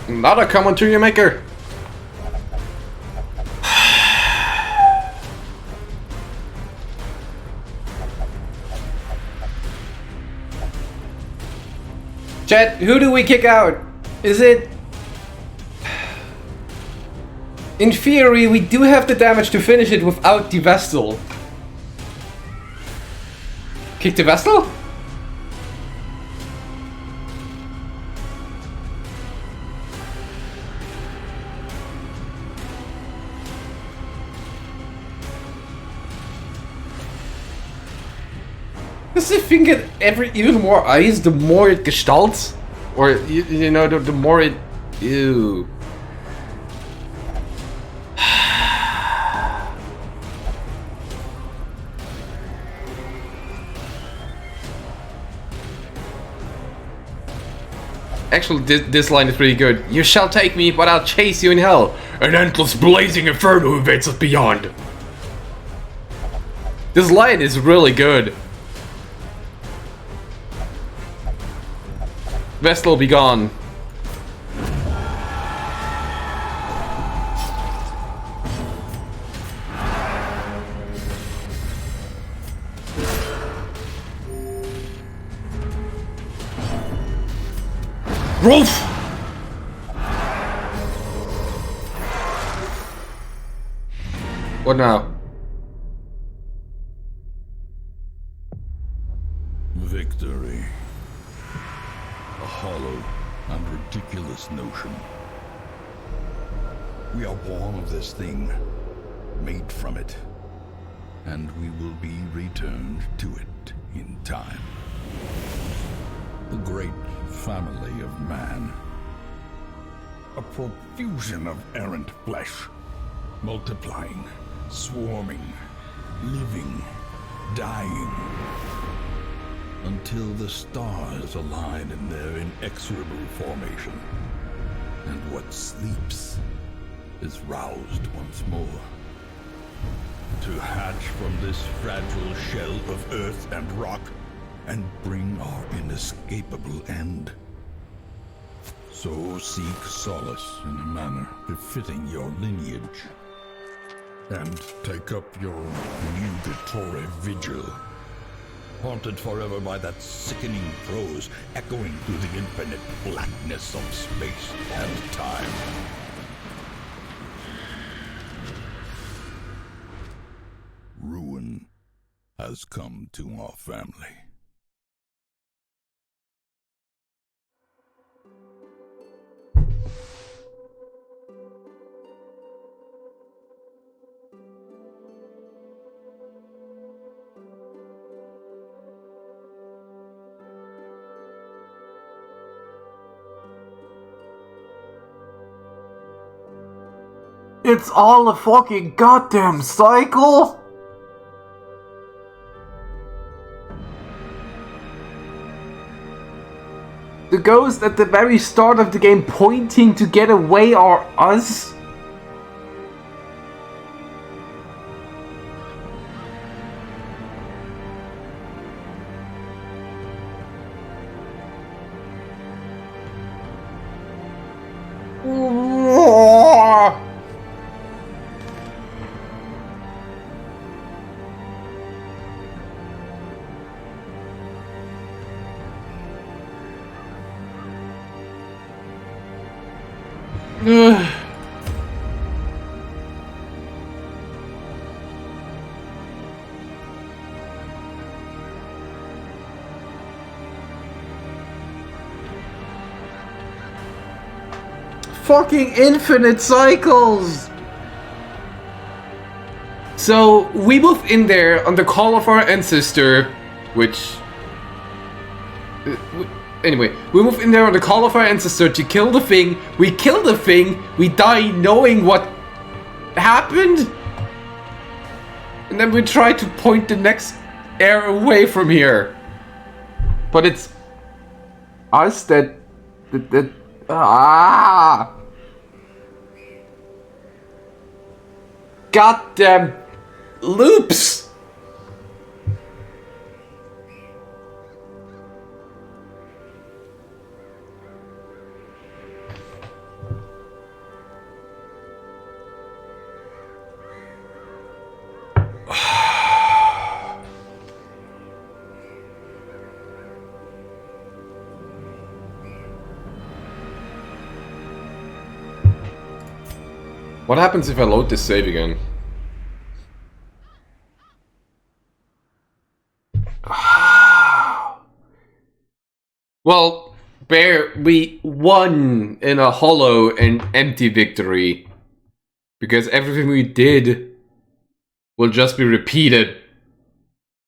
Not a come unto your maker. Chat, who do we kick out? Is it... In theory, we do have the damage to finish it without the Vestal. Kick the Vestal? Does the thing get even more eyes the more it gestalts? Or, you know, the more it... Ew. Actually, this line is pretty good. You shall take me, but I'll chase you in hell. An endless blazing inferno awaits us beyond. This line is really good. Vestal, be gone. Rolf! What now? Victory. A hollow and ridiculous notion. We are born of this thing, made from it, and we will be returned to it in time. The great family of man. A profusion of errant flesh, multiplying, swarming, living, dying, until the stars align in their inexorable formation, and what sleeps is roused once more. To hatch from this fragile shell of earth and rock, and bring our inescapable end. So seek solace in a manner befitting your lineage, and take up your nugatory vigil, haunted forever by that sickening prose echoing through the infinite blackness of space and time. Ruin has come to our family. It's all a fucking goddamn cycle? The ghost at the very start of the game pointing to get away are us? Fucking infinite cycles! So, we move in there on the call of our ancestor, which... Anyway, we move in there on the call of our ancestor to kill the thing. We kill the thing, we die knowing what happened. And then we try to point the next heir away from here. But it's us that goddamn loops. What happens if I load this save again? Well, Bear, we won in a hollow and empty victory. Because everything we did will just be repeated.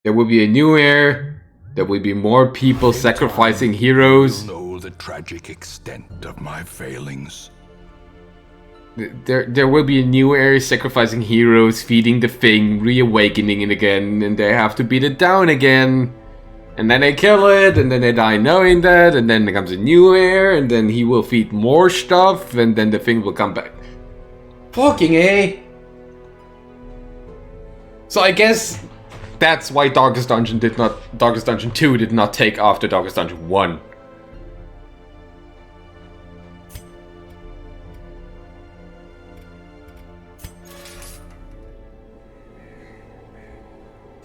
There will be a new heir. There will be more people sacrificing heroes. You know the tragic extent of my failings. There will be a new heir sacrificing heroes, feeding the thing, reawakening it again, and they have to beat it down again. And then they kill it, and then they die knowing that, and then there comes a new heir, and then he will feed more stuff, and then the thing will come back. Fucking A! So I guess that's why Darkest Dungeon 2 did not take after Darkest Dungeon 1.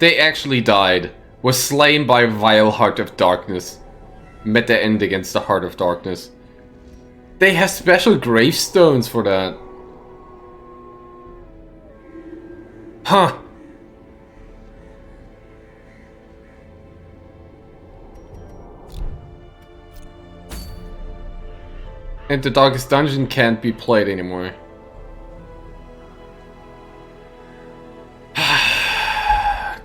They actually died. Was slain by a vile heart of darkness. Met their end against the heart of darkness. They have special gravestones for that. Huh. And the Darkest Dungeon can't be played anymore.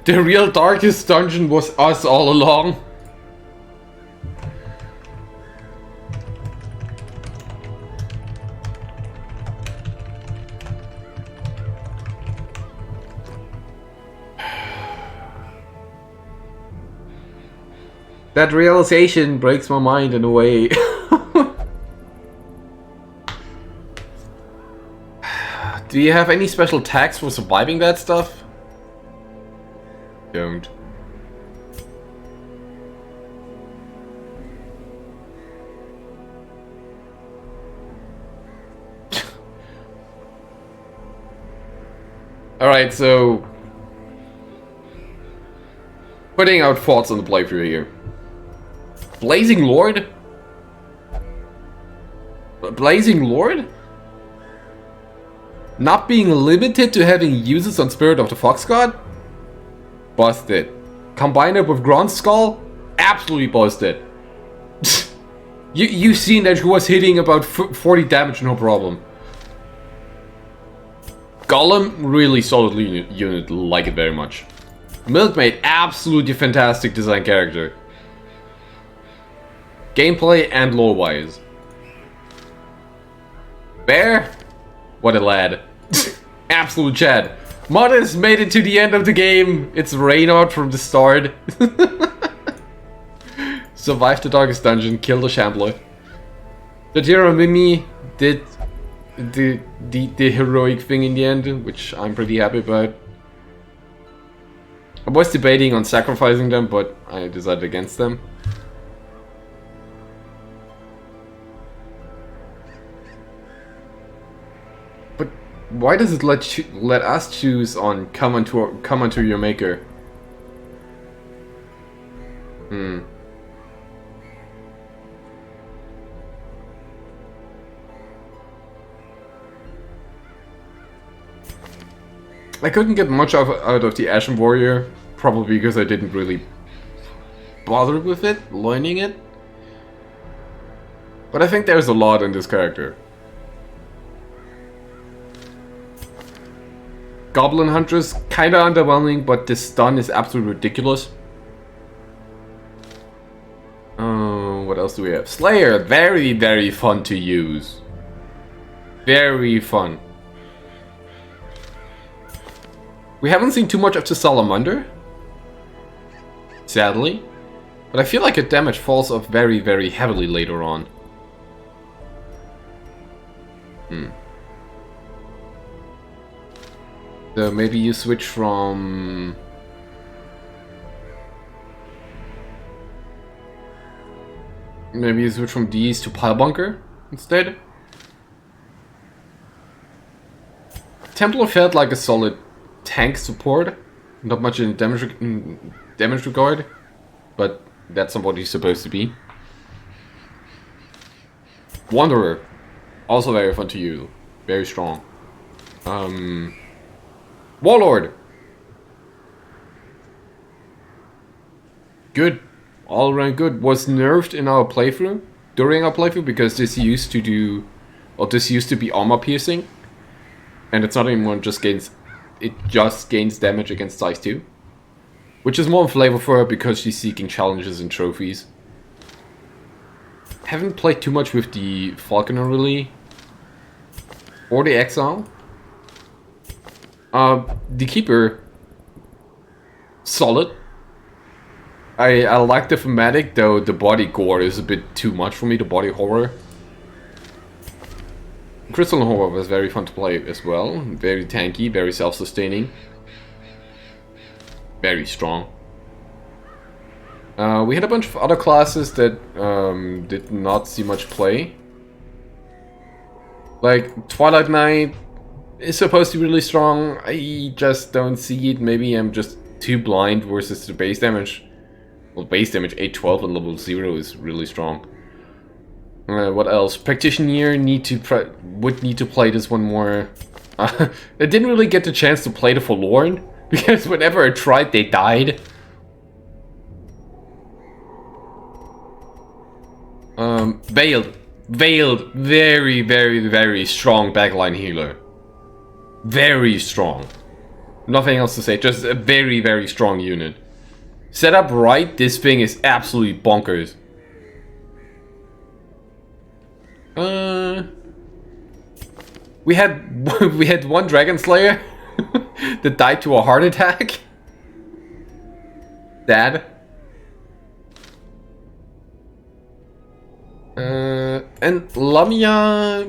The real Darkest Dungeon was us all along. That realization breaks my mind in a way. Do you have any special tags for surviving that stuff? Don't. Alright, so... putting out thoughts on the playthrough here. Blazing Lord? Blazing Lord? Not being limited to having uses on Spirit of the Fox God? Busted. Combine it with Grunt Skull? Absolutely busted. You've seen that he was hitting about 40 damage, no problem. Golem, really solid unit, like it very much. Milkmaid, absolutely fantastic design character. Gameplay and lore-wise. Bear? What a lad. Absolute Chad. Modest made it to the end of the game. It's Reynard from the start. Survived the Darkest Dungeon, killed the Shambler. The Jiro Mimi did the heroic thing in the end, which I'm pretty happy about. I was debating on sacrificing them, but I decided against them. But why does it let us choose on come unto your maker? I couldn't get much out of the Ashen Warrior, probably because I didn't really bother with it, learning it. But I think there's a lot in this character. Goblin Huntress, kinda underwhelming, but this stun is absolutely ridiculous. What else do we have? Slayer, very, very fun to use. Very fun. We haven't seen too much of the Salamander, sadly, but I feel like her damage falls off very, very heavily later on. So maybe you switch from... maybe you switch from these to Pile Bunker instead. Templar felt like a solid tank support, not much in damage regard, but that's not what he's supposed to be. Wanderer, also very fun to use, very strong. Warlord, good, all around good. Was nerfed in our playthrough, during our playthrough, because this used to do, or this used to be armor piercing, and it's not anymore. It just gains damage against size 2. Which is more in flavor for her because she's seeking challenges and trophies. Haven't played too much with the Falconer really. Or the Exile. The Keeper. Solid. I like the thematic, though the body gore is a bit too much for me, the body horror. Crystal Horror was very fun to play as well. Very tanky, very self-sustaining. Very strong. We had a bunch of other classes that did not see much play. Like, Twilight Knight is supposed to be really strong. I just don't see it. Maybe I'm just 2 blind versus the base damage. Well, base damage 812 on level 0 is really strong. What else? Practitioner would need to play this one more. I didn't really get the chance to play the Forlorn, because whenever I tried, they died. Veiled. Veiled. Very, very, very strong backline healer. Very strong. Nothing else to say, just a very, very strong unit. Set up right, this thing is absolutely bonkers. We had one Dragon Slayer that died to a heart attack. Dad. And Lamia,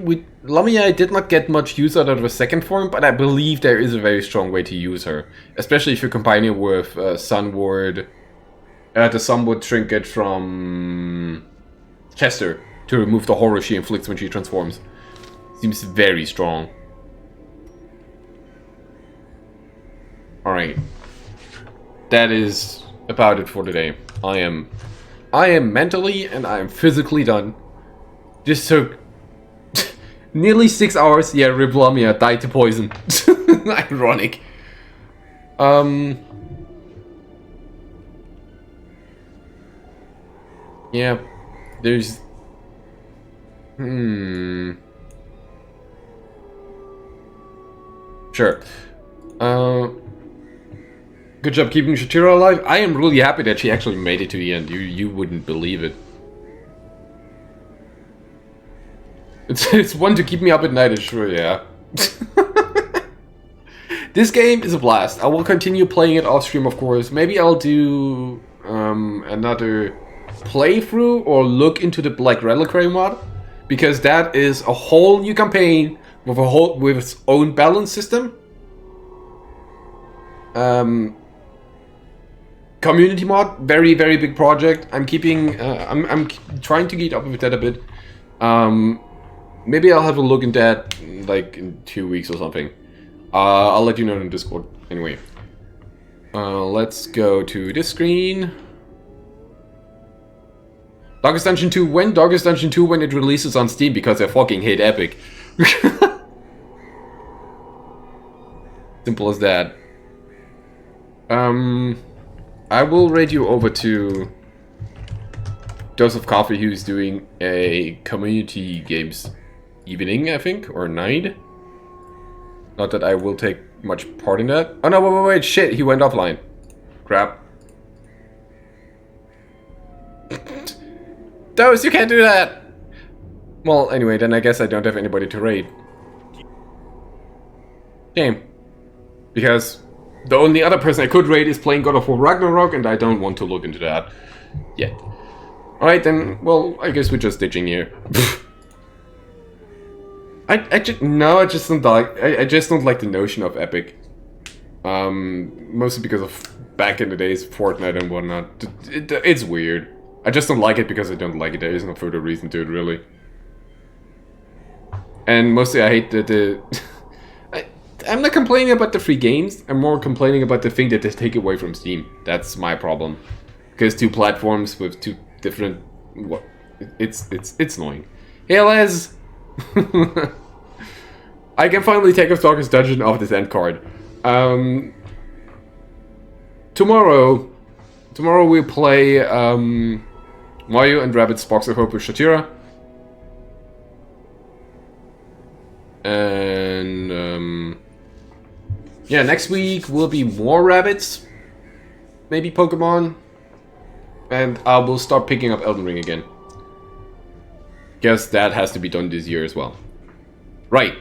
I did not get much use out of the second form, but I believe there is a very strong way to use her. Especially if you combine it with Sunward, the Sunward trinket from Chester to remove the horror she inflicts when she transforms. Seems very strong. Alright. That is about it for today. I am mentally and I am physically done. Just took nearly 6 hours. Yeah, Rip Lamia died to poison. Ironic. Yeah, there's... Sure. Good job keeping Shatira alive. I am really happy that she actually made it to the end. You wouldn't believe it. It's one to keep me up at night, it's sure, yeah. This game is a blast. I will continue playing it off stream, of course. Maybe I'll do another playthrough or look into the Black Reliquary mod, because that is a whole new campaign with its own balance system. Community mod, very, very big project. I'm trying to get up with that a bit. Maybe I'll have a look at that like in 2 weeks or something. I'll let you know in Discord. Anyway, let's go to this screen. Darkest Dungeon 2 when? Darkest Dungeon 2 when it releases on Steam, because I fucking hate Epic. Simple as that. I will raid you over to Dose of Coffee, who's doing a community games evening, I think, or night. Not that I will take much part in that. Oh no, wait, shit, he went offline. Crap. Dose, you can't do that! Well, anyway, then I guess I don't have anybody to raid. Shame. Because the only other person I could raid is playing God of War Ragnarok, and I don't want to look into that yet. Alright then, well, I guess we're just ditching here. I just don't like, I just don't like the notion of Epic. Mostly because of back in the days, Fortnite and whatnot. It's weird. I just don't like it because I don't like it. There is no further reason to it, really. And mostly I hate the I'm not complaining about the free games. I'm more complaining about the thing that they take away from Steam. That's my problem. Because 2 platforms with 2 different... What? It's annoying. Hey, Les! I can finally take off Darkest Dungeon off this end card. Tomorrow we play Mario and Rabbids Box of Hope with Shatira. And yeah, next week will be more Rabbids, maybe Pokemon, and I will start picking up Elden Ring again. Guess that has to be done this year as well. Right.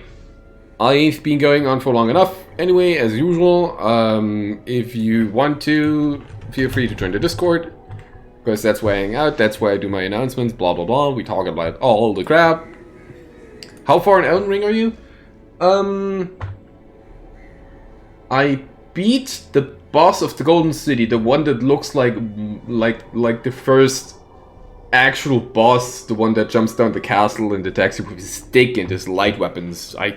I've been going on for long enough. Anyway, as usual, if you want to, feel free to join the Discord, because that's where I hang out, that's where I do my announcements, blah blah blah. We talk about all the crap. How far in Elden Ring are you? I beat the boss of the Golden City, the one that looks like the first actual boss, the one that jumps down the castle and attacks you with his stick and his light weapons. I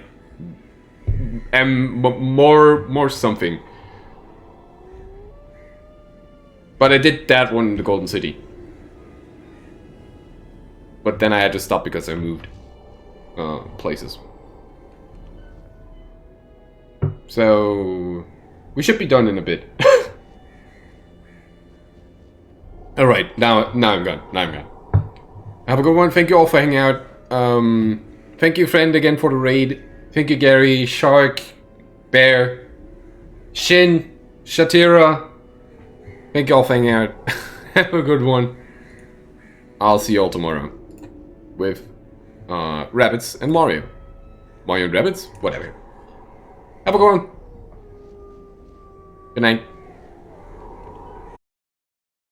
am more something. But I did that one in the Golden City. But then I had to stop because I moved places. So we should be done in a bit. Alright, now I'm gone. Now I'm gone. Have a good one. Thank you all for hanging out. Thank you, friend, again for the raid. Thank you, Gary, Shark, Bear, Shin, Shatira. Thank you all for hanging out. Have a good one. I'll see you all tomorrow with Rabbits and Mario. Mario and Rabbits? Whatever. Have a good one. Good night.